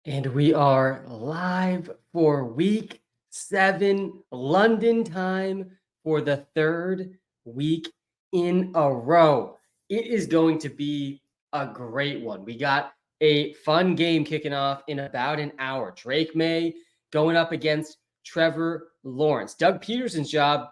And we are live for week 7 London time for the third week in a row. It is going to be a great one. We got a fun game kicking off in about an hour. Drake May going up against Trevor Lawrence. Doug Peterson's job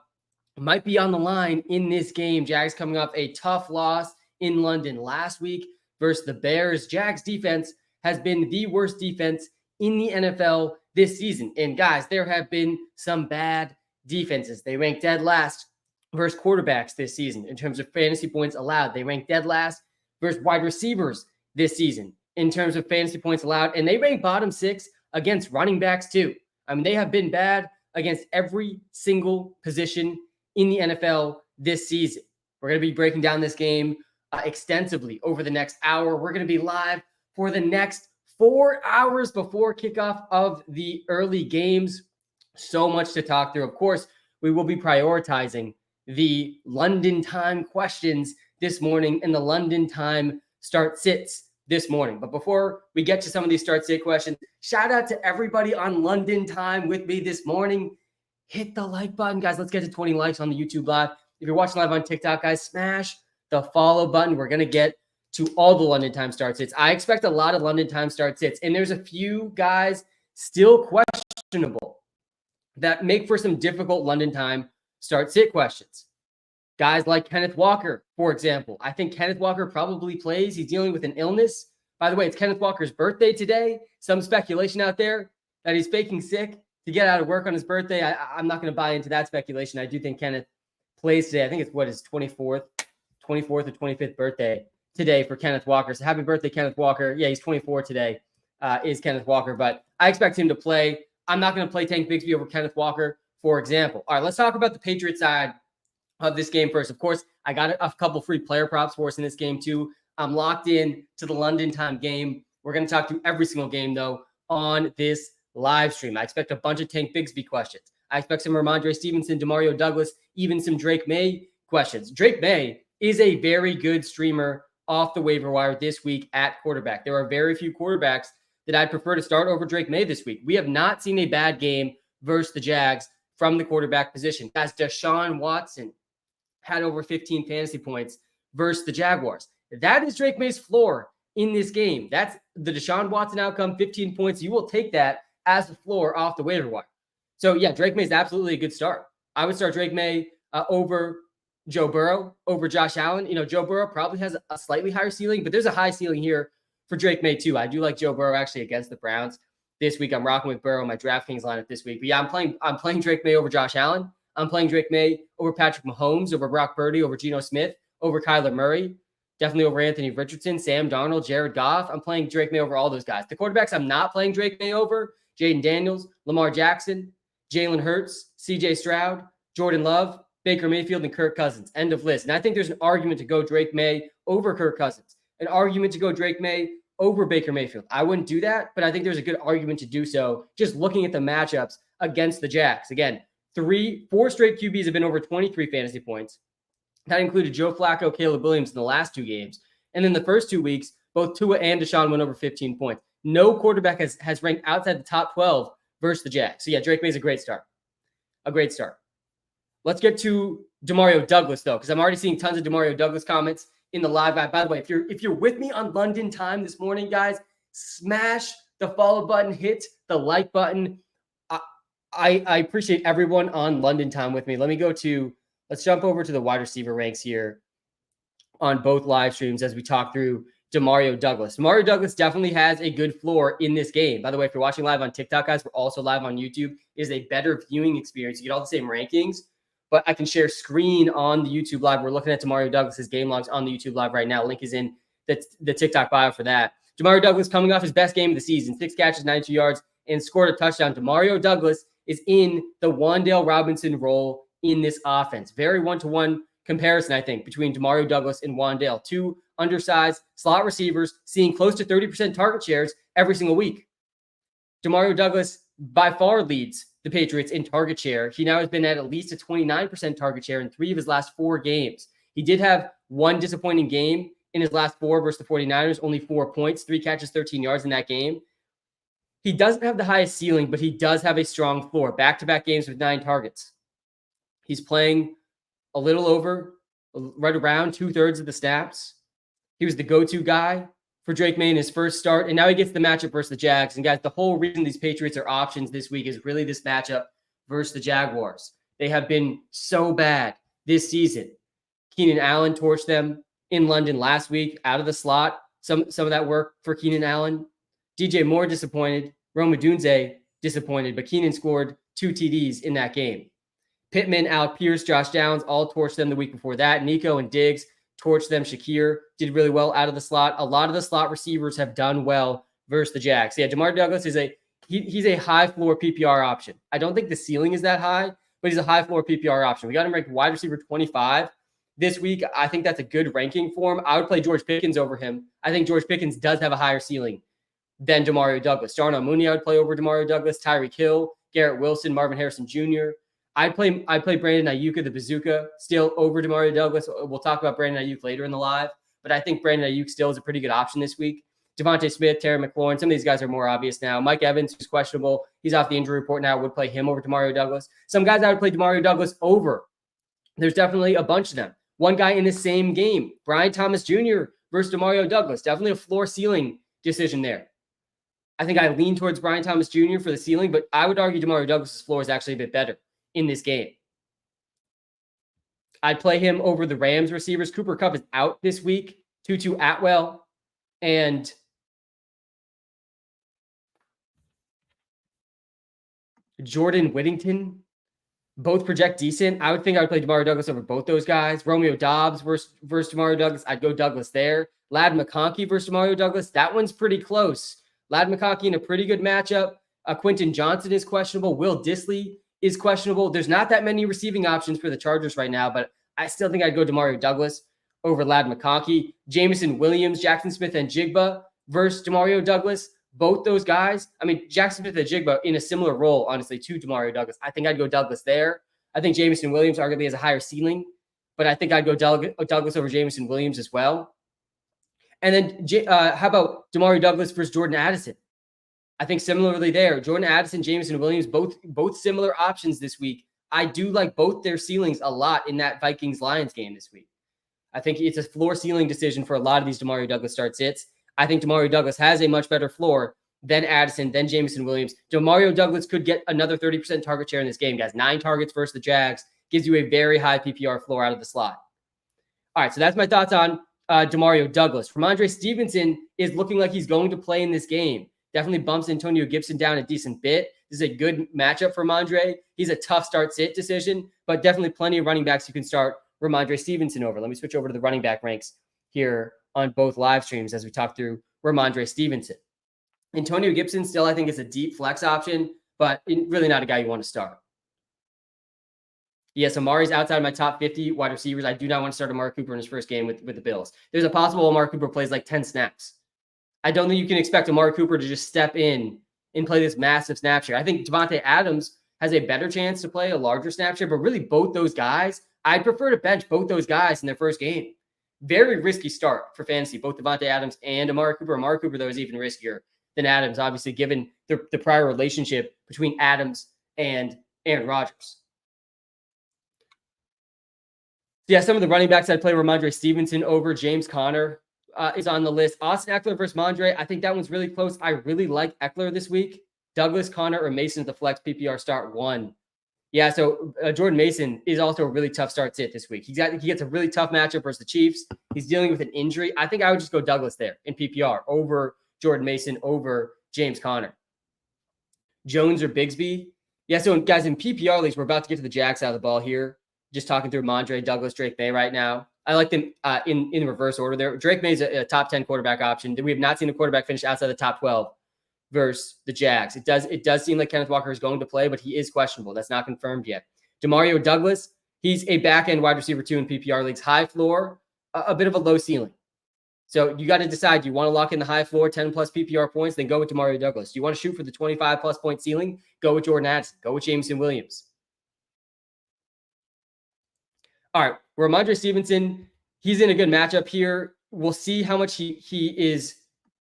might be on the line in this game. Jags coming off a tough loss in London last week versus the Bears. Jags defense has been the worst defense in the NFL this season. And guys, there have been some bad defenses. They ranked dead last versus quarterbacks this season in terms of fantasy points allowed. They ranked dead last versus wide receivers this season in terms of fantasy points allowed. And they rank bottom 6 against running backs too. I mean, they have been bad against every single position in the NFL this season. We're going to be breaking down this game extensively over the next hour. We're going to be live for the next 4 hours before kickoff of the early games. So much to talk through. Of course, we will be prioritizing the London time questions this morning and the London time start sits this morning. But before we get to some of these start sit questions, shout out to everybody on London time with me this morning. Hit the like button, guys. Let's get to 20 likes on the YouTube live. If you're watching live on TikTok, guys, smash the follow button. We're going to get to all the London time start sits. I expect a lot of London time start sits, and there's a few guys still questionable that make for some difficult London time start sit questions. Guys like Kenneth Walker, for example. I think Kenneth Walker probably plays. He's dealing with an illness. By the way, it's Kenneth Walker's birthday today. Some speculation out there that he's faking sick to get out of work on his birthday. I'm not going to buy into that speculation. I do think Kenneth plays today. I think it's his 24th or 25th birthday today for Kenneth Walker. So happy birthday, Kenneth Walker. Yeah, he's 24 today, is Kenneth Walker. But I expect him to play. I'm not going to play Tank Bigsby over Kenneth Walker, for example. All right, let's talk about the Patriots side of this game first. Of course, I got a couple free player props for us in this game too. I'm locked in to the London time game. We're going to talk through every single game, though, on this live stream. I expect a bunch of Tank Bigsby questions. I expect some Ramondre Stevenson, Demario Douglas, even some Drake May questions. Drake May is a very good streamer off the waiver wire this week at quarterback. There are very few quarterbacks that I'd prefer to start over Drake May this week. We have not seen a bad game versus the Jags from the quarterback position. As Deshaun Watson had over 15 fantasy points versus the Jaguars. That is Drake May's floor in this game. That's the Deshaun Watson outcome, 15 points. You will take that as the floor off the waiver wire. So, yeah, Drake May is absolutely a good start. I would start Drake May over Joe Burrow, over Josh Allen. You know, Joe Burrow probably has a slightly higher ceiling, but there's a high ceiling here for Drake May too. I do like Joe Burrow actually against the Browns this week. I'm rocking with Burrow in my DraftKings lineup this week. But yeah, I'm playing Drake May over Josh Allen. I'm playing Drake May over Patrick Mahomes, over Brock Purdy, over Geno Smith, over Kyler Murray, definitely over Anthony Richardson, Sam Darnold, Jared Goff. I'm playing Drake May over all those guys. The quarterbacks I'm not playing Drake May over: Jaden Daniels, Lamar Jackson, Jalen Hurts, CJ Stroud, Jordan Love, Baker Mayfield, and Kirk Cousins. End of list. And I think there's an argument to go Drake May over Kirk Cousins, an argument to go Drake May over Baker Mayfield. I wouldn't do that, but I think there's a good argument to do so just looking at the matchups against the Jags. Again, 4 straight QBs have been over 23 fantasy points. That included Joe Flacco, Caleb Williams in the last 2 games. And in the first 2 weeks, both Tua and Deshaun went over 15 points. No quarterback has ranked outside the top 12 versus the Jags. So yeah, Drake May is a great start. A great start. Let's get to Demario Douglas, though, because I'm already seeing tons of Demario Douglas comments in the live. By the way, if you're with me on London time this morning, guys, smash the follow button, hit the like button. I appreciate everyone on London time with me. Let's jump over to the wide receiver ranks here on both live streams as we talk through Demario Douglas. Demario Douglas definitely has a good floor in this game. By the way, if you're watching live on TikTok, guys, we're also live on YouTube. It is a better viewing experience. You get all the same rankings, but I can share screen on the YouTube live. We're looking at Demario Douglas's game logs on the YouTube live right now. Link is in the TikTok bio for that. Demario Douglas coming off his best game of the season, 6 catches, 92 yards, and scored a touchdown. Demario Douglas is in the Wan'Dale Robinson role in this offense. Very one-to-one comparison, I think, between Demario Douglas and Wan'Dale. 2 undersized slot receivers seeing close to 30% target shares every single week. Demario Douglas by far leads the Patriots in target share. He now has been at least a 29% target share in 3 of his last 4 games. He did have one disappointing game in his last 4 versus the 49ers, only 4 points, 3 catches, 13 yards in that game. He doesn't have the highest ceiling, but he does have a strong floor. Back-to-back games with 9 targets. He's playing a little over, right around 2/3 of the snaps. He was the go-to guy for Drake May in his first start, and now he gets the matchup versus the Jags. And guys, the whole reason these Patriots are options this week is really this matchup versus the Jaguars. They have been so bad this season. Keenan Allen torched them in London last week out of the slot. Some of that work for Keenan Allen. DJ Moore disappointed. Rome Odunze disappointed, but Keenan scored 2 TDs in that game. Pittman, Alec Pierce, Josh Downs all torched them the week before that. Nico and Diggs torched them. Shakir did really well out of the slot. A lot of the slot receivers have done well versus the Jags. Yeah, Jamar Douglas is he's a high floor PPR option. I don't think the ceiling is that high, but he's a high floor PPR option. We got him ranked wide receiver 25 this week. I think that's a good ranking for him. I would play George Pickens over him. I think George Pickens does have a higher ceiling than Demario Douglas. Darnell Mooney I would play over Demario Douglas. Tyreek Hill, Garrett Wilson, Marvin Harrison Jr. I'd play Brandon Ayuk, the bazooka, still over Demario Douglas. We'll talk about Brandon Ayuk later in the live, but I think Brandon Ayuk still is a pretty good option this week. Devontae Smith, Terry McLaurin, some of these guys are more obvious now. Mike Evans, who's questionable, he's off the injury report now, would play him over Demario Douglas. Some guys I would play Demario Douglas over. There's definitely a bunch of them. One guy in the same game, Brian Thomas Jr. versus Demario Douglas. Definitely a floor ceiling decision there. I think I lean towards Brian Thomas Jr. for the ceiling, but I would argue Demario Douglas' floor is actually a bit better in this game. I'd play him over the Rams receivers. Cooper Kupp is out this week. Tutu Atwell and Jordan Whittington both project decent. I would think I would play Demario Douglas over both those guys. Romeo Doubs versus Demario Douglas. I'd go Douglas there. Ladd McConkey versus Demario Douglas. That one's pretty close. Ladd McConkey in a pretty good matchup. Quentin Johnson is questionable. Will Dissly is questionable. There's not that many receiving options for the Chargers right now, but I still think I'd go Demario Douglas over Ladd McConkey. Jameson Williams, Jackson Smith, and Jigba versus Demario Douglas. Both those guys, I mean, Jackson Smith and Jigba in a similar role, honestly, to Demario Douglas. I think I'd go Douglas there. I think Jameson Williams arguably has a higher ceiling, but I think I'd go Douglas over Jameson Williams as well. And then how about Demario Douglas versus Jordan Addison? I think similarly there, Jordan Addison, Jameson Williams, both similar options this week. I do like both their ceilings a lot in that Vikings-Lions game this week. I think it's a floor ceiling decision for a lot of these Demario Douglas start sits. I think Demario Douglas has a much better floor than Addison, than Jameson Williams. Demario Douglas could get another 30% target share in this game, guys. 9 targets versus the Jags gives you a very high PPR floor out of the slot. All right, so that's my thoughts on Demario Douglas. Ramondre Stevenson is looking like he's going to play in this game. Definitely bumps Antonio Gibson down a decent bit. This is a good matchup for Ramondre. He's a tough start-sit decision, but definitely plenty of running backs you can start Ramondre Stevenson over. Let me switch over to the running back ranks here on both live streams as we talk through Ramondre Stevenson. Antonio Gibson still, I think, is a deep flex option, but really not a guy you want to start. Yes, Amari's outside my top 50 wide receivers. I do not want to start Amari Cooper in his first game with the Bills. There's a possible Amari Cooper plays like 10 snaps. I don't think you can expect Amari Cooper to just step in and play this massive snap share. I think Devontae Adams has a better chance to play a larger snap share, but really both those guys, I'd prefer to bench both those guys in their first game. Very risky start for fantasy, both Devontae Adams and Amari Cooper. Amari Cooper, though, is even riskier than Adams, obviously, given the prior relationship between Adams and Aaron Rodgers. Yeah, some of the running backs I'd play Ramondre Stevenson over. James Conner is on the list. Austin Eckler versus Mondre. I think that one's really close. I really like Eckler this week. Douglas, Conner, or Mason at the flex PPR start 1. Yeah, so Jordan Mason is also a really tough start sit this week. He gets a really tough matchup versus the Chiefs. He's dealing with an injury. I think I would just go Douglas there in PPR over Jordan Mason, over James Conner. Jones or Bigsby. Yeah, so guys, in PPR leagues, we're about to get to the Jags side of the ball here. Just talking through Mondre, Douglas, Drake May right now. I like them in reverse order there. Drake May is a top 10 quarterback option. We have not seen a quarterback finish outside the top 12 versus the Jags. It does seem like Kenneth Walker is going to play, but he is questionable. That's not confirmed yet. Demario Douglas, he's a back-end wide receiver 2 in PPR leagues. High floor, a bit of a low ceiling. So you got to decide, do you want to lock in the high floor, 10-plus PPR points? Then go with Demario Douglas. Do you want to shoot for the 25-plus point ceiling? Go with Jordan Addison. Go with Jameson Williams. All right, Ramondre Stevenson, he's in a good matchup here. We'll see how much he is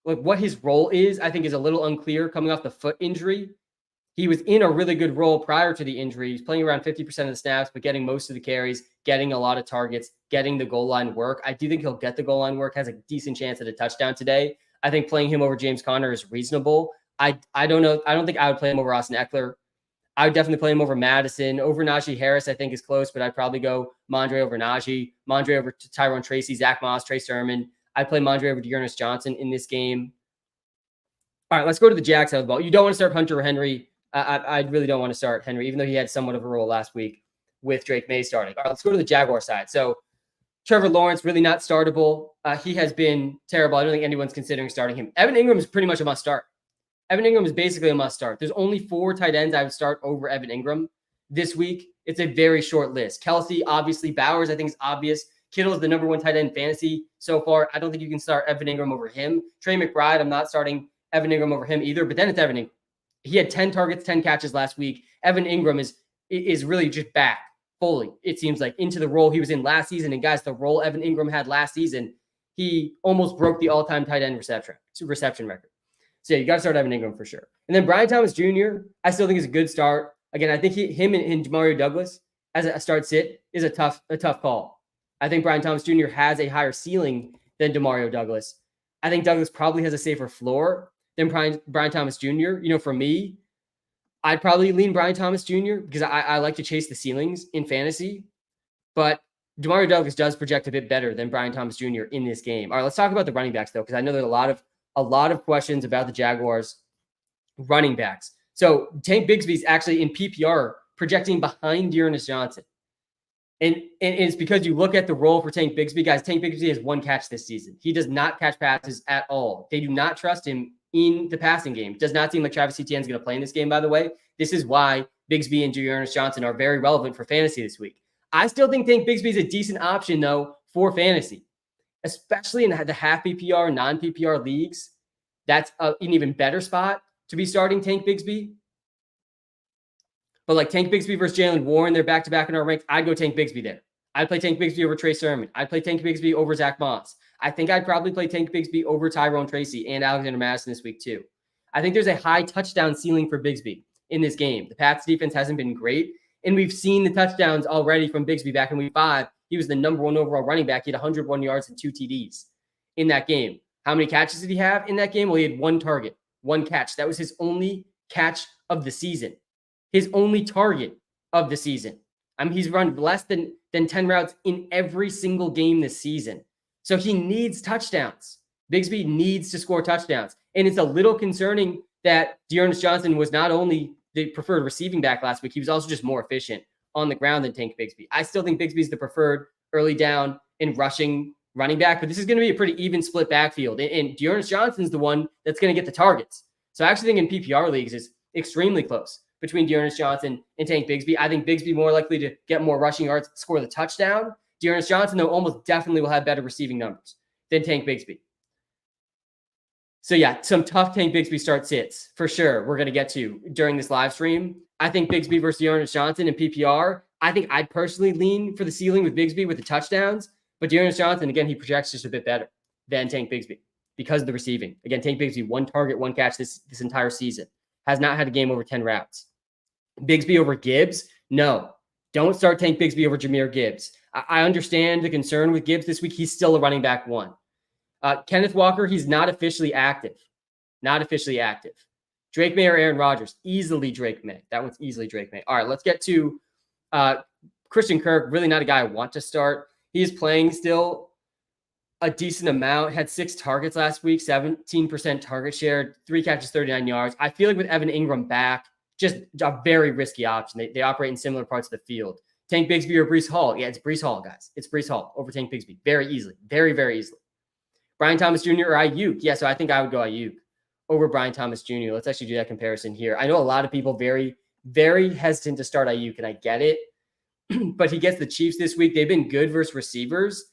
like what his role is, I think is a little unclear coming off the foot injury. He was in a really good role prior to the injury. He's playing around 50% of the snaps, but getting most of the carries, getting a lot of targets, getting the goal line work. I do think he'll get the goal line work, has a decent chance at a touchdown today. I think playing him over James Conner is reasonable. I don't know. I don't think I would play him over Austin Eckler. I would definitely play him over Madison. Over Najee Harris, I think is close, but I'd probably go Mondre over Najee. Mondre over Tyrone Tracy, Zach Moss, Trey Sermon. I'd play Mondre over Dearness Johnson in this game. All right, let's go to the Jags side of the ball. You don't want to start Hunter or Henry. I really don't want to start Henry, even though he had somewhat of a role last week with Drake May starting. All right, let's go to the Jaguar side. So Trevor Lawrence, really not startable. He has been terrible. I don't think anyone's considering starting him. Evan Ingram is pretty much a must start. Evan Ingram is basically a must start. There's only 4 tight ends I would start over Evan Ingram this week. It's a very short list. Kelsey, obviously. Bowers, I think, is obvious. Kittle is the number 1 tight end in fantasy so far. I don't think you can start Evan Ingram over him. Trey McBride, I'm not starting Evan Ingram over him either, but then it's Evan Ingram. He had 10 targets, 10 catches last week. Evan Ingram is really just back fully, it seems like, into the role he was in last season. And guys, the role Evan Ingram had last season, he almost broke the all-time tight end reception record. So yeah, you got to start Evan Ingram for sure. And then Brian Thomas Jr., I still think is a good start. Again, I think him and Demario Douglas as a start sit is a tough call. I think Brian Thomas Jr. has a higher ceiling than Demario Douglas. I think Douglas probably has a safer floor than Brian Thomas Jr. You know, for me, I'd probably lean Brian Thomas Jr. because I like to chase the ceilings in fantasy. But Demario Douglas does project a bit better than Brian Thomas Jr. in this game. All right, let's talk about the running backs, though, because I know there's a lot of questions about the Jaguars running backs. So Tank Bigsby's actually in PPR projecting behind Dearness Johnson. And it's because you look at the role for Tank Bigsby. Guys, Tank Bigsby has 1 catch this season. He does not catch passes at all. They do not trust him in the passing game. Does not seem like Travis Etienne is going to play in this game, by the way. This is why Bigsby and Dearness Johnson are very relevant for fantasy this week. I still think Tank Bigsby is a decent option, though, for fantasy, especially in the half PPR, non-PPR leagues. That's an even better spot to be starting Tank Bigsby. But like Tank Bigsby versus Jalen Warren, they're back-to-back in our ranks. I'd go Tank Bigsby there. I'd play Tank Bigsby over Trey Sermon. I'd play Tank Bigsby over Zach Moss. I think I'd probably play Tank Bigsby over Tyrone Tracy and Alexander Madison this week too. I think there's a high touchdown ceiling for Bigsby in this game. The Pats defense hasn't been great, and we've seen the touchdowns already from Bigsby back in week 5. He was the number 1 overall running back. He had 101 yards and 2 TDs in that game. How many catches did he have in that game? Well, he had 1 target, 1 catch. That was his only catch of the season. His only target of the season. I mean, he's run less than 10 routes in every single game this season. So he needs touchdowns. Bigsby needs to score touchdowns. And it's a little concerning that Dearness Johnson was not only the preferred receiving back last week, he was also just more efficient on the ground than Tank Bigsby. I still think Bigsby's the preferred early down and rushing running back, but this is going to be a pretty even split backfield. And Dearness Johnson's the one that's going to get the targets. So I actually think in PPR leagues is extremely close between Dearness Johnson and Tank Bigsby. I think Bigsby more likely to get more rushing yards, score the touchdown. Dearness Johnson, though, almost definitely will have better receiving numbers than Tank Bigsby. So yeah, some tough Tank Bigsby start sits for sure we're going to get to during this live stream. I think Bigsby versus Dearness Johnson in PPR. I think I'd personally lean for the ceiling with Bigsby with the touchdowns, but Dearness Johnson, again, he projects just a bit better than Tank Bigsby because of the receiving. Again, Tank Bigsby, 1 target, 1 catch this entire season. Has not had a game over 10 routes. Bigsby over Gibbs? No. Don't start Tank Bigsby over Jahmyr Gibbs. I understand the concern with Gibbs this week. He's still a running back 1. Kenneth Walker, he's not officially active. Not officially active. Drake May or Aaron Rodgers? Easily Drake May. That one's easily Drake May. All right, let's get to Christian Kirk. Really not a guy I want to start. He's playing still a decent amount. Had 6 targets last week, 17% target share, 3 catches, 39 yards. I feel like with Evan Ingram back, just a very risky option. They operate in similar parts of the field. Tank Bigsby or Breece Hall? Yeah, it's Breece Hall, guys. It's Breece Hall over Tank Bigsby. Very easily. Very, very easily. Brian Thomas Jr. or Ayuk? Yeah, so I think I would go Ayuk over Brian Thomas Jr. Let's actually do that comparison here. I know a lot of people very, very hesitant to start Ayuk, and I get it. But he gets the Chiefs this week. They've been good versus receivers.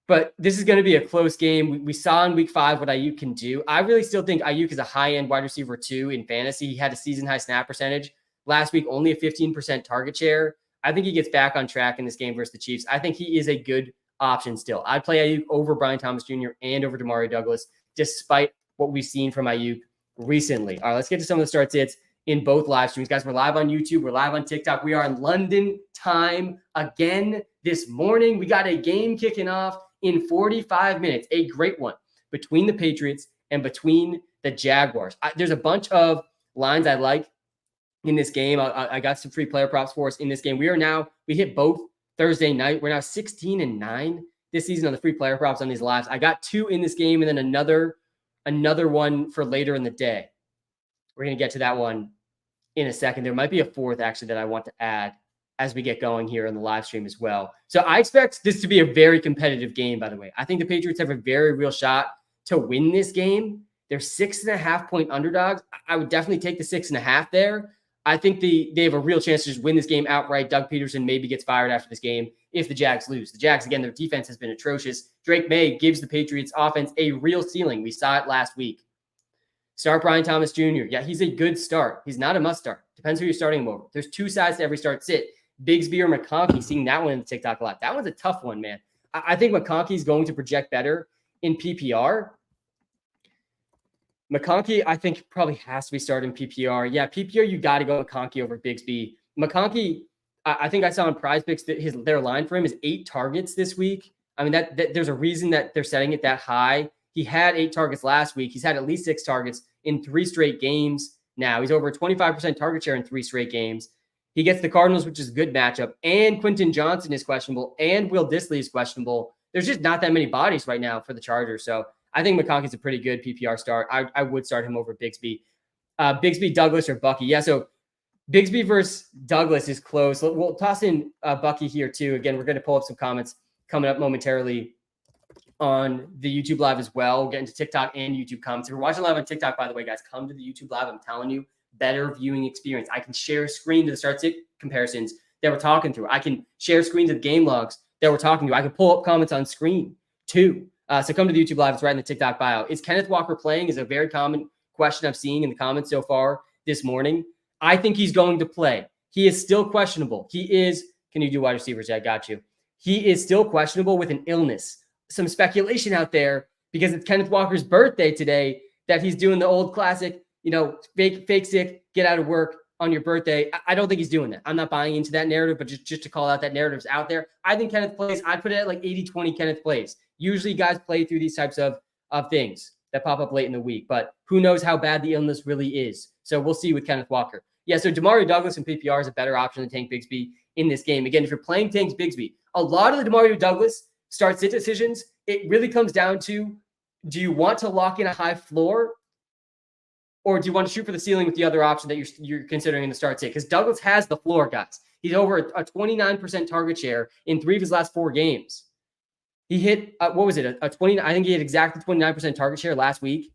But this is going to be a close game. We saw in week 5 what Ayuk can do. I really still think Ayuk is a high-end wide receiver 2 in fantasy. He had a season-high snap percentage last week, only a 15% target share. I think he gets back on track in this game versus the Chiefs. I think he is a good option still. I'd play Ayuk over Brian Thomas Jr. and over Demario Douglas, despite what we've seen from Ayuk recently. All right, let's get to some of the start sits in both live streams. Guys, we're live on YouTube. We're live on TikTok. We are in London time again this morning. We got a game kicking off in 45 minutes, a great one between the Patriots and between the Jaguars. There's a bunch of lines I like in this game. I got some free player props for us in this game. We hit both Thursday night. We're now 16-9 this season on the free player props on these lives. I got 2 in this game and then another one for later in the day. We're going to get to that one in a second. There might be a fourth actually that I want to add as we get going here on the live stream as well. So I expect this to be a very competitive game, by the way. I think the Patriots have a very real shot to win this game. They're 6.5-point underdogs. I would definitely take the 6.5 there. I think they have a real chance to just win this game outright. Doug Peterson maybe gets fired after this game if the Jags lose. The Jags, again, their defense has been atrocious. Drake May gives the Patriots offense a real ceiling. We saw it last week. Start Brian Thomas Jr. Yeah, he's a good start. He's not a must start. Depends who you're starting him over. There's 2 sides to every start sit. Bigsby or McConkey, seeing that one in the TikTok a lot. That one's a tough one, man. I think McConkey's going to project better in PPR. McConkey, I think, probably has to be starting PPR. Yeah, PPR, you got to go McConkey over Bigsby. McConkey, I think I saw on Prize Picks that their line for him is 8 targets this week. I mean, that there's a reason that they're setting it that high. He had 8 targets last week. He's had at least 6 targets in 3 straight games now. He's over 25% target share in 3 straight games. He gets the Cardinals, which is a good matchup, and Quentin Johnson is questionable, and Will Dissly is questionable. There's just not that many bodies right now for the Chargers. So I think McConkey's a pretty good PPR start. I would start him over Bigsby. Bigsby, Douglas, or Bucky. Yeah, so Bigsby versus Douglas is close. We'll toss in Bucky here too. Again, we're going to pull up some comments coming up momentarily on the YouTube live as well. We'll get into TikTok and YouTube comments. If you're watching live on TikTok, by the way, guys, come to the YouTube live. I'm telling you, better viewing experience. I can share a screen to the start sit comparisons that we're talking through. I can share screens of game logs that we're talking to. I can pull up comments on screen too. So come to the YouTube live. It's right in the TikTok bio. Is Kenneth Walker playing? Is a very common question I'm seeing in the comments so far this morning. I think he's going to play. He is still questionable. Can you do wide receivers? Yeah, I got you. He is still questionable with an illness. Some speculation out there because it's Kenneth Walker's birthday today that he's doing the old classic, fake sick, get out of work on your birthday. I don't think he's doing that. I'm not buying into that narrative, but just to call out that narrative's out there. I think Kenneth plays. I'd put it at like 80-20 Kenneth plays. Usually guys play through these types of things that pop up late in the week, but who knows how bad the illness really is. So we'll see with Kenneth Walker. Yeah, so Demario Douglas in PPR is a better option than Tank Bigsby in this game. Again, if you're playing Tank Bigsby, a lot of the Demario Douglas start-sit decisions, it really comes down to, do you want to lock in a high floor or do you want to shoot for the ceiling with the other option that you're considering in the start-sit? Because Douglas has the floor, guys. He's over a 29% target share in 3 of his last 4 games. He hit, I think he hit exactly 29% target share last week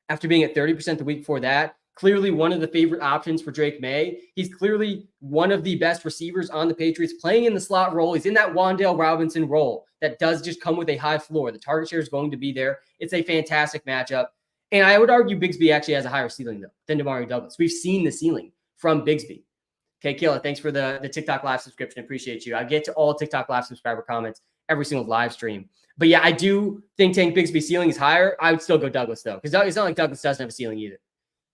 after being at 30% the week before that. Clearly one of the favorite options for Drake May. He's clearly one of the best receivers on the Patriots, playing in the slot role. He's in that Wan'Dale Robinson role that does just come with a high floor. The target share is going to be there. It's a fantastic matchup. And I would argue Bigsby actually has a higher ceiling, though, than Demario Douglas. We've seen the ceiling from Bigsby. Okay, Kayla, thanks for the TikTok live subscription. Appreciate you. I get to all TikTok live subscriber comments every single live stream. But yeah, I do think Tank Bigsby's ceiling is higher. I would still go Douglas, though, because it's not like Douglas doesn't have a ceiling either.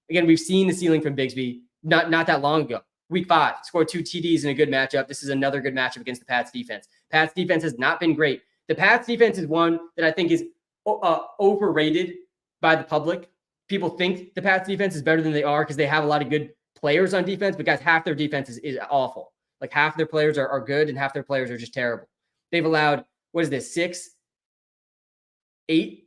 Again, we've seen the ceiling from Bigsby not that long ago. Week 5, scored 2 TDs in a good matchup. This is another good matchup against the Pats defense. Pats defense has not been great. The Pats defense is one that I think is overrated by the public. People think the Pats defense is better than they are because they have a lot of good players on defense, but guys, half their defense is awful. Like half their players are good and half their players are just terrible. They've allowed, 8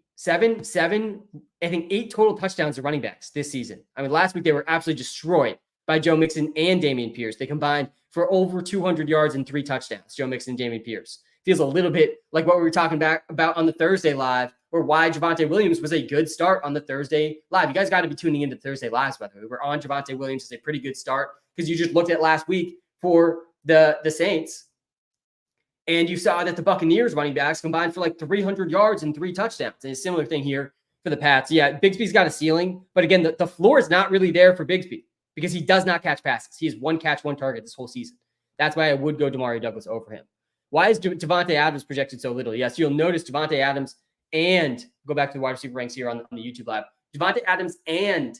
total touchdowns to running backs this season. I mean, last week they were absolutely destroyed by Joe Mixon and Dameon Pierce. They combined for over 200 yards and 3 touchdowns, Joe Mixon and Dameon Pierce. Feels a little bit like what we were talking about on the Thursday live, or why Javonte Williams was a good start on the Thursday live. You guys got to be tuning into Thursday lives, by the way. We're on Javonte Williams as a pretty good start because you just looked at last week for the Saints, and you saw that the Buccaneers running backs combined for like 300 yards and 3 touchdowns. And a similar thing here for the Pats. Yeah, Bigsby's got a ceiling, but again, the floor is not really there for Bigsby because he does not catch passes. He has 1 catch, 1 target this whole season. That's why I would go Demario Douglas over him. Why is Davante Adams projected so little? Yes, you'll notice Davante Adams and go back to the wide receiver ranks here on the YouTube Live. Davante Adams and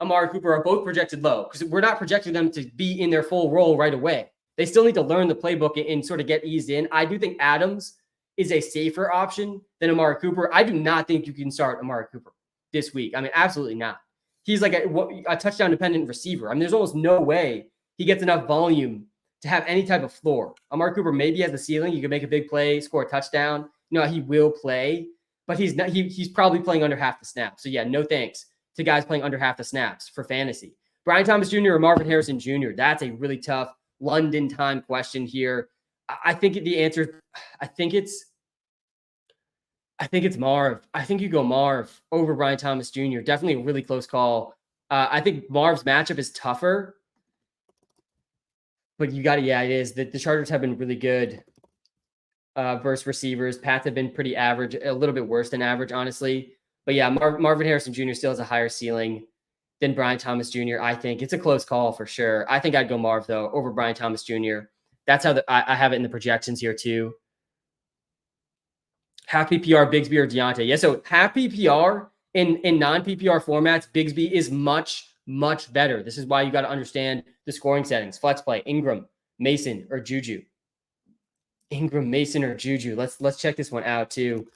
Amari Cooper are both projected low because we're not projecting them to be in their full role right away. They still need to learn the playbook and sort of get eased in. I do think Adams is a safer option than Amari Cooper. I do not think you can start Amari Cooper this week. I mean, absolutely not. He's like a touchdown-dependent receiver. I mean, there's almost no way he gets enough volume to have any type of floor. Amari Cooper maybe has the ceiling. You can make a big play, score a touchdown. He will play, but he's not. He's probably playing under half the snaps. So yeah, no thanks to guys playing under half the snaps for fantasy. Brian Thomas Jr. or Marvin Harrison Jr. That's a really tough London time question here. I think the answer. I think it's Marv. I think you go Marv over Brian Thomas Jr. Definitely a really close call. I think Marv's matchup is tougher. But you got to, it is. The Chargers have been really good versus receivers. Pats have been pretty average, a little bit worse than average, honestly. But yeah, Marvin Harrison Jr. still has a higher ceiling than Brian Thomas Jr. I think it's a close call for sure. I think I'd go Marv, though, over Brian Thomas Jr. That's how I have it in the projections here, too. Half PPR, Bigsby or Deontay. Yeah, so half PPR in non-PPR formats, Bigsby is much better. This is why you got to understand the scoring settings. Flex play, Ingram, Mason, or Juju. Ingram, Mason, or Juju. Let's check this one out too.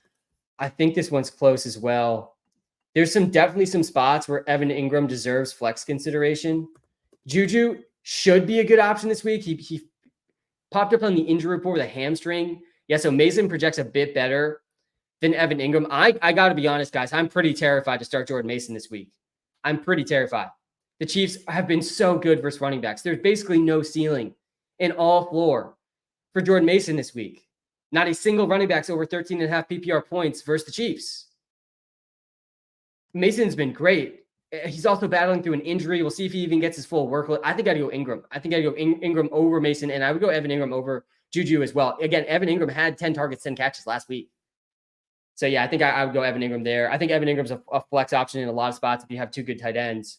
I think this one's close as well. There's definitely some spots where Evan Ingram deserves flex consideration. Juju should be a good option this week. He popped up on the injury report with a hamstring. Yeah, so Mason projects a bit better than Evan Ingram. I got to be honest, guys. I'm pretty terrified to start Jordan Mason this week. I'm pretty terrified. The Chiefs have been so good versus running backs. There's basically no ceiling in all floor for Jordan Mason this week. Not a single running back's over 13.5 PPR points versus the Chiefs. Mason's been great. He's also battling through an injury. We'll see if he even gets his full workload. I think I'd go Ingram. I think I'd go Ingram over Mason, and I would go Evan Ingram over Juju as well. Again, Evan Ingram had 10 targets, 10 catches last week. So, yeah, I think I would go Evan Ingram there. I think Evan Ingram's a flex option in a lot of spots if you have two good tight ends.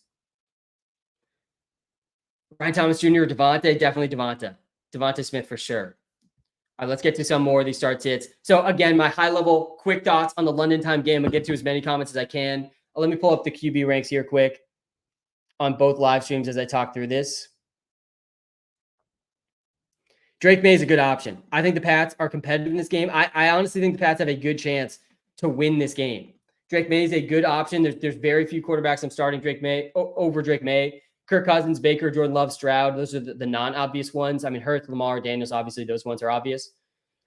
Brian Thomas Jr. or Devontae? Definitely Devontae. Devontae Smith for sure. All right, let's get to some more of these start sits. So, again, my high-level quick thoughts on the London time game. I'll get to as many comments as I can. Let me pull up the QB ranks here quick on both live streams as I talk through this. Drake May is a good option. I think the Pats are competitive in this game. I honestly think the Pats have a good chance to win this game. Drake May is a good option. There's very few quarterbacks I'm starting Drake May over Drake May. Kirk Cousins, Baker, Jordan Love, Stroud. Those are the non-obvious ones. I mean, Hurts, Lamar, Daniels, obviously those ones are obvious.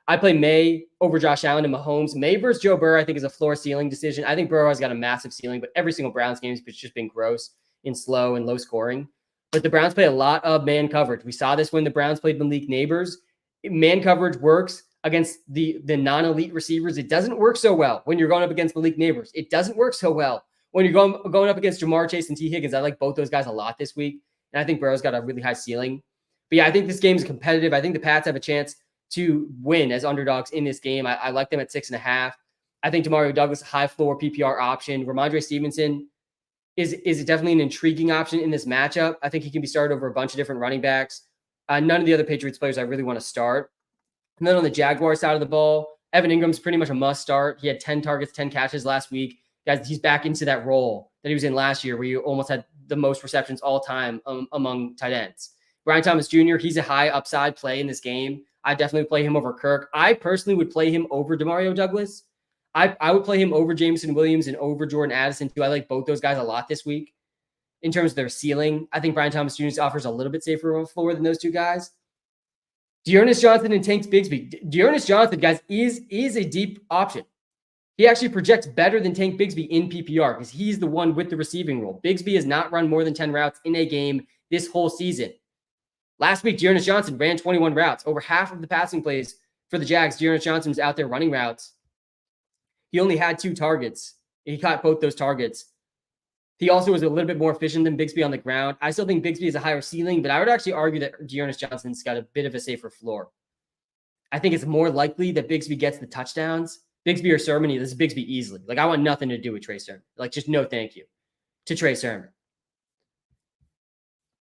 I play May over Josh Allen and Mahomes. May versus Joe Burrow, I think, is a floor ceiling decision. I think Burrow has got a massive ceiling, but every single Browns game has just been gross and slow and low scoring. But the Browns play a lot of man coverage. We saw this when the Browns played Malik Neighbors. Man coverage works against the non-elite receivers. It doesn't work so well when you're going up against Malik Neighbors. It doesn't work so well when you're going up against Jamar Chase and T. Higgins. I like both those guys a lot this week, and I think Burrow's got a really high ceiling. But yeah, I think this game is competitive. I think the Pats have a chance to win as underdogs in this game. I like them at 6.5. I think Demario Douglas, high floor PPR option. Ramondre Stevenson is definitely an intriguing option in this matchup. I think he can be started over a bunch of different running backs. None of the other Patriots players I really want to start. And then on the Jaguar side of the ball, Evan Ingram's pretty much a must start. He had 10 targets, 10 catches last week. Guys, he's back into that role that he was in last year where you almost had the most receptions all time among tight ends. Brian Thomas Jr., he's a high upside play in this game. I definitely play him over Kirk. I personally would play him over Demario Douglas. I would play him over Jameson Williams and over Jordan Addison too. I like both those guys a lot this week in terms of their ceiling. I think Brian Thomas Jr. offers a little bit safer of a floor than those two guys. Dearness Johnson and Tank Bigsby. Dearness Johnson, guys, is a deep option. He actually projects better than Tank Bigsby in PPR because he's the one with the receiving role. Bigsby has not run more than 10 routes in a game this whole season. Last week, Dearness Johnson ran 21 routes. Over half of the passing plays for the Jags, Dearness Johnson was out there running routes. He only had 2 targets. He caught both those targets. He also was a little bit more efficient than Bigsby on the ground. I still think Bigsby is a higher ceiling, but I would actually argue that Dearness Johnson's got a bit of a safer floor. I think it's more likely that Bigsby gets the touchdowns. Bigsby or Sermon, this is Bigsby easily. Like, I want nothing to do with Trey Sermon. Like, just no thank you to Trey Sermon.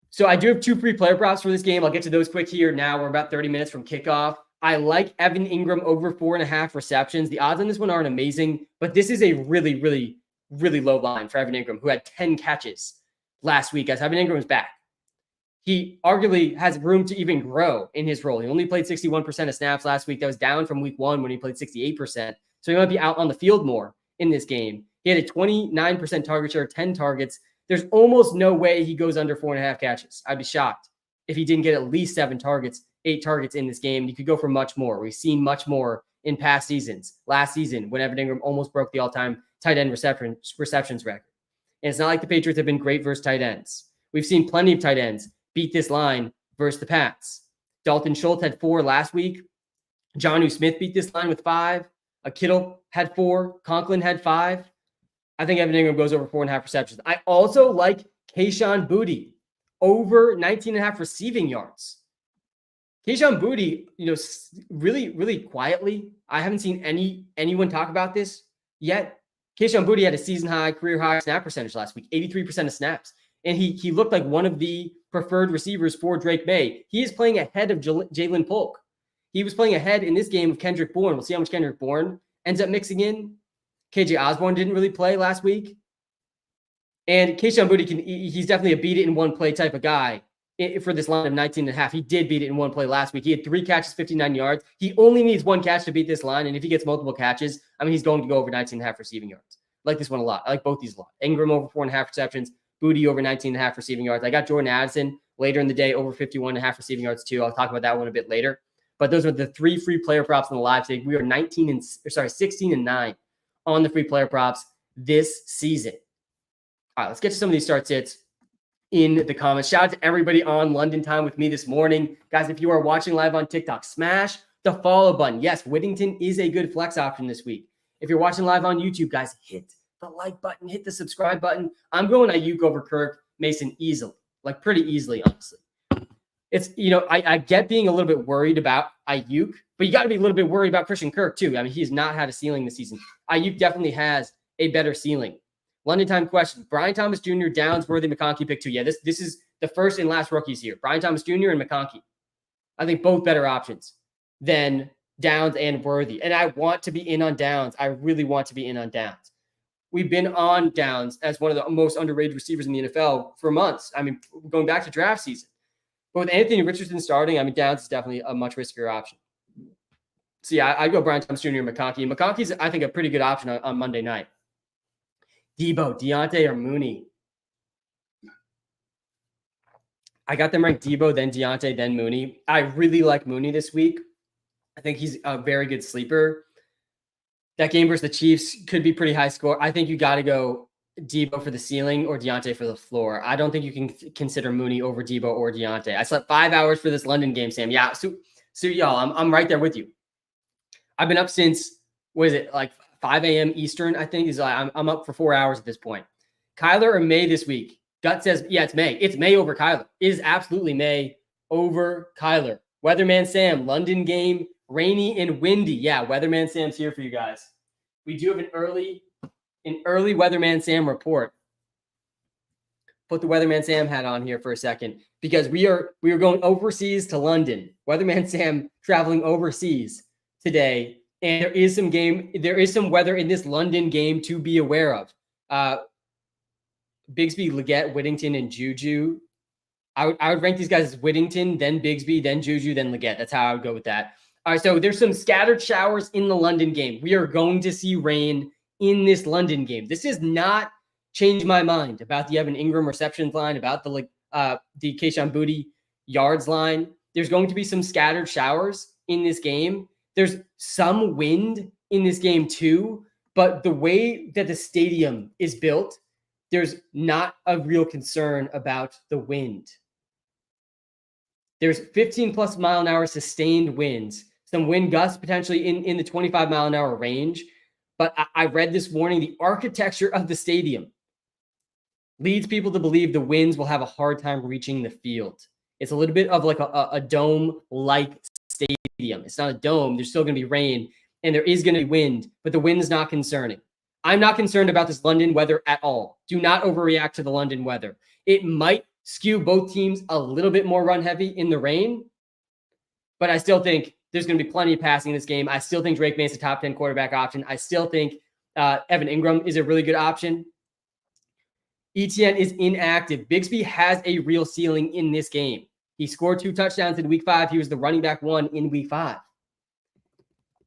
So I do have 2 free player props for this game. I'll get to those quick here now. We're about 30 minutes from kickoff. I like Evan Ingram over 4.5 receptions. The odds on this one aren't amazing, but this is a really, really, really low line for Evan Ingram, who had 10 catches last week as Evan Ingram's back. He arguably has room to even grow in his role. He only played 61% of snaps last week. That was down from week 1 when he played 68%. So he might be out on the field more in this game. He had a 29% target share, 10 targets. There's almost no way he goes under 4.5 catches. I'd be shocked if he didn't get at least 7 targets, 8 targets in this game. You could go for much more. We've seen much more in past seasons. Last season, when Evan Ingram almost broke the all-time tight end receptions record. And it's not like the Patriots have been great versus tight ends. We've seen plenty of tight ends beat this line versus the Pats. Dalton Schultz had 4 last week. Jonnu Smith beat this line with 5. Kittle had 4. Conklin had 5. I think Evan Ingram goes over 4.5 receptions. I also like Kayshon Boutte over 19.5 receiving yards. Kayshon Boutte, really, really quietly, I haven't seen anyone talk about this yet. Kayshon Boutte had a season-high, career-high snap percentage last week, 83% of snaps. And he looked like one of the preferred receivers for Drake May. He is playing ahead of Jalen Polk. He was playing ahead in this game of Kendrick Bourne. We'll see how much Kendrick Bourne ends up mixing in. KJ Osborne didn't really play last week. And Kayshon Boutte, he's definitely a beat-it-in-one-play type of guy for this line of 19.5. He did beat it in one play last week. He had 3 catches, 59 yards. He only needs 1 catch to beat this line. And if he gets multiple catches, he's going to go over 19.5 receiving yards. I like this one a lot. I like both these a lot. Ingram over 4.5 receptions. Boutte over 19.5 receiving yards. I got Jordan Addison later in the day over 51.5 receiving yards too. I'll talk about that one a bit later. But those are the 3 free player props on the live today. We are 16 and 9 on the free player props this season. All right, let's get to some of these start sits in the comments. Shout out to everybody on London time with me this morning. Guys, if you are watching live on TikTok, smash the follow button. Yes, Whittington is a good flex option this week. If you're watching live on YouTube, guys, hit the like button, hit the subscribe button. I'm going Ayuk over Kirk Mason easily, like pretty easily, honestly. It's, I get being a little bit worried about Ayuk, but you got to be a little bit worried about Christian Kirk too. He's not had a ceiling this season. Ayuk definitely has a better ceiling. London time question. Brian Thomas Jr., Downs, Worthy, McConkey, pick 2. Yeah, this is the first and last rookies here. Brian Thomas Jr. and McConkey. I think both better options than Downs and Worthy. And I want to be in on Downs. I really want to be in on Downs. We've been on Downs as one of the most underrated receivers in the NFL for months. Going back to draft season. But with Anthony Richardson starting, Downs is definitely a much riskier option. So yeah, I go Brian Thomas Jr. and McConkey. McConkey's, I think, a pretty good option on Monday night. Debo, Deontay, or Mooney. I got them ranked Debo, then Deontay, then Mooney. I really like Mooney this week. I think he's a very good sleeper. That game versus the Chiefs could be pretty high score. I think you got to go Debo for the ceiling or Deontay for the floor. I don't think you can consider Mooney over Debo or Deontay. I slept 5 hours for this London game, Sam. Yeah, so y'all, I'm right there with you. I've been up since, like 5 a.m. Eastern, I think. I'm up for 4 hours at this point. Kyler or May this week? Gut says, yeah, it's May. It's May over Kyler. It is absolutely May over Kyler. Weatherman Sam, London game, rainy and windy. Yeah, Weatherman Sam's here for you guys. We do have an early Weatherman Sam report. Put the Weatherman Sam hat on here for a second because we are going overseas to London. Weatherman Sam traveling overseas today. And there is some weather in this London game to be aware of. Bigsby, Leggett, Whittington, and Juju. I would rank these guys as Whittington, then Bigsby, then Juju, then Leggett. That's how I would go with that. All right, so there's some scattered showers in the London game. We are going to see rain in this London game. This does not change my mind about the Evan Ingram receptions line, about the Kayshon Boutte yards line. There's going to be some scattered showers in this game. There's some wind in this game too, but the way that the stadium is built, there's not a real concern about the wind. There's 15 plus mile an hour sustained winds, some wind gusts potentially in the 25 mile an hour range. But I read this morning, the architecture of the stadium leads people to believe the winds will have a hard time reaching the field. It's a little bit of like a dome-like stadium. It's not a dome. There's still going to be rain, and there is going to be wind, but the wind is not concerning. I'm not concerned about this London weather at all. Do not overreact to the London weather. It might skew both teams a little bit more run heavy in the rain, but I still think There's going to be plenty of passing in this game. I still think Drake May's a top 10 quarterback option. I still think Evan Ingram is a really good option. ETN is inactive. Bigsby has a real ceiling in this game. He scored 2 touchdowns in week 5. He was the running back 1 in week 5.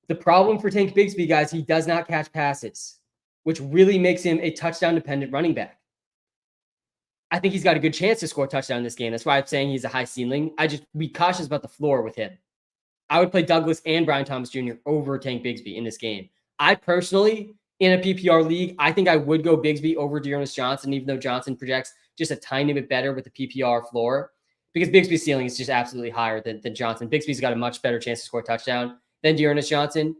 The problem for Tank Bigsby, guys, he does not catch passes, which really makes him a touchdown-dependent running back. I think he's got a good chance to score a touchdown in this game. That's why I'm saying he's a high ceiling. I just be cautious about the floor with him. I would play Douglas and Brian Thomas Jr. over Tank Bigsby in this game. I personally, in a PPR league, I think I would go Bigsby over Dearness Johnson, even though Johnson projects just a tiny bit better with the PPR floor, because Bigsby's ceiling is just absolutely higher than Johnson. Bigsby's got a much better chance to score a touchdown than Dearness Johnson.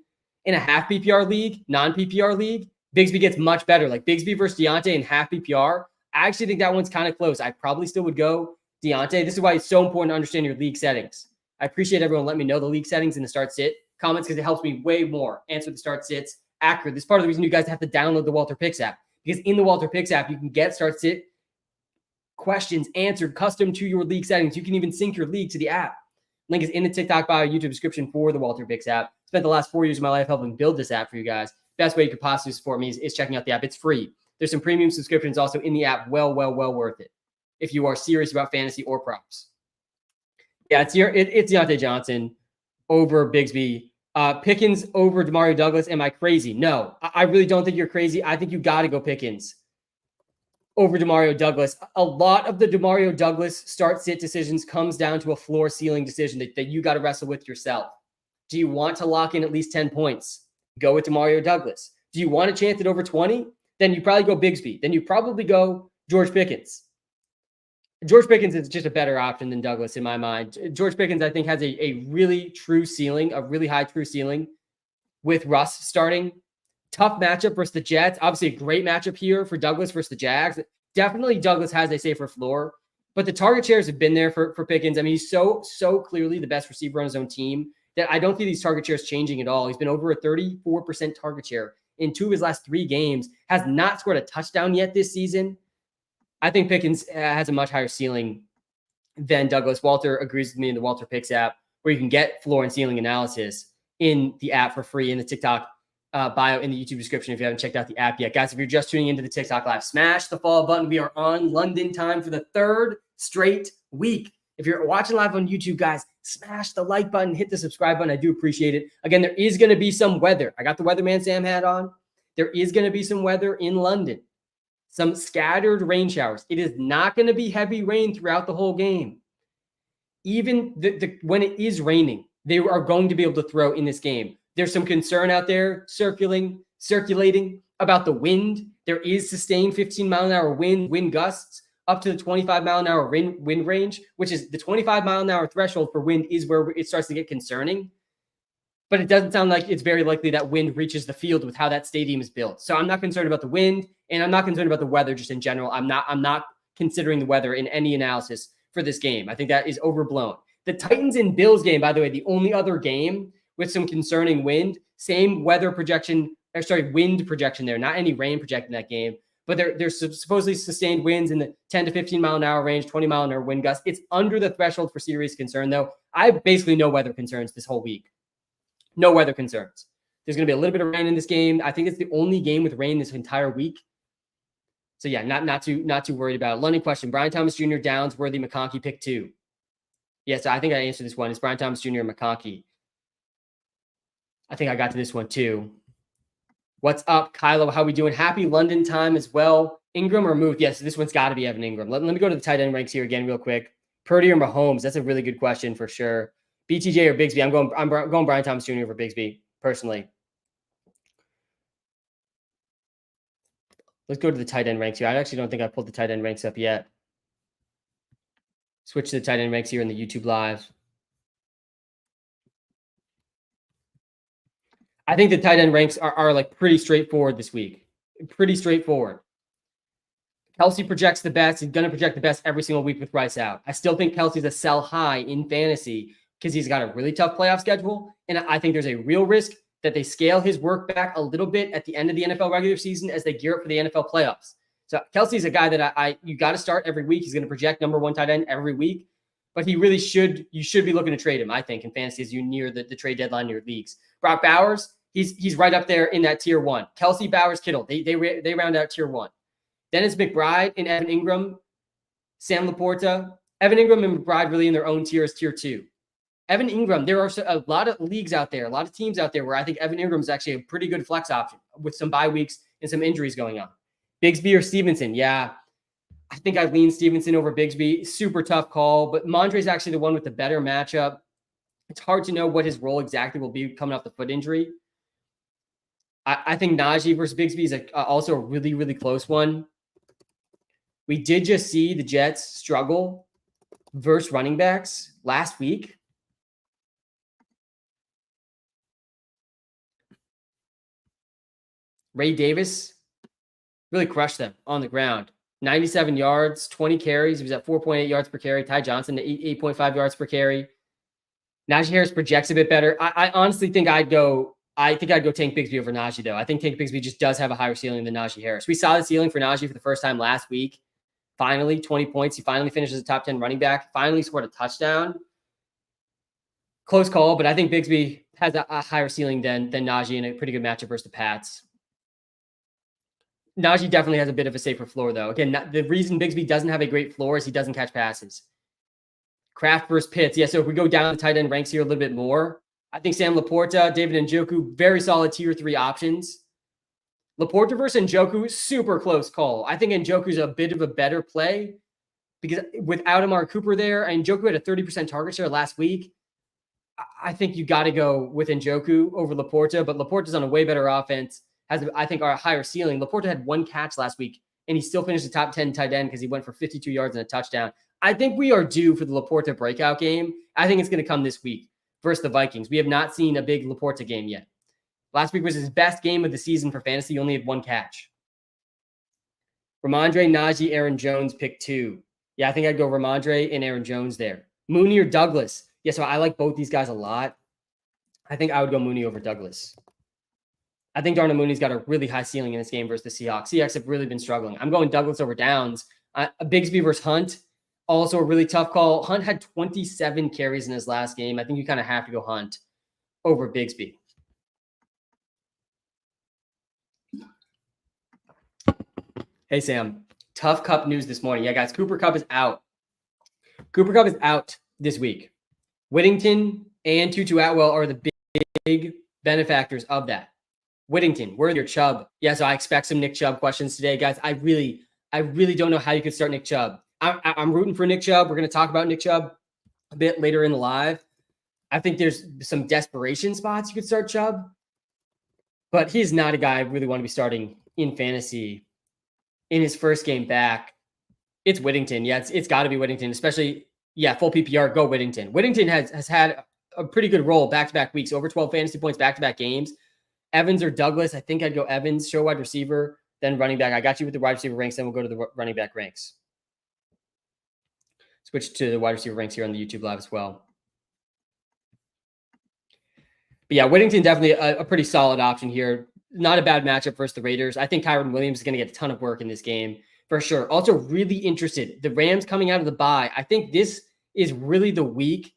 In a half PPR league, non-PPR league, Bigsby gets much better. Like Bigsby versus Deontay in half PPR, I actually think that one's kind of close. I probably still would go Deontay. This is why it's so important to understand your league settings. I appreciate everyone letting me know the league settings in the start-sit comments because it helps me way more answer the start-sits accurate. This is part of the reason you guys have to download the Walter Picks app, because in the Walter Picks app, you can get start-sit questions answered custom to your league settings. You can even sync your league to the app. Link is in the TikTok bio, YouTube description for the Walter Picks app. Spent the last 4 years of my life helping build this app for you guys. Best way you could possibly support me is checking out the app. It's free. There's some premium subscriptions also in the app. Well worth it if you are serious about fantasy or props. Yeah, it's Deontay Johnson over Bigsby. Pickens over Demario Douglas. Am I crazy? No, I really don't think you're crazy. I think you got to go Pickens over Demario Douglas. A lot of the Demario Douglas start-sit decisions comes down to a floor-ceiling decision that you got to wrestle with yourself. Do you want to lock in at least 10 points? Go with Demario Douglas. Do you want to chance it over 20? Then you probably go Bigsby. Then you probably go George Pickens. George Pickens is just a better option than Douglas in my mind. George Pickens, I think, has a really true ceiling, a really high true ceiling with Russ starting. Tough matchup versus the Jets. Obviously, a great matchup here for Douglas versus the Jags. Definitely Douglas has a safer floor, but the target shares have been there for Pickens. I mean, he's so clearly the best receiver on his own team that I don't see these target shares changing at all. He's been over a 34% target share in 2 of his last 3 games, has not scored a touchdown yet this season. I think Pickens has a much higher ceiling than Douglas. Walter agrees with me in the Walter Picks app, where you can get floor and ceiling analysis in the app for free in the TikTok bio in the YouTube description if you haven't checked out the app yet. Guys, if you're just tuning into the TikTok live, smash the follow button. We are on London time for the 3rd straight week. If you're watching live on YouTube, guys, smash the like button, hit the subscribe button. I do appreciate it. Again, there is going to be some weather. I got the Weatherman Sam hat on. There is going to be some weather in London. Some scattered rain showers. It is not going to be heavy rain throughout the whole game. Even when it is raining, they are going to be able to throw in this game. There's some concern out there circulating about the wind. There is sustained 15-mile-an-hour wind gusts up to the 25-mile-an-hour wind range, which is the 25-mile-an-hour threshold for wind is where it starts to get concerning. But it doesn't sound like it's very likely that wind reaches the field with how that stadium is built. So I'm not concerned about the wind, and I'm not concerned about the weather just in general. I'm not considering the weather in any analysis for this game. I think that is overblown. The Titans and Bills game, by the way, the only other game with some concerning wind, same wind projection there, not any rain projected in that game, but there's supposedly sustained winds in the 10 to 15 mile an hour range, 20 mile an hour wind gusts. It's under the threshold for serious concern, though. I have basically no weather concerns this whole week. No weather concerns. There's going to be a little bit of rain in this game. I think it's the only game with rain this entire week. So yeah, not too worried about it. London question: Brian Thomas Jr., Downs, Worthy, McConkey, pick 2. Yes, I think I answered this one. It's Brian Thomas Jr. and McConkey. I think I got to this one too. What's up, Kylo? How we doing? Happy London time as well. Ingram or Muth? Yes, this one's got to be Evan Ingram. Let me go to the tight end ranks here again real quick. Purdy or Mahomes? That's a really good question for sure. BTJ or Bigsby? I'm going Brian Thomas Jr. over Bigsby personally. Let's go to the tight end ranks here. I actually don't think I pulled the tight end ranks up yet. Switch to the tight end ranks here in the YouTube live. I think the tight end ranks are like pretty straightforward this week. Pretty straightforward. Kelsey projects the best. He's going to project the best every single week with Rice out. I still think Kelsey's a sell high in fantasy because he's got a really tough playoff schedule. And I think there's a real risk that they scale his work back a little bit at the end of the NFL regular season as they gear up for the NFL playoffs. So Kelsey's a guy that you got to start every week. He's going to project number 1 tight end every week. but he really should. You should be looking to trade him, I think, in fantasy as you near the trade deadline in your leagues. Brock Bowers, he's right up there in that tier 1. Kelsey, Bowers, Kittle, they round out tier 1. Dennis McBride and Evan Ingram, Sam Laporta. Evan Ingram and McBride really in their own tier as tier 2. Evan Ingram, there are a lot of leagues out there, a lot of teams out there where I think Evan Ingram is actually a pretty good flex option with some bye weeks and some injuries going on. Bigsby or Stevenson, yeah. I think I lean Stevenson over Bigsby. Super tough call, but Mondre's actually the one with the better matchup. It's hard to know what his role exactly will be coming off the foot injury. I think Najee versus Bigsby is also a really, really close one. We did just see the Jets struggle versus running backs last week. Ray Davis really crushed them on the ground. 97 yards, 20 carries. He was at 4.8 yards per carry. Ty Johnson to 8.5 yards per carry. Najee Harris projects a bit better. I honestly think I'd go Tank Bigsby over Najee, though. I think Tank Bigsby just does have a higher ceiling than Najee Harris. We saw the ceiling for Najee for the first time last week. Finally, 20 points. He finally finished as a top 10 running back. Finally scored a touchdown. Close call, but I think Bigsby has a higher ceiling than Najee and a pretty good matchup versus the Pats. Najee definitely has a bit of a safer floor, though. Again, the reason Bigsby doesn't have a great floor is he doesn't catch passes. Kraft versus Pitts. Yeah, so if we go down the tight end ranks here a little bit more, I think Sam Laporta, David Njoku, very solid tier 3 options. Laporta versus Njoku, super close call. I think Njoku's a bit of a better play because without Amari Cooper there, and Njoku had a 30% target share last week. I think you got to go with Njoku over Laporta, but Laporta's on a way better offense. Has, I think, a higher ceiling. Laporta had 1 catch last week, and he still finished the top 10 tight end because he went for 52 yards and a touchdown. I think we are due for the Laporta breakout game. I think it's going to come this week versus the Vikings. We have not seen a big Laporta game yet. Last week was his best game of the season for fantasy. He only had 1 catch. Ramondre, Najee, Aaron Jones, pick 2. Yeah, I think I'd go Ramondre and Aaron Jones there. Mooney or Douglas. Yeah, so I like both these guys a lot. I think I would go Mooney over Douglas. I think Darnell Mooney's got a really high ceiling in this game versus the Seahawks. Seahawks have really been struggling. I'm going Douglas over Downs. Bigsby versus Hunt, also a really tough call. Hunt had 27 carries in his last game. I think you kind of have to go Hunt over Bigsby. Hey, Sam. Tough Cup news this morning. Yeah, guys, Cooper Kupp is out. Cooper Kupp is out this week. Whittington and Tutu Atwell are the big benefactors of that. Whittington, where's your Chubb? Yeah, so I expect some Nick Chubb questions today, guys. I really don't know how you could start Nick Chubb. I'm rooting for Nick Chubb. We're going to talk about Nick Chubb a bit later in the live. I think there's some desperation spots you could start Chubb, but he's not a guy I really want to be starting in fantasy in his first game back. It's Whittington. Yeah, it's got to be Whittington, especially, full PPR, go Whittington. Whittington has had a pretty good role back-to-back weeks, over 12 fantasy points back-to-back games. Evans or Douglas, I think I'd go Evans, show wide receiver, then running back. I got you with the wide receiver ranks, then we'll go to the running back ranks. Switch to the wide receiver ranks here on the YouTube live as well. But yeah, Whittington definitely a pretty solid option here. Not a bad matchup versus the Raiders. I think Kyron Williams is going to get a ton of work in this game for sure. Also really interested. The Rams coming out of the bye. I think this is really the week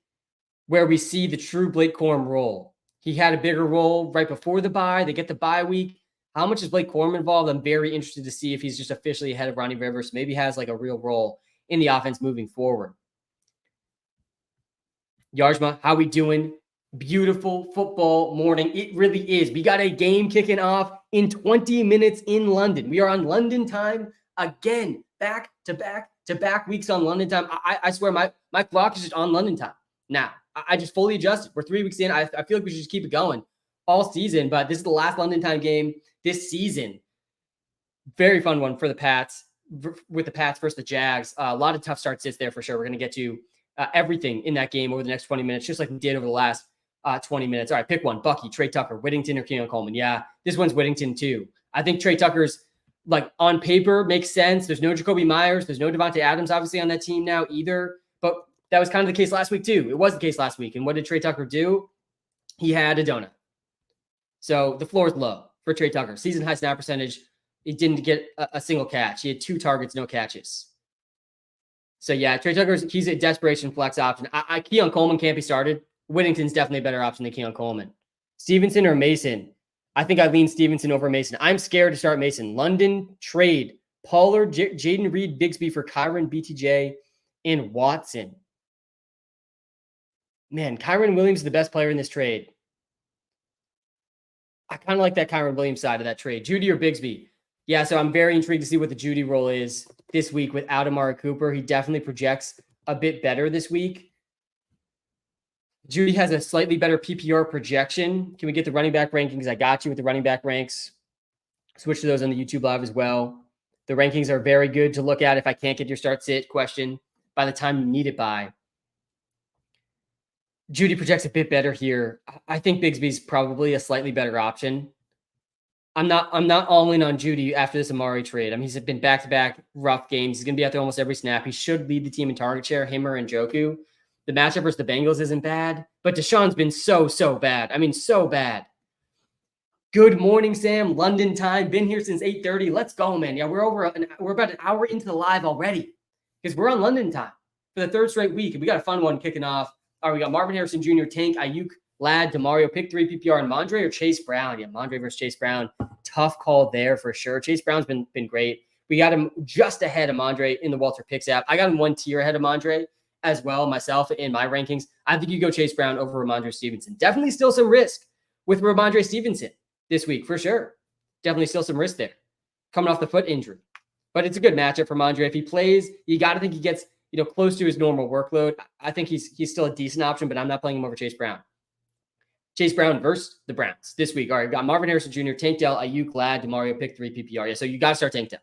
where we see the true Blake Corum role. He had a bigger role right before the bye. They get the bye week. How much is Blake Corum involved? I'm very interested to see if he's just officially ahead of Ronnie Rivers. Maybe has like a real role in the offense moving forward. Yarjma, how we doing? Beautiful football morning. It really is. We got a game kicking off in 20 minutes in London. We are on London time again, back to back weeks on London time. I swear my clock is just on London time now. I just fully adjusted. We're 3 weeks in. I feel like we should just keep it going all season, but this is the last London time game this season. Very fun one for the Pats, with the Pats versus the Jags. A lot of tough start sits there for sure. We're going to get to everything in that game over the next 20 minutes, just like we did over the last 20 minutes. All right, pick one. Bucky, Trey Tucker, Whittington, or Keon Coleman. Yeah, this one's Whittington too. I think Trey Tucker's, like, on paper makes sense. There's no Jacoby Myers. There's no Devontae Adams obviously on that team now either, but that was kind of the case last week too. It was the case last week. And what did Trey Tucker do? He had a donut. So the floor is low for Trey Tucker. Season high snap percentage. He didn't get a single catch. He had 2 targets, no catches. So yeah, Trey Tucker, he's a desperation flex option. Keon Coleman can't be started. Whittington's definitely a better option than Keon Coleman. Stevenson or Mason? I think I lean Stevenson over Mason. I'm scared to start Mason. London trade Pollard, Jaden Reed, Bigsby for Kyron, BTJ, and Watson. Man, Kyron Williams is the best player in this trade. I kind of like that Kyron Williams side of that trade. Judy or Bigsby? Yeah, so I'm very intrigued to see what the Judy role is this week without Amari Cooper. He definitely projects a bit better this week. Judy has a slightly better PPR projection. Can we get the running back rankings? I got you with the running back ranks. Switch to those on the YouTube Live as well. The rankings are very good to look at if I can't get your start sit question by the time you need it by. Judy projects a bit better here. I think Bigsby's probably a slightly better option. I'm not all in on Judy after this Amari trade. I mean, he's been back-to-back rough games. He's going to be out there almost every snap. He should lead the team in target share, him or Njoku. The matchup versus the Bengals isn't bad, but Deshaun's been so bad. I mean, so bad. Good morning, Sam. London time. Been here since 8:30. Let's go, man. Yeah, we're about an hour into the live already because we're on London time for the third straight week. And we got a fun one kicking off. All right, we got Marvin Harrison Jr., Tank, Ayuk, Ladd, DeMario, pick 3 PPR, and Mondre or Chase Brown. Yeah, Mondre versus Chase Brown. Tough call there for sure. Chase Brown's been great. We got him just ahead of Mondre in the Walter Picks app. I got him one tier ahead of Mondre as well, myself in my rankings. I think you go Chase Brown over Ramondre Stevenson. Definitely still some risk with Ramondre Stevenson this week, for sure. Definitely still some risk there. Coming off the foot injury. But it's a good matchup for Mondre. If he plays, you got to think he gets close to his normal workload. I think he's still a decent option, but I'm not playing him over Chase Brown. Chase Brown versus the Browns this week. All right, got Marvin Harrison Jr., Tank Dell, Ayuk, Ladd, DeMario, pick 3 PPR. Yeah, so you got to start Tank Dell.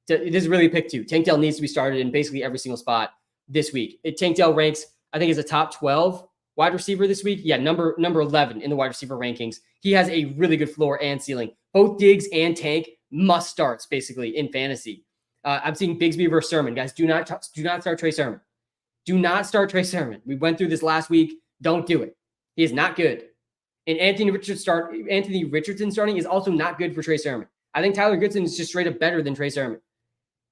This is really a pick 2. Tank Dell needs to be started in basically every single spot this week. Tank Dell ranks, I think, as a top 12 wide receiver this week. Yeah, number 11 in the wide receiver rankings. He has a really good floor and ceiling. Both Diggs and Tank must starts basically in fantasy. I'm seeing Bigsby versus Sermon. Guys, do not start Trey Sermon. Do not start Trey Sermon. We went through this last week. Don't do it. He is not good. And Anthony Richardson starting is also not good for Trey Sermon. I think Tyler Goodson is just straight up better than Trey Sermon.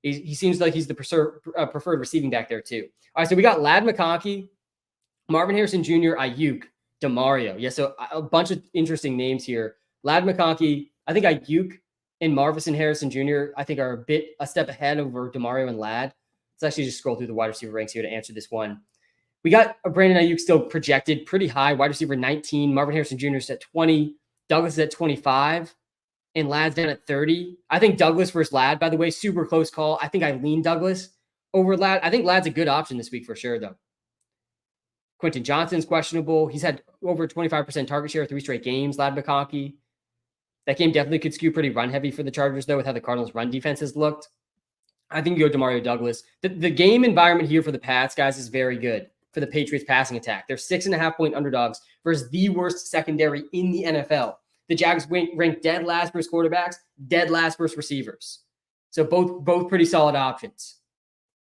He seems like he's the preferred receiving back there too. All right, so we got Ladd McConkey, Marvin Harrison Jr., Ayuk, DeMario. Yeah, so a bunch of interesting names here. Ladd McConkey, I think Ayuk and Marvin Harrison Jr., I think are a step ahead over DeMario and Ladd. Let's actually just scroll through the wide receiver ranks here to answer this one. We got Brandon Ayuk still projected pretty high, wide receiver 19. Marvin Harrison Jr. is at 20. Douglas is at 25. And Ladd's down at 30. I think Douglas versus Ladd, by the way, super close call. I think I lean Douglas over Ladd. I think Ladd's a good option this week for sure, though. Quentin Johnson's questionable. He's had over 25% target share 3 straight games, Ladd McConkey. That game definitely could skew pretty run-heavy for the Chargers, though, with how the Cardinals' run defense has looked. I think you go DeMario Douglas. The game environment here for the Pats, guys, is very good for the Patriots passing attack. They're 6.5-point underdogs versus the worst secondary in the NFL. The Jags rank dead last versus quarterbacks, dead last versus receivers. So both pretty solid options.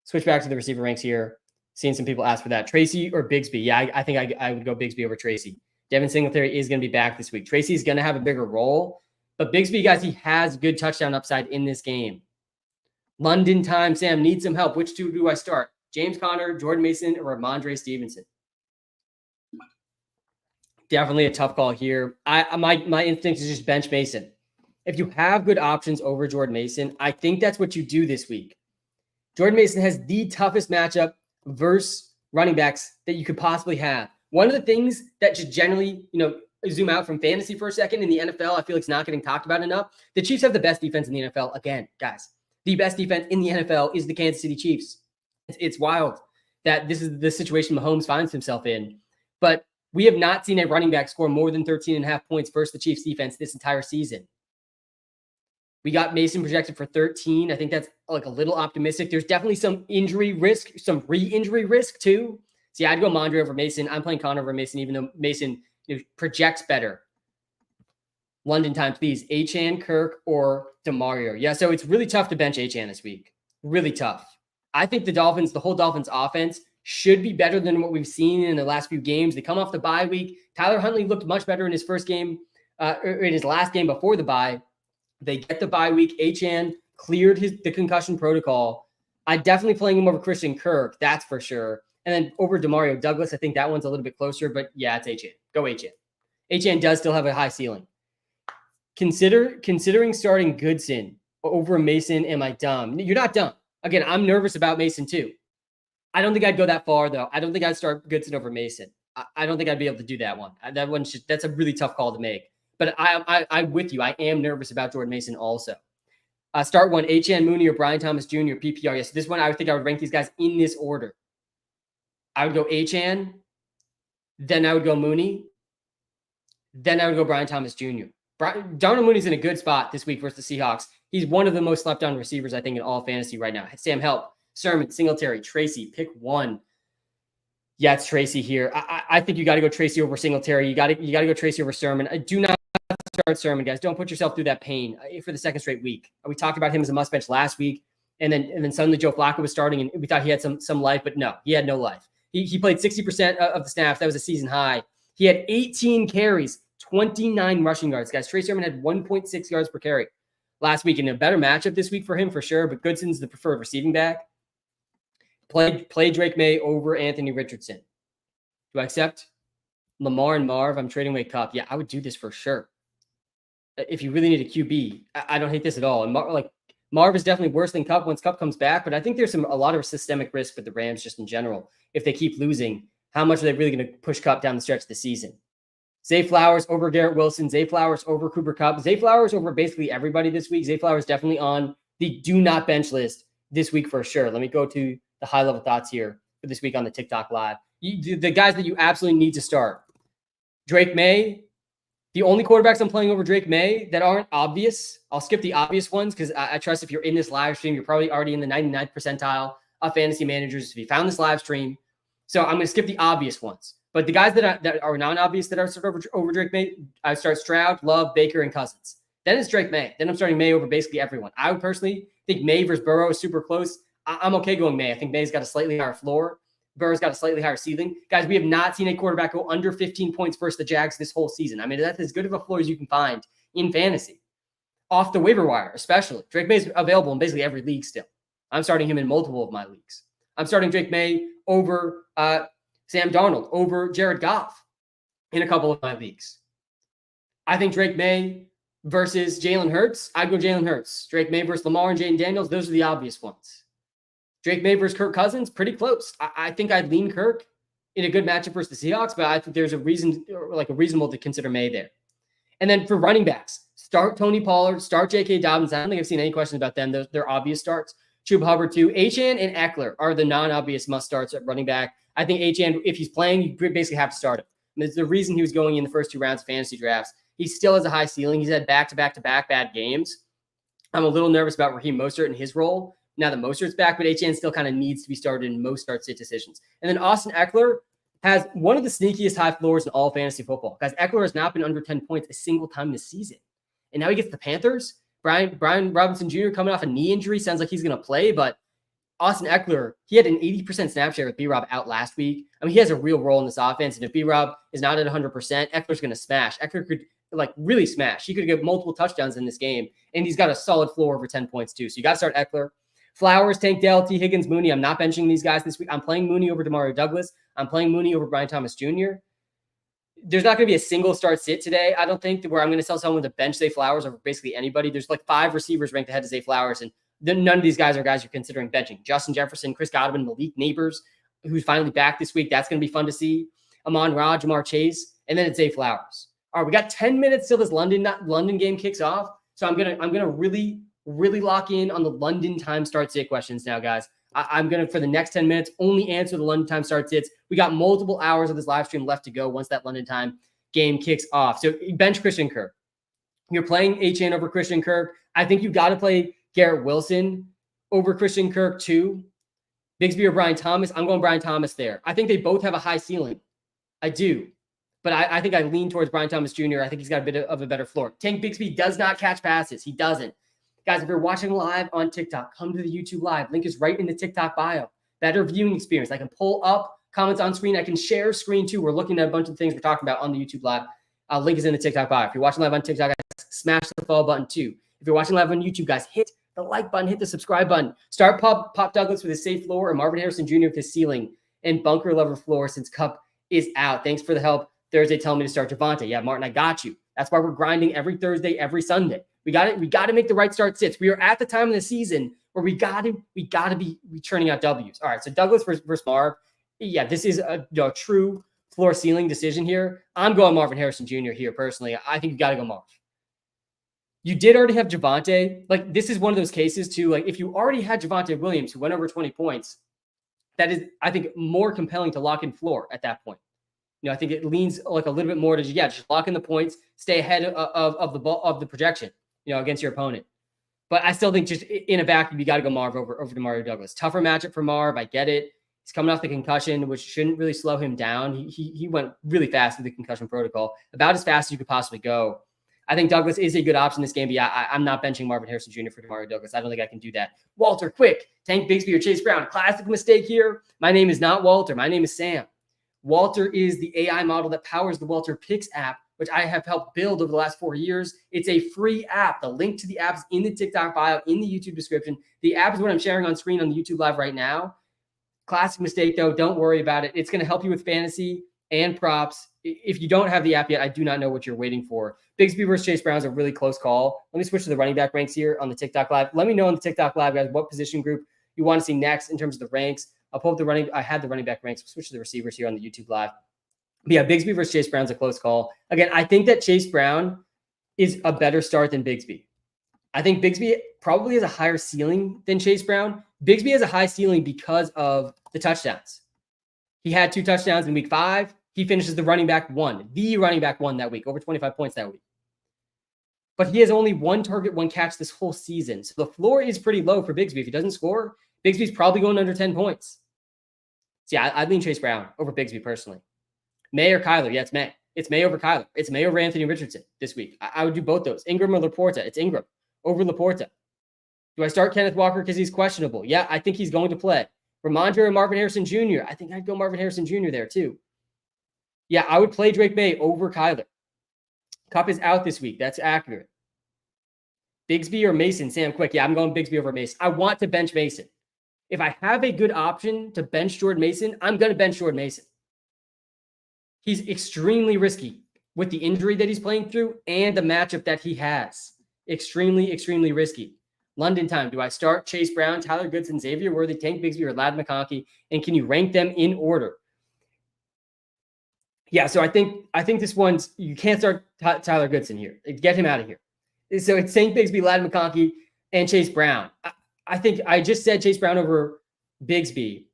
Switch back to the receiver ranks here. Seeing some people ask for that. Tracy or Bigsby? Yeah, I think I would go Bigsby over Tracy. Devin Singletary is going to be back this week. Tracy's going to have a bigger role. But Bigsby, guys, he has good touchdown upside in this game. London time, Sam, needs some help. Which 2 do I start? James Conner, Jordan Mason, or Ramondre Stevenson? Definitely a tough call here. My instinct is just bench Mason. If you have good options over Jordan Mason, I think that's what you do this week. Jordan Mason has the toughest matchup versus running backs that you could possibly have. One of the things that just generally, zoom out from fantasy for a second in the NFL, I feel like it's not getting talked about enough. The Chiefs have the best defense in the NFL. Again, guys, the best defense in the NFL is the Kansas City Chiefs. It's wild that this is the situation Mahomes finds himself in. But we have not seen a running back score more than 13.5 points versus the Chiefs defense this entire season. We got Mason projected for 13. I think that's like a little optimistic. There's definitely some injury risk, some re-injury risk too. See, I'd go Mondre over Mason. I'm playing Conner over Mason, even though Mason projects better. London time, please. Achane, Kirk, or DeMario. Yeah, so it's really tough to bench Achane this week. Really tough. I think the whole Dolphins offense should be better than what we've seen in the last few games. They come off the bye week. Tyler Huntley looked much better in his first game, or in his last game before the bye. They get the bye week. Achane cleared the concussion protocol. I'm definitely playing him over Christian Kirk. That's for sure. And then over Demario Douglas, I think that one's a little bit closer, but yeah, it's HN. Go HN. HN does still have a high ceiling. Considering starting Goodson over Mason, am I dumb? You're not dumb. Again, I'm nervous about Mason too. I don't think I'd go that far though. I don't think I'd start Goodson over Mason. I don't think I'd be able to do that one. That's a really tough call to make. But I'm with you. I am nervous about Jordan Mason also. Start one, HN Mooney or Brian Thomas Jr. PPR. Yes, this one I would think I would rank these guys in this order. I would go HN, then I would go Mooney, then I would go Brian Thomas Jr. Darnell Mooney's in a good spot this week versus the Seahawks. He's one of the most slept on receivers, I think, in all fantasy right now. Sam Help, Sermon, Singletary, Tracy, pick one. Yeah, it's Tracy here. I think you got to go Tracy over Singletary. You got to go Tracy over Sermon. I do not start Sermon, guys. Don't put yourself through that pain for the second straight week. We talked about him as a must bench last week, and then suddenly Joe Flacco was starting, and we thought he had some life, but no, he had no life. He played 60% of the snaps. That was a season high. He had 18 carries, 29 rushing yards. Guys, Trey Sermon had 1.6 yards per carry last week, and a better matchup this week for him for sure, but Goodson's the preferred receiving back. Play Drake May over Anthony Richardson. Do I accept Lamar and Marv? I'm trading away Cup. Yeah, I would do this for sure. If you really need a QB, I don't hate this at all. And Marv is definitely worse than Cup once Cup comes back, but I think there's a lot of systemic risk with the Rams just in general. If they keep losing, how much are they really going to push Cup down the stretch of the season? Zay Flowers over Garrett Wilson. Zay Flowers over Cooper Kupp. Zay Flowers over basically everybody this week. Zay Flowers definitely on the do not bench list this week for sure. Let me go to the high-level thoughts here for this week on the TikTok Live. The guys that you absolutely need to start. Drake May. The only quarterbacks I'm playing over Drake May that aren't obvious, I'll skip the obvious ones because I trust if you're in this live stream, you're probably already in the 99th percentile of fantasy managers if you found this live stream. So I'm going to skip the obvious ones. But the guys that are non-obvious that are start over Drake May, I start Stroud, Love, Baker, and Cousins. Then it's Drake May. Then I'm starting May over basically everyone. I would personally think May versus Burrow is super close. I'm okay going May. I think May's got a slightly higher floor. Burrow's got a slightly higher ceiling. Guys, we have not seen a quarterback go under 15 points versus the Jags this whole season. I mean, that's as good of a floor as you can find in fantasy. Off the waiver wire, especially. Drake May's available in basically every league still. I'm starting him in multiple of my leagues. I'm starting Drake May over Sam Darnold, over Jared Goff in a couple of my leagues. I think Drake May versus Jalen Hurts, I'd go Jalen Hurts. Drake May versus Lamar and Jaden Daniels, those are the obvious ones. Drake May versus Kirk Cousins, pretty close. I think I'd lean Kirk in a good matchup versus the Seahawks, but I think there's a reasonable to consider May there. And then for running backs, start Tony Pollard, start J.K. Dobbins. I don't think I've seen any questions about them. They're obvious starts. Chubb Hubbard too. Achane and Eckler are the non-obvious must starts at running back. I think Achane, if he's playing, you basically have to start him. There's the reason he was going in the first two rounds of fantasy drafts. He still has a high ceiling. He's had back-to-back bad games. I'm a little nervous about Raheem Mostert and his role now that Mostert's back, but Achane still kind of needs to be started in most start-sit decisions. And then Austin Eckler has one of the sneakiest high floors in all fantasy football. Guys, Eckler has not been under 10 points a single time this season. And now he gets the Panthers. Brian Robinson Jr. coming off a knee injury. Sounds like he's going to play, but Austin Eckler, he had an 80% snap share with B-Rob out last week. I mean, he has a real role in this offense, and if B-Rob is not at 100%, Eckler's going to smash. Eckler could really smash. He could get multiple touchdowns in this game, and he's got a solid floor over 10 points too. So you got to start Eckler. Flowers, Tank Dell, T. Higgins, Mooney. I'm not benching these guys this week. I'm playing Mooney over Demario Douglas. I'm playing Mooney over Brian Thomas Jr. There's not going to be a single start sit today, I don't think, where I'm going to tell someone to bench Zay Flowers over basically anybody. There's like 5 receivers ranked ahead of Zay Flowers, and none of these guys are guys you're considering benching. Justin Jefferson, Chris Godwin, Malik Neighbors, who's finally back this week. That's going to be fun to see. Amon-Ra, Jamar Chase, and then it's Zay Flowers. All right, we got 10 minutes till this London game kicks off. So I'm gonna really lock in on the London time start sit questions now, guys. I'm gonna, for the next 10 minutes, only answer the London time start sits. We got multiple hours of this live stream left to go once that London time game kicks off. So bench Christian Kirk. You're playing Achane over Christian Kirk. I think you got to play Garrett Wilson over Christian Kirk too. Bigsby or Brian Thomas. I'm going Brian Thomas there. I think they both have a high ceiling. I do. But I think I lean towards Brian Thomas Jr. I think he's got a bit of a better floor. Tank Bigsby does not catch passes. He doesn't. Guys, if you're watching live on TikTok, come to the YouTube Live. Link is right in the TikTok bio. Better viewing experience. I can pull up comments on screen. I can share screen too. We're looking at a bunch of things we're talking about on the YouTube Live. Link is in the TikTok bio. If you're watching live on TikTok, guys, smash the follow button too. If you're watching live on YouTube, guys, hit the like button, hit the subscribe button. Start Pop Douglas with his safe floor, or Marvin Harrison Jr. with his ceiling, and bunker level floor since Cup is out. Thanks for the help. Thursday, tell me to start Javonte. Yeah, Martin, I got you. That's why we're grinding every Thursday, every Sunday. We got to make the right start sits. We are at the time of the season where we got to be churning out W's. All right, so Douglas versus Marv. Yeah, this is a true floor ceiling decision here. I'm going Marvin Harrison Jr. here personally. I think you got to go Marv. You did already have Javonte. Like, this is one of those cases too. Like, if you already had Javonte Williams who went over 20 points, that is, I think, more compelling to lock in floor at that point. I think it leans like a little bit more to just lock in the points, stay ahead of the projection, against your opponent. But I still think just in a vacuum, you got to go Marv over Demario Douglas. Tougher matchup for Marv. I get it. He's coming off the concussion, which shouldn't really slow him down. He went really fast with the concussion protocol, about as fast as you could possibly go. I think Douglas is a good option in this game, but yeah, I'm not benching Marvin Harrison Jr. for Demario Douglas. I don't think I can do that. Walter, quick. Tank Bigsby or Chase Brown. Classic mistake here. My name is not Walter. My name is Sam. Walter is the AI model that powers the Walter Picks app, which I have helped build over the last 4 years. It's a free app. The link to the app is in the TikTok bio, in the YouTube description. The app is what I'm sharing on screen on the YouTube Live right now. Classic mistake, though. Don't worry about it. It's going to help you with fantasy and props. If you don't have the app yet, I do not know what you're waiting for. Bigsby versus Chase Brown is a really close call. Let me switch to the running back ranks here on the TikTok Live. Let me know on the TikTok Live, guys, what position group you want to see next in terms of the ranks. I'll pull up I had the running back ranks. We'll switch to the receivers here on the YouTube Live. But yeah, Bigsby versus Chase Brown's a close call. Again, I think that Chase Brown is a better start than Bigsby. I think Bigsby probably has a higher ceiling than Chase Brown. Bigsby has a high ceiling because of the touchdowns. He had 2 touchdowns in week 5. He finishes the running back one that week, over 25 points that week. But he has only 1 target, 1 catch this whole season. So the floor is pretty low for Bigsby. If he doesn't score, Bigsby's probably going under 10 points. So yeah, I'd lean Chase Brown over Bigsby personally. May or Kyler? Yeah, it's May. It's May over Kyler. It's May over Anthony Richardson this week. I would do both those. Ingram or Laporta? It's Ingram over Laporta. Do I start Kenneth Walker because he's questionable? Yeah, I think he's going to play. Ramondre or Marvin Harrison Jr.? I think I'd go Marvin Harrison Jr. there too. Yeah, I would play Drake May over Kyler. Cup is out this week. That's accurate. Bigsby or Mason? Sam, quick. Yeah, I'm going Bigsby over Mason. I want to bench Mason. If I have a good option to bench Jordan Mason, I'm going to bench Jordan Mason. He's extremely risky with the injury that he's playing through and the matchup that he has. Extremely, extremely risky. London time. Do I start Chase Brown, Tyler Goodson, Xavier Worthy, Tank Bigsby, or Ladd McConkey? And can you rank them in order? Yeah, so I think this one's, you can't start Tyler Goodson here. Get him out of here. So it's Tank Bigsby, Ladd McConkey, and Chase Brown. I think I just said Chase Brown over Bigsby.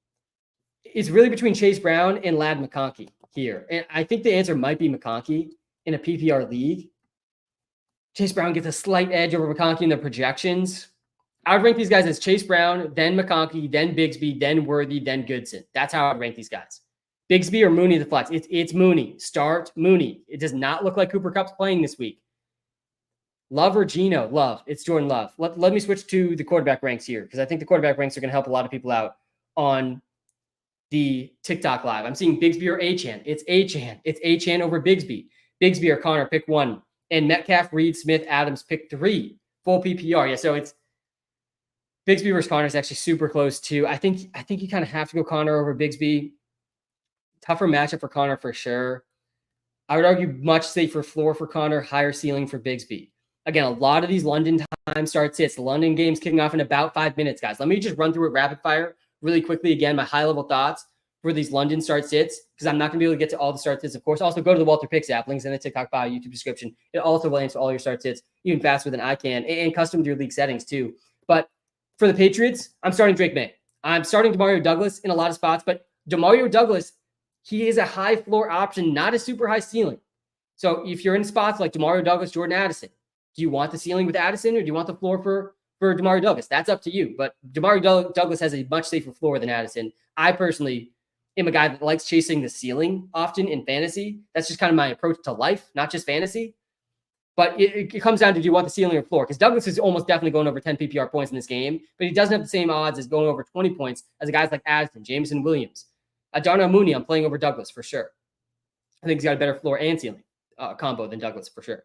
It's really between Chase Brown and Ladd McConkey here. And I think the answer might be McConkey in a PPR league. Chase Brown gets a slight edge over McConkey in the projections. I would rank these guys as Chase Brown, then McConkey, then Bigsby, then Worthy, then Goodson. That's how I would rank these guys. Bigsby or Mooney the flex? It's Mooney. Start Mooney. It does not look like Cooper Kupp's playing this week. Love or Geno? Love. It's Jordan Love. Let me switch to the quarterback ranks here because I think the quarterback ranks are going to help a lot of people out on the TikTok Live. I'm seeing Bigsby or Achane. It's Achane. It's Achane over Bigsby. Bigsby or Connor, pick 1. And Metcalf, Reed, Smith, Adams, pick 3. Full PPR. Yeah, so it's Bigsby versus Connor is actually super close too. I think you kind of have to go Connor over Bigsby. Tougher matchup for Connor for sure. I would argue much safer floor for Connor, higher ceiling for Bigsby. Again, a lot of these London time start sits. The London game's kicking off in about 5 minutes, guys. Let me just run through it rapid fire really quickly. Again, my high-level thoughts for these London start sits, because I'm not going to be able to get to all the start sits, of course. Also, go to the Walter Picks app. Links in the TikTok bio, YouTube description. It also will answer all your start sits even faster than I can, and custom with your league settings too. But for the Patriots, I'm starting Drake May. I'm starting Demario Douglas in a lot of spots, but Demario Douglas, he is a high floor option, not a super high ceiling. So if you're in spots like Demario Douglas, Jordan Addison, do you want the ceiling with Addison or do you want the floor for Demario Douglas? That's up to you. But Demario Douglas has a much safer floor than Addison. I personally am a guy that likes chasing the ceiling often in fantasy. That's just kind of my approach to life, not just fantasy. But it comes down to, do you want the ceiling or floor? Because Douglas is almost definitely going over 10 PPR points in this game, but he doesn't have the same odds as going over 20 points as guys like Addison, Jameson Williams. Darnell Mooney, I'm playing over Douglas for sure. I think he's got a better floor and ceiling combo than Douglas for sure.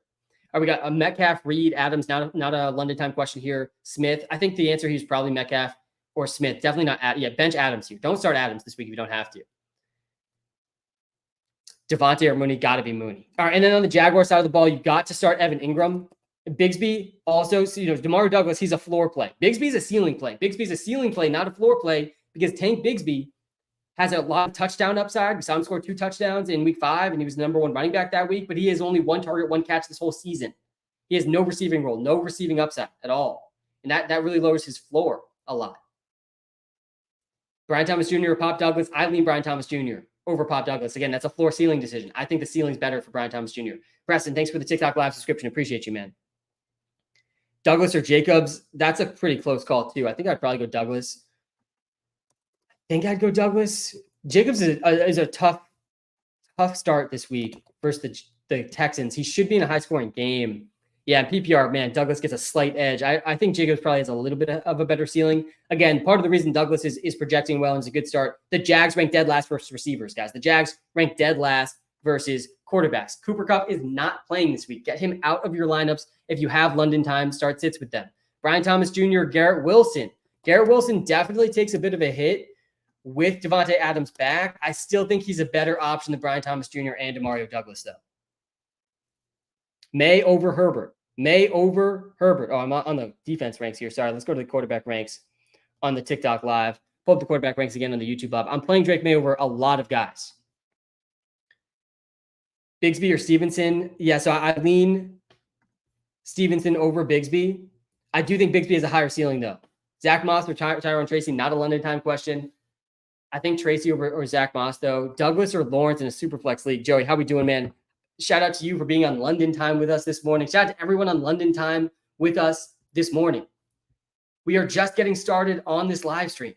We got a Metcalf, Reed, Adams, not a London time question here. Smith. I think the answer here is probably Metcalf or Smith. Definitely not bench Adams here. Don't start Adams this week if you don't have to. Devontae or Mooney, got to be Mooney. All right, and then on the Jaguar side of the ball, you got to start Evan Ingram. Bigsby also, Demario Douglas, he's a floor play. Bigsby's a ceiling play. Bigsby's a ceiling play, not a floor play, because Tank Bigsby has a lot of touchdown upside. We saw him score 2 touchdowns in week 5, and he was the number 1 running back that week, but he has only 1 target, 1 catch this whole season. He has no receiving role, no receiving upside at all. And that really lowers his floor a lot. Brian Thomas Jr. or Pop Douglas, I lean Brian Thomas Jr. over Pop Douglas. Again, that's a floor ceiling decision. I think the ceiling's better for Brian Thomas Jr. Preston, thanks for the TikTok live subscription. Appreciate you, man. Douglas or Jacobs, that's a pretty close call too. I think I'd probably go Douglas. I think I'd go Douglas. Jacobs is a tough start this week versus the Texans. He should be in a high-scoring game. Yeah, PPR, man, Douglas gets a slight edge. I think Jacobs probably has a little bit of a better ceiling. Again, part of the reason Douglas is projecting well and is a good start. The Jags ranked dead last versus receivers, guys. The Jags ranked dead last versus quarterbacks. Cooper Kupp is not playing this week. Get him out of your lineups if you have London time. Start sits with them. Brian Thomas Jr., Garrett Wilson. Garrett Wilson definitely takes a bit of a hit with Devontae Adams back. I still think he's a better option than Brian Thomas Jr. and Demario Douglas, though. May over Herbert. May over Herbert. Oh, I'm on the defense ranks here. Sorry, let's go to the quarterback ranks on the TikTok live. Pull up the quarterback ranks again on the YouTube live. I'm playing Drake May over a lot of guys. Bigsby or Stevenson? Yeah, so I lean Stevenson over Bigsby. I do think Bigsby has a higher ceiling, though. Zach Moss or Tyrone Tracy, not a London time question. I think Tracy or Zach Moss, though. Douglas or Lawrence in a super flex league. Joey, how we doing, man? Shout out to you for being on London time with us this morning. Shout out to everyone on London time with us this morning. We are just getting started on this live stream.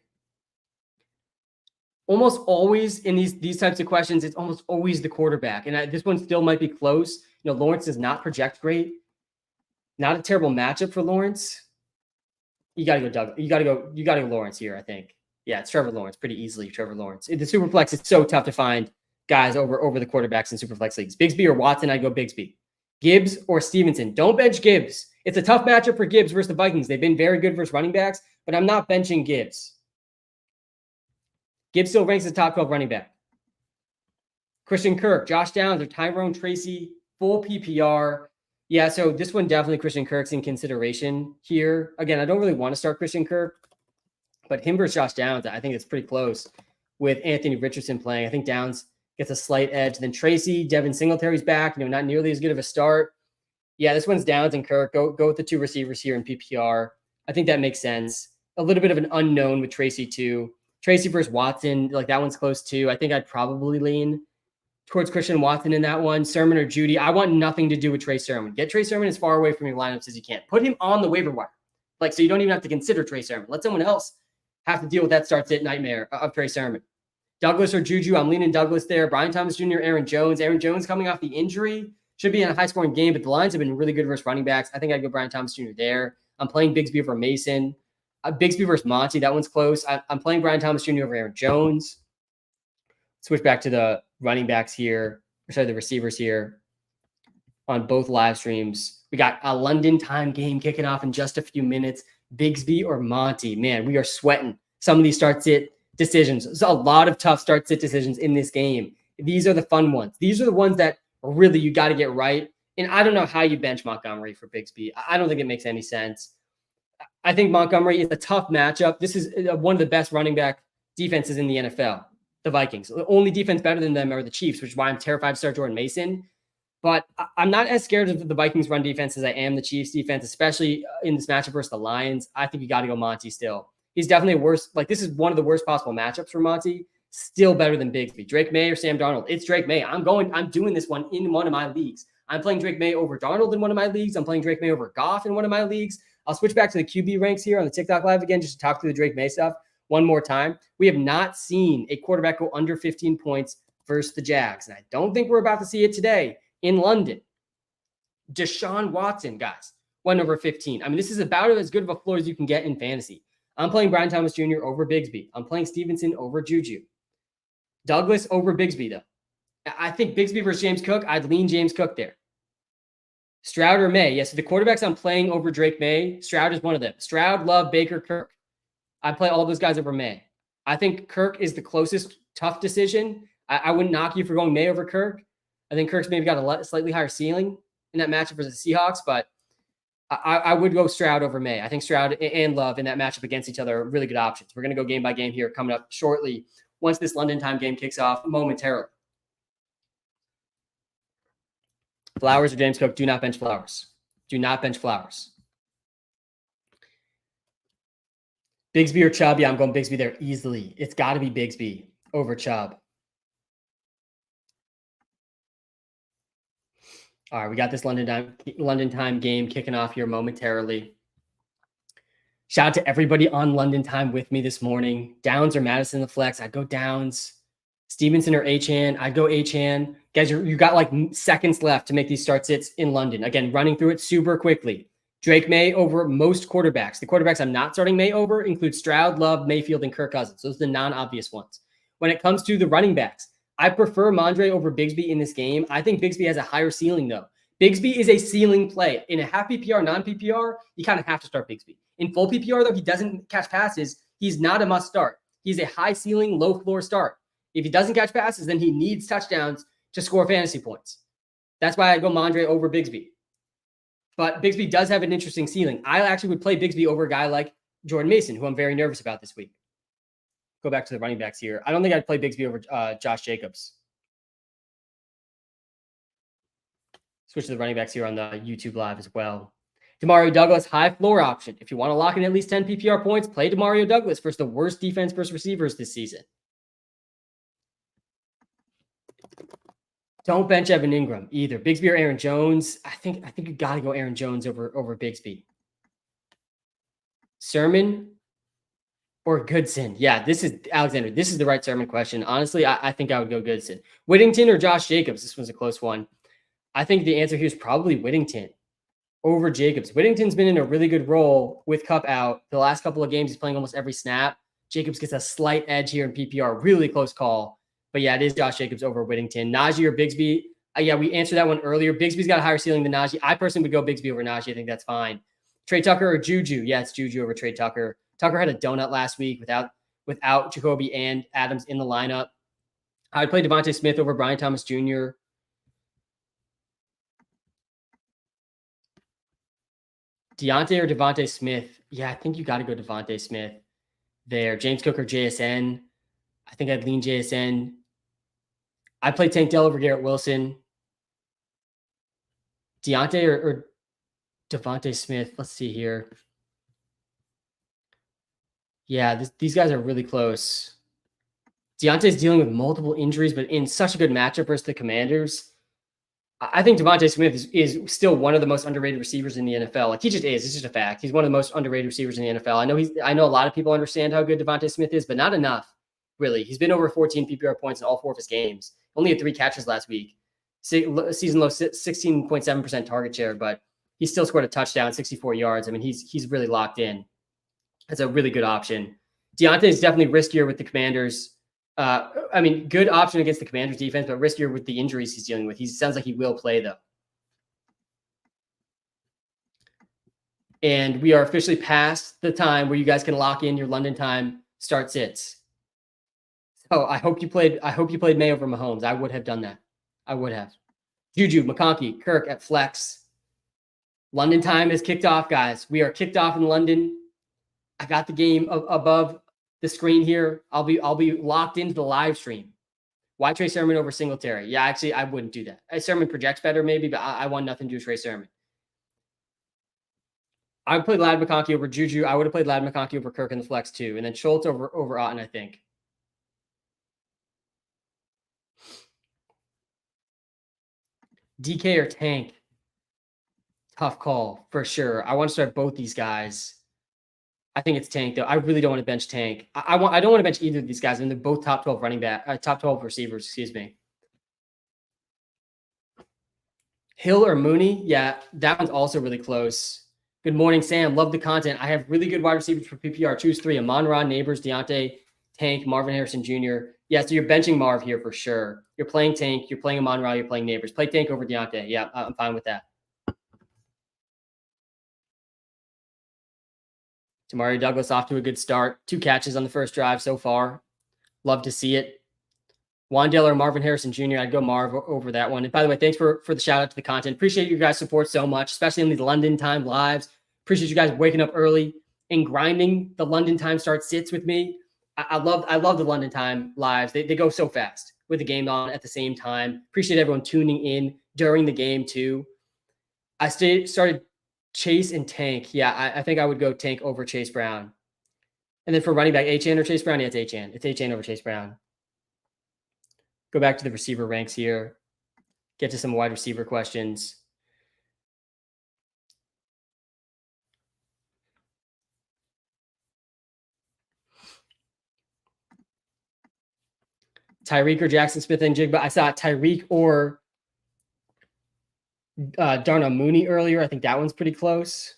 Almost always in these types of questions, it's almost always the quarterback. And this one still might be close. Lawrence does not project great. Not a terrible matchup for Lawrence. You got to go Doug. You got to go Lawrence here, I think. Yeah, it's Trevor Lawrence pretty easily. Trevor Lawrence. In the Superflex, it's so tough to find guys over the quarterbacks in Superflex leagues. Bigsby or Watson, I'd go Bigsby. Gibbs or Stevenson. Don't bench Gibbs. It's a tough matchup for Gibbs versus the Vikings. They've been very good versus running backs, but I'm not benching Gibbs. Gibbs still ranks as top 12 running back. Christian Kirk, Josh Downs, or Tyrone Tracy, full PPR. Yeah, so this one definitely Christian Kirk's in consideration here. Again, I don't really want to start Christian Kirk, but him versus Josh Downs, I think it's pretty close with Anthony Richardson playing. I think Downs gets a slight edge. Then Tracy, Devin Singletary's back, not nearly as good of a start. Yeah, this one's Downs and Kirk. Go with the 2 receivers here in PPR. I think that makes sense. A little bit of an unknown with Tracy too. Tracy versus Watson, like that one's close too. I think I'd probably lean towards Christian Watson in that one. Sermon or Judy. I want nothing to do with Trey Sermon. Get Trey Sermon as far away from your lineups as you can. Put him on the waiver wire. So you don't even have to consider Trey Sermon. Let someone else have to deal with that start-sit nightmare of Trey Sermon. Douglas or Juju, I'm leaning Douglas there. Brian Thomas Jr., Aaron Jones. Aaron Jones coming off the injury. Should be in a high-scoring game, but the Lions have been really good versus running backs. I think I'd go Brian Thomas Jr. there. I'm playing Bigsby over Mason. Bigsby versus Monty, that one's close. I'm playing Brian Thomas Jr. over Aaron Jones. Switch back to the running backs here. The receivers here on both live streams. We got a London time game kicking off in just a few minutes. Bigsby or Monty. Man, we are sweating some of these start-sit decisions. There's a lot of tough start-sit decisions in this game. These are the fun ones. These are the ones that really you got to get right. And I don't know how you bench Montgomery for Bigsby. I don't think it makes any sense. I think Montgomery is a tough matchup. This is one of the best running back defenses in the NFL, the Vikings. The only defense better than them are the Chiefs, which is why I'm terrified to start Jordan Mason. But I'm not as scared of the Vikings run defense as I am the Chiefs defense, especially in this matchup versus the Lions. I think you got to go Monty still. He's definitely worse. This is one of the worst possible matchups for Monty. Still better than Bigsby. Drake May or Sam Darnold. It's Drake May. I'm doing this one in one of my leagues. I'm playing Drake May over Darnold in one of my leagues. I'm playing Drake May over Goff in one of my leagues. I'll switch back to the QB ranks here on the TikTok live again, just to talk through the Drake May stuff one more time. We have not seen a quarterback go under 15 points versus the Jags. And I don't think we're about to see it today in London. Deshaun Watson, guys, went over 15. I mean, this is about as good of a floor as you can get in fantasy. I'm playing Brian Thomas Jr. over Bigsby. I'm playing Stevenson over Juju. Douglas over Bigsby, though. I think Bigsby versus James Cook, I'd lean James Cook there. Stroud or May? Yes, so the quarterbacks I'm playing over Drake May, Stroud is one of them. Stroud, Love, Baker, Kirk. I play all those guys over May. I think Kirk is the closest tough decision. I wouldn't knock you for going May over Kirk. I think Kirk's maybe got a slightly higher ceiling in that matchup versus the Seahawks, but I would go Stroud over May. I think Stroud and Love in that matchup against each other are really good options. We're going to go game by game here coming up shortly once this London time game kicks off momentarily. Flowers or James Cook? Do not bench Flowers. Do not bench Flowers. Bigsby or Chubb? Yeah, I'm going Bigsby there easily. It's got to be Bigsby over Chubb. All right, we got this London time game kicking off here momentarily. Shout out to everybody on London time with me this morning. Downs or Madison in the flex? I'd go Downs. Stevenson or Achane? I'd go Achane. Guys, you got like seconds left to make these start sits in London. Again, running through it super quickly. Drake May over most quarterbacks. The quarterbacks I'm not starting May over include Stroud, Love, Mayfield, and Kirk Cousins. Those are the non-obvious ones. When it comes to the running backs, I prefer Mondre over Bigsby in this game. I think Bigsby has a higher ceiling, though. Bigsby is a ceiling play. In a half PPR, non-PPR, you kind of have to start Bigsby. In full PPR, though, he doesn't catch passes. He's not a must start. He's a high ceiling, low floor start. If he doesn't catch passes, then he needs touchdowns to score fantasy points. That's why I go Mondre over Bigsby. But Bigsby does have an interesting ceiling. I actually would play Bigsby over a guy like Jordan Mason, who I'm very nervous about this week. Go back to the running backs here. I don't think I'd play Bigsby over Josh Jacobs. Switch to the running backs here on the YouTube Live as well. Demario Douglas, high floor option. If you want to lock in at least 10 PPR points, play Demario Douglas versus the worst defense versus receivers this season. Don't bench Evan Ingram either. Bigsby or Aaron Jones. I think you got to go Aaron Jones over Bigsby. Sermon or Goodson? Yeah, this is Alexander. This is the right Sermon question. Honestly, I think I would go Goodson. Whittington or Josh Jacobs? This one's a close one. I think the answer here is probably Whittington over Jacobs. Whittington's been in a really good role with Kupp out. The last couple of games, he's playing almost every snap. Jacobs gets a slight edge here in PPR. Really close call. But yeah, it is Josh Jacobs over Whittington. Najee or Bigsby? Yeah, we answered that one earlier. Bigsby's got a higher ceiling than Najee. I personally would go Bigsby over Najee. I think that's fine. Trey Tucker or Juju? Yeah, it's Juju over Trey Tucker. Tucker had a donut last week without Jacoby and Adams in the lineup. I would play Devontae Smith over Brian Thomas Jr. Deontay or Devontae Smith? Yeah, I think you got to go Devontae Smith there. James Cook or JSN? I think I'd lean JSN. I play Tank Dell over Garrett Wilson. Deontay or Devontae Smith. Let's see here. Yeah, these guys are really close. Deontay's dealing with multiple injuries, but in such a good matchup versus the Commanders. I think Devontae Smith is still one of the most underrated receivers in the NFL. Like, he just is. It's just a fact. He's one of the most underrated receivers in the NFL. I know a lot of people understand how good Devontae Smith is, but not enough, really. He's been over 14 PPR points in all 4 of his games. Only had 3 catches last week. Season low 16.7% target share, but he still scored a touchdown, 64 yards. I mean, he's really locked in. That's a really good option. Deontay is definitely riskier with the Commanders. Good option against the Commanders defense, but riskier with the injuries he's dealing with. He sounds like he will play, though. And we are officially past the time where you guys can lock in your London time start sits. So I hope you played May over Mahomes. I would have done that. I would have. Juju, McConkey, Kirk at flex. London time is kicked off, guys. We are kicked off in London. I got the game above the screen here. I'll be locked into the live stream. Why Trey Sermon over Singletary? Yeah, actually, I wouldn't do that. Sermon projects better, maybe, but I want nothing to do with Trey Sermon. I would play Ladd McConkey over Juju. I would have played Ladd McConkey over Kirk in the flex too, and then Schultz over Otten, I think. DK or Tank? Tough call for sure. I want to start both these guys. I think it's Tank, though. I really don't want to bench Tank. I don't want to bench either of these guys, and they're both top 12 top 12 receivers, excuse me. Hill or Mooney? Yeah, that one's also really close. Good morning, Sam. Love the content. I have really good wide receivers for PPR. Choose 3. Amon-Ra, Neighbors, Deontay, Tank, Marvin Harrison Jr. Yeah, so you're benching Marv here for sure. You're playing Tank. You're playing Amon-Ra. You're playing Neighbors. Play Tank over Deontay. Yeah, I'm fine with that. Demario Douglas off to a good start. 2 catches on the first drive so far. Love to see it. Wandale or Marvin Harrison Jr., I'd go Marv over that one. And by the way, thanks for the shout out to the content. Appreciate you guys' support so much, especially in these London time lives. Appreciate you guys waking up early and grinding the London time start sits with me. I love the London time lives. They go so fast with the game on at the same time. Appreciate everyone tuning in during the game too. I started Chase and Tank. Yeah, I think I would go Tank over Chase Brown. And then for running back, Achane or Chase Brown? Yeah, it's Achane. It's Achane over Chase Brown. Go back to the receiver ranks here. Get to some wide receiver questions. Tyreek or Jackson Smith and Jigba. I saw Tyreek or Darnell Mooney earlier. I think that one's pretty close.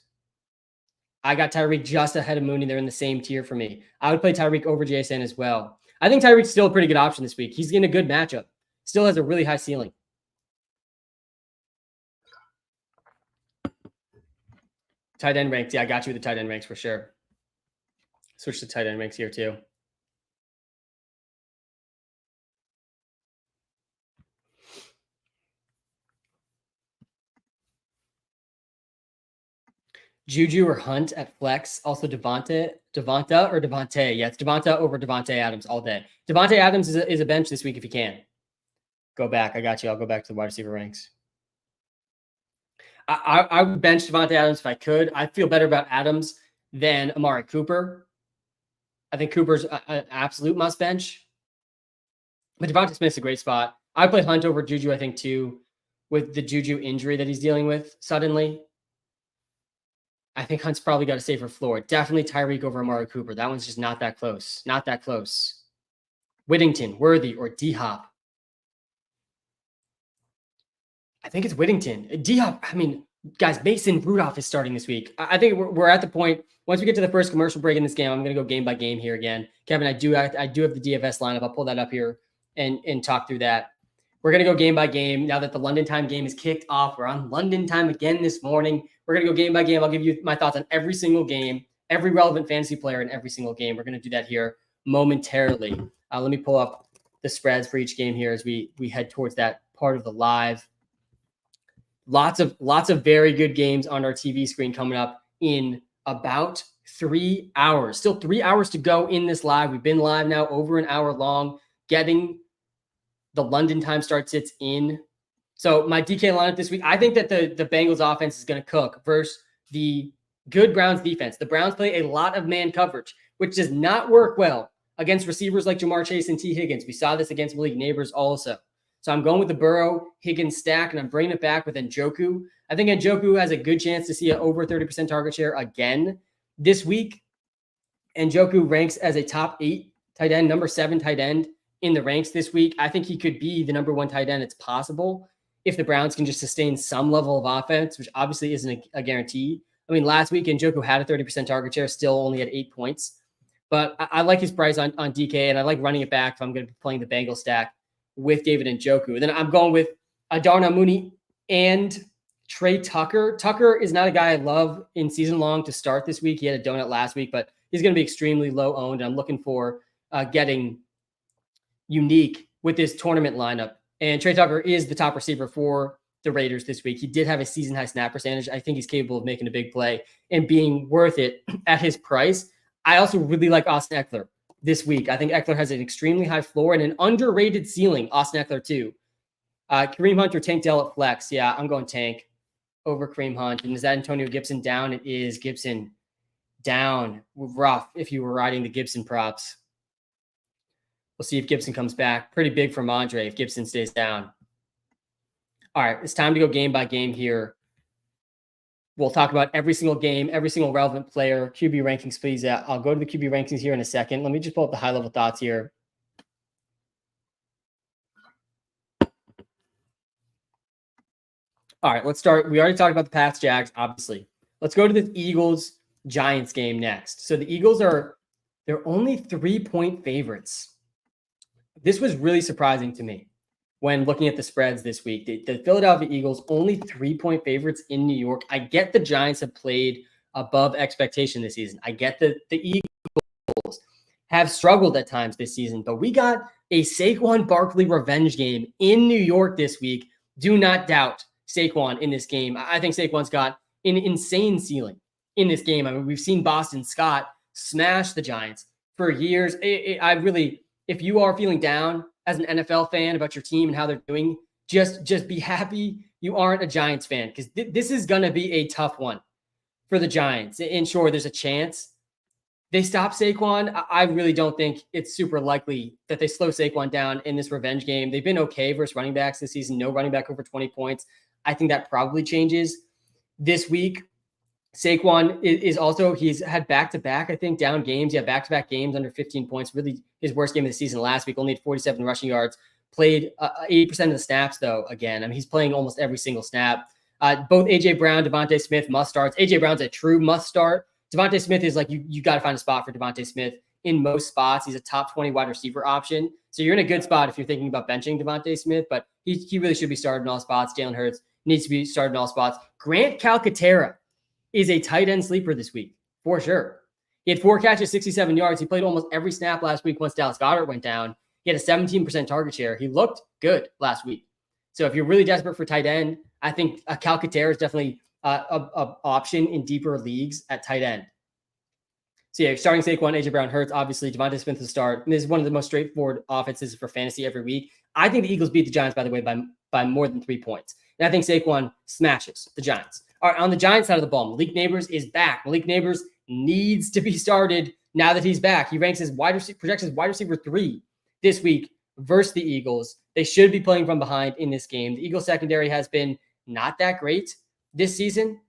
I got Tyreek just ahead of Mooney. They're in the same tier for me. I would play Tyreek over JSN as well. I think Tyreek's still a pretty good option this week. He's in a good matchup. Still has a really high ceiling. Tight end ranks. Yeah, I got you with the tight end ranks for sure. Switch to tight end ranks here too. Juju or Hunt at flex. Also Devonta or Devontae. Yeah, it's Devonta over Devontae Adams all day. Devontae Adams is a bench this week if you can. Go back. I got you. I'll go back to the wide receiver ranks. I would bench Devontae Adams if I could. I feel better about Adams than Amari Cooper. I think Cooper's an absolute must bench. But Devonta Smith's a great spot. I play Hunt over Juju, I think, too, with the Juju injury that he's dealing with suddenly. I think Hunt's probably got a safer floor. Definitely Tyreek over Amari Cooper. That one's just not that close. Not that close. Whittington, Worthy, or D-Hop. I think it's Whittington. D-Hop, I mean, guys, Mason Rudolph is starting this week. I think we're at the point, once we get to the first commercial break in this game, I'm going to go game by game here again. Kevin, I do have the DFS lineup. I'll pull that up here and talk through that. We're going to go game by game now that the London time game is kicked off. We're on London time again this morning. We're going to go game by game. I'll give you my thoughts on every single game, every relevant fantasy player in every single game. We're going to do that here momentarily. Let me pull up the spreads for each game here as we head towards that part of the live. Lots of very good games on our TV screen coming up in about 3 hours. Still 3 hours to go in this live. We've been live now over an hour long, getting the London time start sits in. So my DK lineup this week, I think that the Bengals offense is going to cook versus the good Browns defense. The Browns play a lot of man coverage, which does not work well against receivers like Jamar Chase and T. Higgins. We saw this against Malik Neighbors also. So I'm going with the Burrow-Higgins stack, and I'm bringing it back with Njoku. I think Njoku has a good chance to see an over 30% target share again this week. Njoku ranks as a top 8 tight end, number 7 tight end in the ranks this week. I think he could be the number 1 tight end. It's possible if the Browns can just sustain some level of offense, which obviously isn't a guarantee. I mean, last week, Njoku had a 30% target share, still only at 8 points. But I like his price on DK, and I like running it back if I'm going to be playing the Bengal stack with David Njoku. And then I'm going with Darnell Mooney and Trey Tucker. Tucker is not a guy I love in season long to start this week. He had a donut last week, but he's going to be extremely low owned. I'm looking for getting unique with this tournament lineup. And Trey Tucker is the top receiver for the Raiders this week. He did have a season high snap percentage. I think he's capable of making a big play and being worth it at his price. I also really like Austin Eckler this week. I think Eckler has an extremely high floor and an underrated ceiling. Austin Eckler too. Kareem Hunt or Tank Dell at flex. Yeah, I'm going Tank over Kareem Hunt. And is that Antonio Gibson down? It is Gibson down. Rough if you were riding the Gibson props. We'll see if Gibson comes back. Pretty big for Mondre if Gibson stays down. All right, it's time to go game by game here. We'll talk about every single game, every single relevant player. QB rankings, please. I'll go to the QB rankings here in a second. Let me just pull up the high-level thoughts here. All right, let's start. We already talked about the Pats, Jags, obviously. Let's go to the Eagles-Giants game next. So the Eagles they're only 3-point favorites. This was really surprising to me when looking at the spreads this week. The Philadelphia Eagles only 3-point favorites in New York. I get the Giants have played above expectation this season. I get that the Eagles have struggled at times this season, but we got a Saquon Barkley revenge game in New York this week. Do not doubt Saquon in this game. I think Saquon's got an insane ceiling in this game. I mean, we've seen Boston Scott smash the Giants for years. If you are feeling down as an NFL fan about your team and how they're doing, just be happy you aren't a Giants fan, because this is going to be a tough one for the Giants. And sure, there's a chance they stop Saquon. I really don't think it's super likely that they slow Saquon down in this revenge game. They've been okay versus running backs this season. No running back over 20 points. I think that probably changes this week. Saquon is also, he's had back-to-back, I think, down games. Yeah, back-to-back games under 15 points. Really his worst game of the season last week. Only had 47 rushing yards. Played 80% of the snaps, though, again. I mean, he's playing almost every single snap. Both A.J. Brown, Devontae Smith must starts. A.J. Brown's a true must start. Devontae Smith is like, you got to find a spot for Devontae Smith in most spots. He's a top 20 wide receiver option. So you're in a good spot if you're thinking about benching Devontae Smith, but he really should be started in all spots. Jalen Hurts needs to be started in all spots. Grant Calcaterra is a tight end sleeper this week, for sure. He had 4 catches, 67 yards. He played almost every snap last week once Dallas Goedert went down. He had a 17% target share. He looked good last week. So if you're really desperate for tight end, I think Calcaterra is definitely an option in deeper leagues at tight end. So yeah, starting Saquon, A.J. Brown, Hurts, obviously Devontae Smith to start. And this is one of the most straightforward offenses for fantasy every week. I think the Eagles beat the Giants, by the way, by more than 3 points. And I think Saquon smashes the Giants. All right, on the Giants side of the ball, Malik Neighbors is back. Malik Neighbors needs to be started now that he's back. He ranks as projects as wide receiver 3 this week versus the Eagles. They should be playing from behind in this game. The Eagles secondary has been not that great this season.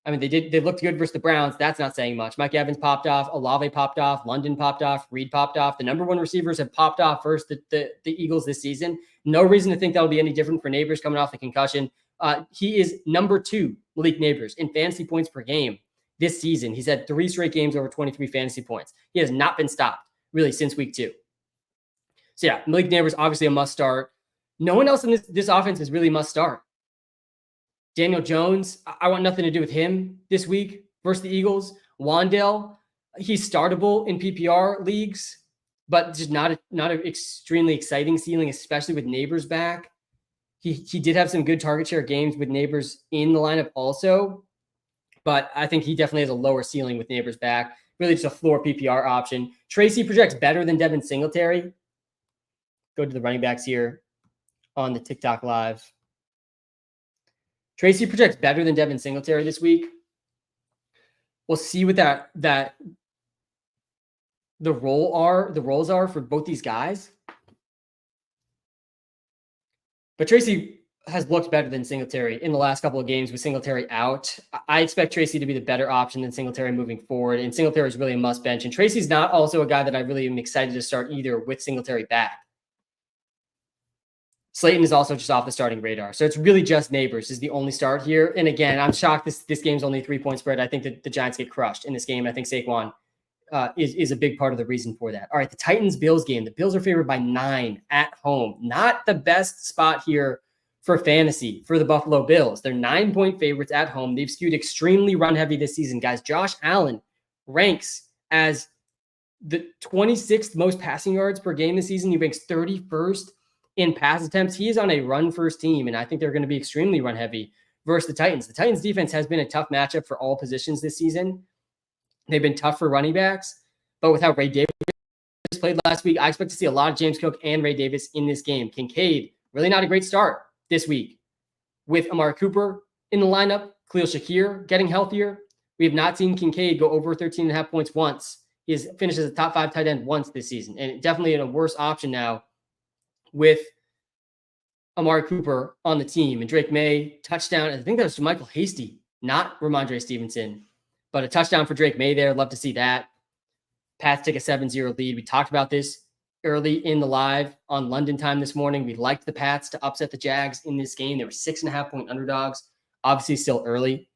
I mean, they looked good versus the Browns. That's not saying much. Mike Evans popped off. Olave popped off. London popped off. Reed popped off. The number 1 receivers have popped off versus the Eagles this season. No reason to think that'll be any different for Neighbors coming off the concussion. He is number 2, Malik Neighbors, in fantasy points per game this season. He's had 3 straight games over 23 fantasy points. He has not been stopped, really, since week 2. So yeah, Malik Neighbors, obviously a must start. No one else in this offense is really must start. Daniel Jones, I want nothing to do with him this week versus the Eagles. Wan'Dale, he's startable in PPR leagues, but just not an extremely exciting ceiling, especially with Neighbors back. He did have some good target share games with Neighbors in the lineup also, but I think he definitely has a lower ceiling with Neighbors back. Really just a floor PPR option. Tracy projects better than Devin Singletary. Go to the running backs here on the TikTok live. Tracy projects better than Devin Singletary this week. We'll see what the roles are for both these guys. But Tracy has looked better than Singletary in the last couple of games with Singletary out. I expect Tracy to be the better option than Singletary moving forward. And Singletary is really a must bench. And Tracy's not also a guy that I really am excited to start either with Singletary back. Slayton is also just off the starting radar. So it's really just Neighbors is the only start here. And again, I'm shocked this game's only a 3-point spread. I think that the Giants get crushed in this game. I think Saquon is a big part of the reason for that. All right, the Titans-Bills game. The Bills are favored by 9 at home. Not the best spot here for fantasy for the Buffalo Bills. They're 9-point favorites at home. They've skewed extremely run-heavy this season, guys. Josh Allen ranks as the 26th most passing yards per game this season. He ranks 31st in pass attempts. He is on a run-first team, and I think they're going to be extremely run-heavy versus the Titans. The Titans' defense has been a tough matchup for all positions this season. They've been tough for running backs, but with how Ray Davis played last week, I expect to see a lot of James Cook and Ray Davis in this game. Kincaid, really not a great start this week. With Amari Cooper in the lineup, Khalil Shakir getting healthier, we have not seen Kincaid go over 13.5 points once. He has finished as a top 5 tight end once this season, and definitely in a worse option now with Amari Cooper on the team. And Drake May, touchdown. I think that was Michael Hasty, not Ramondre Stevenson, but a touchdown for Drake May there. Love to see that. Pats take a 7-0 lead. We talked about this early in the live on London time this morning. We liked the Pats to upset the Jags in this game. They were 6.5-point underdogs. Obviously still early.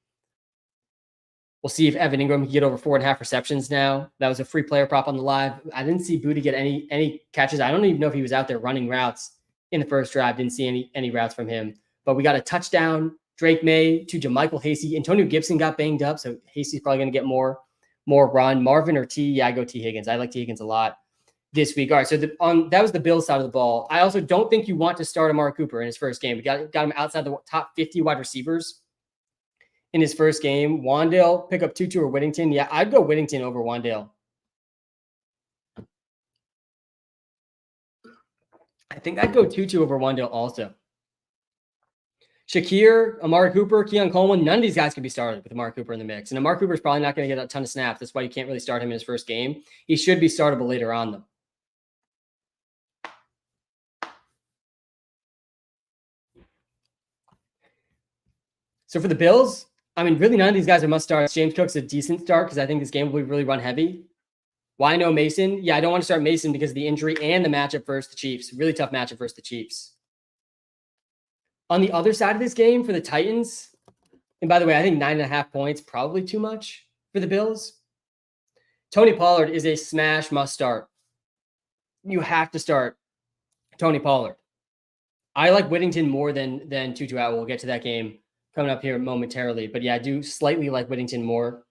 We'll see if Evan Ingram can get over 4.5 receptions now. That was a free player prop on the live. I didn't see Booty get any catches. I don't even know if he was out there running routes in the first drive. Didn't see any routes from him. But we got a touchdown Drake May to JaMychal Hasty. Antonio Gibson got banged up, so Hasty's probably going to get more run. Marvin or T? Yeah, I go T. Higgins. I like T. Higgins a lot this week. All right, so that was the Bills side of the ball. I also don't think you want to start Amari Cooper in his first game. We got him outside the top 50 wide receivers in his first game. Wan'Dale, pick up Tutu or Whittington. Yeah, I'd go Whittington over Wan'Dale. I think I'd go Tutu over Wan'Dale also. Shakir, Amari Cooper, Keon Coleman, none of these guys can be started with Amari Cooper in the mix. And Amari Cooper's probably not going to get a ton of snaps. That's why you can't really start him in his first game. He should be startable later on, though. So for the Bills, I mean, really none of these guys are must starts. James Cook's a decent start because I think this game will be really run heavy. Why no Mason? Yeah, I don't want to start Mason because of the injury and the matchup versus the Chiefs. Really tough matchup versus the Chiefs. On the other side of this game for the Titans, and by the way, I think 9.5 points, probably too much for the Bills. Tony Pollard is a smash must start. You have to start Tony Pollard. I like Whittington more than Tutu Atwell. We'll get to that game coming up here momentarily. But yeah, I do slightly like Whittington more.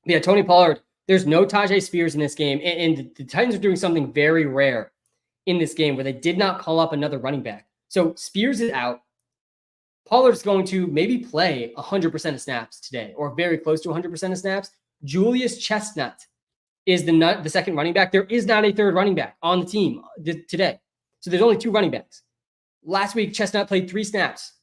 But yeah, Tony Pollard, there's no Tajay Spears in this game. And the Titans are doing something very rare in this game where they did not call up another running back. So Spears is out. Pollard's going to maybe play 100% of snaps today or very close to 100% of snaps. Julius Chestnut is the second running back. There is not a third running back on the team today. So there's only 2 running backs. Last week, Chestnut played 3 snaps.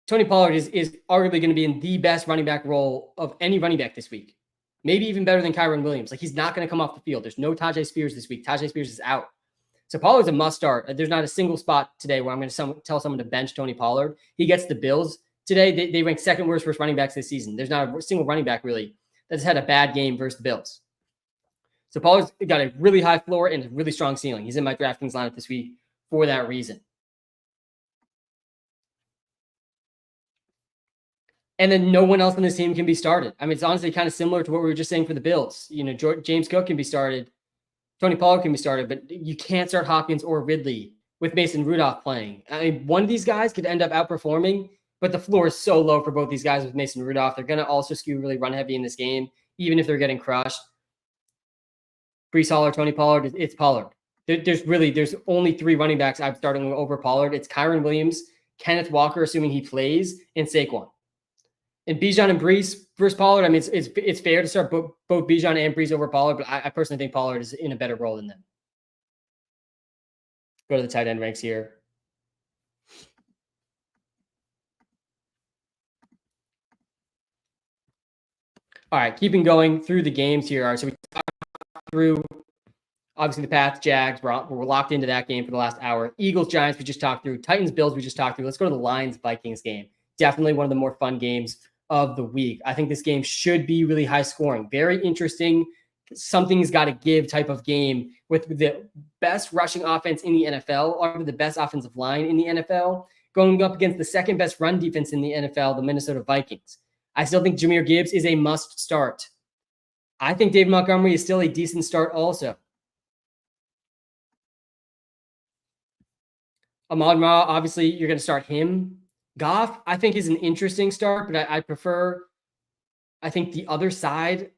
Tony Pollard is arguably going to be in the best running back role of any running back this week. Maybe even better than Kyron Williams. Like, he's not going to come off the field. There's no Tajay Spears this week. Tajay Spears is out. So Pollard's a must start. There's not a single spot today where I'm going to tell someone to bench Tony Pollard. He gets the Bills today. They rank second worst versus running backs this season. There's not a single running back really that's had a bad game versus the Bills. So Pollard's got a really high floor and a really strong ceiling. He's in my DraftKings lineup this week for that reason. And then no one else on this team can be started. I mean, it's honestly kind of similar to what we were just saying for the Bills. You know, James Cook can be started. Tony Pollard can be started, but you can't start Hopkins or Ridley with Mason Rudolph playing. I mean, one of these guys could end up outperforming, but the floor is so low for both these guys with Mason Rudolph. They're going to also skew really run heavy in this game, even if they're getting crushed. Breece Hall or Tony Pollard, it's Pollard. There's only 3 running backs I'm starting over Pollard. It's Kyron Williams, Kenneth Walker, assuming he plays, and Saquon. And Bijan and Breece versus Pollard, I mean, it's fair to start both Bijan and Breece over Pollard, but I personally think Pollard is in a better role than them. Go to the tight end ranks here. All right, keeping going through the games here. All right, so we talked through, obviously, the Pats, Jags. We're locked into that game for the last hour. Eagles, Giants, we just talked through. Titans, Bills, we just talked through. Let's go to the Lions, Vikings game. Definitely one of the more fun games of the week. I think this game should be really high scoring. Very interesting. Something's got to give type of game with the best rushing offense in the NFL, or the best offensive line in the NFL, going up against the second best run defense in the NFL, the Minnesota Vikings. I still think Jahmyr Gibbs is a must start. I think David Montgomery is still a decent start also. Amon-Ra, obviously, you're going to start him. Goff, I think, is an interesting start, but I prefer, I think, the other side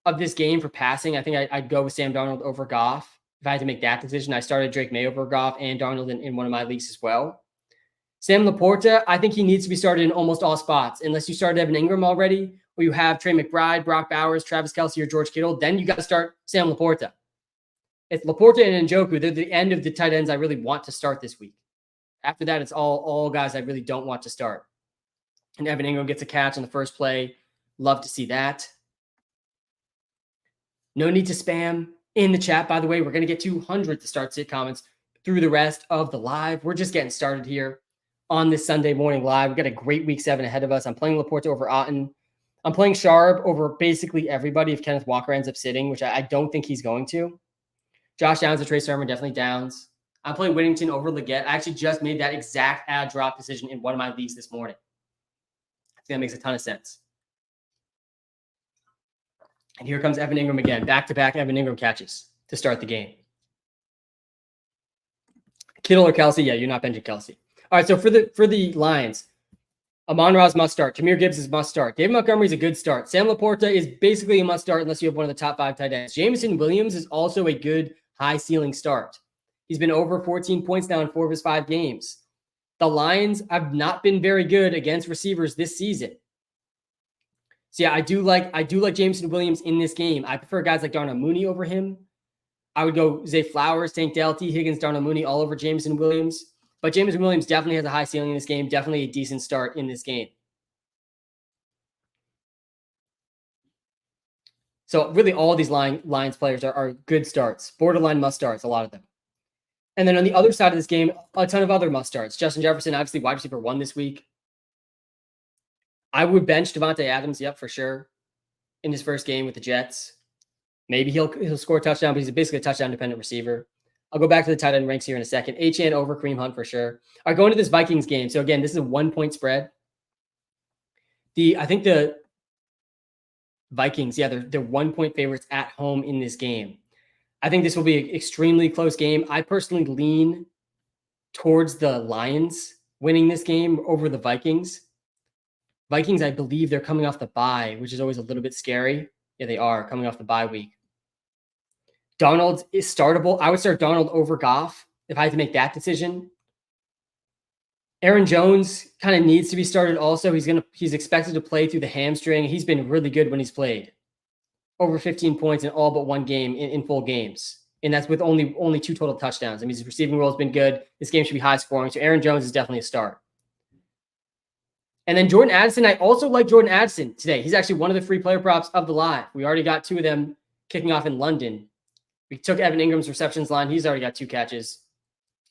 of this game for passing. I think I'd go with Sam Darnold over Goff. If I had to make that decision, I started Drake May over Goff and Darnold in one of my leagues as well. Sam Laporta, I think he needs to be started in almost all spots. Unless you started Evan Ingram already, or you have Trey McBride, Brock Bowers, Travis Kelce, or George Kittle, then you got to start Sam Laporta. It's Laporta and Njoku. They're the end of the tight ends I really want to start this week. After that, it's all guys I really don't want to start. And Evan Ingram gets a catch on the first play. Love to see that. No need to spam in the chat, by the way. We're going to get 200 to start sit comments through the rest of the live. We're just getting started here on this Sunday morning live. We've got a great week 7 ahead of us. I'm playing Laporta over Otten. I'm playing Sharp over basically everybody if Kenneth Walker ends up sitting, which I don't think he's going to. Josh Downs or Trey Sermon, definitely Downs. I'm playing Whittington over Leggett. I actually just made that exact add drop decision in one of my leagues this morning. I think that makes a ton of sense. And here comes Evan Ingram again. Back-to-back Evan Ingram catches to start the game. Kittle or Kelce? Yeah, you're not benching Kelce. All right, so for the Lions, Amon-Ra's must start. Jahmyr Gibbs is must start. David Montgomery's a good start. Sam Laporta is basically a must start unless you have one of the top 5 tight ends. Jameson Williams is also a good high ceiling start. He's been over 14 points now in 4 of his 5 games. The Lions have not been very good against receivers this season. So yeah, I do like Jameson Williams in this game. I prefer guys like Darnell Mooney over him. I would go Zay Flowers, Tank Dell, T. Higgins, Darnell Mooney all over Jameson Williams. But Jameson Williams definitely has a high ceiling in this game. Definitely a decent start in this game. So really all these Lions players are good starts. Borderline must starts, a lot of them. And then on the other side of this game, a ton of other must starts. Justin Jefferson, obviously wide receiver 1 this week. I would bench Devontae Adams, yep, for sure, in his first game with the Jets. Maybe he'll score a touchdown, but he's basically a touchdown-dependent receiver. I'll go back to the tight end ranks here in a second. Achane over Kareem Hunt for sure. All right, going to this Vikings game. So again, this is a 1-point spread. I think the Vikings, yeah, they're 1-point favorites at home in this game. I think this will be an extremely close game. I personally lean towards the Lions winning this game over the Vikings. Vikings, I believe they're coming off the bye, which is always a little bit scary. Yeah, they are coming off the bye week. Donald is startable. I would start Donald over Goff if I had to make that decision. Aaron Jones kind of needs to be started also. He's expected to play through the hamstring. He's been really good when he's played. Over 15 points in all but one game in full games. And that's with only 2 total touchdowns. I mean, his receiving role has been good. This game should be high scoring. So Aaron Jones is definitely a start. And then Jordan Addison, I also like Jordan Addison today. He's actually one of the free player props of the live. We already got 2 of them kicking off in London. We took Evan Ingram's receptions line. He's already got 2 catches.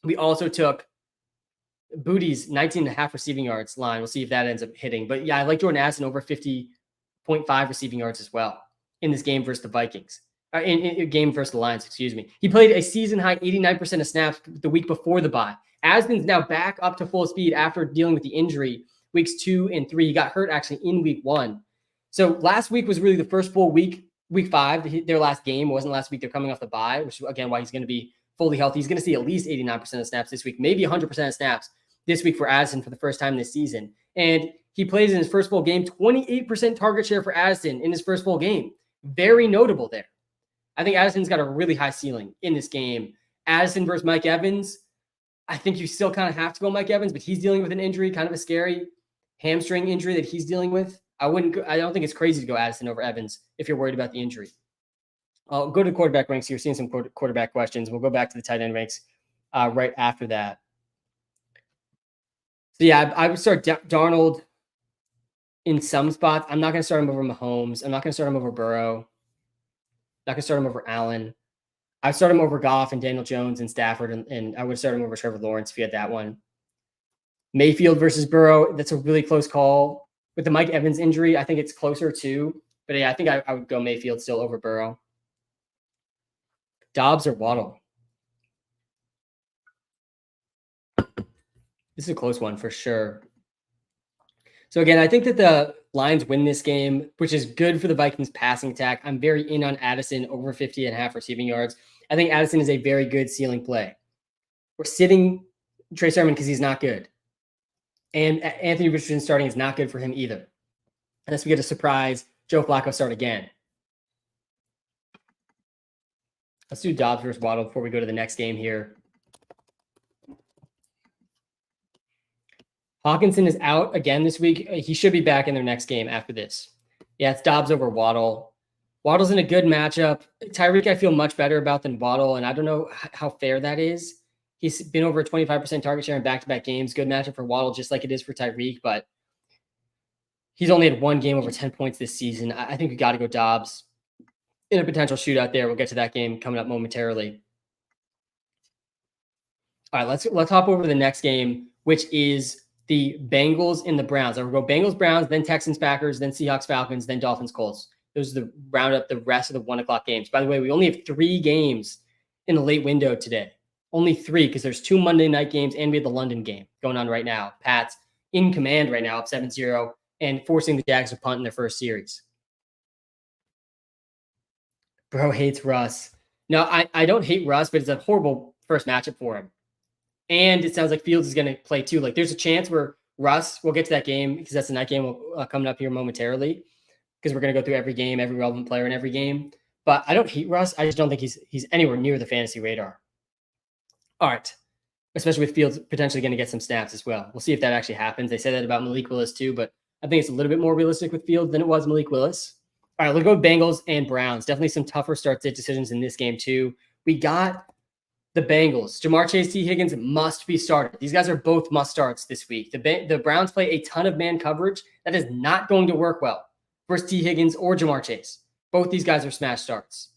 We also took Booty's 19.5 receiving yards line. We'll see if that ends up hitting. But yeah, I like Jordan Addison over 50.5 receiving yards as well in this game versus the Vikings. In game versus the Lions, excuse me. He played a season-high 89% of snaps the week before the bye. Addison's now back up to full speed after dealing with the injury weeks 2 and 3. He got hurt actually in week 1. So last week was really the first full week. Week 5, their last game wasn't last week. They're coming off the bye, which is, again, why he's going to be fully healthy. He's going to see at least 89% of snaps this week, maybe 100% of snaps this week for Addison for the first time this season. And he plays in his first full game, 28% target share for Addison in his first full game. Very notable there. I think Addison's got a really high ceiling in this game. Addison versus Mike Evans, I think you still kind of have to go Mike Evans, but he's dealing with an injury, kind of a scary hamstring injury that he's dealing with. I don't think it's crazy to go Addison over Evans if you're worried about the injury. I'll go to the quarterback ranks. You're seeing some quarterback questions. We'll go back to the tight end ranks right after that. So yeah, I would start Darnold in some spots. I'm not going to start him over Mahomes. I'm not going to start him over Burrow. I'm not going to start him over Allen. I start him over Goff and Daniel Jones and Stafford, and I would start him over Trevor Lawrence if you had that one. Mayfield versus Burrow, that's a really close call. With the Mike Evans injury, I think it's closer too. But yeah, I think I would go Mayfield still over Burrow. Dobbs or Waddle? This is a close one for sure. So again, I think that the Lions win this game, which is good for the Vikings passing attack. I'm very in on Addison over 50.5 receiving yards. I think Addison is a very good ceiling play. We're sitting Trey Sermon because he's not good. And Anthony Richardson starting is not good for him either. Unless we get a surprise Joe Flacco start again. Let's do Dobbs versus Waddle before we go to the next game here. Hawkinson is out again this week. He should be back in their next game after this. Yeah, it's Dobbs over Waddle. Waddle's in a good matchup. Tyreek, I feel much better about than Waddle, and I don't know how fair that is. He's been over a 25% target share in back-to-back games. Good matchup for Waddle, just like it is for Tyreek, but he's only had 1 game over 10 points this season. I think we got to go Dobbs in a potential shootout there. We'll get to that game coming up momentarily. All right, let's hop over to the next game, which is the Bengals and the Browns. I will go Bengals, Browns, then Texans, Packers, then Seahawks, Falcons, then Dolphins, Colts. Those are the round up the rest of the 1 o'clock games. By the way, we only have 3 games in the late window today. Only 3 because there's 2 Monday night games and we have the London game going on right now. Pats in command right now, up 7-0, and forcing the Jags to punt in their first series. Bro hates Russ. No, I don't hate Russ, but it's a horrible first matchup for him. And it sounds like Fields is going to play too. Like there's a chance where Russ, we'll get to that game because that's the night game coming up here momentarily, because we're going to go through every game, every relevant player in every game. But I don't hate Russ. I just don't think he's anywhere near the fantasy radar. All right. Especially with Fields potentially going to get some snaps as well. We'll see if that actually happens. They say that about Malik Willis too, but I think it's a little bit more realistic with Fields than it was Malik Willis. All right, let's go with Bengals and Browns. Definitely some tougher start-sit decisions in this game too. We got the Bengals. Jamar Chase, T. Higgins must be started. These guys are both must starts this week. The Browns play a ton of man coverage. That is not going to work well versus T. Higgins or Jamar Chase. Both these guys are smash starts.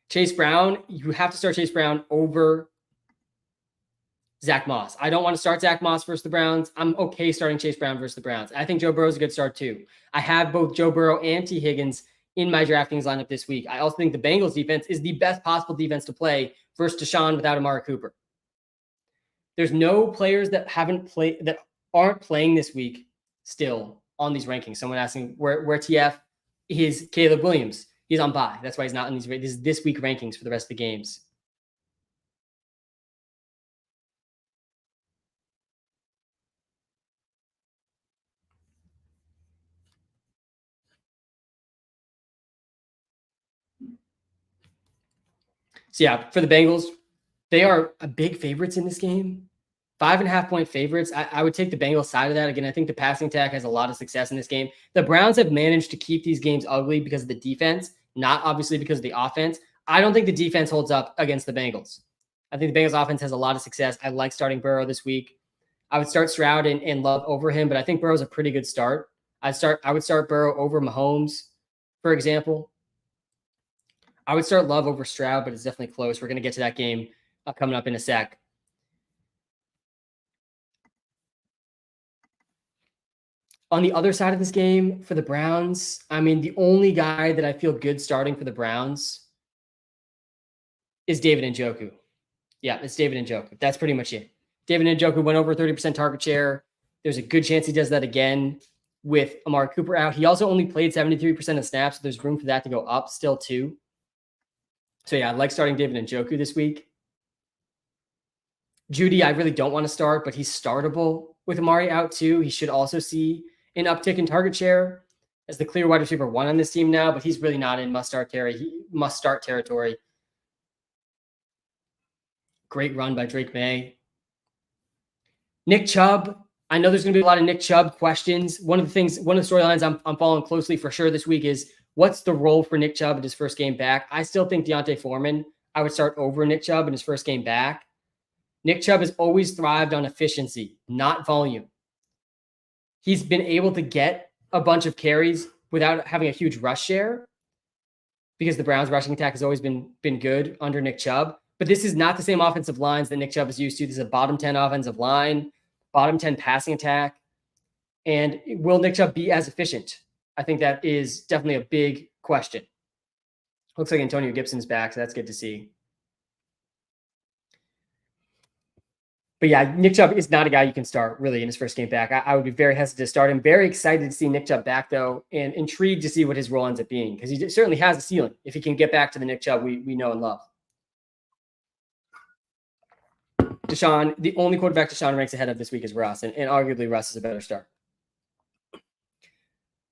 Chase Brown, you have to start Chase Brown over Zach Moss. I don't want to start Zach Moss versus the Browns. I'm okay starting Chase Brown versus the Browns. I think Joe Burrow is a good start too. I have both Joe Burrow and T. Higgins in my DraftKings lineup this week. I also think the Bengals defense is the best possible defense to play versus Deshaun without Amari Cooper. There's no players that aren't playing this week still on these rankings. Someone asking where TF is Caleb Williams. He's on bye. That's why he's not in these this week rankings for the rest of the games. So yeah, for the Bengals, they are a big favorites in this game. 5.5-point favorites. I would take the Bengals side of that. Again, I think the passing attack has a lot of success in this game. The Browns have managed to keep these games ugly because of the defense, not obviously because of the offense. I don't think the defense holds up against the Bengals. I think the Bengals offense has a lot of success. I like starting Burrow this week. I would start Stroud and Love over him, but I think Burrow's a pretty good start. I would start Burrow over Mahomes, for example. I would start Love over Stroud, but it's definitely close. We're going to get to that game coming up in a sec. On the other side of this game for the Browns, I mean, the only guy that I feel good starting for the Browns is David Njoku. Yeah, it's David Njoku. That's pretty much it. David Njoku went over 30% target share. There's a good chance he does that again with Amari Cooper out. He also only played 73% of snaps, so there's room for that to go up still too. So yeah, I like starting David Njoku this week. Judy, I really don't want to start, but he's startable with Amari out too. He should also see an uptick in target share as the clear wide receiver 1 on this team now, but he's really not in must-start territory. Great run by Drake May. Nick Chubb. I know there's going to be a lot of Nick Chubb questions. One of the storylines I'm following closely for sure this week is what's the role for Nick Chubb in his first game back? I still think Deontay Foreman, I would start over Nick Chubb in his first game back. Nick Chubb has always thrived on efficiency, not volume. He's been able to get a bunch of carries without having a huge rush share because the Browns' rushing attack has always been good under Nick Chubb. But this is not the same offensive lines that Nick Chubb is used to. This is a bottom 10 offensive line, bottom 10 passing attack. And will Nick Chubb be as efficient? I think that is definitely a big question. Looks like Antonio Gibson's back, so that's good to see. But yeah, Nick Chubb is not a guy you can start really in his first game back. I would be very hesitant to start him. Very excited to see Nick Chubb back though, and intrigued to see what his role ends up being because he certainly has a ceiling if he can get back to the Nick Chubb we know and love. Deshaun, the only quarterback Deshaun ranks ahead of this week is Russ, and arguably Russ is a better start.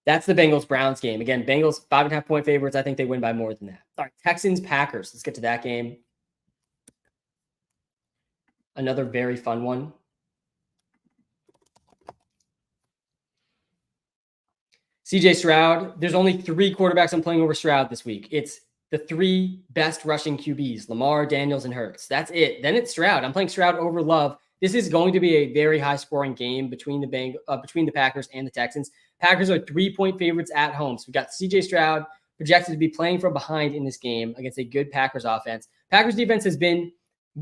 That's the Bengals-Browns game. Again, Bengals 5.5-point favorites. I think they win by more than that. All right, Texans-Packers. Let's get to that game. Another very fun one. CJ Stroud. There's only 3 quarterbacks I'm playing over Stroud this week. It's the 3 best rushing QBs, Lamar, Daniels, and Hurts. That's it. Then it's Stroud. I'm playing Stroud over Love. This is going to be a very high-scoring game between the Packers and the Texans. Packers are 3-point favorites at home. So we've got CJ Stroud projected to be playing from behind in this game against a good Packers offense. Packers defense has been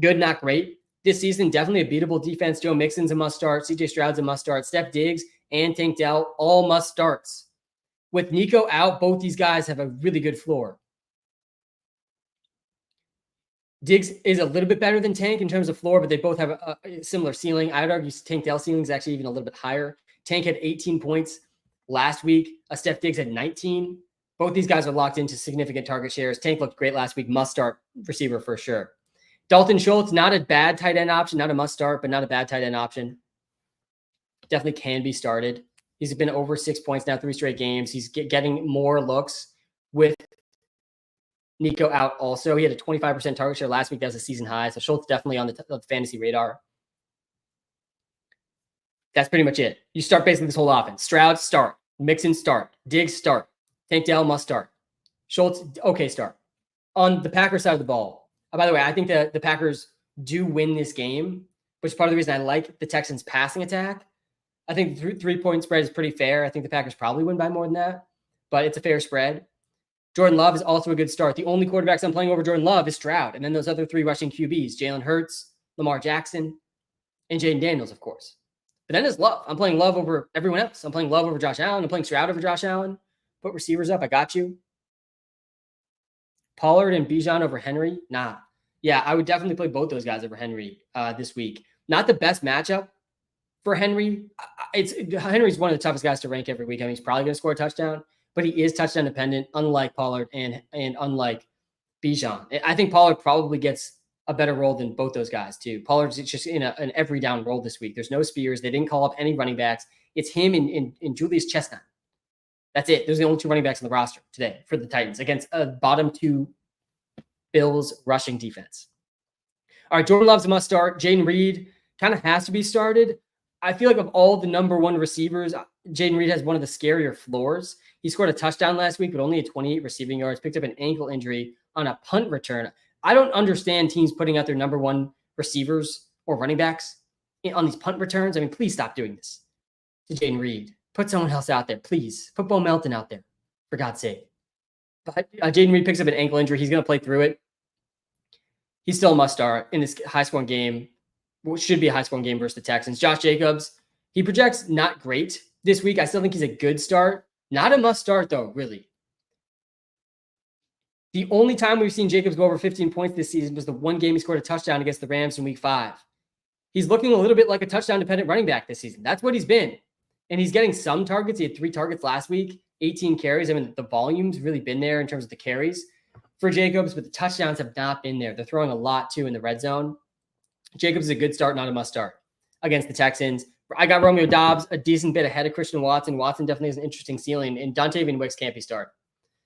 good, not great. This season, definitely a beatable defense. Joe Mixon's a must-start. CJ Stroud's a must-start. Steph Diggs and Tank Dell, all must-starts. With Nico out, both these guys have a really good floor. Diggs is a little bit better than Tank in terms of floor, but they both have a similar ceiling. I would argue Tank Dell's ceiling is actually even a little bit higher. Tank had 18 points last week. Steph Diggs had 19. Both these guys are locked into significant target shares. Tank looked great last week. Must-start receiver for sure. Dalton Schultz, not a bad tight end option, not a must start, but not a bad tight end option. Definitely can be started. He's been over 6 points now, 3 straight games. He's getting more looks with Nico out also. He had a 25% target share last week. That was a season high. So Schultz definitely on the fantasy radar. That's pretty much it. You start basically this whole offense. Stroud, start. Mixon, start. Diggs, start. Tank Dell, must start. Schultz, okay, start. On the Packers side of the ball, by the way, I think that the Packers do win this game, which is part of the reason I like the Texans' passing attack. I think the 3-point spread is pretty fair. I think the Packers probably win by more than that, but it's a fair spread. Jordan Love is also a good start. The only quarterbacks I'm playing over Jordan Love is Stroud, and then those other 3 rushing QBs, Jalen Hurts, Lamar Jackson, and Jaden Daniels, of course. But then there's Love. I'm playing Love over everyone else. I'm playing Love over Josh Allen. I'm playing Stroud over Josh Allen. Put receivers up. I got you. Pollard and Bijan over Henry? Nah. Yeah, I would definitely play both those guys over Henry this week. Not the best matchup for Henry. Henry's one of the toughest guys to rank every week. I mean, he's probably going to score a touchdown, but he is touchdown dependent, unlike Pollard and unlike Bijan. I think Pollard probably gets a better role than both those guys too. Pollard's just in an every down role this week. There's no Spears. They didn't call up any running backs. It's him and Julius Chestnut. That's it. Those are the only 2 running backs on the roster today for the Titans against a bottom 2 Bills rushing defense. All right, Jordan Love's a must start. Jaden Reed kind of has to be started. I feel like of all the number 1 receivers, Jaden Reed has one of the scarier floors. He scored a touchdown last week, but only had 28 receiving yards, picked up an ankle injury on a punt return. I don't understand teams putting out their number 1 receivers or running backs on these punt returns. I mean, please stop doing this to Jaden Reed. Put someone else out there, please. Put Bo Melton out there, for God's sake. But Jaden Reed picks up an ankle injury. He's going to play through it. He's still a must start in this high-scoring game, which should be a high-scoring game versus the Texans. Josh Jacobs, he projects not great this week. I still think he's a good start. Not a must start, though, really. The only time we've seen Jacobs go over 15 points this season was the one game he scored a touchdown against the Rams in week 5. He's looking a little bit like a touchdown-dependent running back this season. That's what he's been. And he's getting some targets. He had 3 targets last week, 18 carries. I mean, the volume's really been there in terms of the carries for Jacobs, but the touchdowns have not been there. They're throwing a lot, too, in the red zone. Jacobs is a good start, not a must start against the Texans. I got Romeo Doubs a decent bit ahead of Christian Watson. Watson definitely has an interesting ceiling, and Dontavian Wicks can't be started.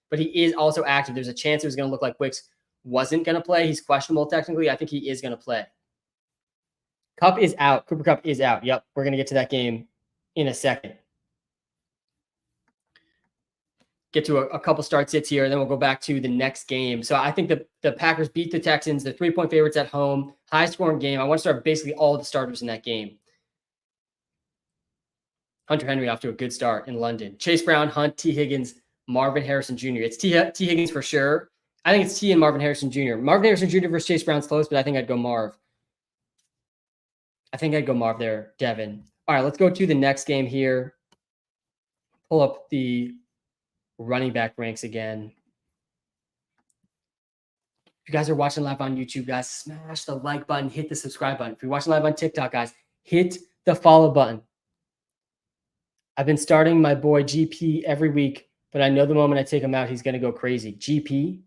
But he is also active. There's a chance it was going to look like Wicks wasn't going to play. He's questionable technically. I think he is going to play. Kupp is out. Cooper Kupp is out. Yep, we're going to get to that game in a second. Get to a couple start sits here, and then we'll go back to the next game. So I think the Packers beat the Texans. They're 3-point favorites at home. High-scoring game. I want to start basically all the starters in that game. Hunter Henry off to a good start in London. Chase Brown, Hunt, T. Higgins, Marvin Harrison Jr. It's T. Higgins for sure. I think it's T and Marvin Harrison Jr. Marvin Harrison Jr. versus Chase Brown's close, but I think I'd go Marv. I think I'd go Marv there, Devin. All right, let's go to the next game here. Pull up the running back ranks again. If you guys are watching live on YouTube, guys, smash the like button, hit the subscribe button. If you're watching live on TikTok, guys, hit the follow button. I've been starting my boy GP every week, but I know the moment I take him out, he's going to go crazy. GP?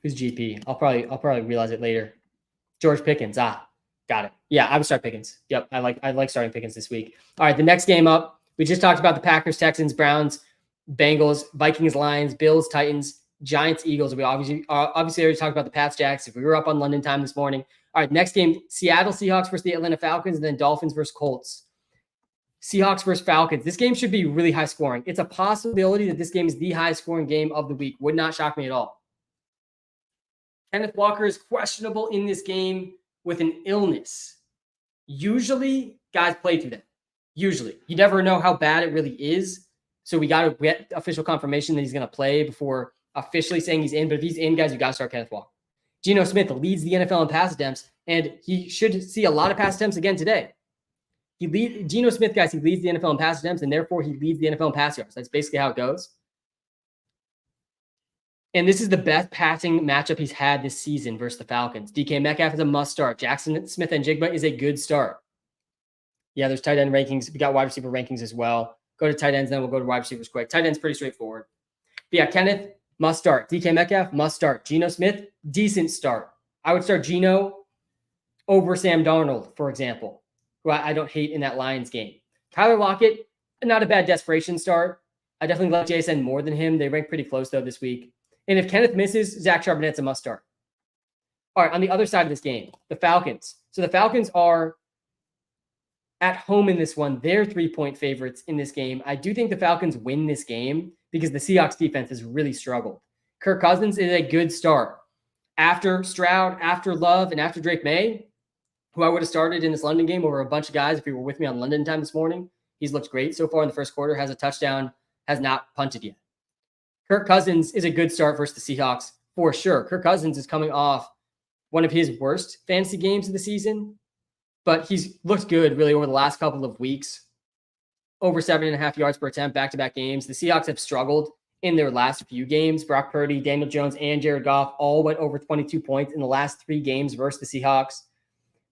Who's GP? I'll probably realize it later. George Pickens. Got it. Yeah, I would start Pickens. Yep, I like starting Pickens this week. All right, the next game up, we just talked about the Packers, Texans, Browns, Bengals, Vikings, Lions, Bills, Titans, Giants, Eagles. We obviously already talked about the Pats, Jags. If we were up on London time this morning. All right, next game, Seattle Seahawks versus the Atlanta Falcons, and then Dolphins versus Colts. Seahawks versus Falcons. This game should be really high scoring. It's a possibility that this game is the highest scoring game of the week. Would not shock me at all. Kenneth Walker is questionable in this game with an illness. Usually, guys play through that. Usually. You never know how bad it really is. So we got to get official confirmation that he's going to play before officially saying he's in. But if he's in, guys, you got to start Kenneth Walker. Geno Smith leads the NFL in pass attempts, and he should see a lot of pass attempts again today. Geno Smith, guys, he leads the NFL in pass attempts, and therefore he leads the NFL in pass yards. That's basically how it goes. And this is the best passing matchup he's had this season versus the Falcons. DK Metcalf is a must start. Jackson Smith and Jigba is a good start. Yeah, there's tight end rankings. We got wide receiver rankings as well. Go to tight ends, then we'll go to wide receivers quick. Tight ends pretty straightforward. But yeah, Kenneth, must start. DK Metcalf, must start. Geno Smith, decent start. I would start Geno over Sam Darnold, for example, who I don't hate in that Lions game. Tyler Lockett, not a bad desperation start. I definitely like JSN more than him. They rank pretty close, though, this week. And if Kenneth misses, Zach Charbonnet's a must start. All right, on the other side of this game, the Falcons. So the Falcons are at home in this one. They're 3-point favorites in this game. I do think the Falcons win this game because the Seahawks defense has really struggled. Kirk Cousins is a good start. After Stroud, after Love, and after Drake May, who I would have started in this London game over a bunch of guys if you were with me on London time this morning, he's looked great so far in the first quarter, has a touchdown, has not punted yet. Kirk Cousins is a good start versus the Seahawks for sure. Kirk Cousins is coming off one of his worst fantasy games of the season, but he's looked good really over the last couple of weeks. Over 7.5 yards per attempt, back-to-back games. The Seahawks have struggled in their last few games. Brock Purdy, Daniel Jones, and Jared Goff all went over 22 points in the last 3 games versus the Seahawks.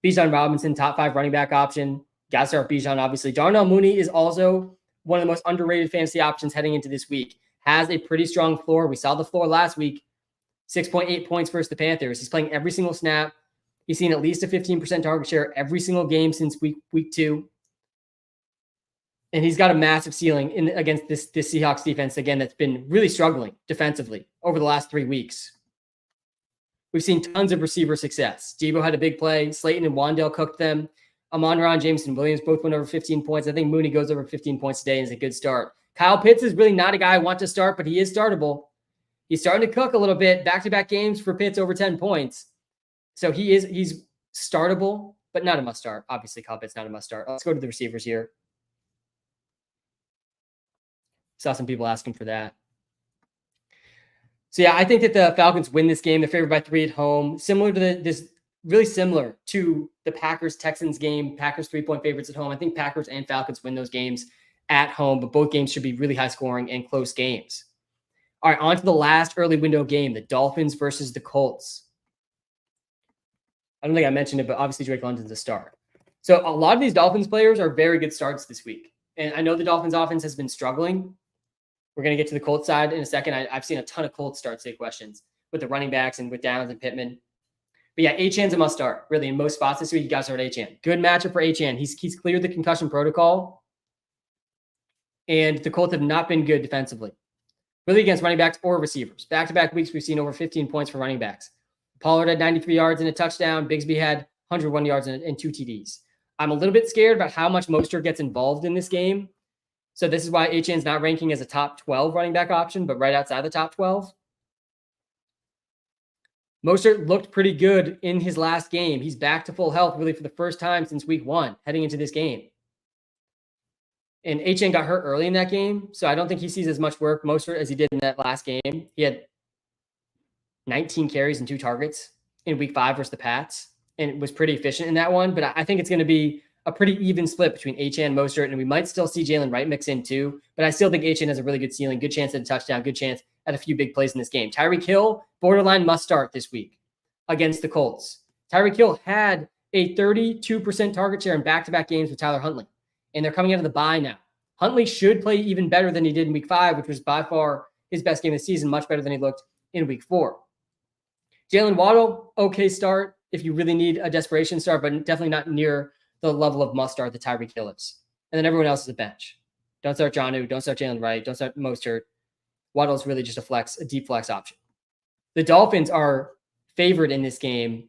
Bijan Robinson, top 5 running back option. Got to start Bijan, obviously. Darnell Mooney is also one of the most underrated fantasy options heading into this week. Has a pretty strong floor. We saw the floor last week. 6.8 points versus the Panthers. He's playing every single snap. He's seen at least a 15% target share every single game since week 2. And he's got a massive ceiling against this Seahawks defense, again, that's been really struggling defensively over the last 3 weeks. We've seen tons of receiver success. Debo had a big play. Slayton and Wandale cooked them. Amon-Ra and Jameson Williams both went over 15 points. I think Mooney goes over 15 points today and is a good start. Kyle Pitts is really not a guy I want to start, but he is startable. He's starting to cook a little bit. Back-to-back games for Pitts over 10 points. So he's startable, but not a must start. Obviously, Kyle Pitts not a must start. Let's go to the receivers here. Saw some people asking for that. So yeah, I think that the Falcons win this game. They're favored by 3 at home. Really similar to the Packers-Texans game. Packers 3-point favorites at home. I think Packers and Falcons win those games at home, but both games should be really high scoring and close games. All right, on to the last early window game, the Dolphins versus the Colts. I don't think I mentioned it, but obviously Drake London's a star. So a lot of these Dolphins players are very good starts this week. And I know the Dolphins offense has been struggling. We're going to get to the Colts side in a second. I've seen a ton of Colts starts take questions with the running backs and with Downs and Pittman. But yeah, Achan's a must start. Really, in most spots this week, you got to start Achan. Good matchup for Achan. He's cleared the concussion protocol. And the Colts have not been good defensively. Really against running backs or receivers. Back-to-back weeks, we've seen over 15 points for running backs. Pollard had 93 yards and a touchdown. Bigsby had 101 yards and 2 TDs. I'm a little bit scared about how much Mostert gets involved in this game. So this is why Achan's not ranking as a top 12 running back option, but right outside the top 12. Mostert looked pretty good in his last game. He's back to full health really for the first time since week 1 heading into this game. And Achan got hurt early in that game, so I don't think he sees as much work, Mostert, as he did in that last game. He had 19 carries and 2 targets in week 5 versus the Pats, and was pretty efficient in that one. But I think it's going to be a pretty even split between Achan and Mostert, and we might still see Jalen Wright mix in too. But I still think Achan has a really good ceiling, good chance at a touchdown, good chance at a few big plays in this game. Tyreek Hill, borderline must start this week against the Colts. Tyreek Hill had a 32% target share in back-to-back games with Tyler Huntley, and they're coming out of the bye now. Huntley should play even better than he did in week 5, which was by far his best game of the season, much better than he looked in week 4. Jalen Waddle, okay start if you really need a desperation start, but definitely not near the level of must start that Tyreek Hill is. And then everyone else is a bench. Don't start Jonnu, don't start Jalen Wright, don't start Mostert. Waddle is really just a deep flex option. The Dolphins are favored in this game.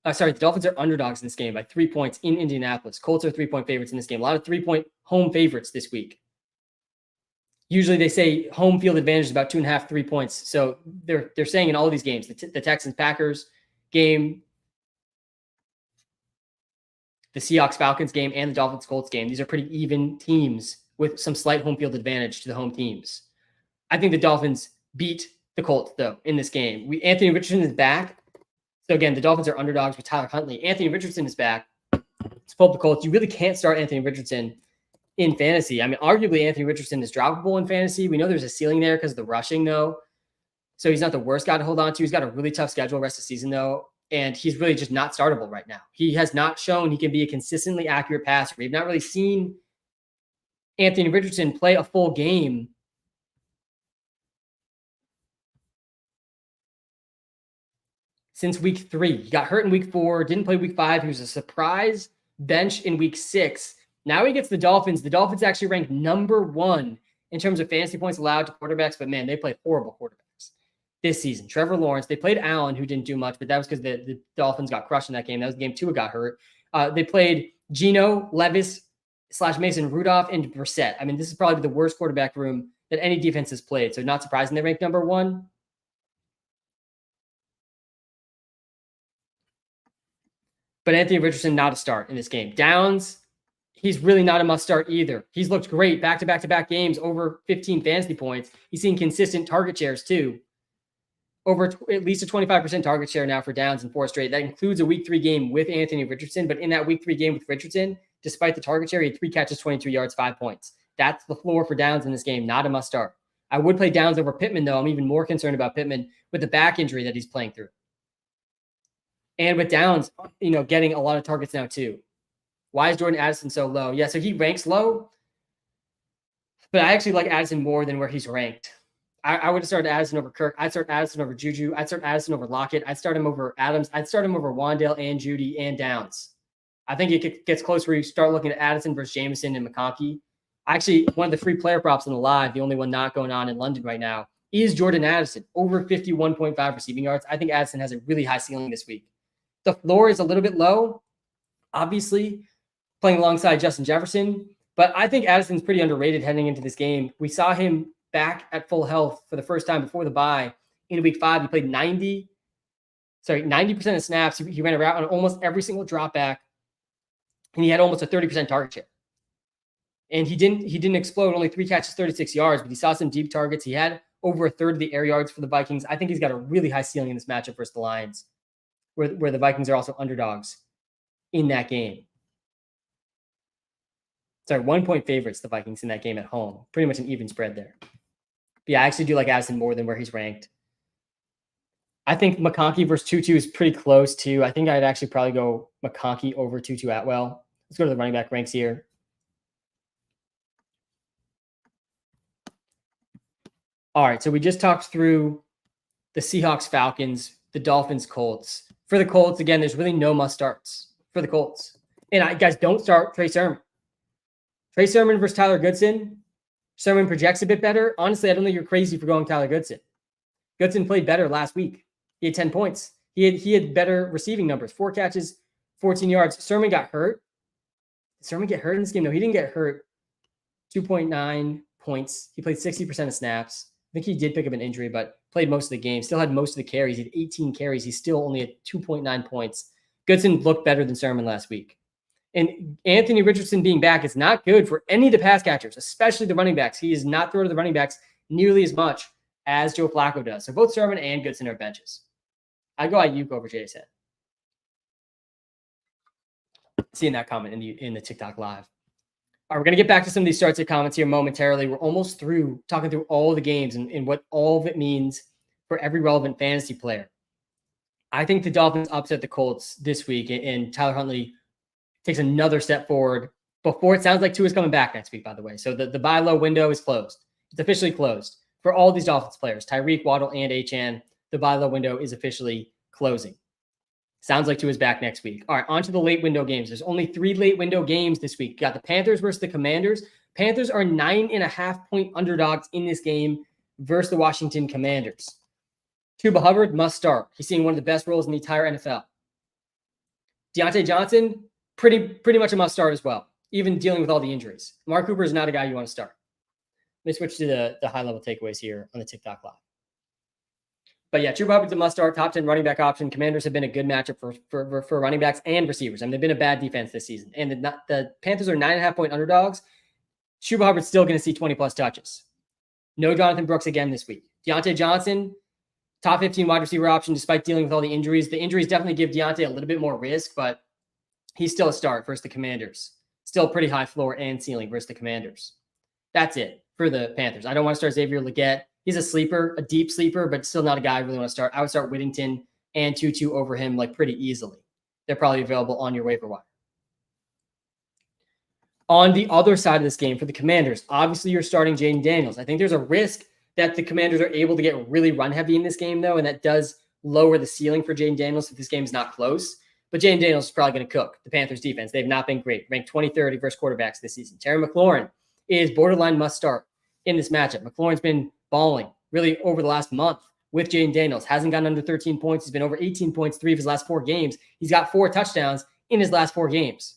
The Dolphins are underdogs in this game by 3 points in Indianapolis. Colts are 3-point favorites in this game. A lot of 3-point home favorites this week. Usually they say home field advantage is about 2.5, 3 points. So they're saying in all these games, the Texans-Packers game, the Seahawks-Falcons game, and the Dolphins-Colts game, these are pretty even teams with some slight home field advantage to the home teams. I think the Dolphins beat the Colts, though, in this game. Anthony Richardson is back. So again, the Dolphins are underdogs with Tyler Huntley. Anthony Richardson is back. To pull up the Colts, you really can't start Anthony Richardson in fantasy. I mean, arguably Anthony Richardson is droppable in fantasy. We know there's a ceiling there because of the rushing, though. So he's not the worst guy to hold on to. He's got a really tough schedule rest of the season, though. And he's really just not startable right now. He has not shown he can be a consistently accurate passer. We've not really seen Anthony Richardson play a full game since week 3. He got hurt in week 4, didn't play week 5. He was a surprise bench in week 6. Now he gets the Dolphins. The Dolphins actually ranked number 1 in terms of fantasy points allowed to quarterbacks, but man, they played horrible quarterbacks this season. Trevor Lawrence, they played Allen, who didn't do much, but that was because the Dolphins got crushed in that game. That was the game Tua got hurt. They played Geno, Levis / Mason Rudolph, and Brissett. I mean, this is probably the worst quarterback room that any defense has played. So not surprising they ranked number 1. But Anthony Richardson, not a start in this game. Downs, he's really not a must start either. He's looked great back-to-back-to-back games, over 15 fantasy points. He's seen consistent target shares too. Over at least a 25% target share now for Downs in 4 straight. That includes a week 3 game with Anthony Richardson. But in that week 3 game with Richardson, despite the target share, he had 3 catches, 22 yards, 5 points. That's the floor for Downs in this game, not a must start. I would play Downs over Pittman, though. I'm even more concerned about Pittman with the back injury that he's playing through. And with Downs, getting a lot of targets now too. Why is Jordan Addison so low? Yeah, so he ranks low, but I actually like Addison more than where he's ranked. I would have started Addison over Kirk. I'd start Addison over Juju. I'd start Addison over Lockett. I'd start him over Adams. I'd start him over Wandale and Judy and Downs. I think it gets close where you start looking at Addison versus Jameson and McConkey. Actually, one of the free player props on the live, the only one not going on in London right now, is Jordan Addison, over 51.5 receiving yards. I think Addison has a really high ceiling this week. The floor is a little bit low, obviously, playing alongside Justin Jefferson, but I think Addison's pretty underrated heading into this game. We saw him back at full health for the first time before the bye in week 5. He played 90% of snaps. He ran around on almost every single drop back, and he had almost a 30% target share. And he didn't explode, only 3 catches, 36 yards, but he saw some deep targets. He had over a third of the air yards for the Vikings. I think he's got a really high ceiling in this matchup versus the Lions, where the Vikings are also underdogs in that game. Sorry, 1-point favorites, the Vikings in that game at home. Pretty much an even spread there. But yeah, I actually do like Addison more than where he's ranked. I think McConkey versus Tutu is pretty close too. I think I'd actually probably go McConkey over Tutu Atwell. Let's go to the running back ranks here. All right, so we just talked through the Seahawks, Falcons, the Dolphins, Colts. For the Colts, again, there's really no must starts for the Colts. And guys, don't start Trey Sermon. Trey Sermon versus Tyler Goodson. Sermon projects a bit better. Honestly, I don't think you're crazy for going Tyler Goodson. Goodson played better last week. He had 10 points. He had better receiving numbers. 4 catches, 14 yards. Sermon got hurt. Did Sermon get hurt in this game? No, he didn't get hurt. 2.9 points. He played 60% of snaps. I think he did pick up an injury, but played most of the game. Still had most of the carries. He had 18 carries. He's still only at 2.9 points. Goodson looked better than Sermon last week. And Anthony Richardson being back is not good for any of the pass catchers, especially the running backs. He is not throwing to the running backs nearly as much as Joe Flacco does. So both Sermon and Goodson are benches. I go Ayuk over JSN. Seeing that comment in the TikTok live. All right, we're going to get back to some of these starts and comments here momentarily. We're almost through talking through all the games and what all of it means for every relevant fantasy player. I think the Dolphins upset the Colts this week, and Tyler Huntley takes another step forward before it sounds like Tua's coming back next week, by the way. So the buy low window is closed. It's officially closed for all these Dolphins players. Tyreek, Waddle, and Achane, the buy low window is officially closing. Sounds like Tua's back next week. All right, on to the late window games. There's only 3 late window games this week. Got the Panthers versus the Commanders. Panthers are 9.5-point underdogs in this game versus the Washington Commanders. Chuba Hubbard must start. He's seeing one of the best roles in the entire NFL. Deontay Johnson, pretty much a must start as well, even dealing with all the injuries. Mark Cooper is not a guy you want to start. Let me switch to the high-level takeaways here on the TikTok live. But yeah, Chuba Hubbard's a must-start, top 10 running back option. Commanders have been a good matchup for running backs and receivers. I mean, they've been a bad defense this season. And the Panthers are 9.5-point underdogs. Chuba Hubbard's still going to see 20-plus touches. No Jonathan Brooks again this week. Deontay Johnson, top 15 wide receiver option despite dealing with all the injuries. The injuries definitely give Deontay a little bit more risk, but he's still a start versus the Commanders. Still pretty high floor and ceiling versus the Commanders. That's it for the Panthers. I don't want to start Xavier Legette. He's a sleeper, a deep sleeper, but still not a guy I really want to start. I would start Whittington and Tutu over him like pretty easily. They're probably available on your waiver wire. On the other side of this game for the Commanders, obviously you're starting Jaden Daniels. I think there's a risk that the Commanders are able to get really run heavy in this game, though, and that does lower the ceiling for Jaden Daniels if this game is not close. But Jaden Daniels is probably going to cook the Panthers defense. They've not been great. Ranked 23rd versus quarterbacks this season. Terry McLaurin is borderline must start in this matchup. McLaurin's been balling really over the last month with Jaden Daniels. Hasn't gotten under 13 points. He's been over 18 points 3 of his last 4 games. He's got 4 touchdowns in his last 4 games.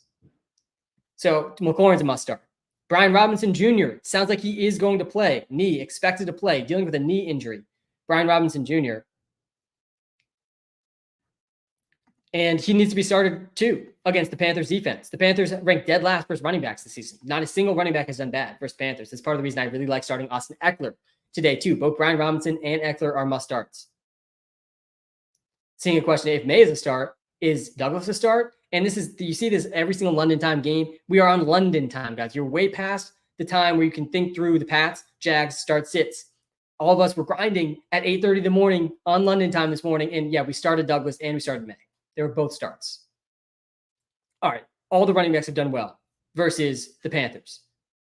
So McLaurin's a must start. Brian Robinson Jr. sounds like he is going to play. Knee, expected to play, dealing with a knee injury. Brian Robinson Jr. And he needs to be started too against the Panthers defense. The Panthers ranked dead last versus running backs this season. Not a single running back has done bad versus Panthers. That's part of the reason I really like starting Austin Eckler today too. Both Brian Robinson and Eckler are must starts. Seeing a question, if May is a start, is Douglas a start? And this is, you see this every single London time game. We are on London time, guys. You're way past the time where you can think through the Pats, Jags, start sits. All of us were grinding at 8:30 in the morning on London time this morning. And yeah, we started Douglas and we started May. They were both starts. All right. All the running backs have done well versus the Panthers.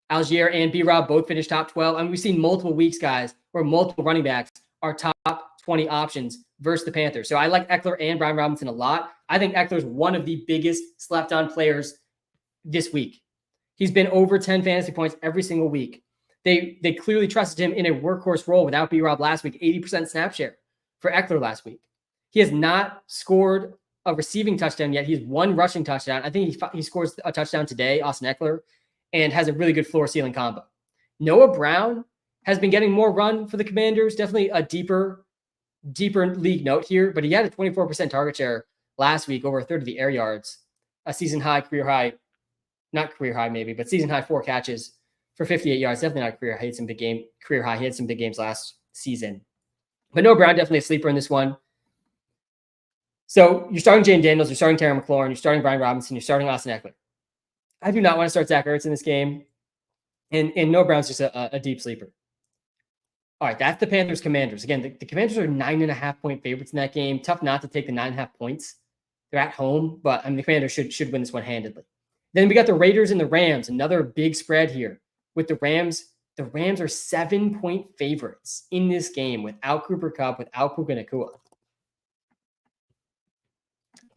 Algier and B-Rob both finished top 12. I mean, we've seen multiple weeks, guys, where multiple running backs are top 20 options versus the Panthers. So I like Eckler and Brian Robinson a lot. I think Eckler's one of the biggest slept-on players this week. He's been over 10 fantasy points every single week. They clearly trusted him in a workhorse role without B-Rob last week, 80% snap share for Eckler last week. He has not scored a receiving touchdown yet. He's 1 rushing touchdown. I think he scores a touchdown today, Austin Eckler, and has a really good floor ceiling combo. Noah Brown has been getting more run for the Commanders. Definitely a deeper league note here, but he had a 24% target share last week, over a third of the air yards, a season high, career high, not career high maybe, but season high 4 catches for 58 yards. Definitely not career high. He had some career high. He had some big games last season. But Noah Brown, definitely a sleeper in this one. So you're starting Jaden Daniels, you're starting Terry McLaurin, you're starting Brian Robinson, you're starting Austin Eckler. I do not want to start Zach Ertz in this game. And Noah Brown's just a deep sleeper. All right, that's the Panthers Commanders. Again, the Commanders are 9.5 point favorites in that game. Tough not to take the 9.5 points. They're at home, but I mean the Commanders should win this one handedly. Then we got the Raiders and the Rams, another big spread here. With the Rams are 7-point favorites in this game without Cooper Kupp, without Puka Nacua.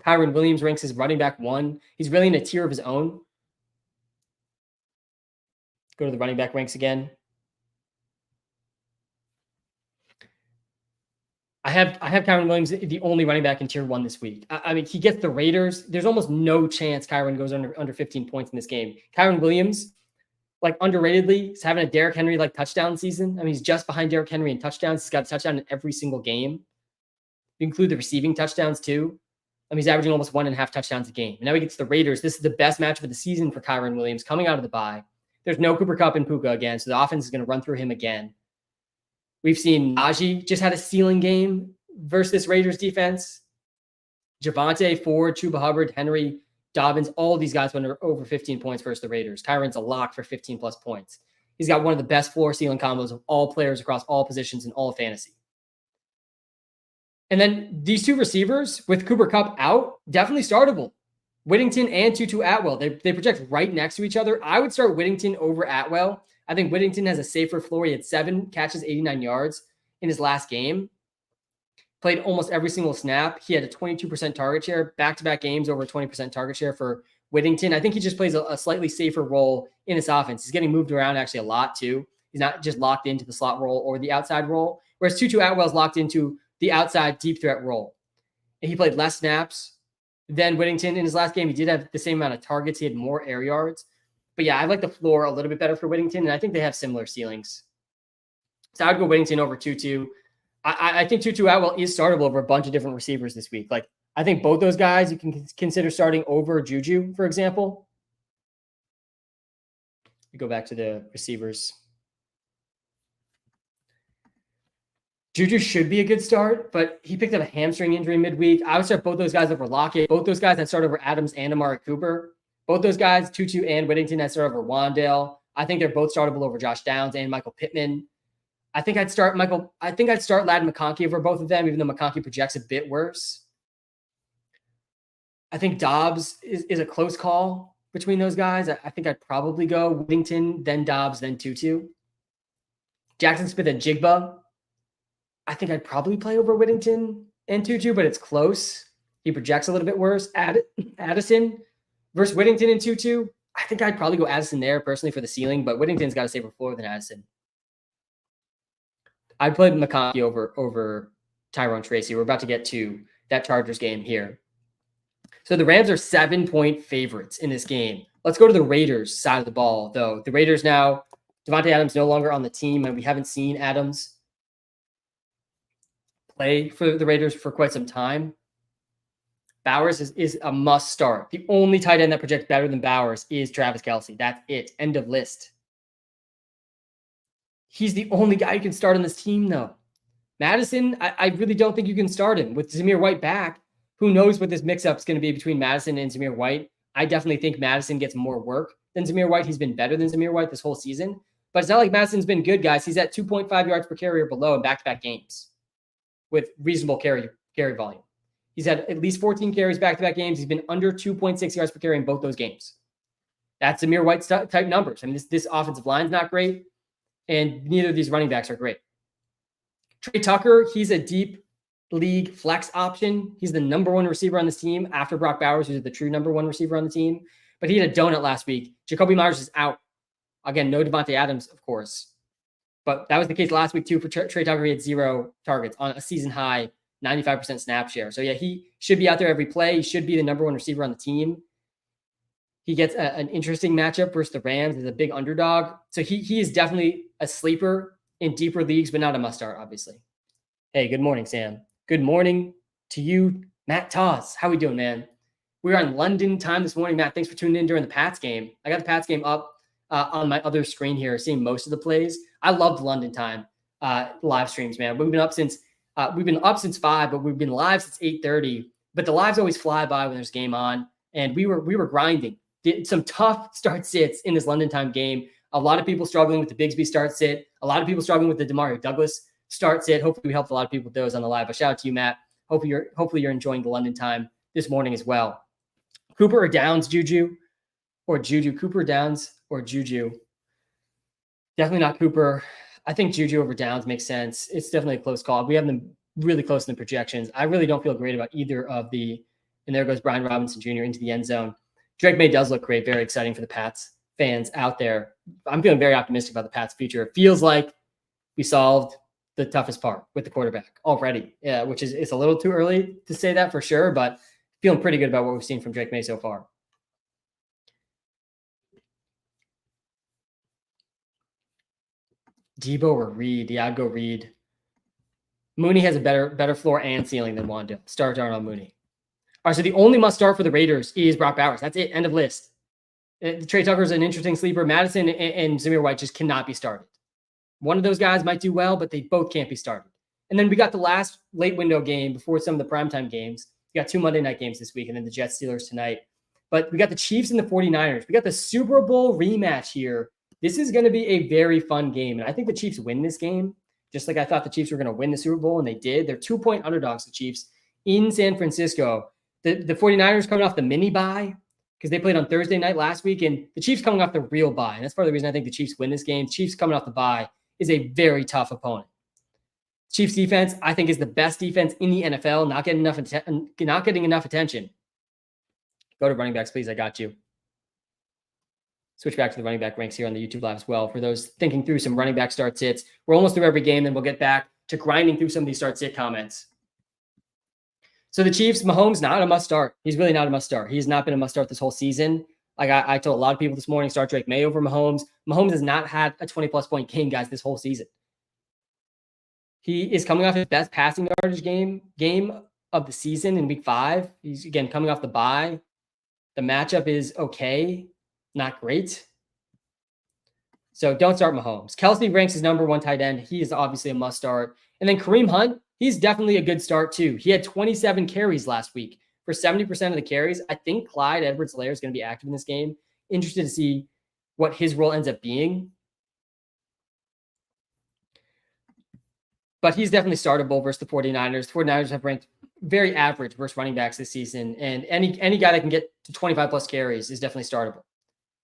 Kyren Williams ranks as running back 1. He's really in a tier of his own. Go to the running back ranks again. I have Kyren Williams, the only running back in tier 1 this week. I mean, he gets the Raiders. There's almost no chance Kyren goes under 15 points in this game. Kyren Williams, like underratedly, is having a Derrick Henry like touchdown season. I mean, he's just behind Derrick Henry in touchdowns. He's got a touchdown in every single game. You include the receiving touchdowns too. I mean, he's averaging almost 1.5 touchdowns a game. And now he gets the Raiders. This is the best matchup of the season for Kyren Williams coming out of the bye. There's no Cooper Kupp and Puka again, so the offense is going to run through him again. We've seen Najee just had a ceiling game versus this Raiders defense. Javonte, Ford, Chuba Hubbard, Henry, Dobbins, all of these guys went over 15 points versus the Raiders. Kyren's a lock for 15-plus points. He's got one of the best floor ceiling combos of all players across all positions in all of fantasy. And then these 2 receivers with Cooper Kupp out, definitely startable. Whittington and Tutu Atwell, they project right next to each other. I would start Whittington over Atwell. I think Whittington has a safer floor. He had 7 catches, 89 yards in his last game. Played almost every single snap. He had a 22% target share, back-to-back games over 20% target share for Whittington. I think he just plays a slightly safer role in this offense. He's getting moved around actually a lot too. He's not just locked into the slot role or the outside role, whereas Tutu Atwell's locked into the outside deep threat role. And he played less snaps than Whittington in his last game. He did have the same amount of targets. He had more air yards. But yeah, I like the floor a little bit better for Whittington, and I think they have similar ceilings. So I would go Whittington over Tutu. I think Tutu Atwell is startable over a bunch of different receivers this week. Like, I think both those guys you can consider starting over Juju, for example. We go back to the receivers. Juju should be a good start, but he picked up a hamstring injury midweek. I would start both those guys over Lockett. Both those guys I'd start over Adams and Amari Cooper. Both those guys, Tutu and Whittington, I'd start over Wandale. I think they're both startable over Josh Downs and Michael Pittman. I think I'd start Ladd McConkey over both of them, even though McConkey projects a bit worse. I think Dobbs is a close call between those guys. I think I'd probably go Whittington, then Dobbs, then Tutu. Jackson Smith and Jigba, I think I'd probably play over Whittington and Tutu, but it's close. He projects a little bit worse. Addison versus Whittington and Tutu. I think I'd probably go Addison there personally for the ceiling, but Whittington's got a safer floor than Addison. I'd play McConkey over Tyrone Tracy. We're about to get to that Chargers game here. So the Rams are 7-point favorites in this game. Let's go to the Raiders side of the ball, though. The Raiders now, Devontae Adams no longer on the team, and we haven't seen Adams play for the Raiders for quite some time. Bowers is a must start. The only tight end that projects better than Bowers is Travis Kelce. That's it. End of list. He's the only guy you can start on this team, though. Madison, I really don't think you can start him. With Zamir White back, who knows what this mix-up is going to be between Madison and Zamir White. I definitely think Madison gets more work than Zamir White. He's been better than Zamir White this whole season. But it's not like Madison's been good, guys. He's at 2.5 yards per carry or below in back-to-back games with reasonable carry volume. He's had at least 14 carries back-to-back games. He's been under 2.6 yards per carry in both those games. That's Zamir White type numbers. I mean, this offensive line's not great, and neither of these running backs are great. Trey Tucker, he's a deep league flex option. He's the number one receiver on this team after Brock Bowers, who's the true number one receiver on the team. But he had a donut last week. Jacoby Myers is out. Again, no Devontae Adams, of course. But that was the case last week, too, for Trey Tucker. He had 0 targets on a season-high 95% snap share. So, yeah, he should be out there every play. He should be the number one receiver on the team. He gets an interesting matchup versus the Rams as a big underdog. So he is definitely a sleeper in deeper leagues, but not a must-start, obviously. Hey, good morning, Sam. Good morning to you, Matt Tawes. How we doing, man? We're on London time this morning. Matt, thanks for tuning in during the Pats game. I got the Pats game up on my other screen here, seeing most of the plays. I loved London time live streams, man. We've been up since 5, but we've been live since 8:30. But the lives always fly by when there's a game on, and we were grinding. Did some tough start sits in this London time game. A lot of people struggling with the Bigsby start sit. A lot of people struggling with the Demario Douglas start sit. Hopefully we helped a lot of people with those on the live. But shout out to you, Matt. Hopefully you're enjoying the London time this morning as well. Cooper or Downs, Juju? Or Juju? Cooper, Downs, or Juju? Definitely not Cooper. I think Juju over Downs makes sense. It's definitely a close call. We have them really close in the projections. I really don't feel great about either of the, and there goes Brian Robinson Jr. into the end zone. Drake May does look great. Very exciting for the Pats fans out there. I'm feeling very optimistic about the Pats' future. It feels like we solved the toughest part with the quarterback already, which is it's a little too early to say that for sure, but feeling pretty good about what we've seen from Drake May so far. Debo or Reed? Yeah, I'd go Reed. Mooney has a better floor and ceiling than Wando. Start Darnell Mooney. All right, so the only must start for the Raiders is Brock Bowers. That's it. End of list. Trey Tucker is an interesting sleeper. Madison and Zamir White just cannot be started. One of those guys might do well, but they both can't be started. And then we got the last late window game before some of the primetime games. We got 2 Monday night games this week and then the Jets Steelers tonight. But we got the Chiefs and the 49ers. We got the Super Bowl rematch here. This is going to be a very fun game. And I think the Chiefs win this game, just like I thought the Chiefs were going to win the Super Bowl, and they did. They're 2-point underdogs, the Chiefs, in San Francisco. The 49ers coming off the mini bye because they played on Thursday night last week, and the Chiefs coming off the real bye. And that's part of the reason I think the Chiefs win this game. Chiefs coming off the bye is a very tough opponent. Chiefs defense, I think, is the best defense in the NFL, not getting enough attention. Go to running backs, please. I got you. Switch back to the running back ranks here on the YouTube Live as well. For those thinking through some running back start sits, we're almost through every game, then we'll get back to grinding through some of these start sit comments. So the Chiefs, Mahomes, not a must start. He's really not a must start. He's not been a must start this whole season. Like I told a lot of people this morning, start Drake May over Mahomes. Mahomes has not had a 20-plus point game, guys, this whole season. He is coming off his best passing yardage game of the season in week 5. He's, again, coming off the bye. The matchup is okay, not great. So don't start Mahomes. Kelce ranks as number 1 tight end. He is obviously a must start. And then Kareem Hunt, he's definitely a good start too. He had 27 carries last week for 70% of the carries. I think Clyde Edwards-Helaire is going to be active in this game. Interested to see what his role ends up being. But he's definitely startable versus the 49ers. The 49ers have ranked very average versus running backs this season. And any guy that can get to 25-plus carries is definitely startable.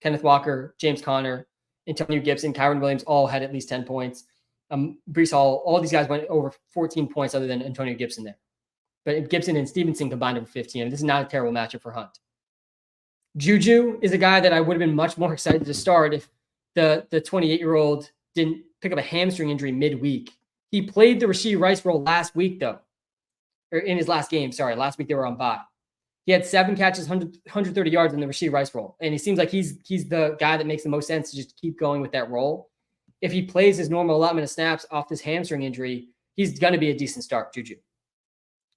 Kenneth Walker, James Conner, Antonio Gibson, Kyron Williams all had at least 10 points. Breece Hall, all these guys went over 14 points other than Antonio Gibson there. but Gibson and Stevenson combined over 15. And this is not a terrible matchup for Hunt. Juju is a guy that I would have been much more excited to start if the 28-year-old didn't pick up a hamstring injury midweek. He played the Rashee Rice role last week, though, or in his last game. Sorry, last week they were on bye. He had 7 catches, 130 yards in the Rashee Rice role. And he seems like he's the guy that makes the most sense to just keep going with that role. If he plays his normal allotment of snaps off this hamstring injury, he's going to be a decent start, Juju.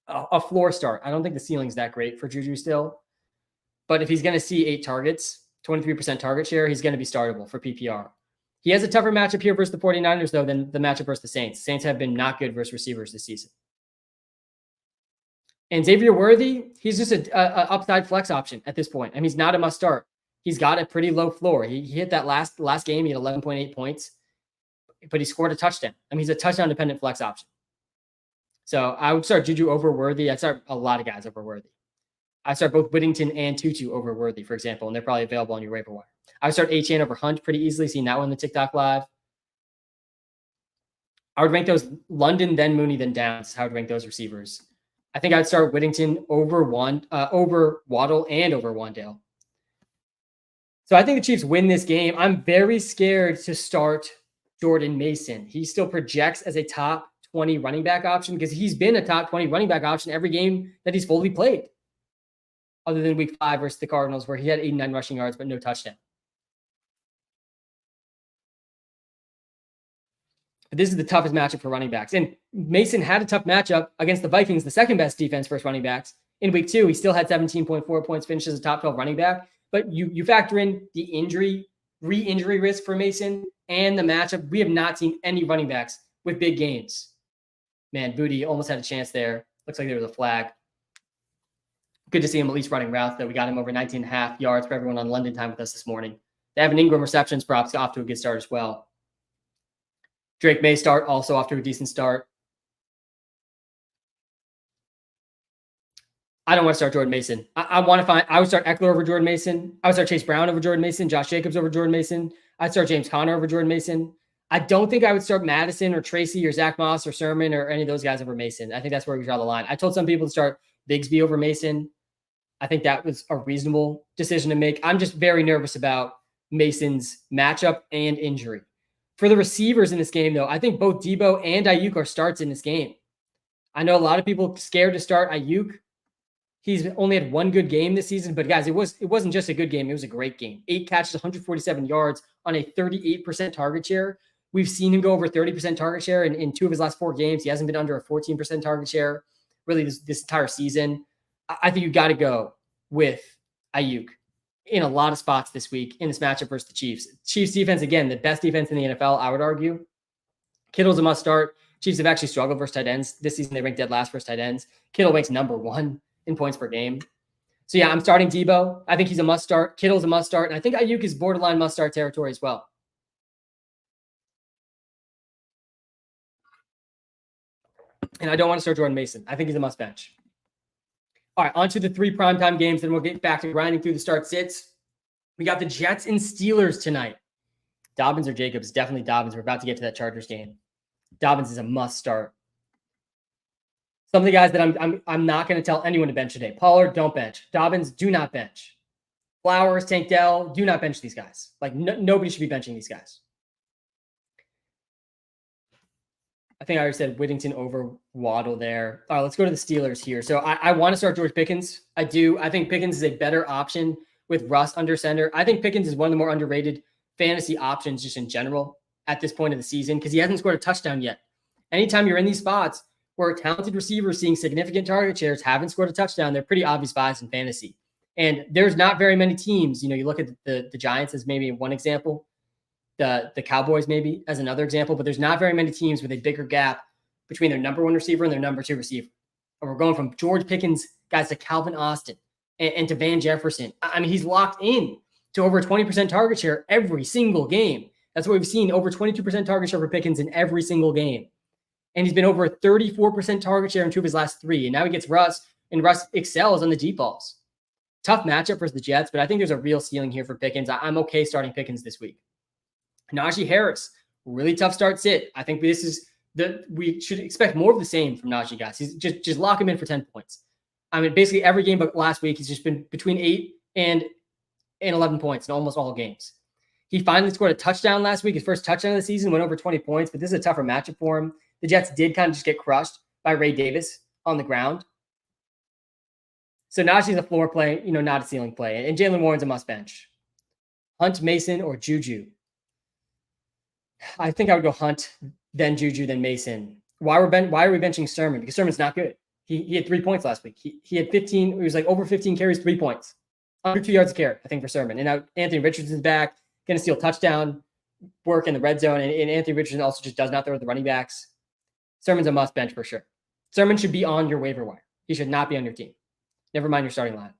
A floor start. I don't think the ceiling's that great for Juju still. But if he's going to see 8 targets, 23% target share, he's going to be startable for PPR. He has a tougher matchup here versus the 49ers, though, than the matchup versus the Saints. Saints have been not good versus receivers this season. And Xavier Worthy, he's just a upside flex option at this point. I mean, he's not a must start. He's got a pretty low floor. He hit that last game. He had 11.8 points, but he scored a touchdown. I mean, he's a touchdown-dependent flex option. So I would start Juju over Worthy. I'd start a lot of guys over Worthy. I start both Whittington and Tutu over Worthy, for example, and they're probably available on your waiver wire. I would start Achane over Hunt pretty easily, seeing that one in the TikTok Live. I would rank those London, then Mooney, then Downs. How I would rank those receivers. I think I'd start Whittington over Waddle and over Wandale. So I think the Chiefs win this game. I'm very scared to start Jordan Mason. He still projects as a top 20 running back option because he's been a top 20 running back option every game that he's fully played, other than week 5 versus the Cardinals, where he had 89 rushing yards but no touchdown. But this is the toughest matchup for running backs. And Mason had a tough matchup against the Vikings, the second best defense versus running backs. In week 2, he still had 17.4 points, finished as a top 12 running back. But you factor in the re-injury risk for Mason and the matchup. We have not seen any running backs with big games. Man, Booty almost had a chance there. Looks like there was a flag. Good to see him at least running routes, though. We got him over 19.5 yards for everyone on London time with us this morning. They have an Ingram receptions props off to a good start as well. Drake May start, also off to a decent start. I don't want to start Jordan Mason. I would start Eckler over Jordan Mason. I would start Chase Brown over Jordan Mason, Josh Jacobs over Jordan Mason. I'd start James Conner over Jordan Mason. I don't think I would start Madison or Tracy or Zach Moss or Sermon or any of those guys over Mason. I think that's where we draw the line. I told some people to start Bigsby over Mason. I think that was a reasonable decision to make. I'm just very nervous about Mason's matchup and injury. For the receivers in this game, though, I think both Debo and Ayuk are starts in this game. I know a lot of people scared to start Ayuk. He's only had one good game this season, but guys, it wasn't just a good game. It was a great game. 8 catches, 147 yards on a 38% target share. We've seen him go over 30% target share in 2 of his last 4 games. He hasn't been under a 14% target share really this entire season. I think you got to go with Ayuk in a lot of spots this week in this matchup versus the Chiefs. Chiefs defense, again, the best defense in the NFL, I would argue. Kittle's a must start. Chiefs have actually struggled versus tight ends. This season, they ranked dead last versus tight ends. Kittle ranks number 1 in points per game. So yeah, I'm starting Debo. I think he's a must start. Kittle's a must start. And I think Ayuk is borderline must start territory as well. And I don't want to start Jordan Mason. I think he's a must bench. All right, on to the 3 primetime games. Then we'll get back to grinding through the start sits. We got the Jets and Steelers tonight. Dobbins or Jacobs? Definitely Dobbins. We're about to get to that Chargers game. Dobbins is a must start. Some of the guys that I'm not going to tell anyone to bench today. Pollard, don't bench. Dobbins, do not bench. Flowers, Tank Dell, do not bench these guys. Like nobody should be benching these guys. I think I already said Whittington over Waddle there. All right, let's go to the Steelers here. So I want to start George Pickens. I do. I think Pickens is a better option with Russ under center. I think Pickens is one of the more underrated fantasy options just in general at this point of the season because he hasn't scored a touchdown yet. Anytime you're in these spots where talented receivers seeing significant target shares haven't scored a touchdown, they're pretty obvious buys in fantasy. And there's not very many teams. You look at the Giants as maybe one example. The Cowboys maybe as another example, but there's not very many teams with a bigger gap between their number 1 receiver and their number 2 receiver. And we're going from George Pickens guys to Calvin Austin and to Van Jefferson. I mean, he's locked in to over 20% target share every single game. That's what we've seen, over 22% target share for Pickens in every single game. And he's been over a 34% target share in 2 of his last 3. And now he gets Russ, and Russ excels on the deep balls. Tough matchup versus the Jets, but I think there's a real ceiling here for Pickens. I'm okay starting Pickens this week. Najee Harris, really tough start sit. I think this is we should expect more of the same from Najee, guys. He's just lock him in for 10 points. I mean, basically every game but last week, he's just been between 8 and 11 points in almost all games. He finally scored a touchdown last week. His first touchdown of the season, went over 20 points, but this is a tougher matchup for him. The Jets did kind of just get crushed by Ray Davis on the ground. So Najee's a floor play, not a ceiling play. And Jaylen Warren's a must bench. Hunt, Mason, or Juju? I think I would go Hunt, then Juju, then Mason. Why are we benching Sermon? Because Sermon's not good. He had 3 points last week. He had 15. It was like over 15 carries, 3 points. Under 2 yards a carry, I think, for Sermon. And now Anthony Richardson's back, going to steal touchdown work in the red zone. And Anthony Richardson also just does not throw the running backs. Sermon's a must bench for sure. Sermon should be on your waiver wire. He should not be on your team. Never mind your starting line.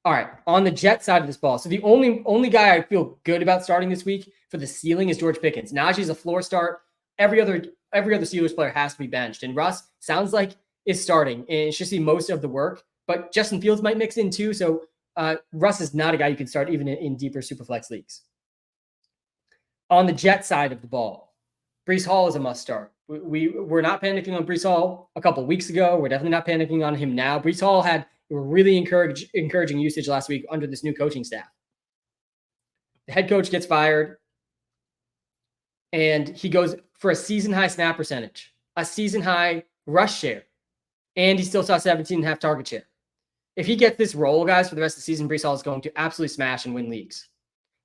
All right, on the Jet side of this ball. So the only guy I feel good about starting this week for the ceiling is George Pickens. Najee's a floor start. Every other Steelers player has to be benched. And Russ sounds like is starting and should see most of the work. But Justin Fields might mix in too. So Russ is not a guy you can start even in deeper Superflex leagues. On the Jet side of the ball, Breece Hall is a must start. We're not panicking on Breece Hall a couple of weeks ago. We're definitely not panicking on him now. Breece Hall had really encouraging usage last week under this new coaching staff. The head coach gets fired, and he goes for a season-high snap percentage, a season-high rush share, and he still saw 17.5 target share. If he gets this role, guys, for the rest of the season, Breece Hall is going to absolutely smash and win leagues.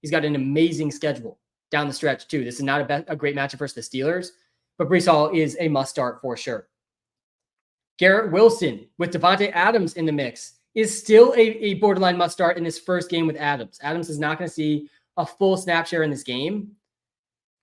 He's got an amazing schedule down the stretch, too. This is not a great matchup versus the Steelers, but Breece Hall is a must-start for sure. Garrett Wilson with Devontae Adams in the mix is still a borderline must-start in his first game with Adams. Adams is not going to see a full snap share in this game.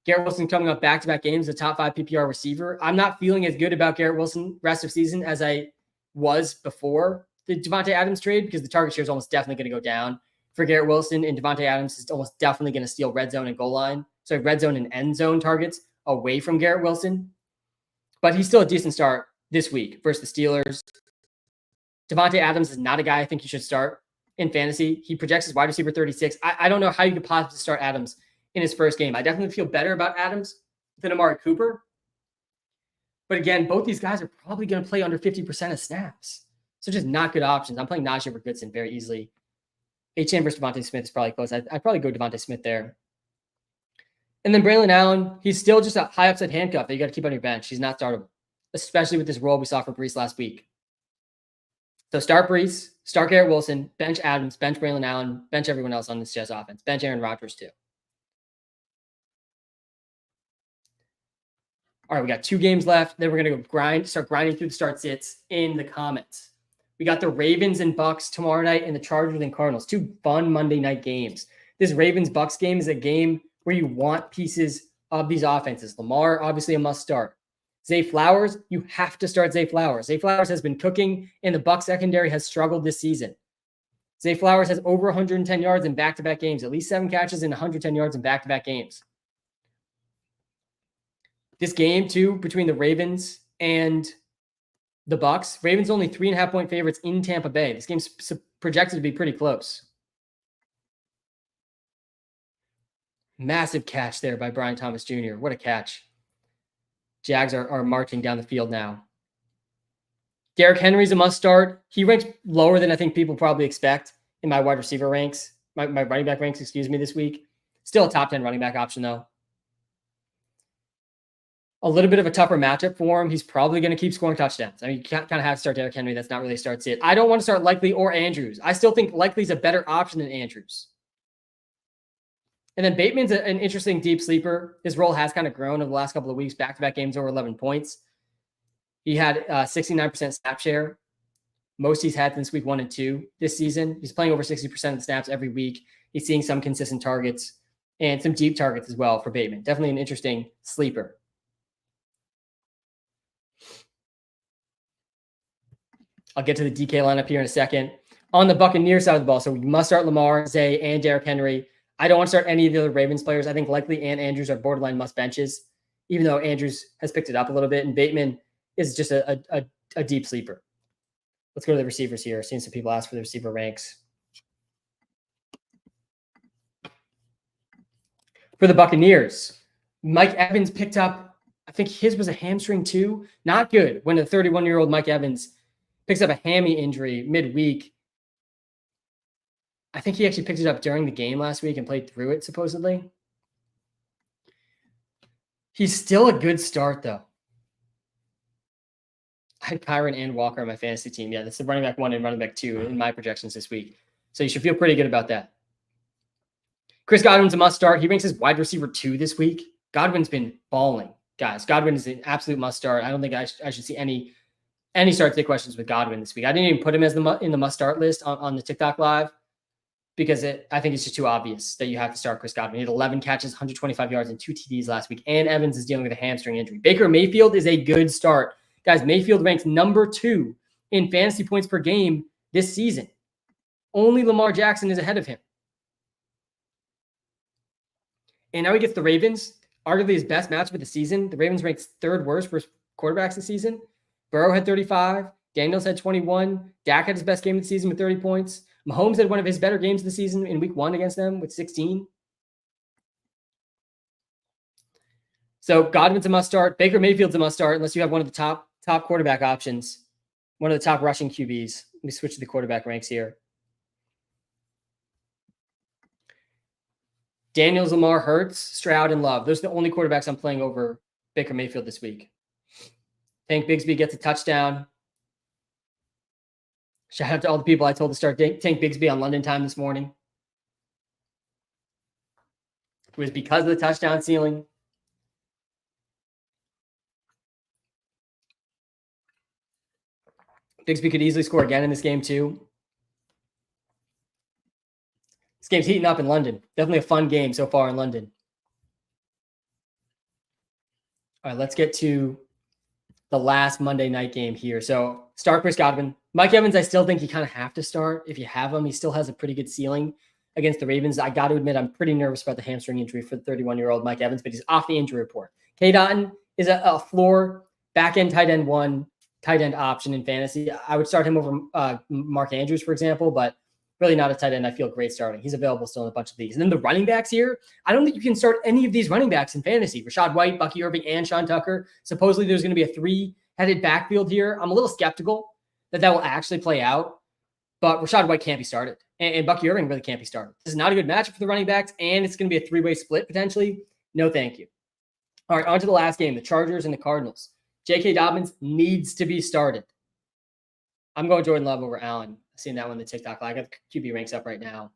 Garrett Wilson coming up back-to-back games, a top 5 PPR receiver. I'm not feeling as good about Garrett Wilson rest of season as I was before the Devontae Adams trade because the target share is almost definitely going to go down for Garrett Wilson, and Devontae Adams is almost definitely going to steal red zone and goal line. So red zone and end zone targets away from Garrett Wilson. But he's still a decent start this week versus the Steelers. Devontae Adams is not a guy I think you should start in fantasy. He projects as wide receiver 36. I don't know how you could possibly start Adams in his first game. I definitely feel better about Adams than Amari Cooper. But again, both these guys are probably going to play under 50% of snaps. So just not good options. I'm playing Najee over Goodson very easily. HN versus Devontae Smith is probably close. I'd probably go Devontae Smith there. And then Braylon Allen, he's still just a high upside handcuff that you got to keep on your bench. He's not startable, especially with this role we saw for Breece last week. So start Breece, start Garrett Wilson, bench Adams, bench Braylon Allen, bench everyone else on this Jets offense. Bench Aaron Rodgers too. All right, we got 2 games left. Then we're going to start grinding through the start sits in the comments. We got the Ravens and Bucks tomorrow night and the Chargers and Cardinals. 2 fun Monday night games. This Ravens-Bucks game is a game where you want pieces of these offenses. Lamar, obviously a must start. Zay Flowers, you have to start Zay Flowers. Zay Flowers has been cooking, and the Bucs secondary has struggled this season. Zay Flowers has over 110 yards in back-to-back games, at least 7 catches and 110 yards in back-to-back games. This game, too, between the Ravens and the Bucs, Ravens only 3.5-point favorites in Tampa Bay. This game's projected to be pretty close. Massive catch there by Brian Thomas Jr. What a catch. Jags are marching down the field now. Derrick Henry's a must start. He ranks lower than I think people probably expect in my wide receiver ranks, my running back ranks, this week. Still a top 10 running back option, though. A little bit of a tougher matchup for him. He's probably going to keep scoring touchdowns. I mean, you kind of have to start Derrick Henry. That's not really a start sit. I don't want to start Likely or Andrews. I still think Likely's a better option than Andrews. And then Bateman's an interesting deep sleeper. His role has kind of grown over the last couple of weeks. Back-to-back games over 11 points. He had 69% snap share. Most he's had since week 1 and 2 this season. He's playing over 60% of the snaps every week. He's seeing some consistent targets and some deep targets as well for Bateman. Definitely an interesting sleeper. I'll get to the DK lineup here in a second. On the Buccaneers side of the ball, so we must start Lamar, Zay, and Derrick Henry. I don't want to start any of the other Ravens players. I think Likely and Andrews are borderline must benches, even though Andrews has picked it up a little bit, and Bateman is just a deep sleeper. Let's go to the receivers here. Seeing some people ask for the receiver ranks. For the Buccaneers, Mike Evans picked up I think his was a hamstring too. Not good when a 31-year-old Mike Evans picks up a hammy injury midweek. I think he actually picked it up during the game last week and played through it, supposedly. He's still a good start, though. I had Kyron and Walker on my fantasy team. Yeah, that's the running back 1 and running back 2 in my projections this week. So you should feel pretty good about that. Chris Godwin's a must start. He ranks as wide receiver 2 this week. Godwin's been balling, guys. Godwin is an absolute must start. I don't think I should see any start take questions with Godwin this week. I didn't even put him as in the must start list on the TikTok live because I think it's just too obvious that you have to start Chris Godwin. He had 11 catches, 125 yards, and 2 TDs last week. And Evans is dealing with a hamstring injury. Baker Mayfield is a good start. Guys, Mayfield ranks number 2 in fantasy points per game this season. Only Lamar Jackson is ahead of him. And now he gets the Ravens, arguably his best matchup of the season. The Ravens ranked 3rd worst for quarterbacks this season. Burrow had 35. Daniels had 21. Dak had his best game of the season with 30 points. Mahomes had one of his better games of the season in week 1 against them with 16. So Godwin's a must start. Baker Mayfield's a must start unless you have one of the top quarterback options, one of the top rushing QBs. Let me switch to the quarterback ranks here. Daniels, Lamar, Hurts, Stroud, and Love. Those are the only quarterbacks I'm playing over Baker Mayfield this week. Tank Bigsby gets a touchdown. Shout out to all the people I told to start Tank Bigsby on London time this morning. It was because of the touchdown ceiling. Bigsby could easily score again in this game too. This game's heating up in London. Definitely a fun game so far in London. All right, let's get to the last Monday night game here. So start Chris Godwin. Mike Evans, I still think you kind of have to start. If you have him, he still has a pretty good ceiling against the Ravens. I got to admit, I'm pretty nervous about the hamstring injury for the 31-year-old Mike Evans, but he's off the injury report. K. Dotton is a floor back-end tight end 1, tight end option in fantasy. I would start him over Mark Andrews, for example, but really not a tight end I feel great starting. He's available still in a bunch of these. And then the running backs here, I don't think you can start any of these running backs in fantasy. Rashad White, Bucky Irving, and Sean Tucker. Supposedly there's going to be a 3-headed backfield here. I'm a little skeptical that will actually play out, but Rashad White can't be started. And Bucky Irving really can't be started. This is not a good matchup for the running backs, and it's going to be a 3-way split potentially. No, thank you. All right, on to the last game, the Chargers and the Cardinals. J.K. Dobbins needs to be started. I'm going Jordan Love over Allen. I've seen that one in the TikTok. I got the QB ranks up right now.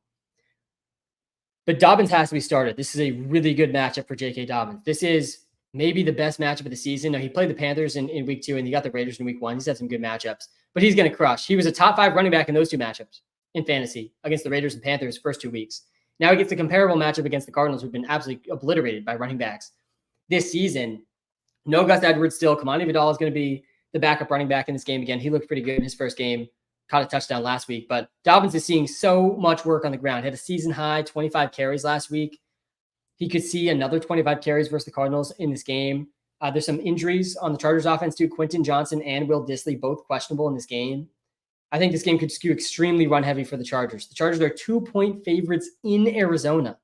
But Dobbins has to be started. This is a really good matchup for J.K. Dobbins. This is maybe the best matchup of the season. Now, he played the Panthers in week 2, and he got the Raiders in week 1. He's had some good matchups, but he's going to crush. He was a top 5 running back in those 2 matchups in fantasy against the Raiders and Panthers first 2 weeks. Now he gets a comparable matchup against the Cardinals, who've been absolutely obliterated by running backs this season. No Gus Edwards still. Kamani Vidal is going to be the backup running back in this game again. He looked pretty good in his first game. Caught a touchdown last week, but Dobbins is seeing so much work on the ground. He had a season high 25 carries last week. He could see another 25 carries versus the Cardinals in this game. There's some injuries on the Chargers offense too. Quentin Johnson and Will Dissly both questionable in this game. I think this game could skew extremely run heavy for the Chargers. The Chargers are 2-point favorites in Arizona.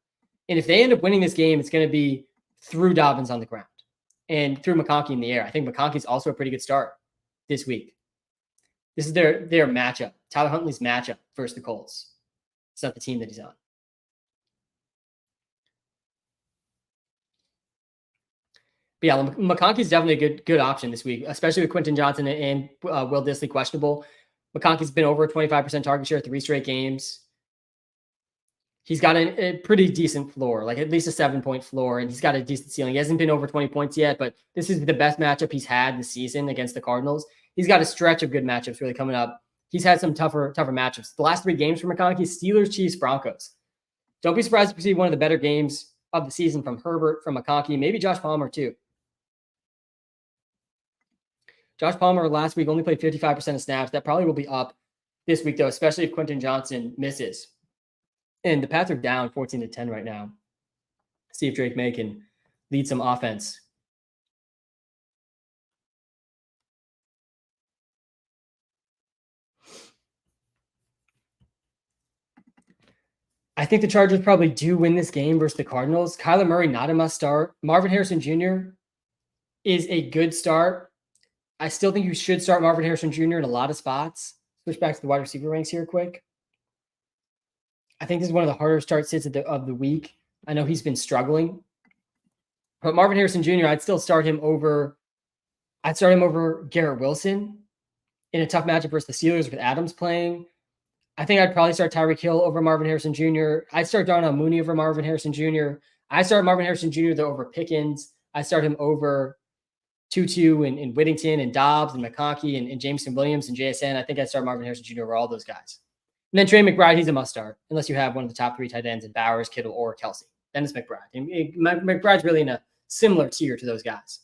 And if they end up winning this game, it's going to be through Dobbins on the ground and through McConkey in the air. I think McConkey's also a pretty good start this week. This is their matchup. Tyler Huntley's matchup versus the Colts. It's not the team that he's on. But yeah, McConkey's definitely a good option this week, especially with Quentin Johnson and Will Dissly questionable. McConkey's been over a 25% target share 3 straight games. He's got a pretty decent floor, like at least a 7-point floor, and he's got a decent ceiling. He hasn't been over 20 points yet, but this is the best matchup he's had this season against the Cardinals. He's got a stretch of good matchups really coming up. He's had some tougher matchups. The last 3 games for McConkey: Steelers, Chiefs, Broncos. Don't be surprised if you see one of the better games of the season from Herbert, from McConkey, maybe Josh Palmer too. Josh Palmer last week only played 55% of snaps. That probably will be up this week though, especially if Quentin Johnson misses. And the Pats are down 14-10 right now. See if Drake May can lead some offense. I think the Chargers probably do win this game versus the Cardinals. Kyler Murray, not a must start. Marvin Harrison Jr., is a good start. I still think you should start Marvin Harrison Jr. in a lot of spots. Switch back to the wide receiver ranks here quick. I think this is one of the harder start sits of the week. I know he's been struggling. But Marvin Harrison Jr., I'd start him over Garrett Wilson in a tough matchup versus the Steelers with Adams playing. I think I'd probably start Tyreek Hill over Marvin Harrison Jr. I'd start Darnell Mooney over Marvin Harrison Jr. I start Marvin Harrison Jr. though over Pickens. I start him over Tutu and Whittington and Dobbs and McConkey and Jameson Williams and JSN. I think I'd start Marvin Harrison Jr. over all those guys. And then Trey McBride, he's a must start unless you have one of the top 3 tight ends in Bowers, Kittle, or Kelsey. Then it's McBride. And McBride's really in a similar tier to those guys.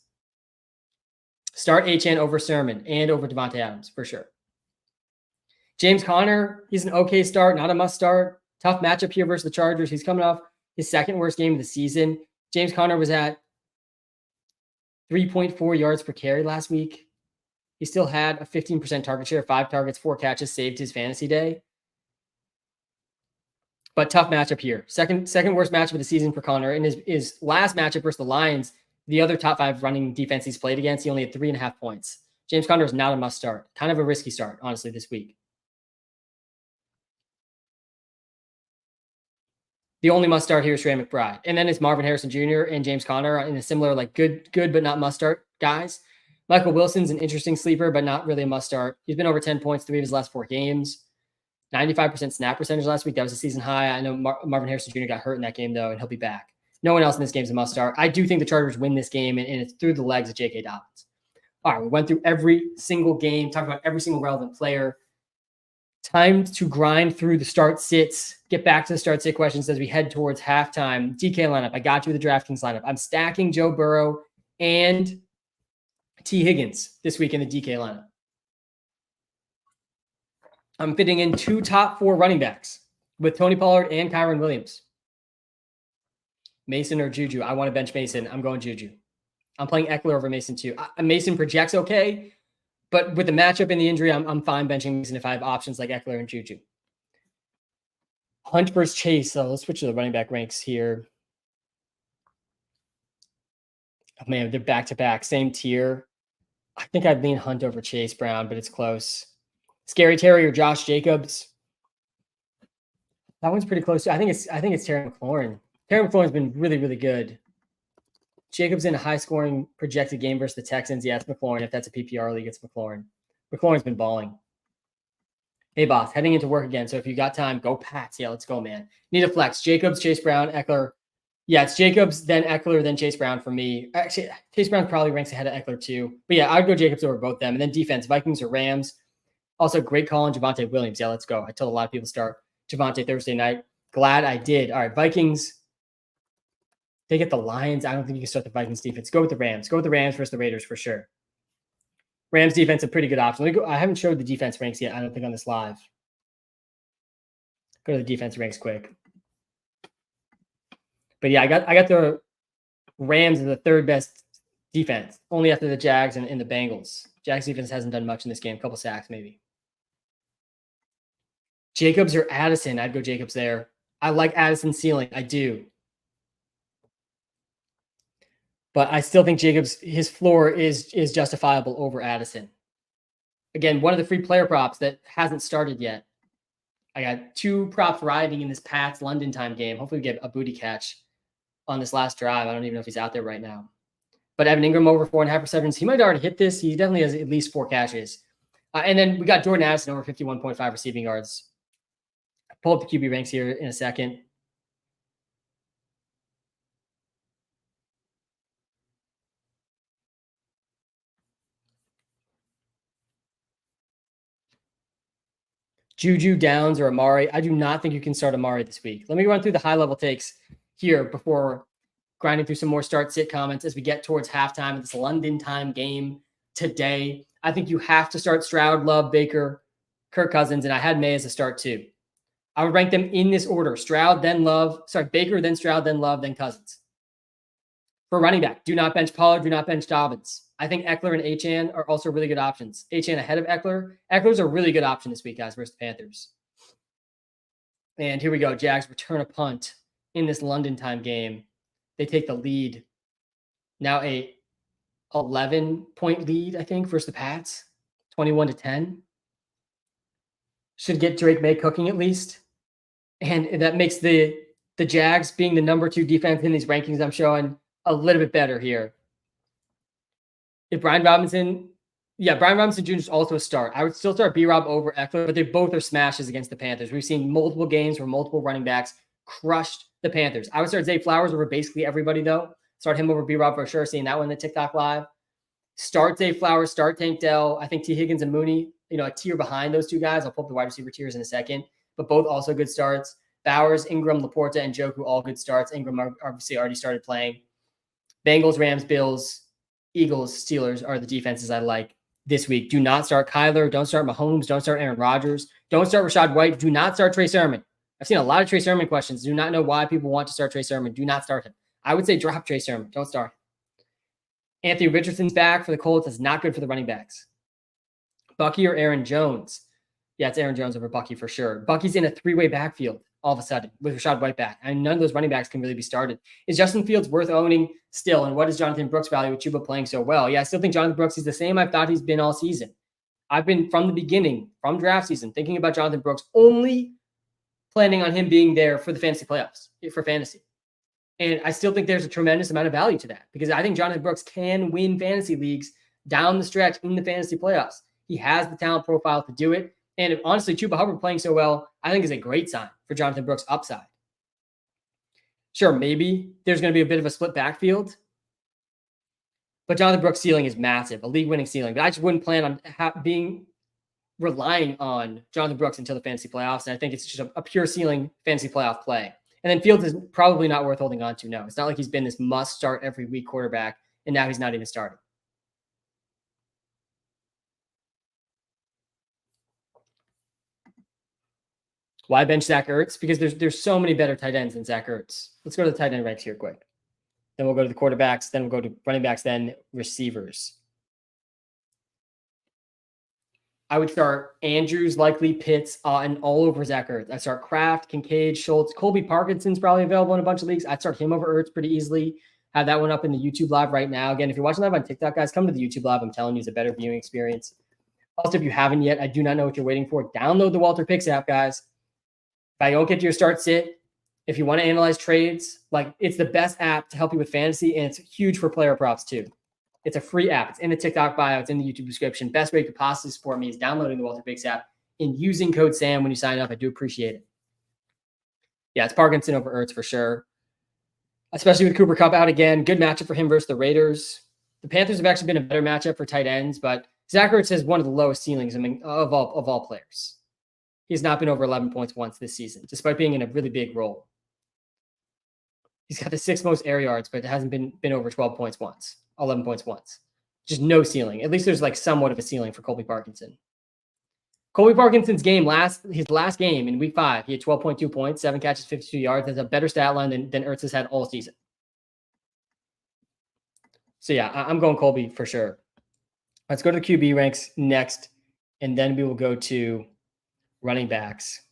Start HN over Sermon and over Devontae Adams for sure. James Conner, he's an okay start, not a must start. Tough matchup here versus the Chargers. He's coming off his second worst game of the season. James Conner was at 3.4 yards per carry last week. He still had a 15% target share, 5 targets, 4 catches, saved his fantasy day. But tough matchup here. Second worst matchup of the season for Conner. In his last matchup versus the Lions, the other top 5 running defense he's played against, he only had 3.5 points. James Conner is not a must start. Kind of a risky start, honestly, this week. The only must start here is Trey McBride. And then it's Marvin Harrison Jr. and James Conner in a similar, like good, but not must start guys. Michael Wilson's an interesting sleeper, but not really a must start. He's been over 10 points 3 of his last 4 games. 95% snap percentage last week. That was a season high. I know Marvin Harrison Jr. got hurt in that game, though, and he'll be back. No one else in this game is a must start. I do think the Chargers win this game, and it's through the legs of J.K. Dobbins. All right, we went through every single game, talked about every single relevant player. Time to grind through the start sits, get back to the start sit questions as we head towards halftime. DK lineup. I got you with the DraftKings lineup. I'm stacking Joe Burrow and T. Higgins this week in the DK lineup. I'm fitting in 2 top 4 running backs with Tony Pollard and Kyron Williams. Mason or Juju. I want to bench Mason. I'm going Juju. I'm playing Eckler over Mason too. Mason projects okay, but with the matchup and the injury, I'm fine benching Mason if I have options like Eckler and Juju. Hunt versus Chase. So let's switch to the running back ranks here. Oh man, they're back-to-back, same tier. I think I'd lean Hunt over Chase Brown, but it's close. Scary Terry or Josh Jacobs. That one's pretty close. I think it's Terry McLaurin. Terry McLaurin's been really, really good. Jacobs in a high-scoring projected game versus the Texans. Yeah, it's McLaurin. If that's a PPR league, it's McLaurin. McLaurin's been balling. Hey, boss, heading into work again. So if you got time, go Pats. Yeah, let's go, man. Need a flex. Jacobs, Chase Brown, Eckler. Yeah, it's Jacobs, then Eckler, then Chase Brown for me. Actually, Chase Brown probably ranks ahead of Eckler too. But yeah, I'd go Jacobs over both them. And then defense, Vikings or Rams. Also, great call on Javonte Williams. Yeah, let's go. I told a lot of people to start Javonte Thursday night. Glad I did. All right, Vikings. They get the Lions. I don't think you can start the Vikings defense. Go with the Rams. Go with the Rams versus the Raiders for sure. Rams defense, a pretty good option. Let me go. I haven't showed the defense ranks yet. I don't think on this live. Go to the defense ranks quick. But yeah, I got the Rams as the 3rd best defense, only after the Jags and the Bengals. Jags defense hasn't done much in this game. A couple sacks maybe. Jacobs or Addison? I'd go Jacobs there. I like Addison's ceiling. I do. But I still think Jacobs, his floor is justifiable over Addison. Again, one of the free player props that hasn't started yet. I got 2 props riding in this Pats London time game. Hopefully we get a booty catch on this last drive. I don't even know if he's out there right now. But Evan Ingram over 4.5 receptions. He might already hit this. He definitely has at least 4 catches. And then we got Jordan Addison over 51.5 receiving yards. I'll pull up the QB ranks here in a second. Juju, Downs, or Amari. I do not think you can start Amari this week. Let me run through the high-level takes here before grinding through some more start-sit comments as we get towards halftime of this London time game today. I think you have to start Stroud, Love, Baker, Kirk Cousins, and I had May as a start too. I would rank them in this order. Stroud, then Love. Sorry, Baker, then Stroud, then Love, then Cousins. For running back, do not bench Pollard, do not bench Dobbins. I think Eckler and Achane are also really good options. Achane ahead of Eckler. Eckler's a really good option this week, guys, versus the Panthers. And here we go. Jags return a punt in this London time game. They take the lead. Now a 11-point lead, I think, versus the Pats, 21-10. Should get Drake May cooking at least. And that makes the Jags being the number 2 defense in these rankings I'm showing a little bit better here. If Brian Robinson Jr. is also a start. I would still start B-Rob over Eckler, but they both are smashes against the Panthers. We've seen multiple games where multiple running backs crushed the Panthers. I would start Zay Flowers over basically everybody, though. Start him over B-Rob for sure, seeing that one in the TikTok Live. Start Zay Flowers, start Tank Dell. I think T. Higgins and Mooney, a tier behind those two guys. I'll pull up the wide receiver tiers in a second, but both also good starts. Bowers, Ingram, Laporta, and Njoku, all good starts. Ingram obviously already started playing. Bengals, Rams, Bills, Eagles, Steelers are the defenses I like this week. Do not start Kyler. Don't start Mahomes. Don't start Aaron Rodgers. Don't start Rashad White. Do not start Trey Sermon. I've seen a lot of Trey Sermon questions. Do not know why people want to start Trey Sermon. Do not start him. I would say drop Trey Sermon. Don't start him. Anthony Richardson's back for the Colts. That's not good for the running backs. Bucky or Aaron Jones? Yeah, it's Aaron Jones over Bucky for sure. Bucky's in a 3-way backfield all of a sudden with Rashad White back. And none of those running backs can really be started. Is Justin Fields worth owning still? And what is Jonathan Brooks' value with Chubb playing so well? Yeah, I still think Jonathan Brooks is the same I've thought he's been all season. I've been, from the beginning, from draft season, thinking about Jonathan Brooks, only planning on him being there for the fantasy playoffs, for fantasy. And I still think there's a tremendous amount of value to that because I think Jonathan Brooks can win fantasy leagues down the stretch in the fantasy playoffs. He has the talent profile to do it. And if, honestly, Chuba Hubbard playing so well, I think is a great sign for Jonathan Brooks' upside. Sure, maybe there's going to be a bit of a split backfield, but Jonathan Brooks' ceiling is massive, a league-winning ceiling. But I just wouldn't plan on relying on Jonathan Brooks until the fantasy playoffs. And I think it's just a pure ceiling fantasy playoff play. And then Fields is probably not worth holding on to. No, it's not like he's been this must-start every week quarterback, and now he's not even starting. Why bench Zach Ertz? Because there's so many better tight ends than Zach Ertz. Let's go to the tight end ranks here quick. Then we'll go to the quarterbacks. Then we'll go to running backs. Then receivers. I would start Andrews, likely Pitts, and all over Zach Ertz. I'd start Kraft, Kincaid, Schultz. Colby Parkinson's probably available in a bunch of leagues. I'd start him over Ertz pretty easily. Have that one up in the YouTube Live right now. Again, if you're watching live on TikTok, guys, come to the YouTube Live. I'm telling you, it's a better viewing experience. Also, if you haven't yet, I do not know what you're waiting for. Download the Walter Picks app, guys. If I don't get to your start sit, if you want to analyze trades, it's the best app to help you with fantasy, and it's huge for player props too. It's a free app. It's in the TikTok bio. It's in the YouTube description. Best way you could possibly support me is downloading the Walter Picks app and using code SAM when you sign up. I do appreciate it. Yeah, it's Parkinson over Ertz for sure, especially with Cooper Kupp out again. Good matchup for him versus the Raiders. The Panthers have actually been a better matchup for tight ends, but Zach Ertz has one of the lowest ceilings of all players. He's not been over 11 points once this season, despite being in a really big role. He's got the 6th most air yards, but it hasn't been over 12 points once, 11 points once. Just no ceiling. At least there's somewhat of a ceiling for Colby Parkinson. Colby Parkinson's his last game in week 5, he had 12.2 points, 7 catches, 52 yards. That's a better stat line than Ertz has had all season. So yeah, I'm going Colby for sure. Let's go to the QB ranks next, and then we will go to running backs.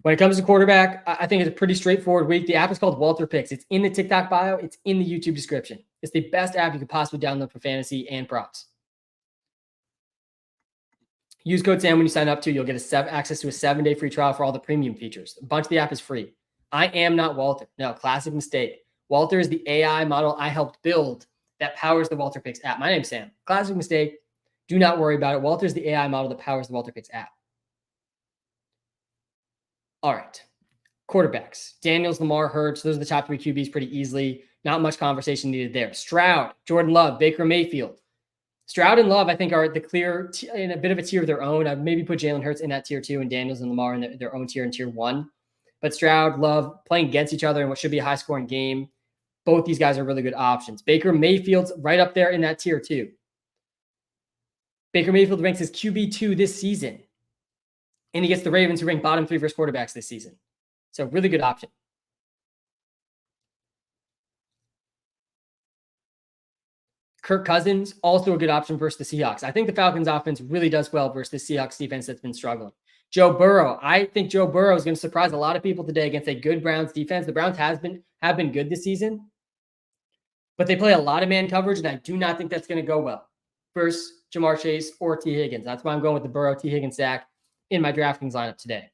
When it comes to quarterback, I think it's a pretty straightforward week. The app is called Walter Picks. It's in the TikTok bio. It's in the YouTube description. It's the best app you could possibly download for fantasy and props. Use code SAM when you sign up too. You'll get access to a 7-day free trial for all the premium features. A bunch of the app is free. I am not Walter. No, classic mistake. Walter is the AI model I helped build that powers the Walter Picks app. My name's Sam. Classic mistake. Do not worry about it. Walter's the AI model that powers the Walter Picks app. All right. Quarterbacks. Daniels, Lamar, Hurts. Those are the top 3 QBs pretty easily. Not much conversation needed there. Stroud, Jordan Love, Baker Mayfield. Stroud and Love, I think, are the clear in a bit of a tier of their own. I'd maybe put Jalen Hurts in that tier 2 and Daniels and Lamar in their own tier in tier 1. But Stroud, Love playing against each other in what should be a high-scoring game. Both these guys are really good options. Baker Mayfield's right up there in that tier 2. Baker Mayfield ranks as QB2 this season. And he gets the Ravens, who rank bottom 3 versus quarterbacks this season. So really good option. Kirk Cousins, also a good option versus the Seahawks. I think the Falcons offense really does well versus the Seahawks defense that's been struggling. Joe Burrow. I think Joe Burrow is going to surprise a lot of people today against a good Browns defense. The Browns have been good this season. But they play a lot of man coverage, and I do not think that's going to go well versus Jamar Chase or T. Higgins. That's why I'm going with the Burrow T. Higgins stack in my DraftKings lineup today.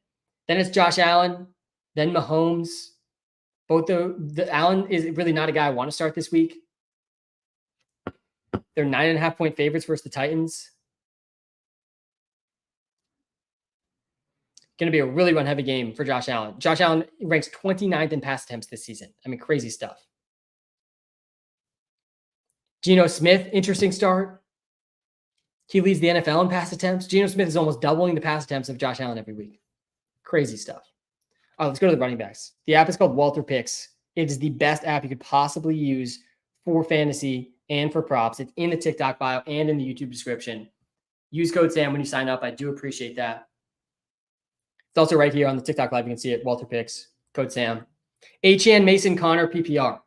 Then it's Josh Allen, then Mahomes. Both the Allen is really not a guy I want to start this week. They're 9.5-point favorites versus the Titans. Going to be a really run-heavy game for Josh Allen. Josh Allen ranks 29th in pass attempts this season. I mean, crazy stuff. Geno Smith, interesting start. He leads the NFL in pass attempts. Geno Smith is almost doubling the pass attempts of Josh Allen every week. Crazy stuff. All right, let's go to the running backs. The app is called Walter Picks. It is the best app you could possibly use for fantasy and for props. It's in the TikTok bio and in the YouTube description. Use code SAM when you sign up. I do appreciate that. It's also right here on the TikTok live. You can see it. Walter Picks, code SAM. Achane, Mason, Connor, PPR.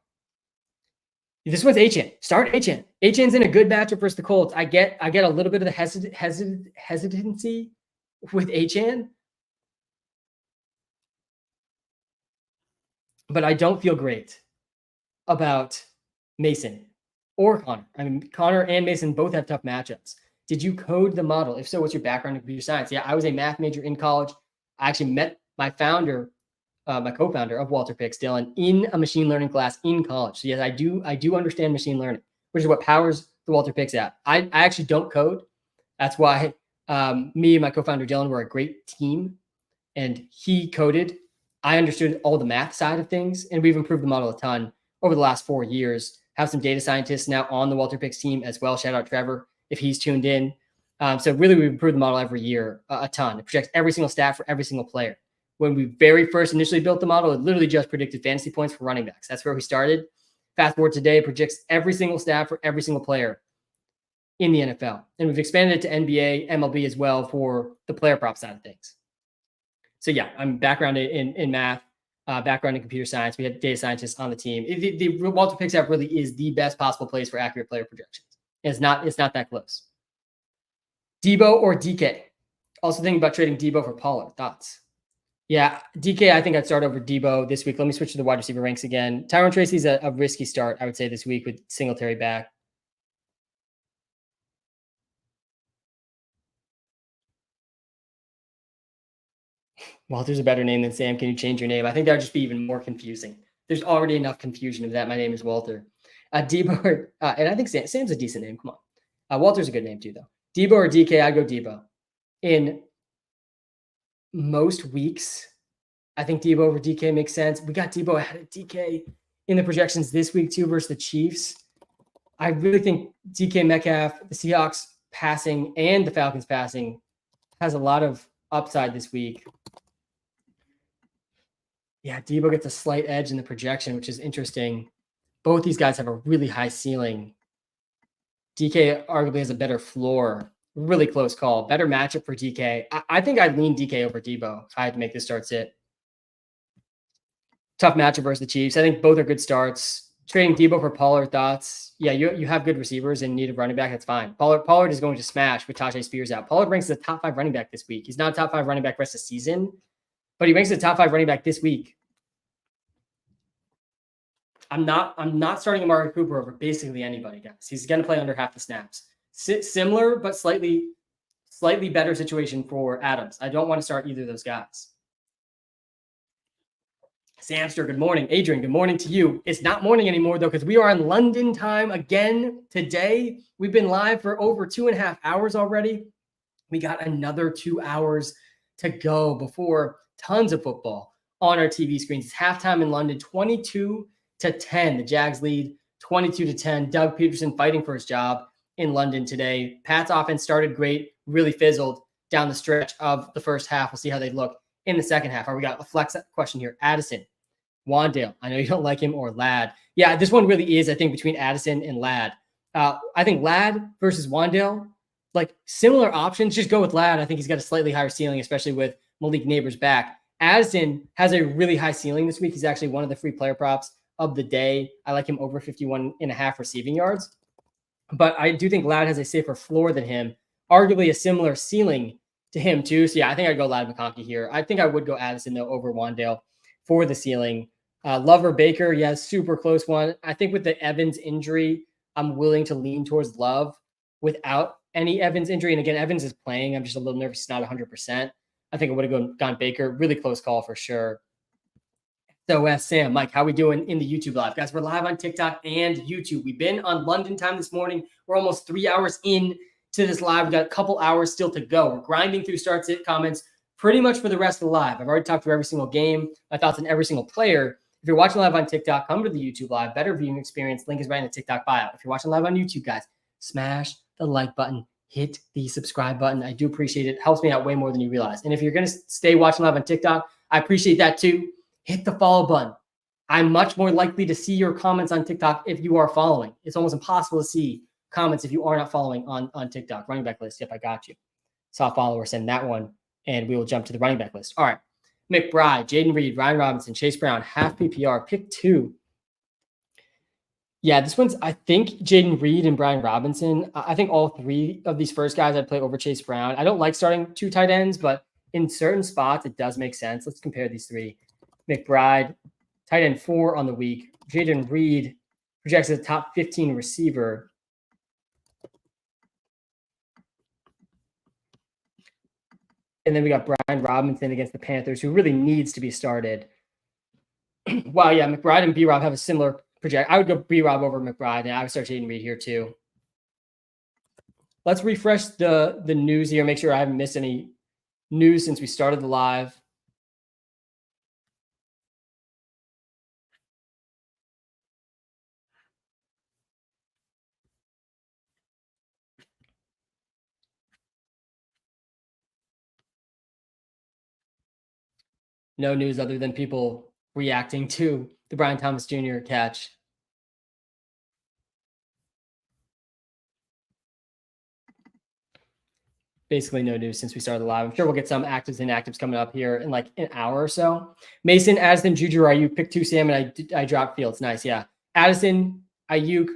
This one's Achane. Start Achane. Achane's in a good matchup versus the Colts. I get a little bit of the hesitancy with Achane, but I don't feel great about Mason or Connor. I mean, Connor and Mason both have tough matchups. Did you code the model? If so, what's your background in computer science? Yeah, I was a math major in college. I actually met my founder, my co-founder of Walter Picks, Dylan, in a machine learning class in college. So yes, I do understand machine learning, which is what powers the Walter Picks app. I actually don't code. That's why me and my co-founder Dylan were a great team, and he coded. I understood all the math side of things, and we've improved the model a ton over the last 4 years. Have some data scientists now on the Walter Picks team as well. Shout out Trevor if he's tuned in. So really, we've improved the model every year a ton. It projects every single stat for every single player. When we very first initially built the model, it literally just predicted fantasy points for running backs. That's where we started. Fast forward today, it projects every single stat for every single player in the NFL. And we've expanded it to NBA, MLB as well for the player prop side of things. So yeah, I'm background in math, background in computer science. We had data scientists on the team. The Walter Picks app really is the best possible place for accurate player projections. It's not that close. Debo or DK? Also thinking about trading Debo for Pollard. Thoughts? Yeah, DK, I think I'd start over Debo this week. Let me switch to the wide receiver ranks again. Tyron Tracy's a risky start, I would say, this week with Singletary back. Walter's a better name than Sam. Can you change your name? I think that would just be even more confusing. There's already enough confusion of that. My name is Walter. Debo, and I think Sam's a decent name. Come on. Walter's a good name too, though. Debo or DK, I go Debo. In most weeks, I think Debo over DK makes sense. We got Debo ahead of DK in the projections this week too versus the Chiefs. I really think DK Metcalf, the Seahawks passing and the Falcons passing has a lot of upside this week. Yeah, Debo gets a slight edge in the projection, which is interesting. Both these guys have a really high ceiling. DK arguably has a better floor. Really close call. Better matchup for DK. I think I'd lean DK over Debo if I had to make this start sit. Tough matchup versus the Chiefs. I think both are good starts. Trading Debo for Pollard, thoughts? Yeah, you have good receivers and need a running back. That's fine. Pollard is going to smash with Tajay Spears out. Pollard ranks as a top 5 running back this week. He's not a top 5 running back rest of the season, but he ranks as a top 5 running back this week. I'm not starting Amari Cooper over basically anybody, guys. He's going to play under half the snaps. Similar, but slightly better situation for Adams. I don't want to start either of those guys. Samster, good morning. Adrian, good morning to you. It's not morning anymore, though, because we are in London time again today. We've been live for over 2.5 hours already. We got another 2 hours to go before tons of football on our TV screens. It's halftime in London, 22-10. The Jags lead 22-10. Doug Peterson fighting for his job in London today. Pat's offense started great, really fizzled down the stretch of the first half. We'll see how they look in the second half. We got a flex question here. Addison, Wandale. I know you don't like him, or Ladd. Yeah, this one really is, I think, between Addison and Ladd. I think Ladd versus Wandale, like similar options. Just go with Ladd. I think he's got a slightly higher ceiling, especially with Malik Neighbors back. Addison has a really high ceiling this week. He's actually one of the free player props of the day. I like him over 51.5 receiving yards. But I do think Ladd has a safer floor than him, arguably a similar ceiling to him too. So yeah, I think I'd go Ladd McConkey here. I think I would go Addison though over Wandale for the ceiling. Lover Baker, yes, super close one. I think with the Evans injury, I'm willing to lean towards Love without any Evans injury. And again, Evans is playing. I'm just a little nervous. He's not 100%. I think I would have gone Baker. Really close call for sure. So, Sam, Mike, how we doing in the YouTube live? Guys, we're live on TikTok and YouTube. We've been on London time this morning. We're almost 3 hours in to this live. We've got a couple hours still to go. We're grinding through starts, hit comments pretty much for the rest of the live. I've already talked through every single game, my thoughts on every single player. If you're watching live on TikTok, come to the YouTube live. Better viewing experience. Link is right in the TikTok bio. If you're watching live on YouTube, guys, smash the like button. Hit the subscribe button. I do appreciate it. It helps me out way more than you realize. And if you're going to stay watching live on TikTok, I appreciate that too. Hit the follow button. I'm much more likely to see your comments on TikTok if you are following. It's almost impossible to see comments if you are not following on TikTok. Running back list. Yep, I got you. Saw a follower send that one, and we will jump to the running back list. All right. McBride, Jaden Reed, Ryan Robinson, Chase Brown, half PPR, pick 2. Yeah, this one's, I think, Jaden Reed and Brian Robinson. I think all 3 of these first guys I'd play over Chase Brown. I don't like starting 2 tight ends, but in certain spots, it does make sense. Let's compare these 3. McBride, tight end 4 on the week. Jaden Reed projects as a top 15 receiver. And then we got Brian Robinson against the Panthers, who really needs to be started. Wow, yeah, McBride and B-Rob have a similar project. I would go B-Rob over McBride, and I would start Jaden Reed here too. Let's refresh the news here, make sure I haven't missed any news since we started the live. No news other than people reacting to the Brian Thomas Jr. catch. Basically no news since we started the live. I'm sure we'll get some actives and inactives coming up here in like an hour or so. Mason, Addison, Juju, Ayuk, pick 2, Sam, and I dropped Fields. Nice, yeah. Addison, Ayuk,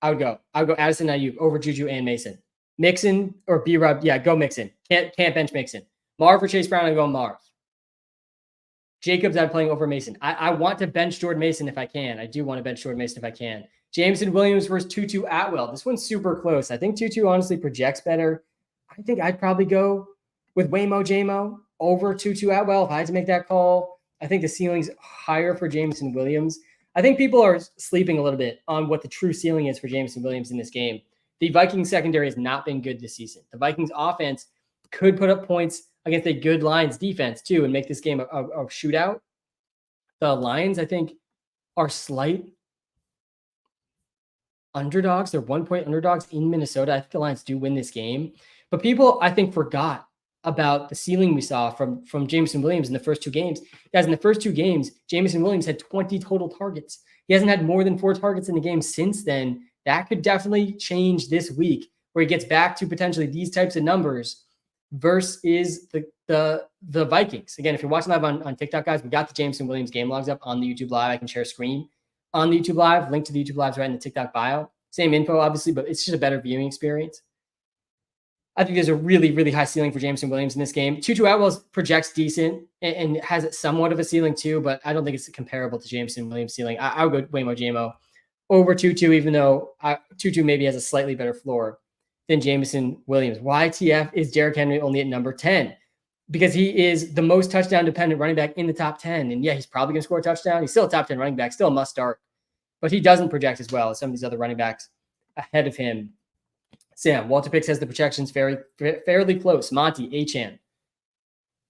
I would go Addison, Ayuk over Juju and Mason. Mixon or B-Rob, yeah, go Mixon. Can't bench Mixon. Marv or Chase Brown, I go Marv. Jacobs, I'm playing over Mason. I want to bench Jordan Mason if I can. I do want to bench Jordan Mason if I can. Jameson Williams versus Tutu Atwell. This one's super close. I think Tutu honestly projects better. I think I'd probably go with Waymo Jamo over Tutu Atwell if I had to make that call. I think the ceiling's higher for Jameson Williams. I think people are sleeping a little bit on what the true ceiling is for Jameson Williams in this game. The Vikings secondary has not been good this season. The Vikings offense could put up points against a good Lions defense too and make this game a shootout. The Lions, I think, are slight underdogs. They're 1-point underdogs in Minnesota. I think the Lions do win this game. But people, I think, forgot about the ceiling we saw from Jameson Williams in the first 2 games. Guys, in the first 2 games, Jameson Williams had 20 total targets. He hasn't had more than 4 targets in the game since then. That could definitely change this week, where he gets back to potentially these types of numbers versus the Vikings. Again, if you're watching live on TikTok, guys, we got the Jameson Williams game logs up on the YouTube live. I can share a screen on the YouTube live. Link to the YouTube live is right in the TikTok bio. Same info, obviously, but it's just a better viewing experience. I think there's a really, really high ceiling for Jameson Williams in this game. Tutu Atwell projects decent and has somewhat of a ceiling too, but I don't think it's comparable to Jameson Williams' ceiling. I would go Waymo Jamo over Tutu, even though Tutu maybe has a slightly better floor than Jameson Williams. YTF is Derrick Henry only at number 10? Because he is the most touchdown-dependent running back in the top 10. And yeah, he's probably going to score a touchdown. He's still a top 10 running back, still a must-start. But he doesn't project as well as some of these other running backs ahead of him. Sam, Walter Pick says the projection's fairly close. Monty, Achane.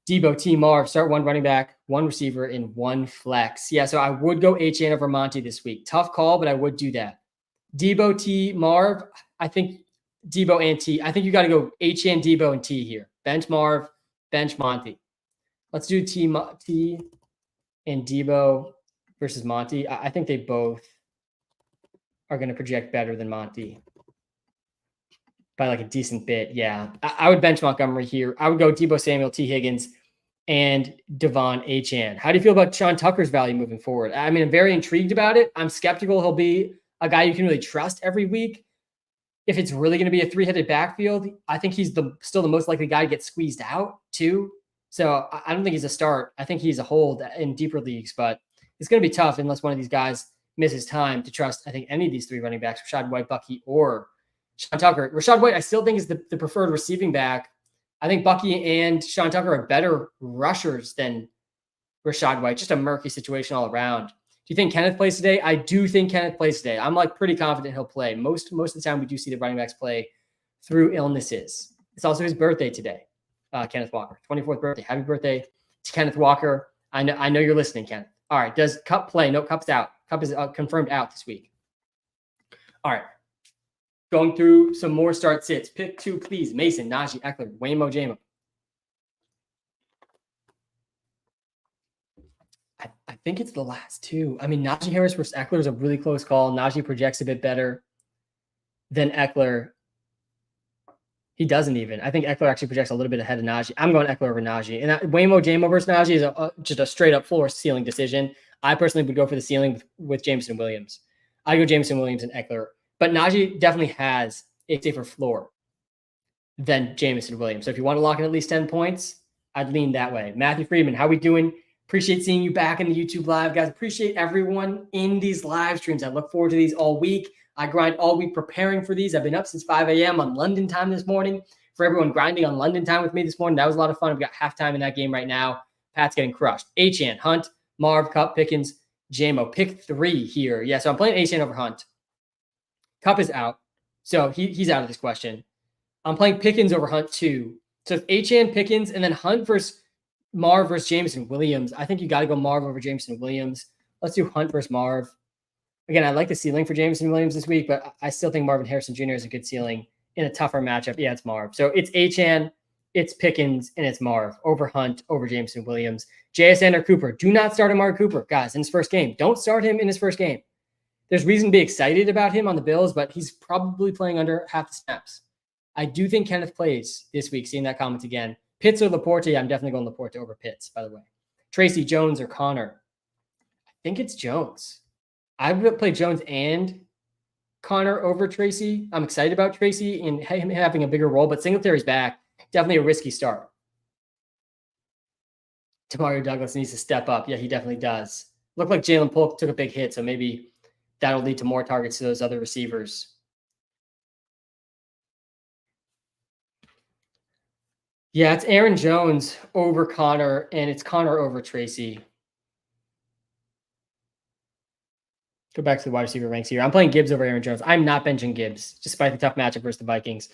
Debo, T, Marv, start 1 running back, 1 receiver, and 1 flex. Yeah, so I would go Achane over Monty this week. Tough call, but I would do that. Debo, T, Marv, I think Debo and T. I think you got to go Achane, Debo, and T here. Bench Marv, bench Monty. Let's do T and Debo versus Monty. I think they both are going to project better than Monty by like a decent bit. Yeah, I would bench Montgomery here. I would go Debo Samuel, T. Higgins, and Devon Achane. How do you feel about Sean Tucker's value moving forward? I mean, I'm very intrigued about it. I'm skeptical he'll be a guy you can really trust every week. If it's really going to be a 3-headed backfield, I think he's still the most likely guy to get squeezed out too. So I don't think he's a start. I think he's a hold in deeper leagues, but it's going to be tough unless one of these guys misses time to trust, I think, any of these 3 running backs, Rachaad White, Bucky, or Sean Tucker. Rachaad White, I still think is the preferred receiving back. I think Bucky and Sean Tucker are better rushers than Rachaad White. Just a murky situation all around. Do you think Kenneth plays today? I do think Kenneth plays today. I'm like pretty confident he'll play. Most of the time we do see the running backs play through illnesses. It's also his birthday today, Kenneth Walker, 24th birthday. Happy birthday to Kenneth Walker. I know you're listening, Kenneth. All right, does Cup play? No, Cup's out. Cup is confirmed out this week. All right, going through some more start sits. Pick 2, please. Mason, Najee, Eckler, Waymo, Jamo. I think it's the last 2. I mean, Najee Harris versus Eckler is a really close call. Najee projects a bit better than Eckler. He doesn't even. I think Eckler actually projects a little bit ahead of Najee. I'm going Eckler over Najee. And Waymo, Jamo versus Najee is just a straight-up floor ceiling decision. I personally would go for the ceiling with Jameson Williams. I go Jameson Williams and Eckler. But Najee definitely has a safer floor than Jameson Williams. So if you want to lock in at least 10 points, I'd lean that way. Matthew Friedman, how we doing? Appreciate seeing you back in the YouTube live, guys. Appreciate everyone in these live streams. I look forward to these all week. I grind all week preparing for these. I've been up since 5 a.m. on London time this morning. For everyone grinding on London time with me this morning, that was a lot of fun. I've got halftime in that game right now. Pat's getting crushed. Achane, Hunt, Marv, Cup, Pickens, Jamo. Pick 3 here. Yeah, so I'm playing Achane over Hunt. Cup is out, so he's out of this question. I'm playing Pickens over Hunt too. So if Achane, Pickens, and then Hunt versus Marv versus Jameson Williams, I think you got to go Marv over Jameson Williams. Let's do Hunt versus Marv. Again, I like the ceiling for Jameson Williams this week, but I still think Marvin Harrison Jr. is a good ceiling in a tougher matchup. Yeah, it's Marv. So it's Achane, it's Pickens, and it's Marv over Hunt, over Jameson Williams. JSN or Cooper. Do not start Amari Cooper, guys, in his first game. Don't start him in his first game. There's reason to be excited about him on the Bills, but he's probably playing under half the snaps. I do think Kenneth plays this week, seeing that comment again. Pitts or Laporte? I'm definitely going Laporte over Pitts, by the way. Tracy, Jones, or Connor? I think it's Jones. I would play Jones and Connor over Tracy. I'm excited about Tracy and him having a bigger role, but Singletary's back. Definitely a risky start. Demario Douglas needs to step up. Yeah, he definitely does. Looked like Jalen Polk took a big hit, so maybe that'll lead to more targets to those other receivers. Yeah, it's Aaron Jones over Connor, and it's Connor over Tracy. Go back to the wide receiver ranks here. I'm playing Gibbs over Aaron Jones. I'm not benching Gibbs, despite the tough matchup versus the Vikings.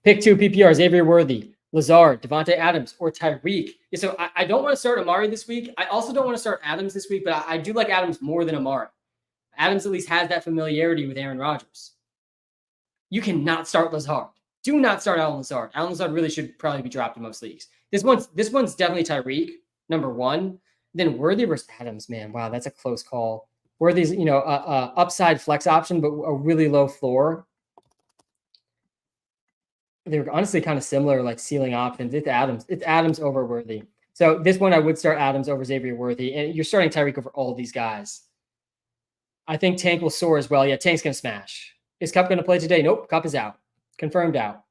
Pick 2 PPR, Xavier Worthy, Lazard, Devontae Adams, or Tyreek. Yeah, so I don't want to start Amari this week. I also don't want to start Adams this week, but I do like Adams more than Amari. Adams at least has that familiarity with Aaron Rodgers. You cannot start Lazard. Do not start Alan Lazard. Alan Lazard really should probably be dropped in most leagues. This one's definitely Tyreek, number 1. Then Worthy versus Adams, man. Wow, that's a close call. Worthy's, upside flex option, but a really low floor. They were honestly kind of similar, like ceiling options. It's Adams over Worthy. So this one I would start Adams over Xavier Worthy, and you're starting Tyreek over all of these guys. I think Tank will soar as well. Yeah, Tank's going to smash. Is Cup going to play today? Nope, Cup is out. Confirmed out.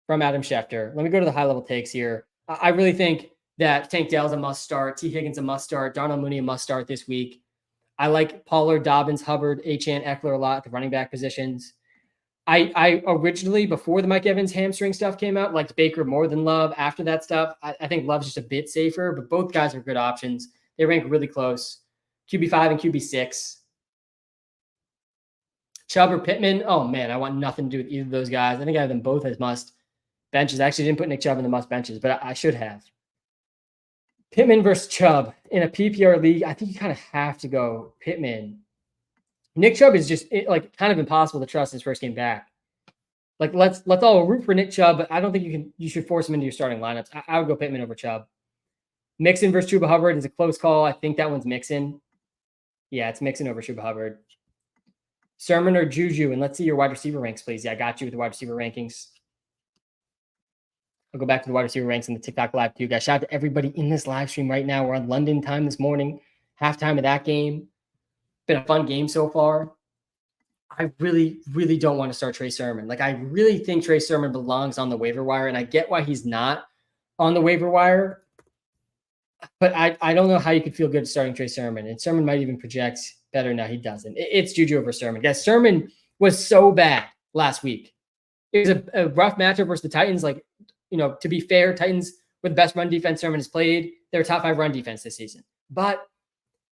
From Adam Schefter. Let me go to the high-level takes here. I really think that Tank Dell's a must-start. T. Higgins a must-start. Darnell Mooney a must-start this week. I like Pollard, Dobbins, Hubbard, Achane, Eckler a lot at the running back positions. I originally, before the Mike Evans hamstring stuff came out, liked Baker more than Love. After that stuff, I think Love's just a bit safer, but both guys are good options. They rank really close. QB5 and QB6. Chubb or Pittman? Oh, man, I want nothing to do with either of those guys. I think I have them both as must benches. I actually didn't put Nick Chubb in the must benches, but I should have. Pittman versus Chubb in a PPR league. I think you kind of have to go Pittman. Nick Chubb is just kind of impossible to trust his first game back. Like let's all root for Nick Chubb, but I don't think you should force him into your starting lineups. I would go Pittman over Chubb. Mixon versus Chuba Hubbard is a close call. I think that one's Mixon. Yeah, it's Mixon over Chuba Hubbard. Sermon or Juju, and let's see your wide receiver ranks, please. Yeah, I got you with the wide receiver rankings. I'll go back to the wide receiver ranks in the TikTok live too, guys. Shout out to everybody in this live stream right now. We're on London time this morning, halftime of that game. Been a fun game so far. I really, really don't want to start Trey Sermon. I really think Trey Sermon belongs on the waiver wire, and I get why he's not on the waiver wire. But I don't know how you could feel good starting Trey Sermon. And Sermon might even project better now. He doesn't. It's Juju over Sermon. Guys, Sermon was so bad last week. It was a rough matchup versus the Titans. Like, to be fair, Titans with the best run defense Sermon has played. They're top 5 run defense this season. But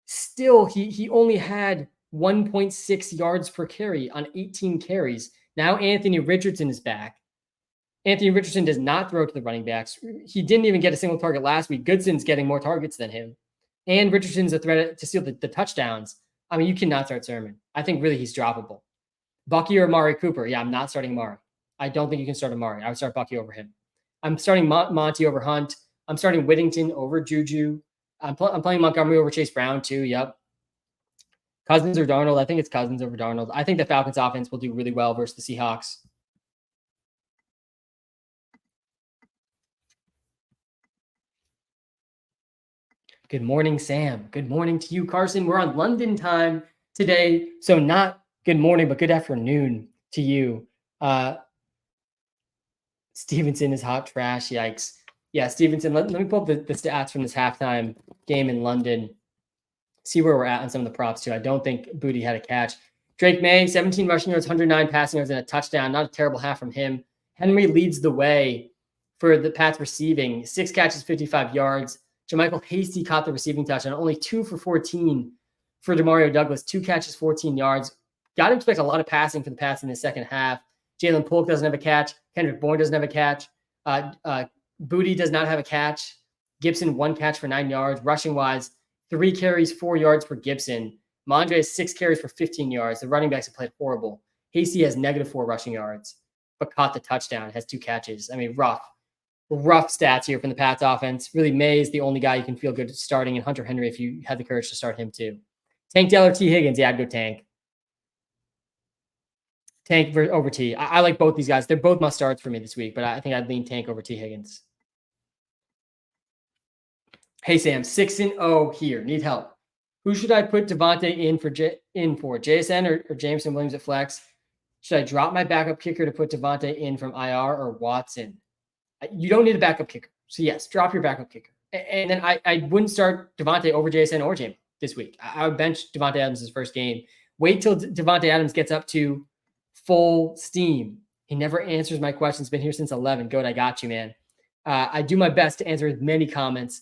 still, he only had 1.6 yards per carry on 18 carries. Now Anthony Richardson is back. Anthony Richardson does not throw to the running backs. He didn't even get a single target last week. Goodson's getting more targets than him. And Richardson's a threat to steal the touchdowns. I mean, you cannot start Sermon. I think really he's droppable. Bucky or Amari Cooper? Yeah, I'm not starting Amari. I don't think you can start Amari. I would start Bucky over him. I'm starting Monty over Hunt. I'm starting Whittington over Juju. I'm playing Montgomery over Chase Brown too. Yep. Cousins or Darnold? I think it's Cousins over Darnold. I think the Falcons offense will do really well versus the Seahawks. Good morning, Sam. Good morning to you, Carson. We're on London time today, so not good morning, but good afternoon to you. Stevenson is hot trash. Yikes. Yeah, Stevenson. Let me pull up the stats from this halftime game in London. See where we're at on some of the props, too. I don't think Booty had a catch. Drake May, 17 rushing yards, 109 passing yards, and a touchdown. Not a terrible half from him. Henry leads the way for the Pats receiving. 6 catches, 55 yards. Jermichael Hasty caught the receiving touchdown. Only 2 for 14 for Demario Douglas. 2 catches, 14 yards. Got to expect a lot of passing for the Pats in the second half. Jalen Polk doesn't have a catch. Kendrick Bourne doesn't have a catch. Booty does not have a catch. Gibson, 1 catch for 9 yards. Rushing-wise, 3 carries, 4 yards for Gibson. Mondre has 6 carries for 15 yards. The running backs have played horrible. Hasty has -4 rushing yards, but caught the touchdown, has 2 catches. I mean, rough stats here from the Pats offense. Really, May is the only guy you can feel good starting, and Hunter Henry if you had the courage to start him too. Tank Dell or T. Higgins? Yeah, I'd go Tank. Tank over T. I like both these guys. They're both must starts for me this week, but I think I'd lean Tank over T. Higgins. Hey, Sam, 6-0 here. Need help. Who should I put Devontae in for? JSN or Jameson Williams at flex? Should I drop my backup kicker to put Devontae in from IR or Watson? You don't need a backup kicker. So, yes, drop your backup kicker. And then I wouldn't start Devontae over JSN or James this week. I would bench Devontae Adams' first game. Wait till Devontae Adams gets up to full steam. He never answers my questions. Been here since 11. Good, I got you, man. I do my best to answer as many comments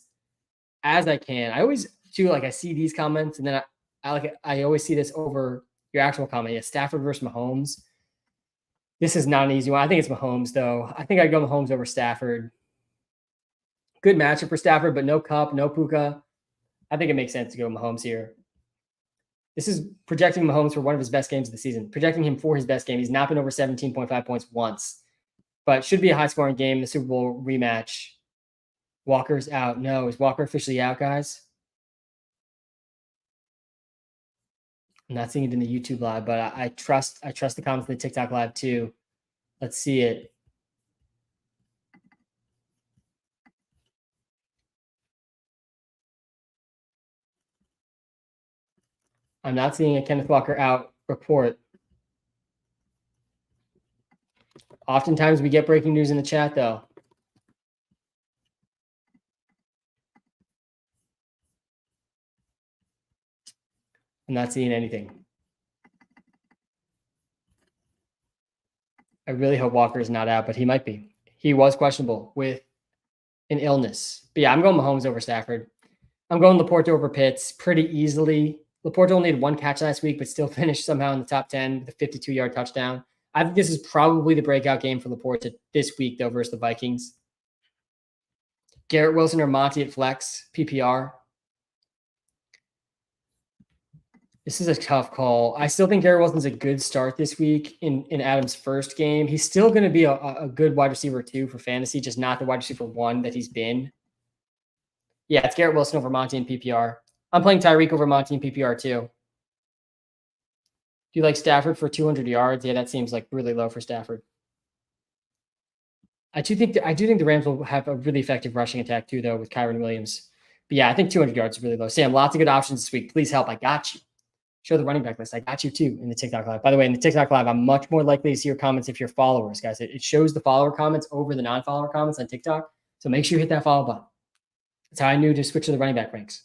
as I can. I always do, I see these comments, and then I always see this over your actual comment. Yeah, Stafford versus Mahomes. This is not an easy one. I think it's Mahomes, though. I think I'd go Mahomes over Stafford. Good matchup for Stafford, but no Kupp, no Puka. I think it makes sense to go Mahomes here. This is projecting Mahomes for one of his best games of the season. Projecting him for his best game. He's not been over 17.5 points once. But should be a high-scoring game. The Super Bowl rematch. Walker's out. No, is Walker officially out, guys? I'm not seeing it in the YouTube live, but I trust the comments in the TikTok live too. Let's see it. I'm not seeing a Kenneth Walker out report. Oftentimes we get breaking news in the chat, though. I'm not seeing anything. I really hope Walker is not out, but he might be. He was questionable with an illness. But yeah, I'm going Mahomes over Stafford. I'm going Laporte over Pitts pretty easily. Laporte only had 1 catch last week, but still finished somehow in the top 10 with a 52-yard touchdown. I think this is probably the breakout game for Laporte this week, though, versus the Vikings. Garrett Wilson or Monty at flex, PPR. This is a tough call. I still think Garrett Wilson's a good start this week in Adams' first game. He's still going to be a good wide receiver 2 for fantasy, just not the wide receiver 1 that he's been. Yeah, it's Garrett Wilson over Monty in PPR. I'm playing Tyreek over Monty in PPR too. Do you like Stafford for 200 yards? Yeah, that seems like really low for Stafford. I do think the Rams will have a really effective rushing attack too, though, with Kyron Williams. But yeah, I think 200 yards is really low. Sam, lots of good options this week. Please help. I got you. Show the running back list. I got you too in the TikTok live. By the way, in the TikTok live, I'm much more likely to see your comments if you're followers, guys. It shows the follower comments over the non-follower comments on TikTok. So make sure you hit that follow button. That's how I knew to switch to the running back ranks.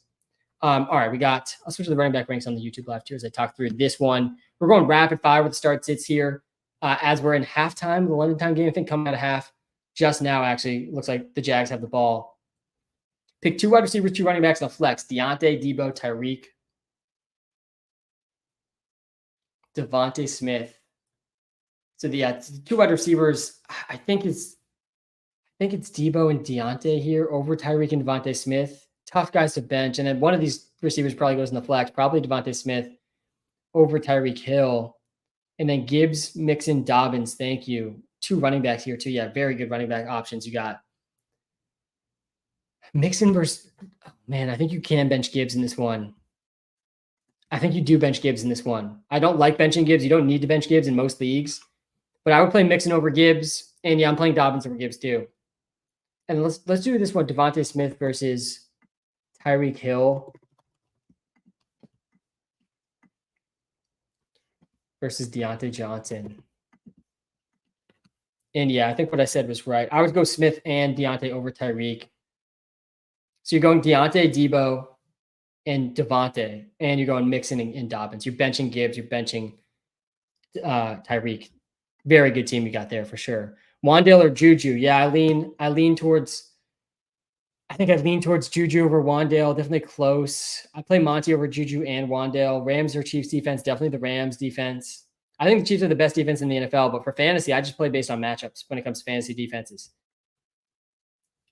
All right, I'll switch to the running back ranks on the YouTube live too as I talk through this one. We're going rapid fire with the start sits here as we're in halftime. The London time game, I think, coming out of half just now, actually. Looks like the Jags have the ball. Pick 2 wide receivers, 2 running backs, and a flex. Deontay, Debo, Tyreek, Devontae Smith. So the 2 wide receivers, I think it's Debo and Deontay here over Tyreek and Devontae Smith. Tough guys to bench. And then one of these receivers probably goes in the flex, probably Devontae Smith over Tyreek Hill. And then Gibbs, Mixon, Dobbins. Thank you. 2 running backs here too. Yeah, very good running back options you got. Mixon versus, man, I think you can bench Gibbs in this one. I think you do bench Gibbs in this one. I don't like benching Gibbs. You don't need to bench Gibbs in most leagues. But I would play Mixon over Gibbs. And yeah, I'm playing Dobbins over Gibbs too. And let's do this one, Devontae Smith versus Tyreek Hill versus Deontay Johnson. And yeah, I think what I said was right. I would go Smith and Deontay over Tyreek. So you're going Deontay, Debo, and Devontae, and you're going Mixon and Dobbins. You're benching Gibbs. You're benching Tyreek. Very good team you got there for sure. Wandale or Juju? Yeah, I lean towards Juju over Wandale. Definitely close. I play Monty over Juju and Wandale. Rams or Chiefs defense? Definitely the Rams defense. I think the Chiefs are the best defense in the NFL, but for fantasy, I just play based on matchups when it comes to fantasy defenses.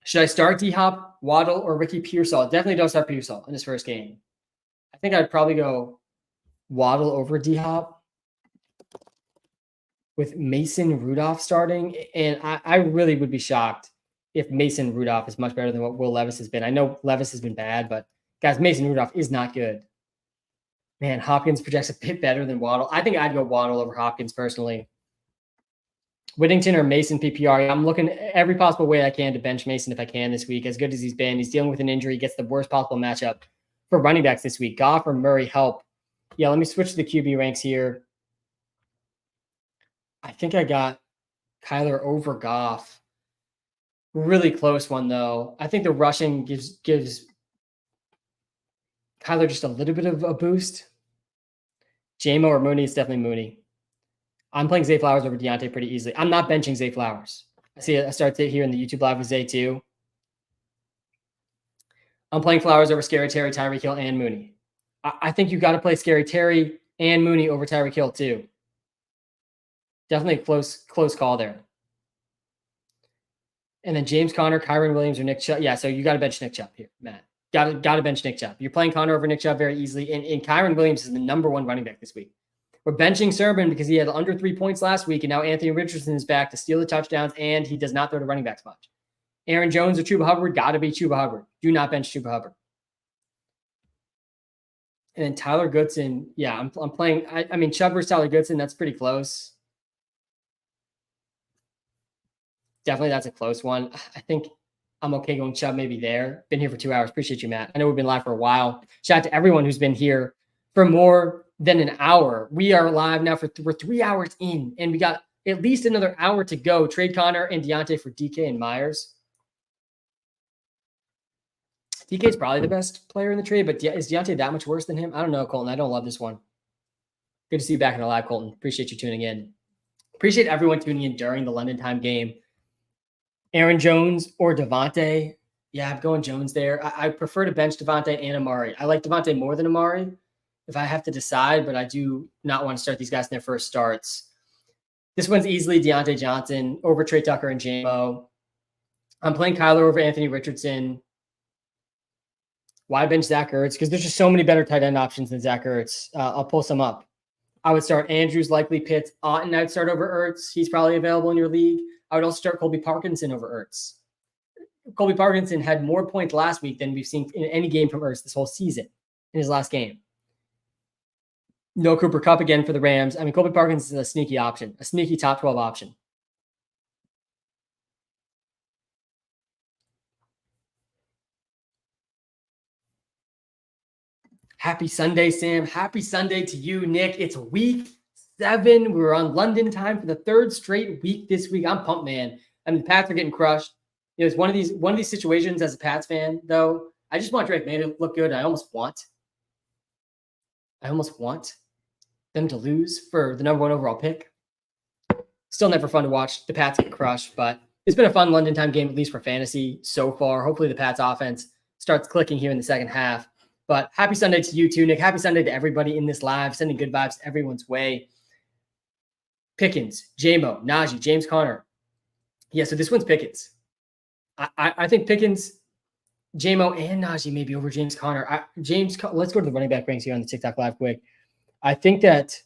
Should I start D-Hop, Waddle, or Ricky Pearsall? Definitely don't start Pearsall in his first game. I think I'd probably go Waddle over D-Hop with Mason Rudolph starting. And I really would be shocked if Mason Rudolph is much better than what Will Levis has been. I know Levis has been bad, but guys, Mason Rudolph is not good. Man, Hopkins projects a bit better than Waddle. I think I'd go Waddle over Hopkins personally. Whittington or Mason PPR. I'm looking every possible way I can to bench Mason if I can this week. As good as he's been, he's dealing with an injury. He gets the worst possible matchup for running backs this week. Goff or Murray help. Yeah, let me switch to the QB ranks here. I think I got Kyler over Goff. Really close one, though. I think the rushing gives Kyler just a little bit of a boost. JMO or Mooney? It's definitely Mooney. I'm playing Zay Flowers over Deontay pretty easily. I'm not benching Zay Flowers. I see I start here in the YouTube live with Zay too. I'm playing Flowers over Scary Terry, Tyreek Hill, and Mooney. I think you got to play Scary Terry and Mooney over Tyreek Hill too. Definitely a close call there. And then James Conner, Kyron Williams, or Nick Chubb. Yeah, so you got to bench Nick Chubb here, Matt. Got to bench Nick Chubb. You're playing Conner over Nick Chubb very easily. And Kyron Williams is the #1 running back this week. We're benching Sermon because he had under 3 points last week, and now Anthony Richardson is back to steal the touchdowns, and he does not throw to running backs much. Aaron Jones or Chuba Hubbard? Got to be Chuba Hubbard. Do not bench Chuba Hubbard. And then Tyler Goodson. Yeah, I'm playing. I mean, Chubb versus Tyler Goodson, that's pretty close. Definitely that's a close one. I think I'm okay going Chubb maybe there. Been here for 2 hours. Appreciate you, Matt. I know we've been live for a while. Shout out to everyone who's been here for more than an hour. We are live now we're 3 hours in, and we got at least another hour to go. Trade Connor and Deontay for DK and Myers. DK is probably the best player in the trade, but is Deontay that much worse than him? I don't know, Colton. I don't love this one. Good to see you back in the live, Colton. Appreciate you tuning in. Appreciate everyone tuning in during the London time game. Aaron Jones or Devontae. Yeah, I'm going Jones there. I prefer to bench Devontae and Amari. I like Devontae more than Amari if I have to decide, but I do not want to start these guys in their first starts. This one's easily Deontay Johnson over Trey Tucker and JMO. I'm playing Kyler over Anthony Richardson. Why bench Zach Ertz? Because there's just so many better tight end options than Zach Ertz. I'll pull some up. I would start Andrews, likely Pitts. Otten I'd start over Ertz. He's probably available in your league. I would also start Colby Parkinson over Ertz. Colby Parkinson had more points last week than we've seen in any game from Ertz this whole season in his last game. No Cooper Kupp again for the Rams. I mean, Colby Parkinson is a sneaky option, a sneaky top 12 option. Happy Sunday, Sam. Happy Sunday to you, Nick. It's week 7. We're on London time for the 3rd straight week this week. I'm pumped, man. I mean, the Pats are getting crushed. It's one of these situations as a Pats fan, though. I just want Drake May to look good. I almost want them to lose for the number 1 overall pick. Still never fun to watch the Pats get crushed, but it's been a fun London time game, at least for fantasy so far. Hopefully the Pats offense starts clicking here in the second half. But happy Sunday to you too, Nick. Happy Sunday to everybody in this live, sending good vibes everyone's way. Pickens, J-Mo, Najee, James Conner. Yeah, so this one's Pickens. I think Pickens, J-Mo, and Najee maybe over James Conner. Let's go to the running back ranks here on the TikTok live quick. I think that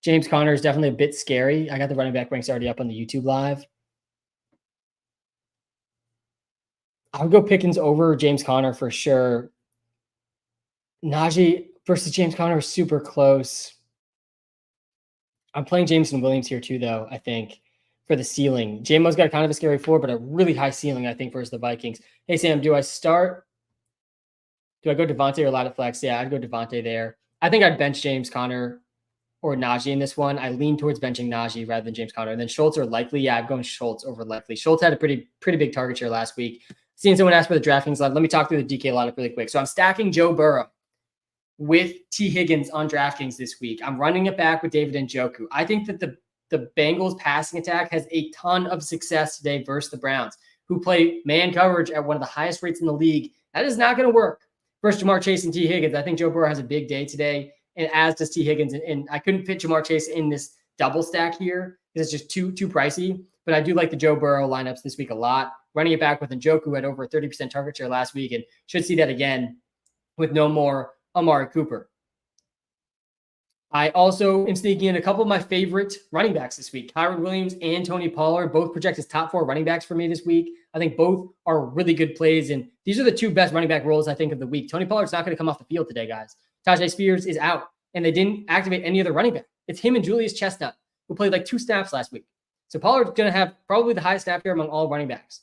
James Conner is definitely a bit scary. I got the running back ranks already up on the YouTube live. I would go Pickens over James Conner for sure. Najee versus James Conner is super close. I'm playing Jameson Williams here too, though, I think, for the ceiling. J-Mo's got kind of a scary floor, but a really high ceiling, I think, versus the Vikings. Hey, Sam, do I go Devontae or Ladder Flex? Yeah, I'd go Devontae there. I think I'd bench James Conner or Najee in this one. I lean towards benching Najee rather than James Conner. And then Schultz or Likely. Yeah, I'm going Schultz over Likely. Schultz had a pretty big target share last week. Seeing someone ask for the DraftKings lineup. Let me talk through the DK lineup really quick. So I'm stacking Joe Burrow with T. Higgins on DraftKings this week. I'm running it back with David Njoku. I think that the Bengals passing attack has a ton of success today versus the Browns, who play man coverage at one of the highest rates in the league. That is not going to work versus Jamar Chase and T. Higgins. I think Joe Burrow has a big day today, and as does T. Higgins. And I couldn't fit Jamar Chase in this double stack here because it's just too pricey. But I do like the Joe Burrow lineups this week a lot. Running it back with Njoku at over a 30% target share last week, and should see that again with no more Amari Cooper. I also am sneaking in a couple of my favorite running backs this week. Kyron Williams and Tony Pollard both project as top 4 running backs for me this week. I think both are really good plays, and these are the 2 best running back roles, I think, of the week. Tony Pollard's not going to come off the field today, guys. Tajay Spears is out, and they didn't activate any other running back. It's him and Julius Chestnut, who played like 2 snaps last week. So Pollard's going to have probably the highest snap share among all running backs.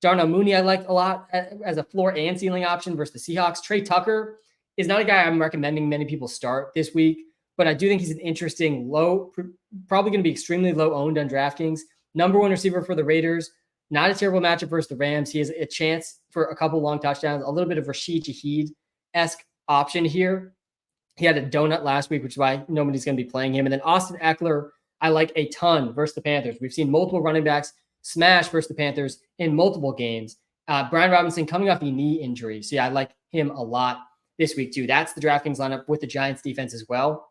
Darnell Mooney I like a lot as a floor and ceiling option versus the Seahawks. Trey Tucker is not a guy I'm recommending many people start this week, but I do think he's an interesting probably going to be extremely low owned on DraftKings. Number 1 receiver for the Raiders. Not a terrible matchup versus the Rams. He has a chance for a couple long touchdowns, a little bit of Rashid Shaheed-esque option here. He had a donut last week, which is why nobody's going to be playing him. And then Austin Eckler, I like a ton versus the Panthers. We've seen multiple running backs smash versus the Panthers in multiple games. Brian Robinson coming off a knee injury. So yeah, I like him a lot this week too. That's the DraftKings lineup with the Giants defense as well.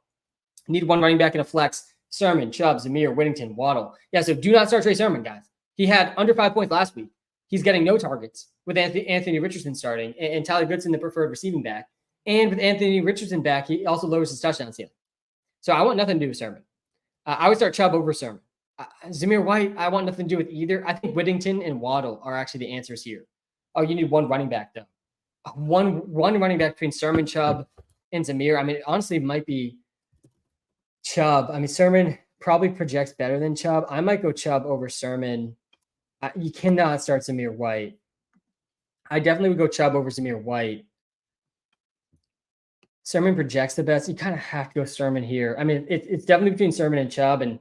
Need 1 running back in a flex. Sermon, Chubb, Zamir, Whittington, Waddle. Yeah, so do not start Trey Sermon, guys. He had under 5 points last week. He's getting no targets with Anthony Richardson starting and Tyler Goodson, the preferred receiving back. And with Anthony Richardson back, he also lowers his touchdown ceiling. So I want nothing to do with Sermon. I would start Chubb over Sermon. Zamir White, I want nothing to do with either. I think Whittington and Waddle are actually the answers here. Oh, you need 1 running back, though. One running back between Sermon, Chubb, and Zamir. I mean, it honestly might be Chubb. I mean, Sermon probably projects better than Chubb. I might go Chubb over Sermon. You cannot start Zamir White. I definitely would go Chubb over Zamir White. Sermon projects the best. You kind of have to go Sermon here. I mean, it's definitely between Sermon and Chubb, and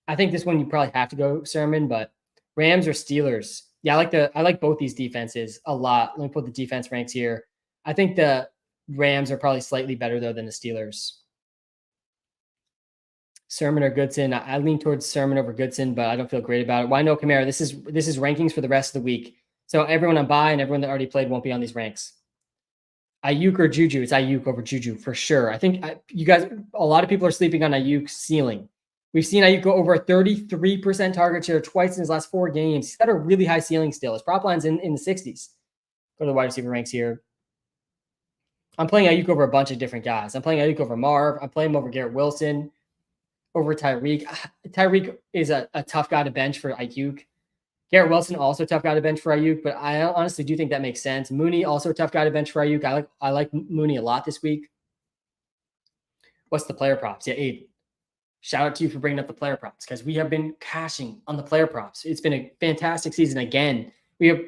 I think this one you probably have to go Sermon, but Rams or Steelers. Yeah, I like both these defenses a lot. Let me put the defense ranks here. I think the Rams are probably slightly better though than the Steelers. Sermon or Goodson. I lean towards Sermon over Goodson, but I don't feel great about it. Why no Kamara? This is rankings for the rest of the week. So everyone on bye and everyone that already played won't be on these ranks. Ayuk or Juju? It's Ayuk over Juju for sure. I think you guys, a lot of people are sleeping on Ayuk's ceiling. We've seen Ayuk go over a 33% target share twice in his last 4 games. He's got a really high ceiling still. His prop line's in the 60s. Go to the wide receiver ranks here. I'm playing Ayuk over a bunch of different guys. I'm playing Ayuk over Marv. I'm playing him over Garrett Wilson, over Tyreek. Tyreek is a tough guy to bench for Ayuk. Garrett Wilson, also a tough guy to bench for Ayuk, but I honestly do think that makes sense. Mooney, also a tough guy to bench for Ayuk. I like Mooney a lot this week. What's the player props? Yeah, Aiden. Shout out to you for bringing up the player props because we have been cashing on the player props. It's been a fantastic season again. We have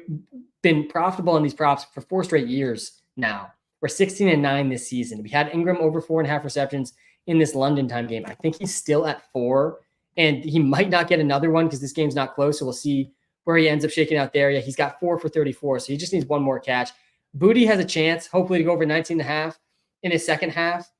been profitable on these props for 4 straight years now. We're 16-9 this season. We had Ingram over 4.5 receptions in this London time game. I think he's still at 4, and he might not get another one because this game's not close. So we'll see where he ends up shaking out there. Yeah, he's got 4 for 34, so he just needs one more catch. Booty has a chance, hopefully, to go over 19.5 in his second half,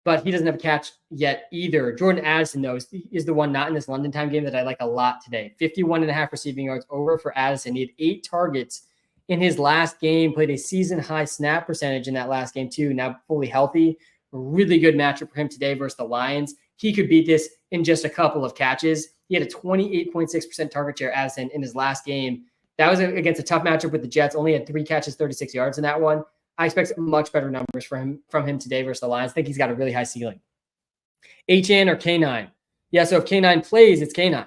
but he doesn't have a catch yet either. Jordan Addison, though, is the one not in this London time game that I like a lot today. 51.5 receiving yards over for Addison. He had 8 targets in his last game, played a season-high snap percentage in that last game, too, now fully healthy. A really good matchup for him today versus the Lions. He could beat this in just a couple of catches. He had a 28.6% target share, Addison, in his last game. That was against a tough matchup with the Jets. Only had 3 catches, 36 yards in that one. I expect much better numbers from him today versus the Lions. I think he's got a really high ceiling. HN or K9? Yeah, so if K9 plays, it's K9.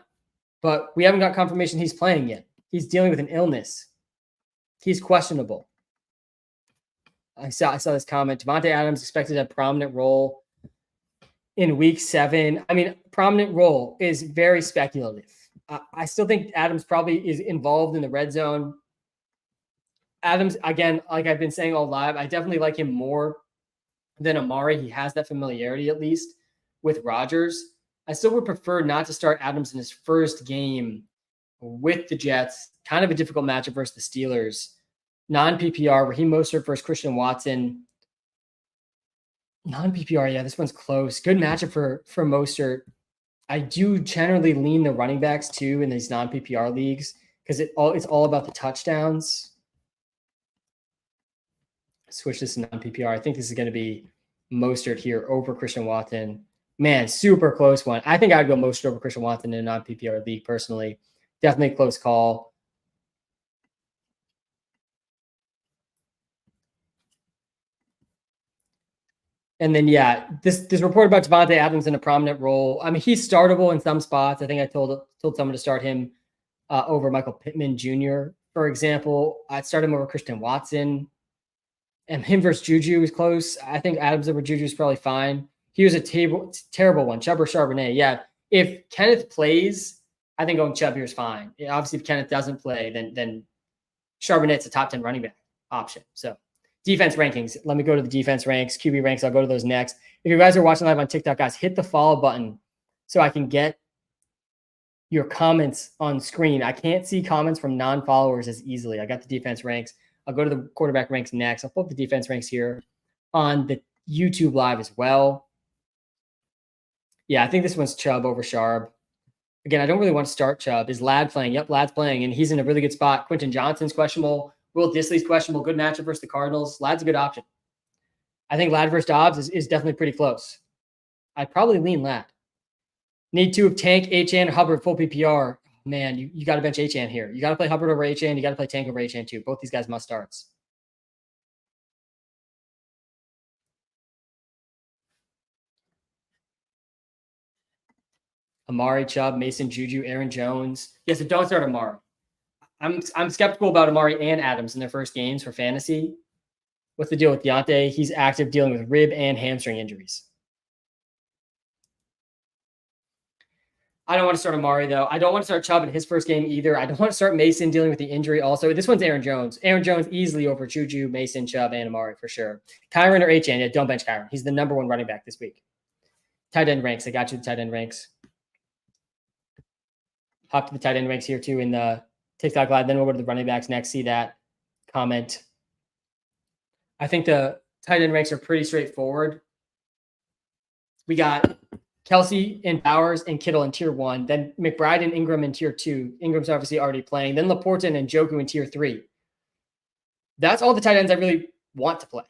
But we haven't got confirmation he's playing yet. He's dealing with an illness. He's questionable. I saw this comment. Devontae Adams expected a prominent role in week 7. I mean, prominent role is very speculative. I still think Adams probably is involved in the red zone. Adams, again, like I've been saying all live, I definitely like him more than Amari. He has that familiarity, at least, with Rodgers. I still would prefer not to start Adams in his first game with the Jets. Kind of a difficult matchup versus the Steelers. Non-PPR, Raheem Mostert versus Christian Watson. Non-PPR, yeah, this one's close. Good matchup for Mostert. I do generally lean the running backs, too, in these non-PPR leagues because it's all about the touchdowns. Switch this to non-PPR. I think this is going to be Mostert here over Christian Watson. Man, super close one. I think I'd go Mostert over Christian Watson in a non-PPR league personally. Definitely a close call. And then, yeah, this report about Devontae Adams in a prominent role. I mean, he's startable in some spots. I think I told someone to start him over Michael Pittman Jr., for example. I'd start him over Christian Watson. And him versus Juju is close. I think Adams over Juju is probably fine. He was a terrible one. Chubb or Charbonnet. Yeah, if Kenneth plays, I think going Chubb here is fine. Yeah, obviously, if Kenneth doesn't play, then Charbonnet's a top 10 running back option. So defense rankings. Let me go to the defense ranks, QB ranks. I'll go to those next. If you guys are watching live on TikTok, guys, hit the follow button so I can get your comments on screen. I can't see comments from non-followers as easily. I got the defense ranks. I'll go to the quarterback ranks next. I'll pull up the defense ranks here on the YouTube live as well. Yeah, I think this one's Chubb over Sharp. Again, I don't really want to start Chubb. Is Ladd playing? Yep, Ladd's playing, and he's in a really good spot. Quentin Johnston's questionable. Will Disley's questionable. Good matchup versus the Cardinals. Ladd's a good option. I think Ladd versus Dobbs is definitely pretty close. I'd probably lean Ladd. Need to of Tank, HN, Hubbard, full PPR. Man, you got to bench HN here. You got to play Hubbard over HN. You got to play Tank over HN too. Both these guys must starts. Amari, Chubb, Mason, Juju, Aaron Jones. Yes, so don't start Amari. I'm skeptical about Amari and Adams in their first games for fantasy. What's the deal with Deontay? He's active dealing with rib and hamstring injuries. I don't want to start Amari, though. I don't want to start Chubb in his first game either. I don't want to start Mason dealing with the injury also. This one's Aaron Jones. Aaron Jones easily over Juju, Mason, Chubb, and Amari for sure. Kyron or HN? Yeah, don't bench Kyron. He's the number 1 running back this week. Tight end ranks. I got you the tight end ranks. Hop to the tight end ranks here too in the TikTok live. Then we'll go to the running backs next. See that comment. I think the tight end ranks are pretty straightforward. We got Kelsey and Bowers and Kittle in tier 1. Then McBride and Ingram in tier 2. Ingram's obviously already playing. Then Laporta and Njoku in tier 3. That's all the tight ends I really want to play.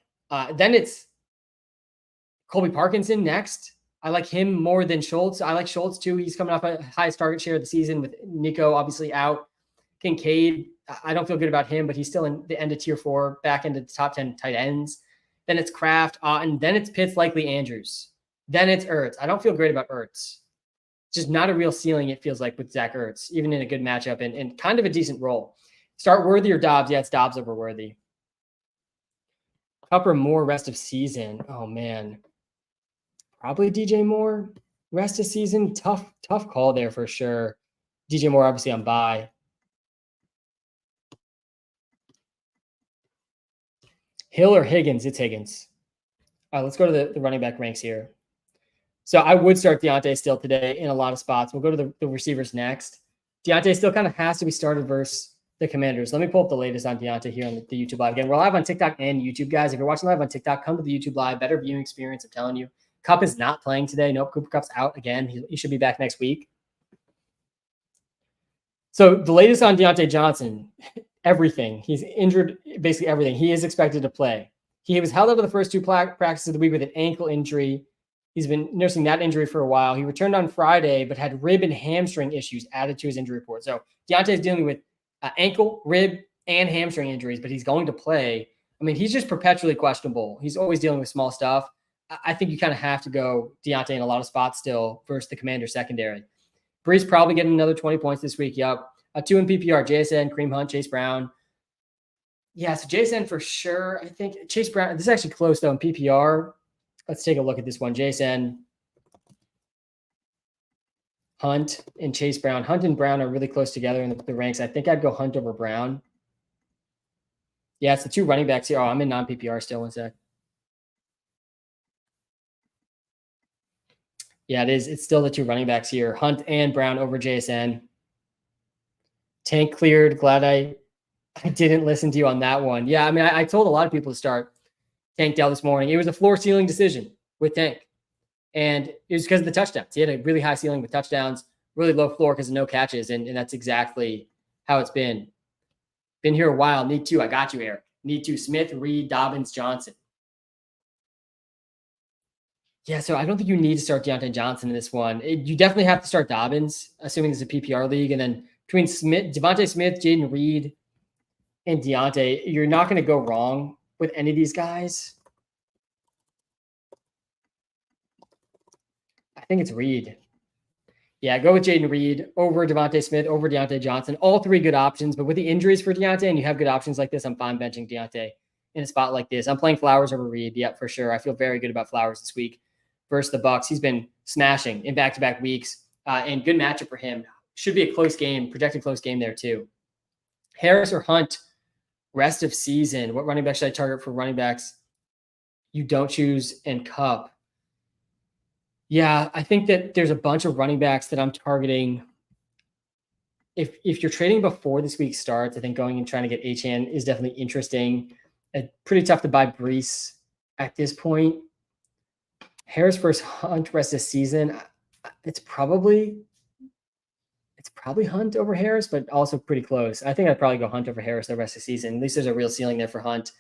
Then it's Colby Parkinson next. I like him more than Schultz. I like Schultz too. He's coming off a highest target share of the season with Nico obviously out. Kincaid, I don't feel good about him, but he's still in the end of tier 4, back into the top 10 tight ends. Then it's Kraft, and then it's Pitts, likely Andrews. Then it's Ertz. I don't feel great about Ertz. Just not a real ceiling, it feels like, with Zach Ertz, even in a good matchup and kind of a decent role. Start Worthy or Dobbs? Yeah, it's Dobbs over Worthy. Kupp or Moore rest of season? Oh, man. Probably DJ Moore rest of season. Tough call there for sure. DJ Moore obviously on bye. Hill or Higgins? It's Higgins. All right, let's go to the running back ranks here. So I would start Deontay still today in a lot of spots. We'll go to the receivers next. Deontay still kind of has to be started versus the Commanders. Let me pull up the latest on Deontay here on the YouTube live. Again, we're live on TikTok and YouTube, guys. If you're watching live on TikTok, come to the YouTube live. Better viewing experience, I'm telling you. Kupp is not playing today. Nope, Cooper Kupp's out again. He should be back next week. So the latest on Deontay Johnson, everything. He's injured, basically everything. He is expected to play. He was held out of the first two practices of the week with an ankle injury. He's been nursing that injury for a while. He returned on Friday, but had rib and hamstring issues added to his injury report. So Deontay is dealing with ankle, rib, and hamstring injuries, but he's going to play. I mean, he's just perpetually questionable. He's always dealing with small stuff. I think you kind of have to go Deontay in a lot of spots still versus the Commander secondary. Brees probably getting another 20 points this week. Yep. 2 in PPR, JSN, Kareem Hunt, Chase Brown. Yeah, so JSN for sure. I think Chase Brown, this is actually close though in PPR. Let's take a look at this one. JSN, Hunt, and Chase Brown. Hunt and Brown are really close together in the ranks. I think I'd go Hunt over Brown. Yeah, it's the two running backs here. Oh, I'm in non-PPR still. One sec. Yeah, it is. It's still the two running backs here. Hunt and Brown over JSN. Tank cleared. Glad I didn't listen to you on that one. Yeah, I mean, I told a lot of people to start Tank Dell this morning. It was a floor ceiling decision with Tank. And it was because of the touchdowns. He had a really high ceiling with touchdowns, really low floor because of no catches. And that's exactly how it's been. Been here a while. Need two. I got you, Eric. Need two. Smith, Reed, Dobbins, Johnson. Yeah, so I don't think you need to start Deontay Johnson in this one. You definitely have to start Dobbins, assuming it's a PPR league. And then between Devontae Smith, Jaden Reed, and Deontay, you're not going to go wrong with any of these guys. I think it's Reed. Yeah, go with Jaden Reed over Devontae Smith, over Deontay Johnson. All three good options. But with the injuries for Deontay and you have good options like this, I'm fine benching Deontay in a spot like this. I'm playing Flowers over Reed. Yep, for sure. I feel very good about Flowers this week versus the Bucs. He's been smashing in back-to-back weeks. And good matchup for him. Should be a close game, projected close game there too. Harris or Hunt, rest of season. What running back should I target for running backs you don't choose and Kupp? Yeah, I think that there's a bunch of running backs that I'm targeting. If you're trading before this week starts, I think going and trying to get Achane is definitely interesting. Pretty tough to buy Brees at this point. Harris versus Hunt rest of season. It's probably Hunt over Harris, but also pretty close. I think I'd probably go Hunt over Harris the rest of the season. At least there's a real ceiling there for Hunt.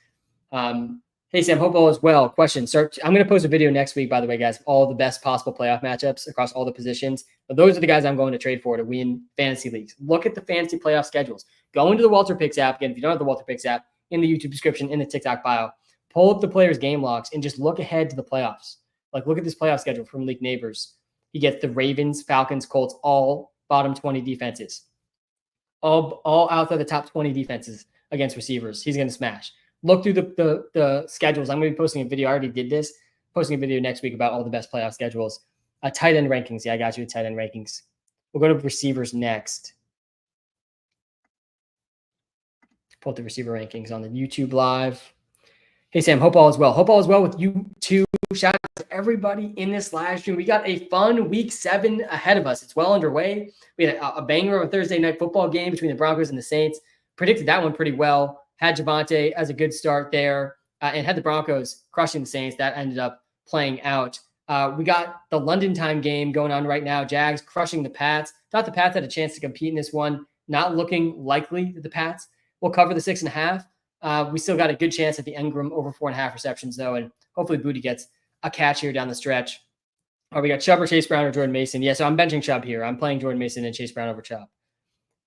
Hey, Sam, hope all is well. Question. I'm going to post a video next week, by the way, guys, all the best possible playoff matchups across all the positions. But those are the guys I'm going to trade for to win fantasy leagues. Look at the fantasy playoff schedules. Go into the Walter Picks app. Again, if you don't have the Walter Picks app, in the YouTube description, in the TikTok bio, pull up the players' game logs and just look ahead to the playoffs. Like, look at this playoff schedule from League Neighbors. He gets the Ravens, Falcons, Colts, all bottom 20 defenses. All outside the top 20 defenses against receivers. He's going to smash. Look through the schedules. I'm going to be posting a video. I already did this. Posting a video next week about all the best playoff schedules. Tight end rankings. Yeah, I got you with tight end rankings. We'll go to receivers next. Pull up the receiver rankings on the YouTube live. Hey, Sam, hope all is well. Hope all is well with you too. Shout out to everybody in this live stream. We got a fun week 7 ahead of us. It's well underway. We had a banger of a Thursday night football game between the Broncos and the Saints. Predicted that one pretty well. Had Javonte as a good start there and had the Broncos crushing the Saints. That ended up playing out. We got the London time game going on right now. Jags crushing the Pats. Thought the Pats had a chance to compete in this one. Not looking likely that the Pats will cover the 6.5. We still got a good chance at the Engram over 4.5 receptions, though, and hopefully Booty gets a catch here down the stretch. We got Chubb or Chase Brown or Jordan Mason. Yeah, so I'm benching Chubb here. I'm playing Jordan Mason and Chase Brown over Chubb.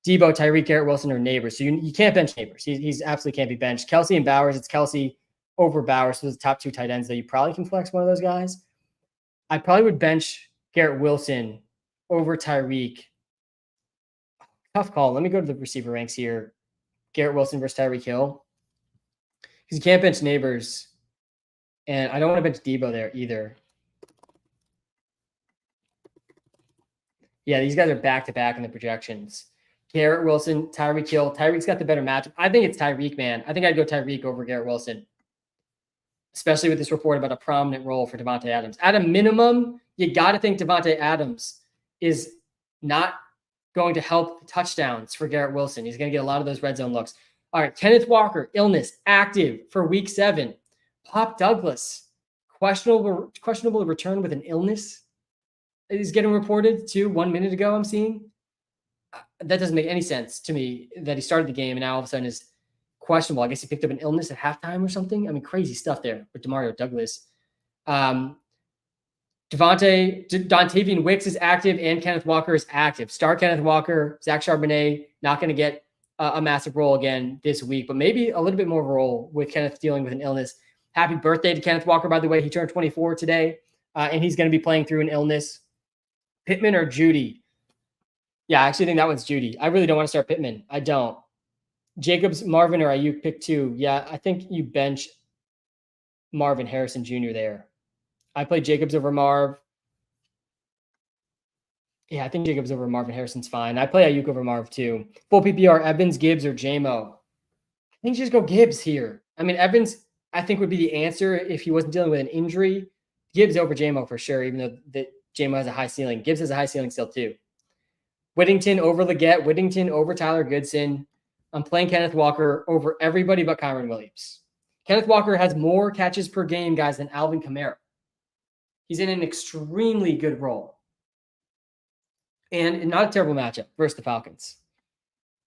Debo, Tyreek, Garrett Wilson, or Neighbors. So you can't bench Neighbors. He's absolutely can't be benched. Kelsey and Bowers. It's Kelsey over Bowers. So those top 2 tight ends, though. You probably can flex one of those guys. I probably would bench Garrett Wilson over Tyreek. Tough call. Let me go to the receiver ranks here. Garrett Wilson versus Tyreek Hill. Because you can't bench Neighbors. And I don't want to bench Debo there either. Yeah, these guys are back-to-back in the projections. Garrett Wilson, Tyreek Hill. Tyreek's got the better matchup. I think it's Tyreek, man. I think I'd go Tyreek over Garrett Wilson, especially with this report about a prominent role for Davante Adams. At a minimum, you got to think Davante Adams is not going to help touchdowns for Garrett Wilson. He's going to get a lot of those red zone looks. All right, Kenneth Walker, illness, active for week 7. Pop Douglas, questionable return with an illness. Is getting reported too 1 minute ago, I'm seeing. That doesn't make any sense to me that he started the game and now all of a sudden is questionable. I guess he picked up an illness at halftime or something. I mean, crazy stuff there with Demario Douglas. Dontavian Wicks is active and Kenneth Walker is active. Start Kenneth Walker, Zach Charbonnet, not going to get a massive role again this week, but maybe a little bit more of a role with Kenneth dealing with an illness. Happy birthday to Kenneth Walker, by the way. He turned 24 today, and he's going to be playing through an illness. Pittman or Judy? Yeah, I actually think that one's Judy. I really don't want to start Pittman. I don't. Jacobs, Marvin, or Ayuk, pick 2. Yeah, I think you bench Marvin Harrison Jr. there. I play Jacobs over Marv. Yeah, I think Jacobs over Marvin Harrison's fine. I play Ayuk over Marv too. Full PPR, Evans, Gibbs, or JMO. I think you just go Gibbs here. I mean, Evans, I think, would be the answer if he wasn't dealing with an injury. Gibbs over JMO for sure, even though that JMO has a high ceiling. Gibbs has a high ceiling still too. Whittington over Leggett. Whittington over Tyler Goodson. I'm playing Kenneth Walker over everybody but Kyron Williams. Kenneth Walker has more catches per game, guys, than Alvin Kamara. He's in an extremely good role. And not a terrible matchup versus the Falcons.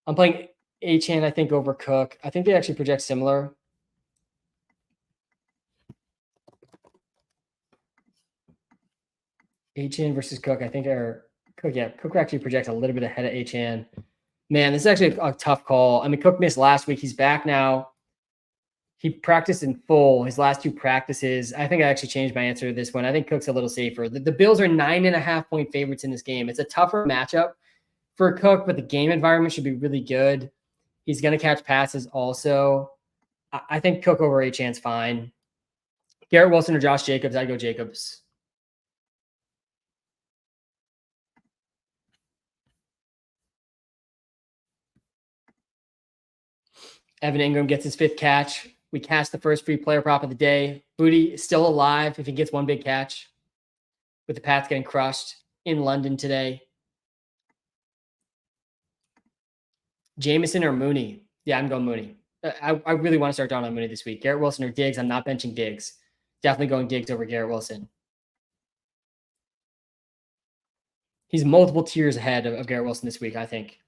I'm playing Achane, I think, over Cook. I think they actually project similar. Achane versus Cook, I think, are Cook. Yeah, Cook actually projects a little bit ahead of Achane. Man, this is actually a tough call. I mean, Cook missed last week. He's back now. He practiced in full his last 2 practices. I think I actually changed my answer to this one. I think Cook's a little safer. The Bills are 9.5-point favorites in this game. It's a tougher matchup for Cook, but the game environment should be really good. He's going to catch passes also. I think Cook over Achane's fine. Garrett Wilson or Josh Jacobs, I'd go Jacobs. Evan Ingram gets his 5th catch. We cashed the first free player prop of the day. Booty is still alive if he gets 1 big catch. With the Pats getting crushed in London today. Jameson or Mooney? Yeah, I'm going Mooney. I really want to start down on Mooney this week. Garrett Wilson or Diggs? I'm not benching Diggs. Definitely going Diggs over Garrett Wilson. He's multiple tiers ahead of Garrett Wilson this week, I think.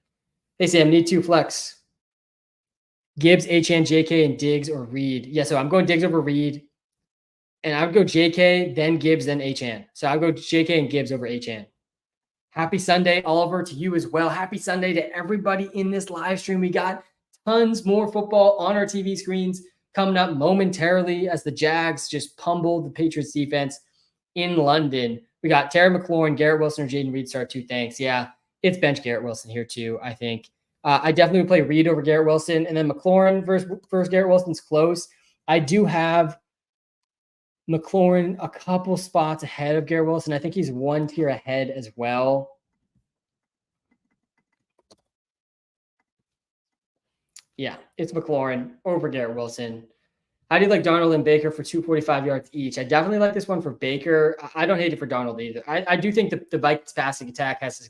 Hey, Sam, need 2 flex. Gibbs, Achane, JK, and Diggs or Reed. Yeah, so I'm going Diggs over Reed. And I would go JK, then Gibbs, then Achane. So I'll go JK and Gibbs over Achane. Happy Sunday, Oliver, to you as well. Happy Sunday to everybody in this live stream. We got tons more football on our TV screens coming up momentarily as the Jags just pummeled the Patriots defense in London. We got Terry McLaurin, Garrett Wilson, or Jaden Reed start 2. Thanks. Yeah, it's bench Garrett Wilson here too, I think. I definitely would play Reed over Garrett Wilson, and then McLaurin versus Garrett Wilson's close. I do have McLaurin a couple spots ahead of Garrett Wilson. I think he's 1 tier ahead as well. Yeah, it's McLaurin over Garrett Wilson. How do you like Darnold and Baker for 245 yards each? I definitely like this one for Baker. I don't hate it for Darnold either. I do think the Vikings passing attack has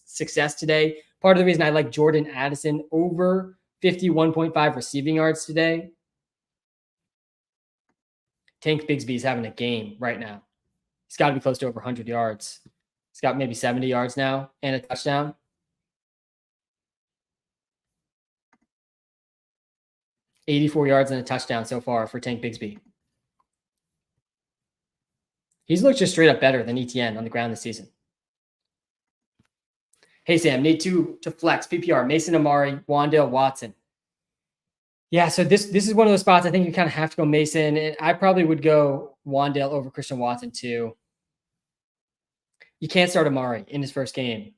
success today. Part of the reason I like Jordan Addison over 51.5 receiving yards today. Tank Bigsby's having a game right now. He's got to be close to over 100 yards. He's got maybe 70 yards now and a touchdown. $84 yards and a touchdown so far for Tank Bigsby. He's looked just straight up better than ETN on the ground this season. Hey, Sam, need 2 to flex. PPR, Mason Amari, Wandale Watson. Yeah, so this is one of those spots I think you kind of have to go Mason. And I probably would go Wandale over Christian Watson too. You can't start Amari in his first game.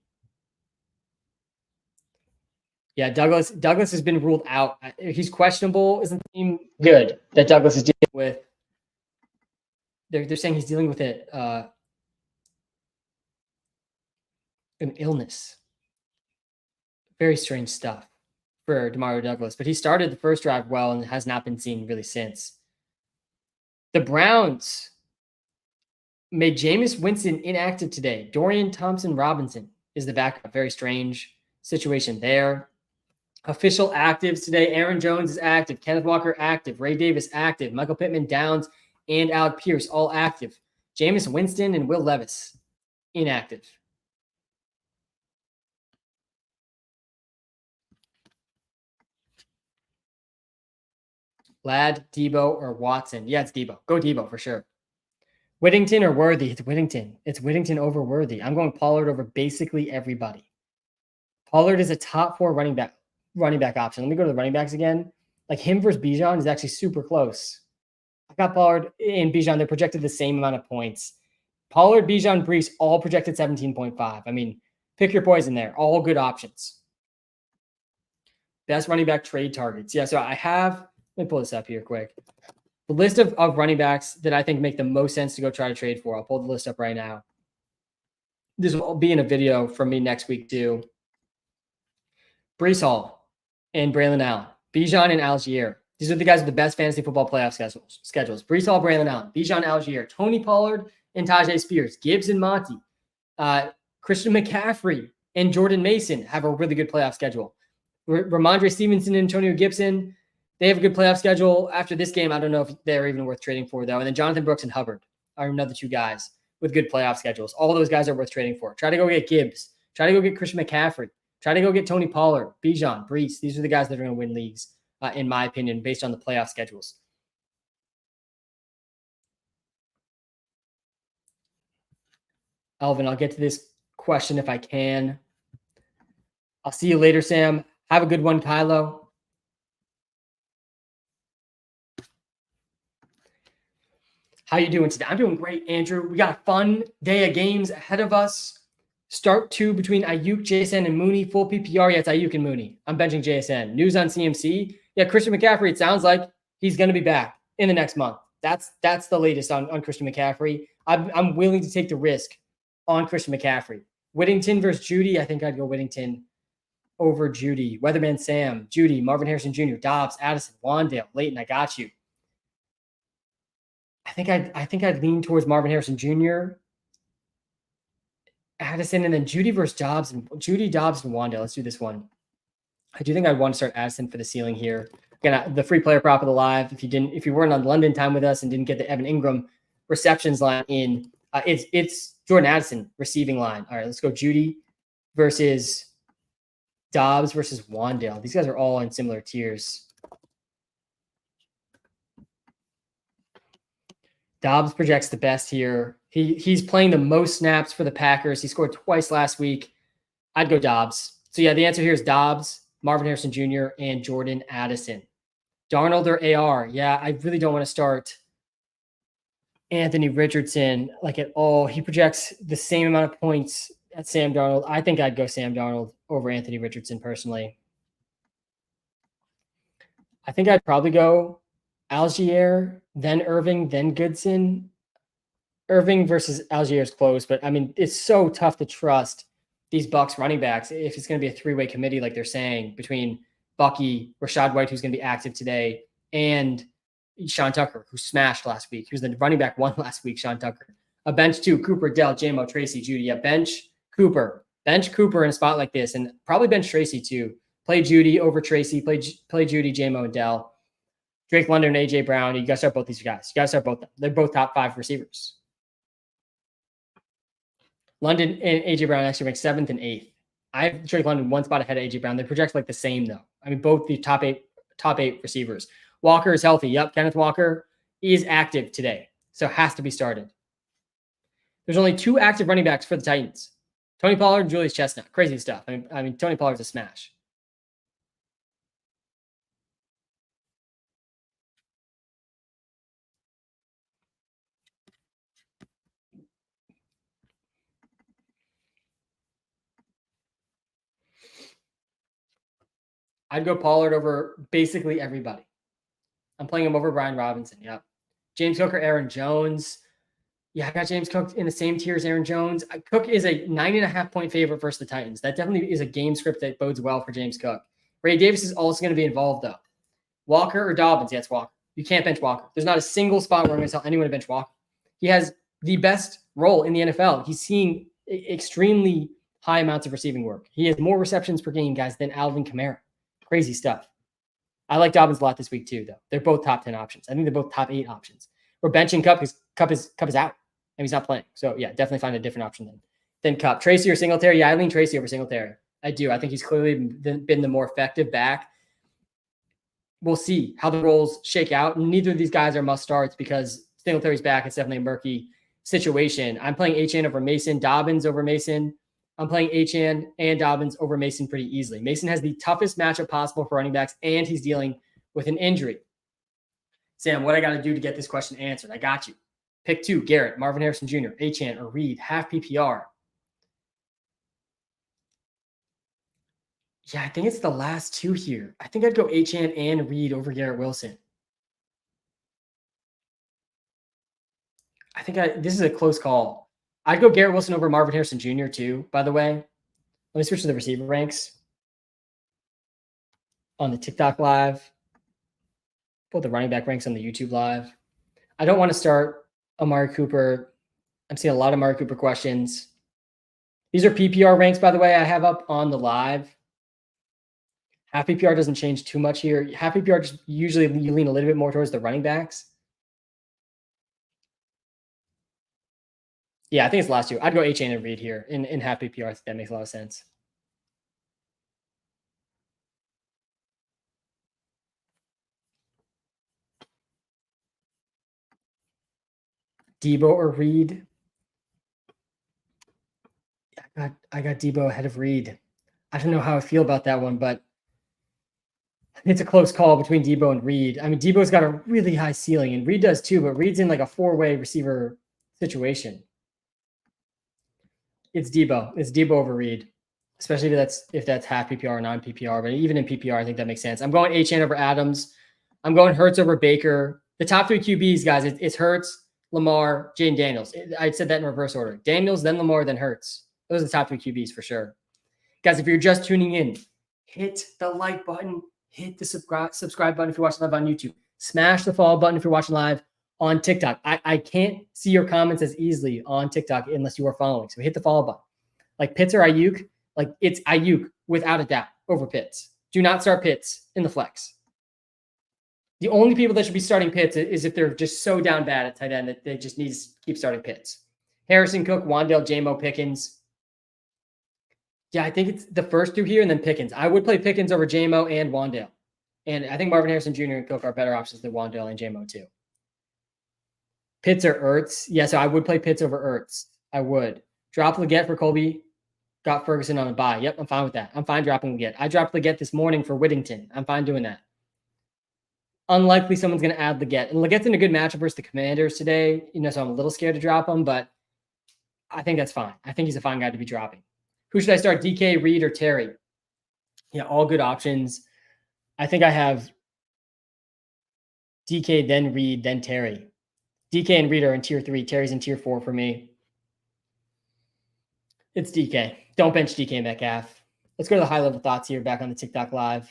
Yeah, Douglas has been ruled out. He's questionable. Isn't the team good that Douglas is dealing with? They're saying he's dealing with it, an illness. Very strange stuff for Demario Douglas, but he started the first drive well and has not been seen really since. The Browns made Jameis Winston inactive today. Dorian Thompson-Robinson is the backup. Very strange. situation there. Official actives today. Aaron Jones is active. Kenneth Walker active. Ray Davis active. Michael Pittman, Downs, and Alec Pierce all active. Jameis Winston and Will Levis inactive. Ladd, Debo, or Watson? Yeah, it's Debo. Go Debo for sure. Whittington or Worthy? It's Whittington. It's Whittington over Worthy. I'm going Pollard over basically everybody. Pollard is a top 4 running back option. Let me go to the running backs again. Like him versus Bijan is actually super close. I got Pollard and Bijan. They're projected the same amount of points. Pollard, Bijan, Brees, all projected 17.5. I mean, pick your poison there. All good options. Best running back trade targets. Yeah, so I have, let me pull this up here quick. The list of running backs that I think make the most sense to go try to trade for. I'll pull the list up right now. This will be in a video from me next week too. Brees Hall and Braylon Allen. Bijan and Algier. These are the guys with the best fantasy football playoff schedules. Brees Hall, Braylon Allen, Bijan, Algier, Tony Pollard, and Tajay Spears, Gibbs and Monty, Christian McCaffrey, and Jordan Mason have a really good playoff schedule. Ramondre Stevenson and Antonio Gibson, they have a good playoff schedule. After this game, I don't know if they're even worth trading for, though. And then Jonathan Brooks and Hubbard are another 2 guys with good playoff schedules. All those guys are worth trading for. Try to go get Gibbs. Try to go get Christian McCaffrey. Try to go get Tony Pollard, Bijan, Brees. These are the guys that are going to win leagues, in my opinion, based on the playoff schedules. Elvin, I'll get to this question if I can. I'll see you later, Sam. Have a good one, Kylo. How you doing today? I'm doing great, Andrew. We got a fun day of games ahead of us. Start 2 between Ayuk, JSN, and Mooney. Full PPR. Yeah, it's Ayuk and Mooney. I'm benching JSN. News on CMC. Yeah, Christian McCaffrey, it sounds like he's going to be back in the next month. That's the latest on Christian McCaffrey. I'm willing to take the risk on Christian McCaffrey. Whittington versus Judy. I think I'd go Whittington over Judy. Weatherman Sam, Judy, Marvin Harrison Jr., Dobbs, Addison, Wandale, Leighton. I got you. I think I'd lean towards Marvin Harrison Jr., Addison, and then Judy versus Dobbs and Judy, Dobbs, and Wandale. Let's do this one. I do think I'd want to start Addison for the ceiling here. Again, the free player prop of the live. If you weren't on London time with us and didn't get the Evan Ingram receptions line in, it's Jordan Addison receiving line. All right, let's go Judy versus Dobbs versus Wandale. These guys are all in similar tiers. Dobbs projects the best here. He's playing the most snaps for the Packers. He scored twice last week. I'd go Dobbs. So yeah, the answer here is Dobbs, Marvin Harrison Jr., and Jordan Addison. Darnold or AR? Yeah, I really don't want to start Anthony Richardson like at all. He projects the same amount of points at Sam Darnold. I think I'd go Sam Darnold over Anthony Richardson personally. I think I'd probably go Algier, then Irving, then Goodson. Irving versus Algier is close, but I mean, it's so tough to trust these Bucs running backs if it's going to be a 3-way committee, like they're saying, between Bucky, Rashad White, who's going to be active today, and Sean Tucker, who smashed last week. He was the running back 1 last week, Sean Tucker. A bench 2, Cooper, Dell, JMO, Tracy, Judy. Yeah, bench Cooper. Bench Cooper in a spot like this, and probably bench Tracy too. Play Judy over Tracy. Play Judy, JMO, and Dell. Drake London and AJ Brown. You got to start both these guys. You got to start both. They're both top 5 receivers. London and AJ Brown actually ranked 7th and 8th. I have Drake London 1 spot ahead of AJ Brown. They project like the same though. I mean, both the top eight receivers. Walker is healthy. Yep, Kenneth Walker is active today, so has to be started. There's only 2 active running backs for the Titans: Tony Pollard and Julius Chestnut. Crazy stuff. I mean, Tony Pollard's a smash. I'd go Pollard over basically everybody. I'm playing him over Brian Robinson. Yep. James Cook or Aaron Jones. Yeah, I got James Cook in the same tier as Aaron Jones. Cook is a 9.5 point favorite versus the Titans. That definitely is a game script that bodes well for James Cook. Ray Davis is also going to be involved, though. Walker or Dobbins? Yeah, it's Walker. You can't bench Walker. There's not a single spot where I'm going to tell anyone to bench Walker. He has the best role in the NFL. He's seeing extremely high amounts of receiving work. He has more receptions per game, guys, than Alvin Kamara. Crazy stuff. I like Dobbins a lot this week too, though. They're both top 10 options. I think they're both top 8 options. We're benching Cup because Cup is out and he's not playing. So yeah, definitely find a different option than Cup. Tracy or Singletary? Yeah, I lean Tracy over Singletary. I do. I think he's clearly been the more effective back. We'll see how the roles shake out. Neither of these guys are must starts because Singletary's back. It's definitely a murky situation. I'm playing Achane over Mason, Dobbins over Mason. I'm playing Achane and Dobbins over Mason pretty easily. Mason has the toughest matchup possible for running backs, and he's dealing with an injury. Sam, what I got to do to get this question answered? I got you. Pick 2, Garrett, Marvin Harrison Jr., Achane, or Reed, half PPR. Yeah, I think it's the last 2 here. I think I'd go Achane and Reed over Garrett Wilson. I think this is a close call. I'd go Garrett Wilson over Marvin Harrison Jr. too, by the way. Let me switch to the receiver ranks on the TikTok live. Put the running back ranks on the YouTube live. I don't want to start Amari Cooper. I'm seeing a lot of Amari Cooper questions. These are PPR ranks, by the way, I have up on the live. Half PPR doesn't change too much here. Half PPR just usually you lean a little bit more towards the running backs. Yeah, I think it's the last 2. I'd go Achane and Reed here in half PPR. I think that makes a lot of sense. Debo or Reed? I got Debo ahead of Reed. I don't know how I feel about that one, but it's a close call between Debo and Reed. I mean, Debo's got a really high ceiling, and Reed does too, but Reed's in like a 4-way receiver situation. It's Debo. It's Debo over Reed, especially if that's half PPR or non-PPR. But even in PPR, I think that makes sense. I'm going Achane over Adams. I'm going Hurts over Baker. The top 3 QBs, guys, it's Hurts, Lamar, Jane Daniels. I said that in reverse order. Daniels, then Lamar, then Hurts. Those are the top 3 QBs for sure. Guys, if you're just tuning in, hit the like button. Hit the subscribe button if you're watching live on YouTube. Smash the follow button if you're watching live on TikTok. I can't see your comments as easily on TikTok unless you are following. So hit the follow button. Like Pitts or Ayuk, like it's Ayuk without a doubt over Pitts. Do not start Pitts in the flex. The only people that should be starting Pitts is if they're just so down bad at tight end that they just need to keep starting Pitts. Harrison Cook, Wan'Dale, J-Mo, Pickens. Yeah, I think it's the first 2 here and then Pickens. I would play Pickens over J-Mo and Wan'Dale. And I think Marvin Harrison Jr. and Cook are better options than Wan'Dale and J-Mo too. Pitts or Ertz? Yeah, so I would play Pitts over Ertz. I would. Drop Leggett for Colby. Got Ferguson on a bye. Yep, I'm fine with that. I'm fine dropping Leggett. I dropped Leggett this morning for Whittington. I'm fine doing that. Unlikely someone's going to add Leggett. And Leggett's in a good matchup versus the Commanders today, so I'm a little scared to drop him, but I think that's fine. I think he's a fine guy to be dropping. Who should I start, DK, Reed, or Terry? Yeah, all good options. I think I have DK, then Reed, then Terry. DK and Reed are in tier 3. Terry's in tier 4 for me. It's DK. Don't bench DK Metcalf. Let's go to the high-level thoughts here back on the TikTok live.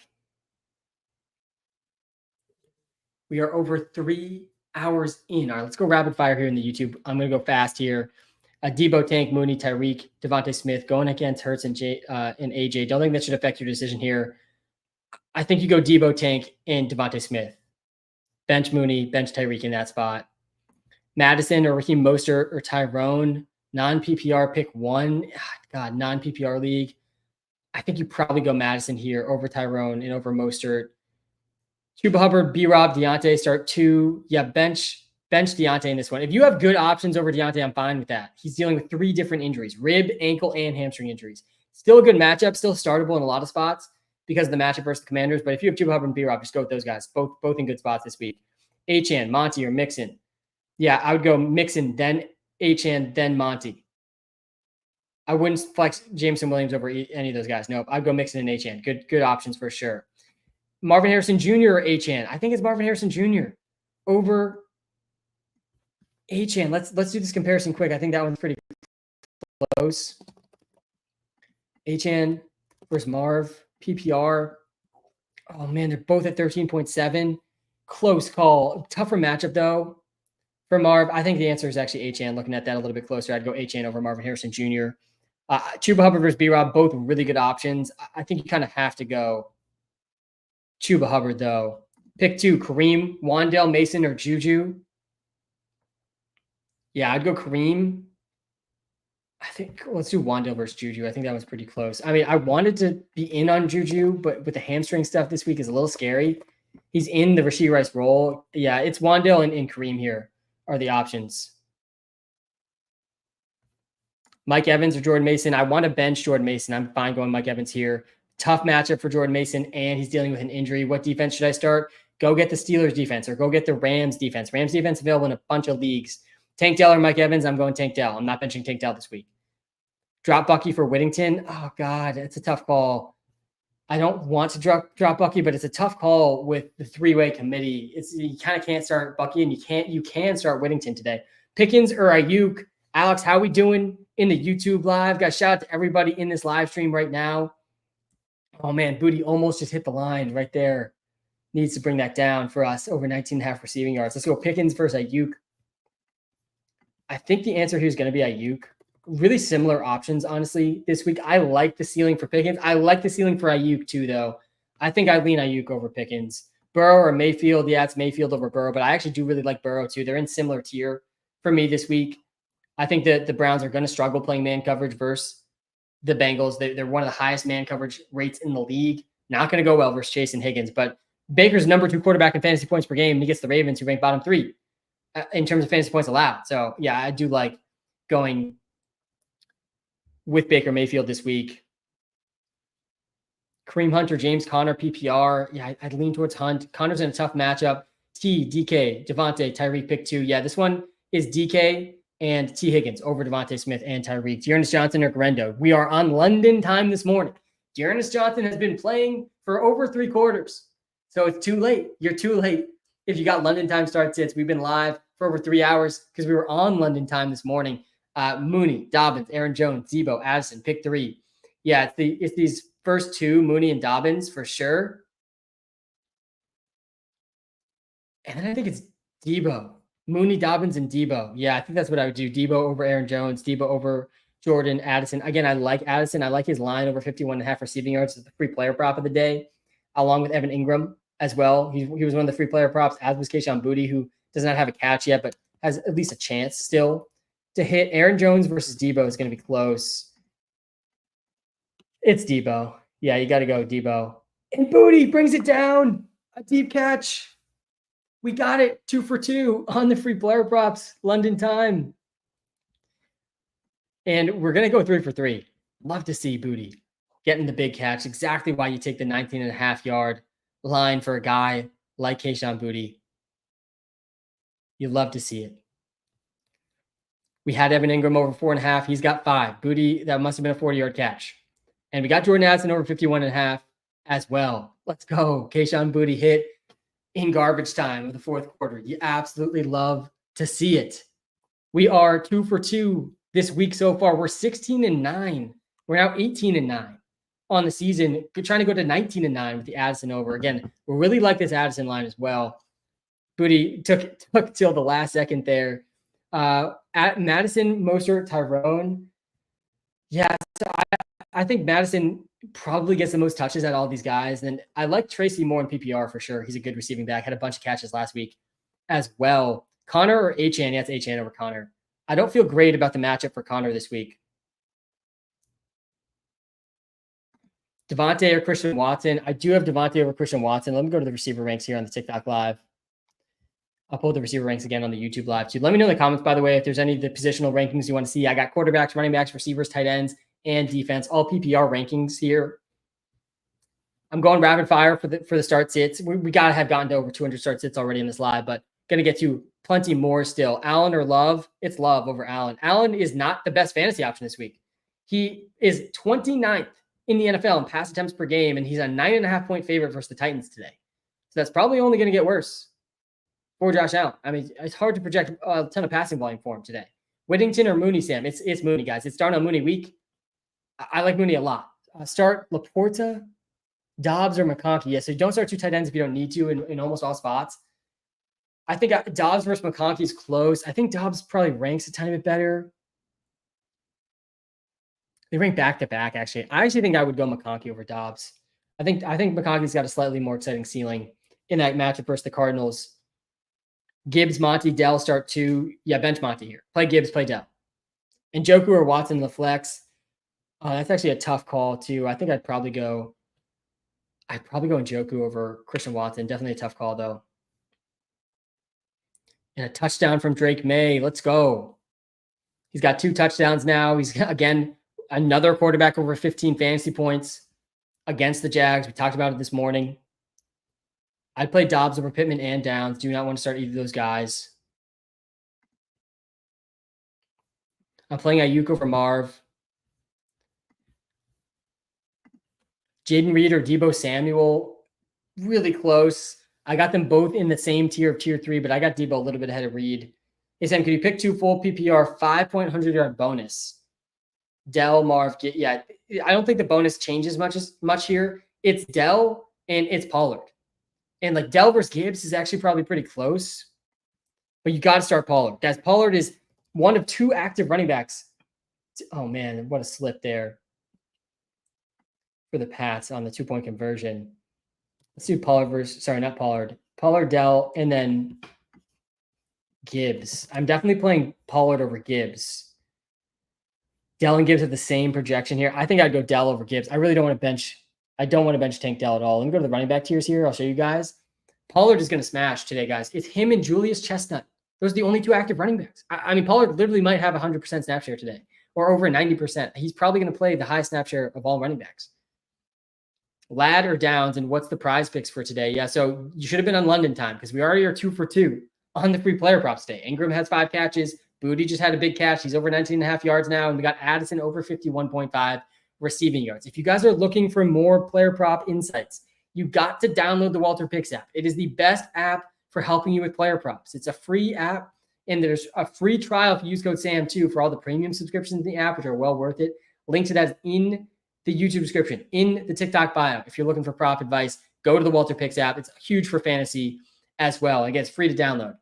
We are over 3 hours in. All right, let's go rapid fire here in the YouTube. I'm going to go fast here. Debo, Tank, Mooney, Tyreek, Devontae Smith going against Hurts and AJ. Don't think that should affect your decision here. I think you go Debo, Tank, and Devontae Smith. Bench Mooney, bench Tyreek in that spot. Madison or Raheem Mostert or Tyrone. Non-PPR, pick 1. God, non-PPR league. I think you probably go Madison here over Tyrone and over Mostert. Chuba Hubbard, B-Rob, Deontay start 2. Yeah, bench Deontay in this one. If you have good options over Deontay, I'm fine with that. He's dealing with 3 different injuries, rib, ankle, and hamstring injuries. Still a good matchup, still startable in a lot of spots because of the matchup versus the Commanders. But if you have Chuba Hubbard and B-Rob, just go with those guys. Both in good spots this week. Achane, Monty, or Mixon. Yeah, I would go Mixon, then Achane, then Monty. I wouldn't flex Jameson Williams over any of those guys. Nope, I'd go Mixon and Achane. Good options for sure. Marvin Harrison Jr. or Achane? I think it's Marvin Harrison Jr. over Achane. Let's do this comparison quick. I think that one's pretty close. Achane versus Marv, PPR. Oh man, they're both at 13.7. Close call. Tougher matchup though. For Marv, I think the answer is actually Achane. Looking at that a little bit closer, I'd go Achane over Marvin Harrison Jr. Chuba Hubbard versus B-Rob, both really good options. I think you kind of have to go Chuba Hubbard, though. Pick 2, Kareem, Wandale, Mason, or Juju. Yeah, I'd go Kareem. I think let's do Wandale versus Juju. I think that was pretty close. I mean, I wanted to be in on Juju, but with the hamstring stuff this week is a little scary. He's in the Rashee Rice role. Yeah, it's Wandale and Kareem here are the options. Mike Evans or Jordan Mason. I want to bench Jordan Mason. I'm fine going Mike Evans here. Tough matchup for Jordan Mason, and he's dealing with an injury. What defense should I start? Go get the Steelers defense or go get the Rams defense. Rams defense available in a bunch of leagues. Tank Dell or Mike Evans? I'm going Tank Dell. I'm not benching Tank Dell this week. Drop Bucky for Whittington. Oh, God, it's a tough call. I don't want to drop Bucky, but it's a tough call with the three-way committee. You kind of can't start Bucky, and you can start Whittington today. Pickens or Ayuk? Alex, how we doing in the YouTube live? Guys, shout out to everybody in this live stream right now. Oh, man, Booty almost just hit the line right there. Needs to bring that down for us. Over 19.5 receiving yards. Let's go Pickens versus Ayuk. I think the answer here is going to be Ayuk. Really similar options, honestly, this week. I like the ceiling for Pickens. I like the ceiling for Ayuk, too, though. I think I lean Ayuk over Pickens. Burrow or Mayfield? Yeah, it's Mayfield over Burrow, but I actually do really like Burrow, too. They're in similar tier for me this week. I think that the Browns are going to struggle playing man coverage versus the Bengals. They're one of the highest man coverage rates in the league. Not going to go well versus Chase and Higgins, but Baker's number 2 quarterback in fantasy points per game, and he gets the Ravens, who rank bottom 3 in terms of fantasy points allowed. So, yeah, I do like going with Baker Mayfield this week. Kareem Hunt or James Conner, PPR. Yeah, I'd lean towards Hunt. Conner's in a tough matchup. T, DK, Devontae, Tyreek, pick 2. Yeah, this one is DK and T. Higgins over Devontae Smith and Tyreek. Dearness Johnson or Garendo. We are on London time this morning. Dearness Johnson has been playing for over 3 quarters. So it's too late. You're too late. If you got London time start sits, we've been live for over 3 hours because we were on London time this morning. Mooney, Dobbins, Aaron Jones, Debo, Addison, pick 3. Yeah, it's these first 2, Mooney and Dobbins for sure. And then I think it's Debo. Mooney, Dobbins, and Debo. Yeah, I think that's what I would do. Debo over Aaron Jones, Debo over Jordan, Addison. Again, I like Addison. I like his line over 51.5 receiving yards as the free player prop of the day, along with Evan Ingram as well. He was one of the free player props, as was Kayshon Boutte, who does not have a catch yet, but has at least a chance still to hit. Aaron Jones versus Debo is going to be close. It's Debo. Yeah, you got to go Debo. And Boutte brings it down. A deep catch. We got it 2 for 2 on the free player props, London time. And we're going to go 3 for 3. Love to see Boutte getting the big catch. Exactly why you take the 19.5 yard line for a guy like Kayshon Boutte. You love to see it. We had Evan Ingram over 4.5. He's got 5. Boutte, that must have been a 40-yard catch. And we got Jordan Addison over 51.5 as well. Let's go. Kayshon Boutte hit in garbage time of the 4th quarter. You absolutely love to see it. We are 2 for 2 this week so far. We're 16-9. We're now 18-9 on the season. We're trying to go to 19-9 with the Addison over. Again, we really like this Addison line as well. Boutte took till the last second there. At Madison, Mostert, Tyrone. Yeah, so I think Madison probably gets the most touches at all these guys. And I like Tracy Moore in PPR for sure. He's a good receiving back. Had a bunch of catches last week as well. Connor or Achane? Yeah, it's Achane over Connor. I don't feel great about the matchup for Connor this week. Devontae or Christian Watson? I do have Devontae over Christian Watson. Let me go to the receiver ranks here on the TikTok Live. I'll pull the receiver ranks again on the YouTube Live too. Let me know in the comments, by the way, if there's any of the positional rankings you want to see. I got quarterbacks, running backs, receivers, tight ends, and defense. All PPR rankings here. I'm going rapid fire for the start sits. We got to have gotten to over 200 start sits already in this live, but going to get to plenty more still. Allen or Love? It's Love over Allen. Allen is not the best fantasy option this week. He is 29th in the NFL in pass attempts per game, and he's a 9.5 point favorite versus the Titans today. So that's probably only going to get worse for Josh Allen. I mean, it's hard to project a ton of passing volume for him today. Whittington or Mooney, Sam? It's Mooney, guys. It's starting on Mooney week. I like Mooney a lot. Start Laporta, Dobbs, or McConkey. Yeah, so you don't start 2 tight ends if you don't need to in almost all spots. I think Dobbs versus McConkey is close. I think Dobbs probably ranks a tiny bit better. They rank back-to-back, actually. I actually think I would go McConkey over Dobbs. I think McConkey's got a slightly more exciting ceiling in that matchup versus the Cardinals. Gibbs, Monty, Dell start 2. Yeah, bench Monty here. Play Gibbs, play Dell. And Njoku or Watson in the flex. That's actually a tough call, too. I think I'd probably go Njoku over Christian Watson. Definitely a tough call, though. And a touchdown from Drake May. Let's go. He's got 2 touchdowns now. He's, again, another quarterback over 15 fantasy points against the Jags. We talked about it this morning. I'd play Dobbs over Pittman and Downs. Do not want to start either of those guys. I'm playing Ayuk over Marv. Jaden Reed or Deebo Samuel, really close. I got them both in the same tier of tier 3, but I got Deebo a little bit ahead of Reed. Hey, Sam, could you pick 2 full PPR, 5-point-100-yard bonus? Dell, Marv, yeah. I don't think the bonus changes much here. It's Dell and it's Pollard. And like Dell versus Gibbs is actually probably pretty close. But you got to start Pollard. Guys, Pollard is one of 2 active running backs. Oh, man, what a slip there for the Pats on the 2-point conversion. Let's do Pollard not Pollard. Pollard, Dell, and then Gibbs. I'm definitely playing Pollard over Gibbs. Dell and Gibbs have the same projection here. I think I'd go Dell over Gibbs. I really don't want to bench. I don't want to bench Tank Dell at all. Let me go to the running back tiers here. I'll show you guys. Pollard is going to smash today, guys. It's him and Julius Chestnut. Those are the only 2 active running backs. I mean, Pollard literally might have 100% snap share today or over 90%. He's probably going to play the high snap share of all running backs. Ladd or Downs, and what's the prize picks for today? Yeah, so you should have been on London time because we already are 2 for 2 on the free player props today. Ingram has 5 catches. Booty just had a big catch. He's over 19.5 yards now, and we got Addison over 51.5 receiving yards. If you guys are looking for more player prop insights, you got to download the Walter Picks app. It is the best app for helping you with player props. It's a free app, and there's a free trial if you use code SAM2 for all the premium subscriptions in the app, which are well worth it. Link to that is in the YouTube description, in the TikTok bio. If you're looking for prop advice, go to the Walter Picks app. It's huge for fantasy as well. Again, it's free to download.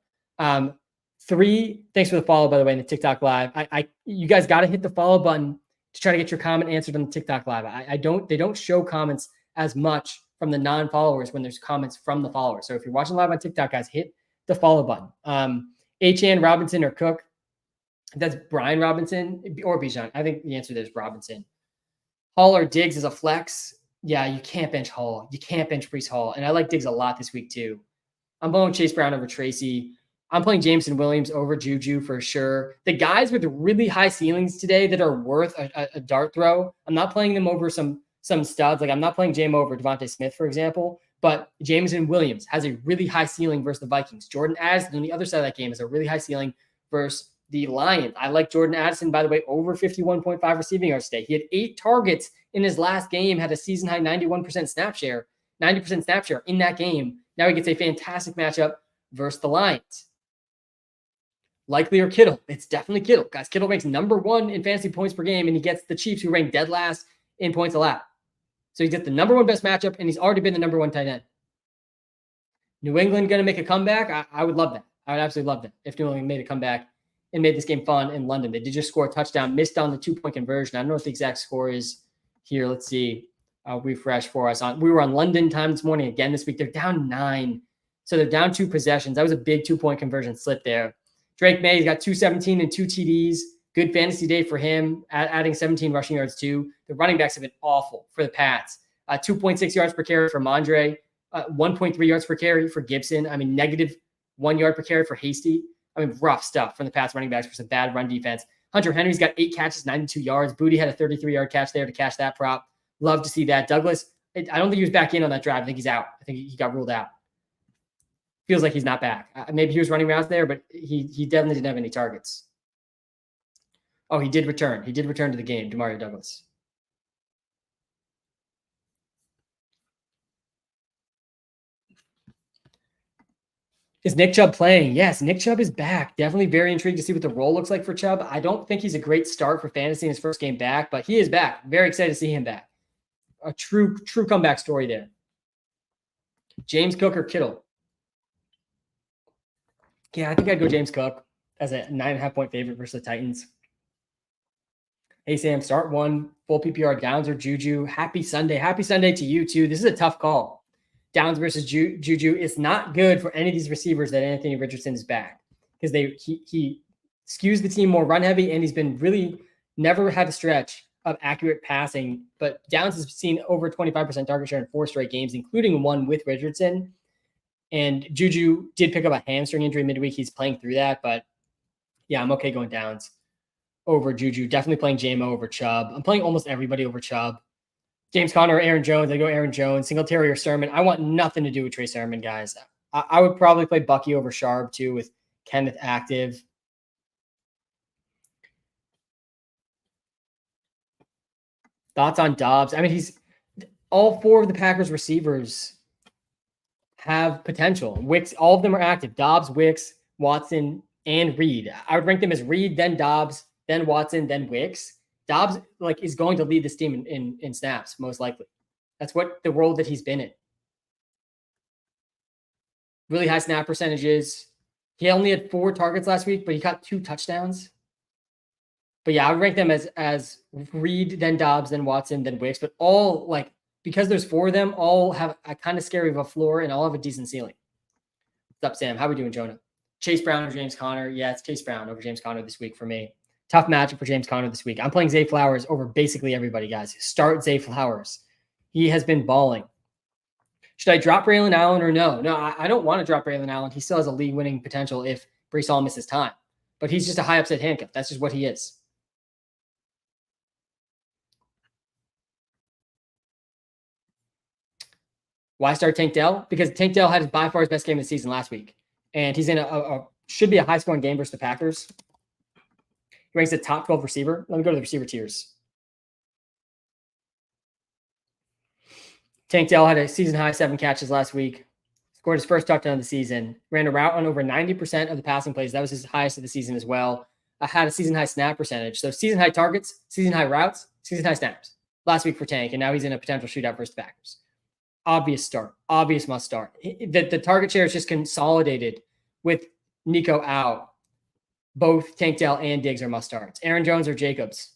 3, thanks for the follow, by the way, in the TikTok live. You guys got to hit the follow button to try to get your comment answered on the TikTok live. They don't show comments as much from the non-followers when there's comments from the followers. So if you're watching live on TikTok, guys, hit the follow button. H.N. Robinson or Cook. That's Brian Robinson or Bijan. I think the answer there is Robinson. Hall or Diggs is a flex. Yeah, you can't bench Hall. You can't bench Breece Hall. And I like Diggs a lot this week too. I'm going Chase Brown over Tracy. I'm playing Jameson Williams over Juju for sure. The guys with really high ceilings today that are worth a dart throw, I'm not playing them over some studs. Like I'm not playing Jame over Devontae Smith, for example, but Jameson Williams has a really high ceiling versus the Vikings. Jordan Addison on the other side of that game has a really high ceiling versus the Lions. I like Jordan Addison, by the way, over 51.5 receiving yards today. He had 8 targets in his last game, had a season high 91% snap share, 90% snap share in that game. Now he gets a fantastic matchup versus the Lions. Likely or Kittle? It's definitely Kittle. Guys, Kittle ranks number 1 in fantasy points per game, and he gets the Chiefs, who rank dead last in points allowed. So he gets the number 1 best matchup, and he's already been the number 1 tight end. New England going to make a comeback? I would love that. I would absolutely love that if New England made a comeback and made this game fun in London. They did just score a touchdown, missed on the 2-point conversion. I don't know what the exact score is here. Let's see. I'll refresh for us. We were on London time this morning again this week. They're down 9. So they're down 2 possessions. That was a big 2-point conversion slip there. Drake May's got 217 and 2 TDs. Good fantasy day for him, adding 17 rushing yards too. The running backs have been awful for the Pats. 2.6 yards per carry for Mondre. 1.3 yards per carry for Gibson. I mean, negative 1 yard per carry for Hasty. I mean, rough stuff from the Pats running backs for some bad run defense. Hunter Henry's got 8 catches, 92 yards. Booty had a 33-yard catch there to cash that prop. Love to see that. Douglas, I don't think he was back in on that drive. I think he's out. I think he got ruled out. Feels like he's not back. Maybe he was running routes there, but he definitely didn't have any targets. Oh, he did return. He did return to the game, Demario Douglas. Is Nick Chubb playing? Yes, Nick Chubb is back. Definitely very intrigued to see what the role looks like for Chubb. I don't think he's a great start for fantasy in his first game back, but he is back. Very excited to see him back. A true comeback story there. James Cook or Kittle? Yeah, I think I'd go James Cook as a 9.5-point favorite versus the Titans. Hey, Sam, start one, full PPR, Downs or Juju. Happy Sunday. Happy Sunday to you, too. This is a tough call. Downs versus Juju. It's not good for any of these receivers that Anthony Richardson is back because he skews the team more run heavy, and he's been really never had a stretch of accurate passing. But Downs has seen over 25% target share in 4 straight games, including one with Richardson. And Juju did pick up a hamstring injury midweek. He's playing through that, but yeah, I'm okay going Downs over Juju. Definitely playing JMO over Chubb. I'm playing almost everybody over Chubb. James Conner or Aaron Jones. I go Aaron Jones. Singletary or Sermon. I want nothing to do with Trey Sermon, guys. I would probably play Bucky over Sharp, too, with Kenneth active. Thoughts on Dobbs? I mean, all 4 of the Packers receivers have potential. Wicks, all of them are active. Dobbs, Wicks, Watson, and Reed. I would rank them as Reed, then Dobbs, then Watson, then Wicks. Dobbs is going to lead this team in snaps, most likely. That's what the role that he's been in. Really high snap percentages. He only had 4 targets last week, but he got 2 touchdowns. But yeah, I would rank them as Reed, then Dobbs, then Watson, then Wicks. But all because there's 4 of them, all have a kind of scary of a floor and all have a decent ceiling. What's up, Sam? How we doing, Jonah? Chase Brown or James Conner? Yeah, it's Chase Brown over James Conner this week for me. Tough matchup for James Conner this week. I'm playing Zay Flowers over basically everybody, guys. Start Zay Flowers. He has been balling. Should I drop Braylon Allen or no? No, I don't want to drop Braylon Allen. He still has a league-winning potential if Breece Hall misses time. But he's just a high upset handcuff. That's just what he is. Why start Tank Dell? Because Tank Dell had by far his best game of the season last week. And he's in should be a high-scoring game versus the Packers. He ranks a top 12 receiver. Let me go to the receiver tiers. Tank Dell had a season-high 7 catches last week. Scored his first touchdown of the season. Ran a route on over 90% of the passing plays. That was his highest of the season as well. Had a season-high snap percentage. So season-high targets, season-high routes, season-high snaps. Last week for Tank, and now he's in a potential shootout versus the Packers. Obvious start. Obvious must start. The target share is just consolidated with Nico out. Both Tank Dell and Diggs are must starts. Aaron Jones or Jacobs?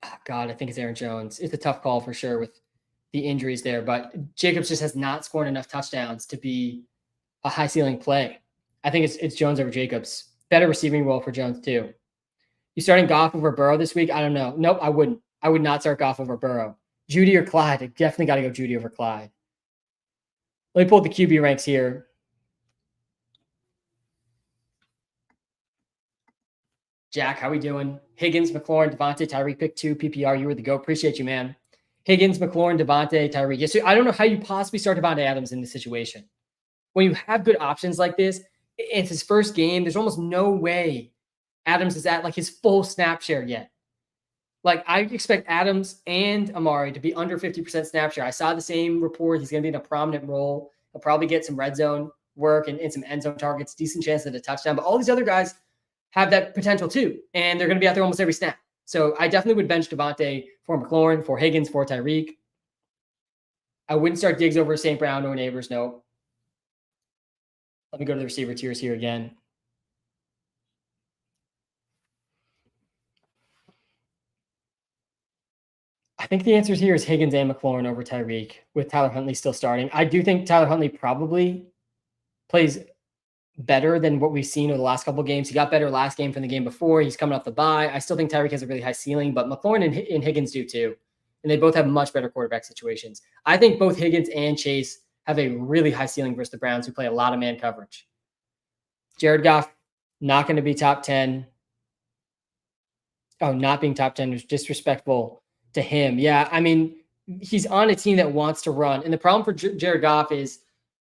Oh, God, I think it's Aaron Jones. It's a tough call for sure with the injuries there, but Jacobs just has not scored enough touchdowns to be a high ceiling play. I think it's Jones over Jacobs. Better receiving role for Jones too. You starting Goff over Burrow this week? I don't know. Nope, I wouldn't. I would not start Goff over Burrow. Judy or Clyde? I definitely got to go Judy over Clyde. Let me pull up the QB ranks here. Jack, how we doing? Higgins, McLaurin, Devontae, Tyreek, pick 2, PPR. You were the GOAT. Appreciate you, man. Higgins, McLaurin, Devontae, Tyreek. Yes, I don't know how you possibly start Devontae Adams in this situation. When you have good options like this, it's his first game. There's almost no way Adams is at his full snap share yet. I expect Adams and Amari to be under 50% snap share. I saw the same report. He's going to be in a prominent role. He'll probably get some red zone work and some end zone targets, decent chance at a touchdown. But all these other guys have that potential too, and they're going to be out there almost every snap. So I definitely would bench Devontae for McLaurin, for Higgins, for Tyreek. I wouldn't start Diggs over St. Brown or Neighbors, no. Let me go to the receiver tiers here again. I think the answer here is Higgins and McLaurin over Tyreek, with Tyler Huntley still starting. I do think Tyler Huntley probably plays better than what we've seen over the last couple of games. He got better last game from the game before. He's coming off the bye. I still think Tyreek has a really high ceiling, but McLaurin and Higgins do too. And they both have much better quarterback situations. I think both Higgins and Chase have a really high ceiling versus the Browns, who play a lot of man coverage. Jared Goff, not going to be top 10. Oh, not being top 10 is disrespectful to him. Yeah, I mean, he's on a team that wants to run. And the problem for Jared Goff is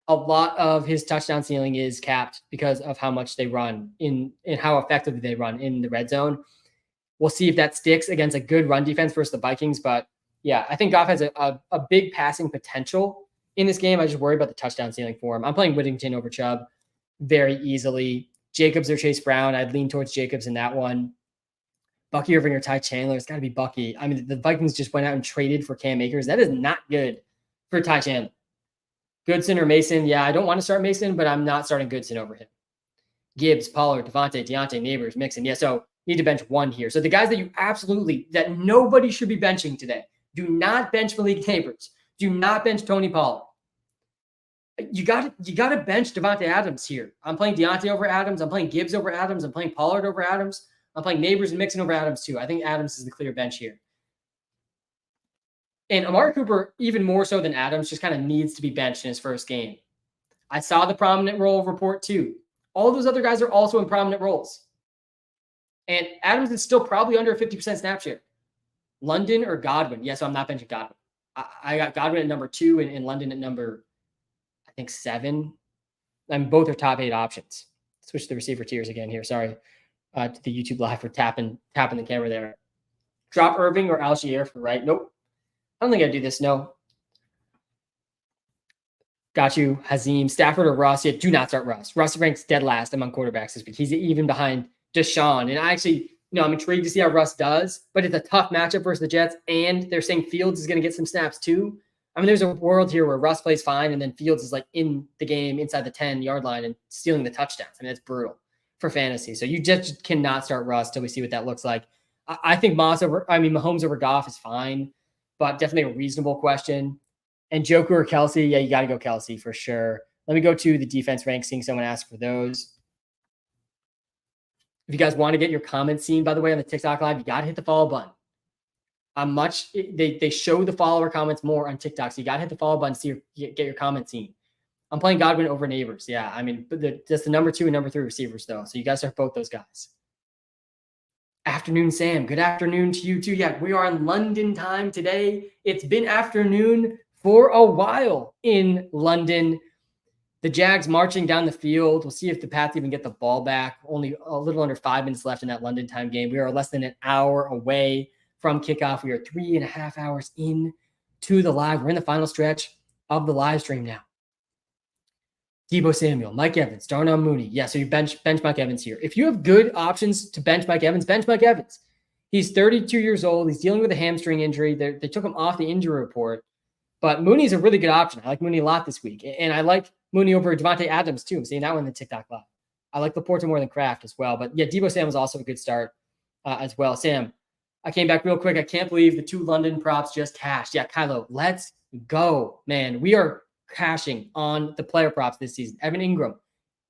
a lot of his touchdown ceiling is capped because of how much they run and how effectively they run in the red zone. We'll see if that sticks against a good run defense versus the Vikings. But yeah, I think Goff has a big passing potential in this game. I just worry about the touchdown ceiling for him. I'm playing Whittington over Chubb very easily. Jacobs or Chase Brown. I'd lean towards Jacobs in that one. Bucky Irving or Ty Chandler. It's got to be Bucky. I mean, the Vikings just went out and traded for Cam Akers. That is not good for Ty Chandler. Goodson or Mason. Yeah, I don't want to start Mason, but I'm not starting Goodson over him. Gibbs, Pollard, Devontae, Deontay, Neighbors, Mixon. Yeah, so You need to bench one here. So the guys that nobody should be benching today, do not bench Malik Neighbors. Do not bench Tony Pollard. You got to bench Devontae Adams here. I'm playing Deontay over Adams. I'm playing Gibbs over Adams. I'm playing Pollard over Adams. I'm playing Neighbors and Mixon over Adams too. I think Adams is the clear bench here. And Amari Cooper, even more so than Adams, just kind of needs to be benched in his first game. I saw the prominent role report too. All those other guys are also in prominent roles. And Adams is still probably under a 50% snap share. London or Godwin? Yes, I'm not benching Godwin. I got Godwin at number 2 and London at number, I think, 7. And both are top 8 options. Switch the receiver tiers again here. Sorry to the YouTube live for tapping the camera there. Drop Irving or Algier for right. Nope. I don't think I'd do this. No. Got you. Hazim. Stafford or Russ? Yeah, do not start Russ. Russ ranks dead last among quarterbacks this week. He's even behind Deshaun. And I actually, I'm intrigued to see how Russ does, but it's a tough matchup versus the Jets. And they're saying Fields is going to get some snaps too. I mean, there's a world here where Russ plays fine and then Fields is like in the game inside the 10-yard line and stealing the touchdowns. I mean, that's brutal for fantasy. So you just cannot start Russ till we see what that looks like. I think Mahomes over Goff is fine, but definitely a reasonable question. And Joku or Kelsey, yeah, you got to go Kelsey for sure. Let me go to the defense ranks, seeing someone ask for those. If you guys want to get your comments seen, by the way, on the TikTok live, you got to hit the follow button. They show the follower comments more on TikTok, so you got to hit the follow button to get your comments seen. I'm playing Godwin over Neighbors. Yeah, I mean, just the number 2 and number 3 receivers, though. So you guys start both those guys. Afternoon, Sam. Good afternoon to you, too. Yeah, we are in London time today. It's been afternoon for a while in London. The Jags marching down the field. We'll see if the Pats even get the ball back. Only a little under 5 minutes left in that London time game. We are less than an hour away from kickoff. We are 3.5 hours in to the live. We're in the final stretch of the live stream now. Deebo Samuel, Mike Evans, Darnell Mooney. Yeah, so you bench Mike Evans here. If you have good options to bench Mike Evans, bench Mike Evans. He's 32 years old. He's dealing with a hamstring injury. They took him off the injury report. But Mooney's a really good option. I like Mooney a lot this week. And I like Mooney over Devontae Adams, too. I'm seeing that one in the TikTok live. I like Laporta more than Kraft as well. But, yeah, Deebo Sam was also a good start as well. Sam, I came back real quick. I can't believe the 2 London props just cashed. Yeah, Kylo, let's go, man. We are cashing on the player props this season. Evan Ingram,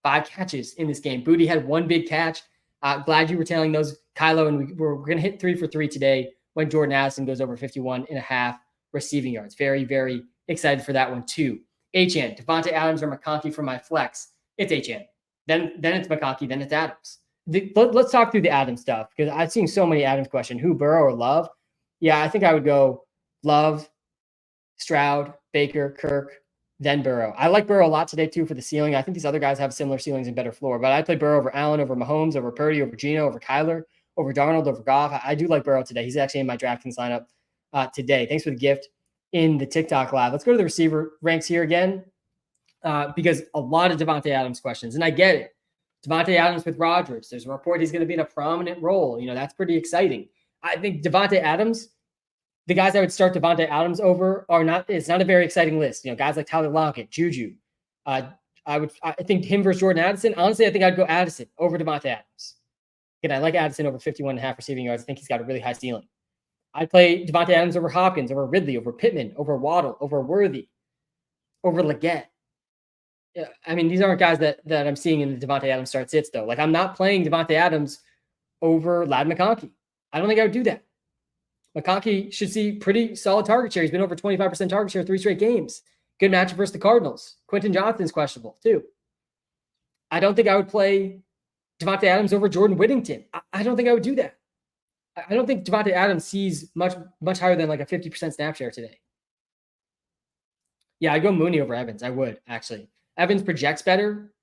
5 catches in this game. Booty had 1 big catch. Glad you were telling those, Kylo, and we're going to hit 3 for 3 today when Jordan Addison goes over 51.5 receiving yards. Very, very excited for that one too. Achane, Devontae Adams or McConkey for my flex. It's Achane. Then it's McConkey. Then it's Adams. Let's talk through the Adams stuff because I've seen so many Adams questions. Who, Burrow or Love? Yeah, I think I would go Love, Stroud, Baker, Kirk, then Burrow. I like Burrow a lot today too for the ceiling. I think these other guys have similar ceilings and better floor, but I play Burrow over Allen, over Mahomes, over Purdy, over Geno, over Kyler, over Darnold, over Goff. I do like Burrow today. He's actually in my DraftKings lineup today. Thanks for the gift in the TikTok live. Let's go to the receiver ranks here again because a lot of Devontae Adams questions, and I get it. Devontae Adams with Rodgers. There's a report he's going to be in a prominent role. That's pretty exciting. I think Devontae Adams, the guys I would start Devontae Adams over are not. It's not a very exciting list. Guys like Tyler Lockett, Juju. I think him versus Jordan Addison. Honestly, I think I'd go Addison over Devontae Adams. Again, I like Addison over 51.5 receiving yards. I think he's got a really high ceiling. I'd play Devontae Adams over Hopkins, over Ridley, over Pittman, over Waddle, over Worthy, over Leggett. Yeah, I mean, these aren't guys that I'm seeing in the Devontae Adams start sits, though. Like, I'm not playing Devontae Adams over Ladd McConkey. I don't think I would do that. McConkey should see pretty solid target share. He's been over 25% target share 3 straight games. Good matchup versus the Cardinals. Quentin Johnston's questionable, too. I don't think I would play Devontae Adams over Jordan Whittington. I don't think I would do that. I don't think Devontae Adams sees much higher than like a 50% snap share today. Yeah, I'd go Mooney over Evans. I would, actually. Evans projects better,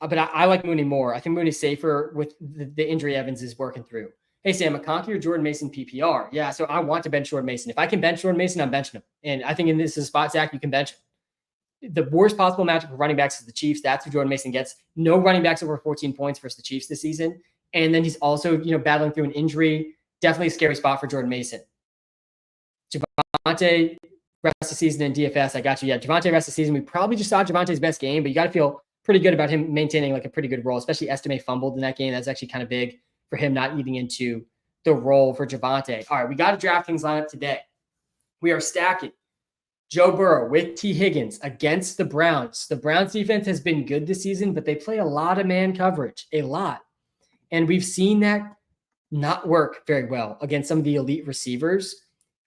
but I like Mooney more. I think Mooney's safer with the injury Evans is working through. Hey, Sam, McConkey or Jordan Mason PPR? Yeah, so I want to bench Jordan Mason. If I can bench Jordan Mason, I'm benching him. And I think in this spot, Zach, you can bench him. The worst possible matchup for running backs is the Chiefs. That's who Jordan Mason gets. No running backs over 14 points versus the Chiefs this season. And then he's also, battling through an injury. Definitely a scary spot for Jordan Mason. Javonte, rest of the season in DFS. I got you. Yeah, Javonte, rest of the season. We probably just saw Javonte's best game, but you got to feel pretty good about him maintaining like a pretty good role, especially Estime fumbled in that game. That's actually kind of big. for him not eating into the role for Javonte. All right, we got a DraftKings lineup today. We are stacking Joe Burrow with T. Higgins against the Browns. The Browns defense has been good this season, but they play a lot of man coverage, a lot. And we've seen that not work very well against some of the elite receivers.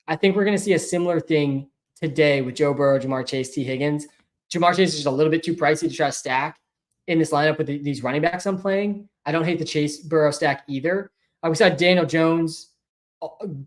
I think we're going to see a similar thing today with Joe Burrow, Jamar Chase, T. Higgins. Jamar Chase is just a little bit too pricey to try to stack in this lineup with these running backs I'm playing. I don't hate the Chase Burrow stack either. We saw Daniel Jones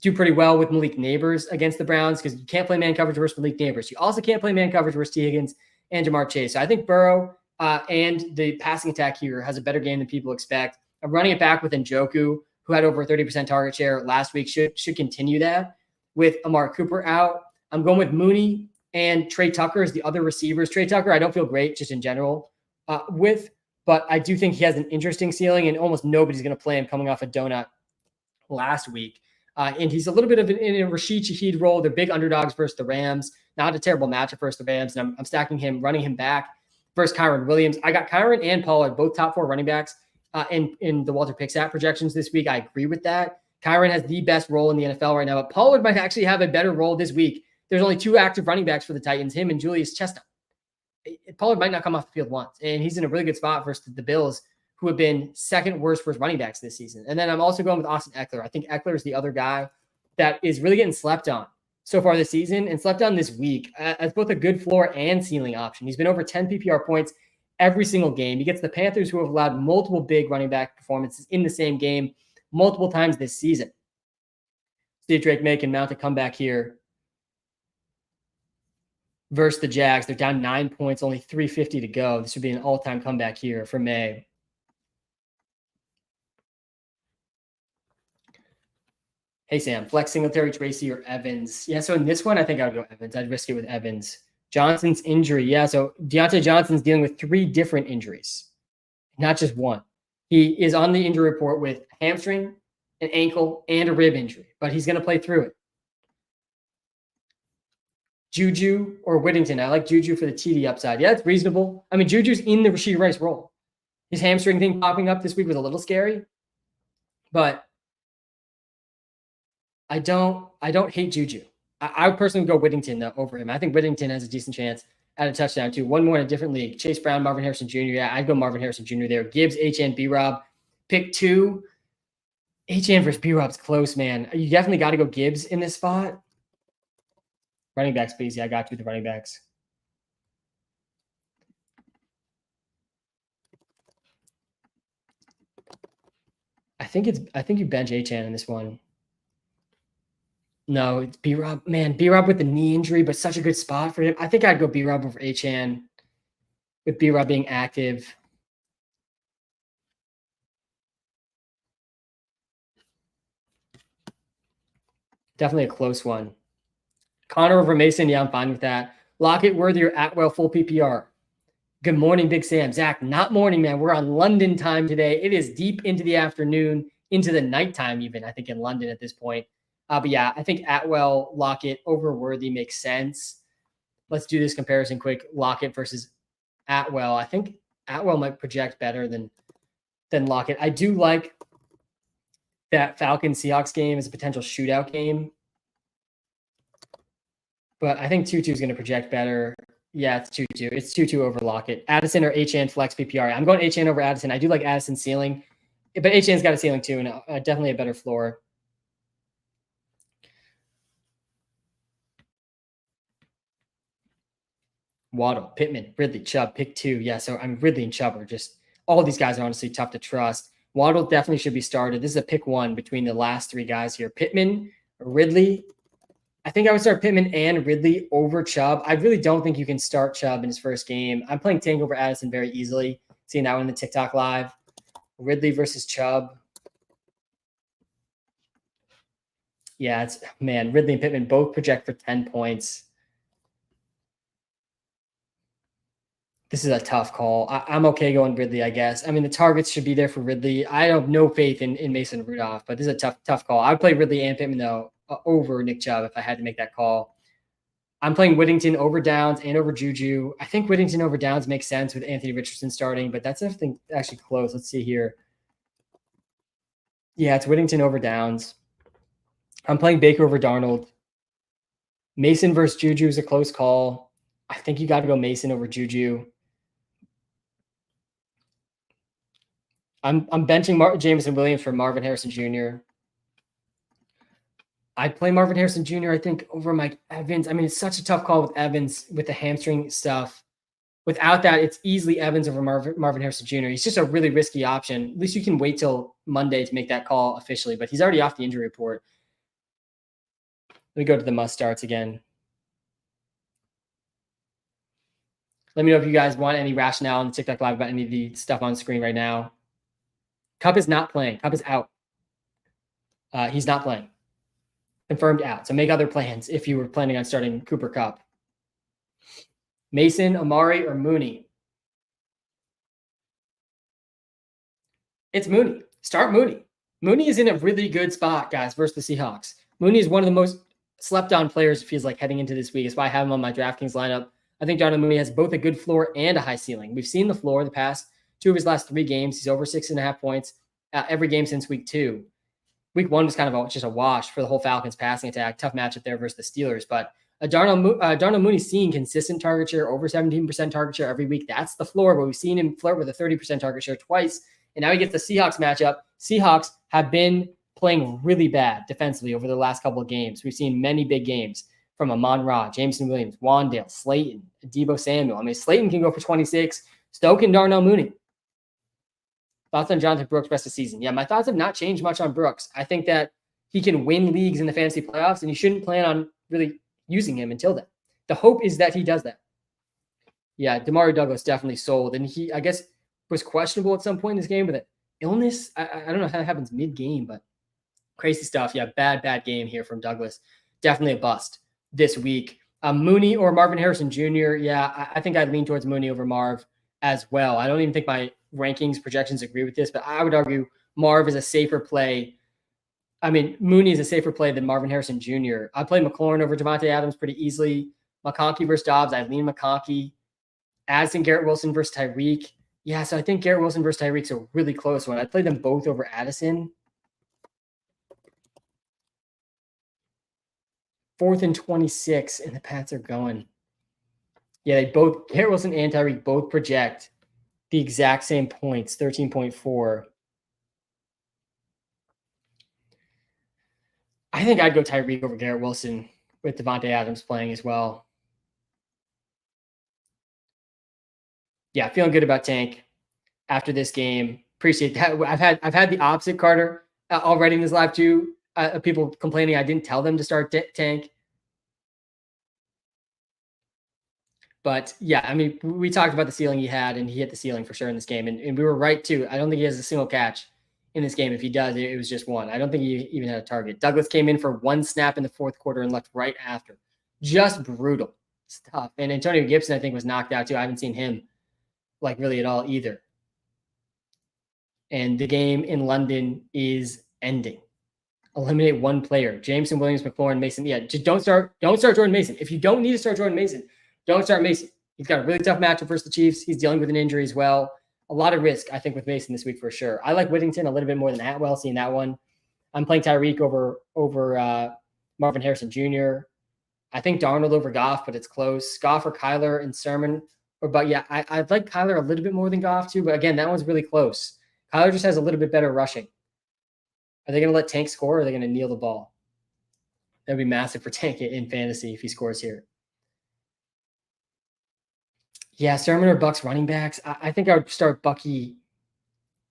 do pretty well with Malik Neighbors against the Browns because you can't play man coverage versus Malik Neighbors. You also can't play man coverage versus T. Higgins and Jamar Chase. So I think Burrow and the passing attack here has a better game than people expect. I'm running it back with Njoku, who had over a 30% target share last week, should continue that. With Amari Cooper out, I'm going with Mooney and Trey Tucker as the other receivers. Trey Tucker, I don't feel great just in general but I do think he has an interesting ceiling, and almost nobody's going to play him coming off a donut last week. And he's a little bit of in a Rashid Shaheed role. They're big underdogs versus the Rams. Not a terrible matchup versus the Rams. And I'm stacking him, running him back versus Kyron Williams. I got Kyron and Pollard, both top 4 running backs in the Walter Picksat projections this week. I agree with that. Kyron has the best role in the NFL right now, but Pollard might actually have a better role this week. There's only 2 active running backs for the Titans, him and Julius Chestnut. Pollard might not come off the field once, and he's in a really good spot versus the Bills, who have been second worst versus running backs this season. And then I'm also going with Austin Eckler. I think Eckler is the other guy that is really getting slept on so far this season and slept on this week as both a good floor and ceiling option. He's been over 10 PPR points every single game. He gets the Panthers, who have allowed multiple big running back performances in the same game multiple times this season. See if Drake May can mount a comeback here versus the Jags. They're down 9 points, only 3:50 to go. This would be an all-time comeback here for May. Hey, Sam, flex Singletary, Tracy, or Evans? Yeah, so in this one, I think I would go Evans. I'd risk it with Evans. Johnson's injury. Yeah, so Deontay Johnson's dealing with 3 different injuries, not just one. He is on the injury report with a hamstring, an ankle, and a rib injury, but he's going to play through it. Juju or Whittington. I like Juju for the TD upside. Yeah, it's reasonable. I mean, Juju's in the Rashee Rice role. His hamstring thing popping up this week was a little scary, but I don't hate Juju. I would personally go Whittington though, over him. I think Whittington has a decent chance at a touchdown too. One more in a different league. Chase Brown, Marvin Harrison Jr. Yeah, I'd go Marvin Harrison Jr. there. Gibbs, HN, B-Rob. Pick 2. HN versus B-Rob's close, man. You definitely got to go Gibbs in this spot. Running backs, please. Yeah, I got you with the running backs. I think you bench HN in this one. No, it's B-Rob. Man, B-Rob with the knee injury, but such a good spot for him. I think I'd go B-Rob over HN with B-Rob being active. Definitely a close one. Connor over Mason. Yeah, I'm fine with that. Lockett, Worthy, or Atwell, full PPR. Good morning, Big Sam. Zach, not morning, man. We're on London time today. It is deep into the afternoon, into the nighttime even, I think, in London at this point. But yeah, I think Atwell, Lockett over Worthy makes sense. Let's do this comparison quick. Lockett versus Atwell. I think Atwell might project better than Lockett. I do like that Falcons-Seahawks game as a potential shootout game. But I think 2-2 is going to project better. Yeah, it's 2-2. It's 2-2 over Lockett. Addison or HN flex PPR. I'm going HN over Addison. I do like Addison's ceiling. But HN's got a ceiling too, and definitely a better floor. Waddle, Pittman, Ridley, Chubb, pick 2. Yeah, so Ridley and Chubb are just all of these guys are honestly tough to trust. Waddle definitely should be started. This is a pick 1 between the last 3 guys here. Pittman, Ridley. I think I would start Pittman and Ridley over Chubb. I really don't think you can start Chubb in his first game. I'm playing Tank over Addison very easily. Seeing that one in the TikTok live. Ridley versus Chubb. Yeah, Ridley and Pittman both project for 10 points. This is a tough call. I'm okay going Ridley, I guess. I mean, the targets should be there for Ridley. I have no faith in Mason Rudolph, but this is a tough call. I would play Ridley and Pittman, though, over Nick Chubb if I had to make that call. I'm playing Whittington over Downs and over Juju. I think Whittington over Downs makes sense with Anthony Richardson starting, but that's actually close. Let's see here. Yeah, it's Whittington over Downs. I'm playing Baker over Darnold. Mason versus Juju is a close call. I think you got to go Mason over Juju. I'm benching Jameson Williams for Marvin Harrison Jr. I'd play Marvin Harrison Jr., I think, over Mike Evans. I mean, it's such a tough call with Evans with the hamstring stuff. Without that, it's easily Evans over Marvin Harrison Jr. He's just a really risky option. At least you can wait till Monday to make that call officially, but he's already off the injury report. Let me go to the must starts again. Let me know if you guys want any rationale on the TikTok Live about any of the stuff on screen right now. Cup is not playing. Cup is out. He's not playing. Confirmed out. So make other plans if you were planning on starting Cooper Kupp. Mason, Amari, or Mooney? It's Mooney. Start Mooney. Mooney is in a really good spot, guys, versus the Seahawks. Mooney is one of the most slept on players, it feels like, heading into this week. That's why I have him on my DraftKings lineup. I think Darnell Mooney has both a good floor and a high ceiling. We've seen the floor the past 2 of his last 3 games. He's over 6.5 points every game since week 2. Week 1 was kind of just a wash for the whole Falcons passing attack. Tough matchup there versus the Steelers. But Darnell Mooney's seeing consistent target share, over 17% target share every week. That's the floor, but we've seen him flirt with a 30% target share twice. And now he gets the Seahawks matchup. Seahawks have been playing really bad defensively over the last couple of games. We've seen many big games from Amon-Ra, Jameson Williams, Wandale, Slayton, Deebo Samuel. I mean, Slayton can go for 26. Stoke and Darnell Mooney. Thoughts on Jonathan Brooks rest of the season? Yeah, my thoughts have not changed much on Brooks. I think that he can win leagues in the fantasy playoffs, and you shouldn't plan on really using him until then. The hope is that he does that. Yeah, Demario Douglas definitely sold, and he, I guess, was questionable at some point in this game with an illness. I don't know how that happens mid-game, but crazy stuff. Yeah, bad game here from Douglas. Definitely a bust this week. Mooney or Marvin Harrison Jr., yeah, I think I'd lean towards Mooney over Marv as well. I don't even think my rankings projections agree with this, but I would argue Marv is a safer play. I mean, Mooney is a safer play than Marvin Harrison Jr. I play McLaurin over Devontae Adams pretty easily. McConkey versus Dobbs, I lean McConkey. Addison, Garrett Wilson versus Tyreek. Yeah, so I think Garrett Wilson versus Tyreek's a really close one. I'd play them both over Addison. 4th and 26, and the Pats are going. Yeah, they both, Garrett Wilson and Tyreek both project the exact same points, 13.4. I think I'd go Tyreek over Garrett Wilson with Devontae Adams playing as well. Yeah, feeling good about Tank after this game. Appreciate that. I've had the opposite, Carter, already in this live too. People complaining I didn't tell them to start Tank. But yeah, I mean, we talked about the ceiling he had, and he hit the ceiling for sure in this game. And we were right too. I don't think he has a single catch in this game. If he does, it was just one. I don't think he even had a target. Douglas came in for 1 snap in the 4th quarter and left right after. Just brutal stuff. And Antonio Gibson, I think, was knocked out too. I haven't seen him like really at all either. And the game in London is ending. Eliminate 1 player. Jameson, Williams, McLaurin, Mason. Yeah, just don't start Jordan Mason. If you don't need to start Jordan Mason, don't start Mason. He's got a really tough matchup versus the Chiefs. He's dealing with an injury as well. A lot of risk, I think, with Mason this week for sure. I like Whittington a little bit more than Atwell, seeing that one. I'm playing Tyreek over Marvin Harrison Jr. I think Darnold over Goff, but it's close. Goff or Kyler and Sermon. But yeah, I'd like Kyler a little bit more than Goff too. But again, that one's really close. Kyler just has a little bit better rushing. Are they going to let Tank score, or are they going to kneel the ball? That would be massive for Tank in fantasy if he scores here. Yeah, Sermon or Bucks running backs. I think I would start Bucky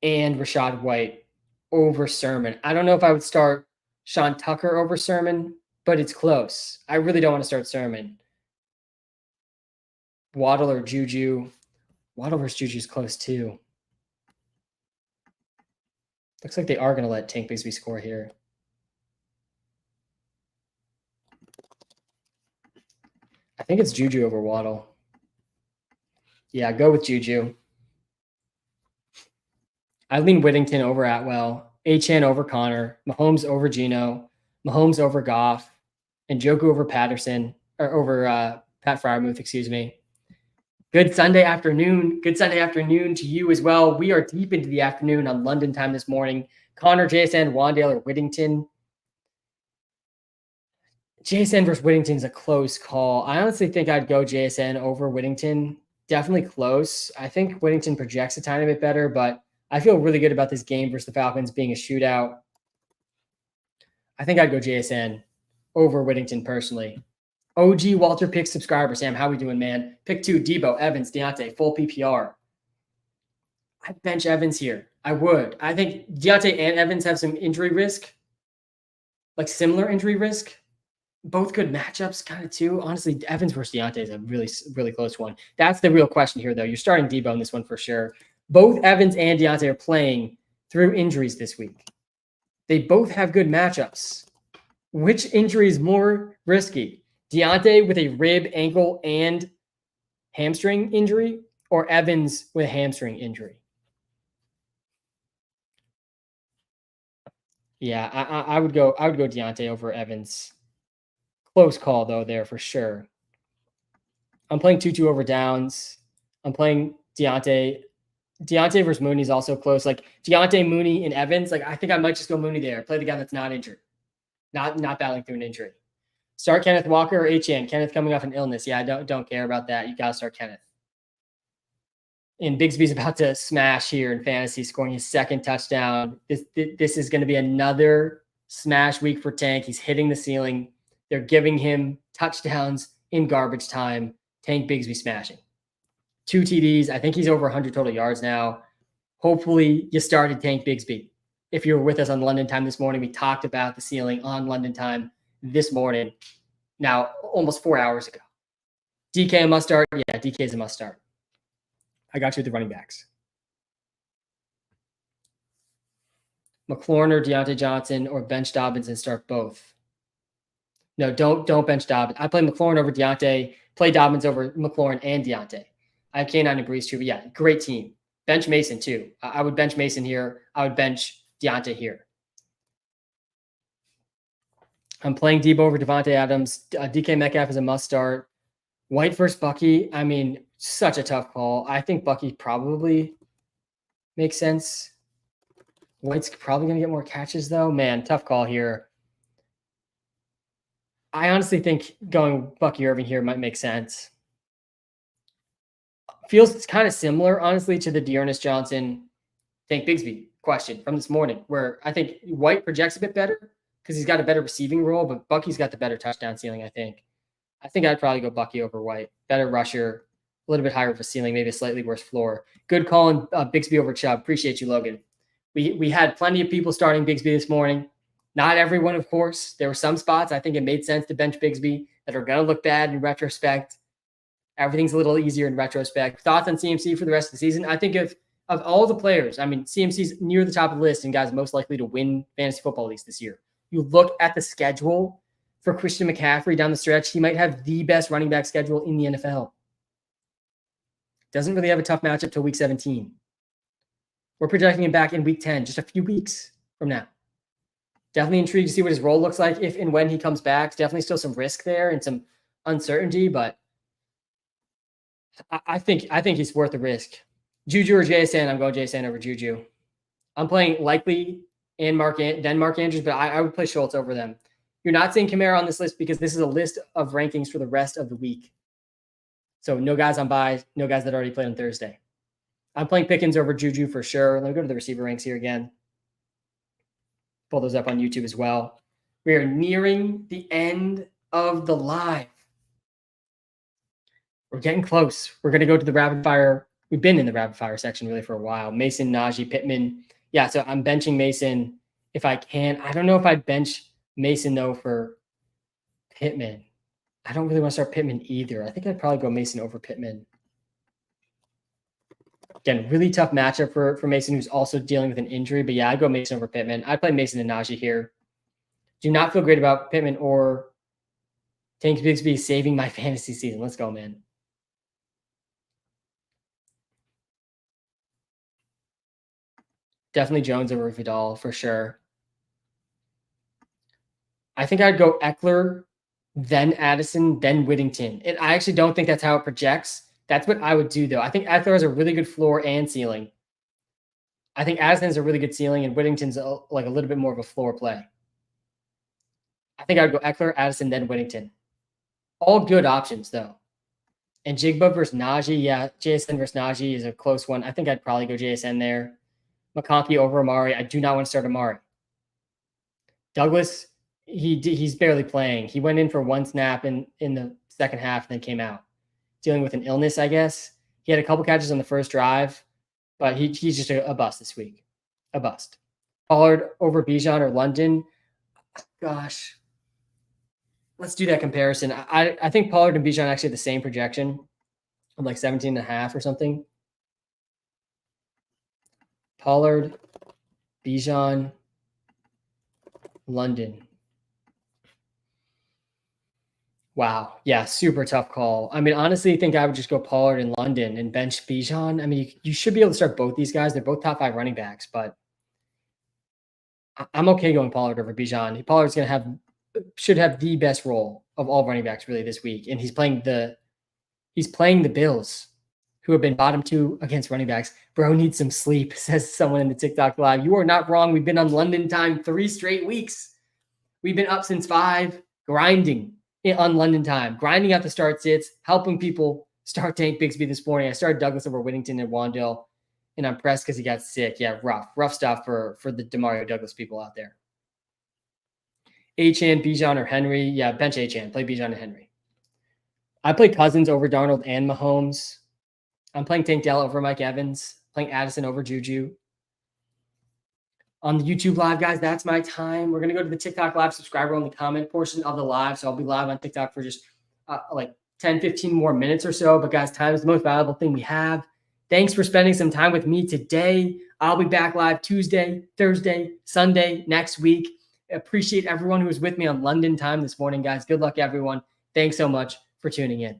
and Rachaad White over Sermon. I don't know if I would start Sean Tucker over Sermon, but it's close. I really don't want to start Sermon. Waddle or Juju. Waddle versus Juju is close too. Looks like they are going to let Tank Bigsby score here. I think it's Juju over Waddle. Yeah, go with Juju. I lean Whittington over Atwell, Achane over Connor, Mahomes over Geno, Mahomes over Goff, and Njoku over Patterson, or over Pat Freiermuth, excuse me. Good Sunday afternoon. Good Sunday afternoon to you as well. We are deep into the afternoon on London time this morning. Connor, JSN, Wandale, or Whittington. JSN versus Whittington is a close call. I honestly think I'd go JSN over Whittington. Definitely close. I think Whittington projects a tiny bit better, but I feel really good about this game versus the Falcons being a shootout. I think I'd go JSN over Whittington personally. OG Walter Pick subscriber. Sam, how we doing, man? Pick 2, Debo, Evans, Deontay, full PPR. I'd bench Evans here. I would. I think Deontay and Evans have some injury risk, like similar injury risk. Both good matchups, kind of too. Honestly, Evans versus Deontay is a really, really close one. That's the real question here, though. You're starting Debo in this one for sure. Both Evans and Deontay are playing through injuries this week. They both have good matchups. Which injury is more risky? Deontay with a rib, ankle, and hamstring injury, or Evans with a hamstring injury? Yeah, I would go Deontay over Evans. Close call, though, there for sure. I'm playing Tutu over Downs. I'm playing Deontay. Deontay versus Mooney is also close. Like Deontay, Mooney, and Evans. Like I think I might just go Mooney there. Play the guy that's not injured, not battling through an injury. Start Kenneth Walker or Achane. Kenneth coming off an illness. Yeah, I don't care about that. You gotta start Kenneth. And Bigsby's about to smash here in fantasy, scoring his second touchdown. This is going to be another smash week for Tank. He's hitting the ceiling. They're giving him touchdowns in garbage time. Tank Bigsby smashing. 2 TDs. I think he's over 100 total yards now. Hopefully you started Tank Bigsby. If you were with us on London time this morning, we talked about the ceiling on London time this morning. Now, almost 4 hours ago. DK a must start? Yeah, DK is a must start. I got you with the running backs. McLaurin or Deontay Johnson, or bench Dobbins and start both. No, don't bench Dobbins. I play McLaurin over Deontay, play Dobbins over McLaurin and Deontay. I have K9 and Breeze too, but yeah, great team. Bench Mason too. I would bench Mason here. I would bench Deontay here. I'm playing Debo over Devontae Adams. DK Metcalf is a must start. White versus Bucky. I mean, such a tough call. I think Bucky probably makes sense. White's probably going to get more catches, though. Man, tough call here. I honestly think going Bucky Irving here might make sense. Feels kind of similar, honestly, to the Dearness Johnson, Tank Bigsby question from this morning, where I think White projects a bit better because he's got a better receiving role, but Bucky's got the better touchdown ceiling, I think. I think I'd probably go Bucky over White. Better rusher, a little bit higher of a ceiling, maybe a slightly worse floor. Good call on Bigsby over Chubb. Appreciate you, Logan. We had plenty of people starting Bigsby this morning. Not everyone, of course. There were some spots I think it made sense to bench Bigsby that are going to look bad in retrospect. Everything's a little easier in retrospect. Thoughts on CMC for the rest of the season? I think of all the players, I mean, CMC's near the top of the list and guys most likely to win fantasy football leagues this year. You look at the schedule for Christian McCaffrey down the stretch, he might have the best running back schedule in the NFL. Doesn't really have a tough matchup till week 17. We're projecting him back in week 10, just a few weeks from now. Definitely intrigued to see what his role looks like if and when he comes back. Definitely still some risk there and some uncertainty, but I think he's worth the risk. Juju or JSN? I'm going JSN over Juju. I'm playing Likely and Mark Andrews, but I would play Schultz over them. You're not seeing Kamara on this list because this is a list of rankings for the rest of the week. So no guys on bye, no guys that already played on Thursday. I'm playing Pickens over Juju for sure. Let me go to the receiver ranks here again. Pull those up on YouTube as well. We are nearing the end of the live. We're getting close. We're going to go to the rapid fire. We've been in the rapid fire section really for a while. Mason, Najee, Pittman. Yeah, so I'm benching Mason if I can. I don't know if I'd bench Mason, though, for Pittman. I don't really want to start Pittman either. I think I'd probably go Mason over Pittman. Again, really tough matchup for Mason, who's also dealing with an injury. But yeah, I'd go Mason over Pittman. I'd play Mason and Najee here. Do not feel great about Pittman or Tank Bigsby saving my fantasy season. Let's go, man. Definitely Jones over Vidal for sure. I think I'd go Eckler, then Addison, then Whittington. And I actually don't think that's how it projects. That's what I would do, though. I think Eckler has a really good floor and ceiling. I think Addison's a really good ceiling, and Whittington's like a little bit more of a floor play. I think I would go Eckler, Addison, then Whittington. All good options, though. And Jigba versus Najee, yeah, JSN versus Najee is a close one. I think I'd probably go JSN there. McConkey over Amari. I do not want to start Amari. Douglas, he's barely playing. He went in for one snap in the second half, and then came out dealing with an illness, I guess. He had a couple catches on the first drive, but he's just a bust this week. A bust. Pollard over Bijan or London. Gosh. Let's do that comparison. I think Pollard and Bijan actually have the same projection of like 17.5 or something. Pollard, Bijan, London. Wow. Yeah, super tough call. I mean, honestly, I think I would just go Pollard and London and bench Bijan. I mean, you should be able to start both these guys. They're both top 5 running backs, but I'm okay going Pollard over Bijan. Pollard's should have the best role of all running backs really this week, and he's playing the Bills, who have been bottom 2 against running backs. Bro needs some sleep, says someone in the TikTok live. You are not wrong. We've been on London time 3 straight weeks. We've been up since 5, grinding on London time, grinding out the start sits, helping people start Tank Bigsby this morning. I started Douglas over Whittington and Wandale, and I'm pressed because he got sick. Yeah, rough stuff for the DeMario Douglas people out there. Achane, Bijan, or Henry. Yeah, bench Achane. Play Bijan and Henry. I play Cousins over Darnold and Mahomes. I'm playing Tank Dell over Mike Evans. Playing Addison over Juju. On the YouTube live, guys, that's my time. We're going to go to the TikTok live subscriber only comment portion of the live. So I'll be live on TikTok for just like 10, 15 more minutes or so. But guys, time is the most valuable thing we have. Thanks for spending some time with me today. I'll be back live Tuesday, Thursday, Sunday next week. Appreciate everyone who was with me on London time this morning, guys. Good luck, everyone. Thanks so much for tuning in.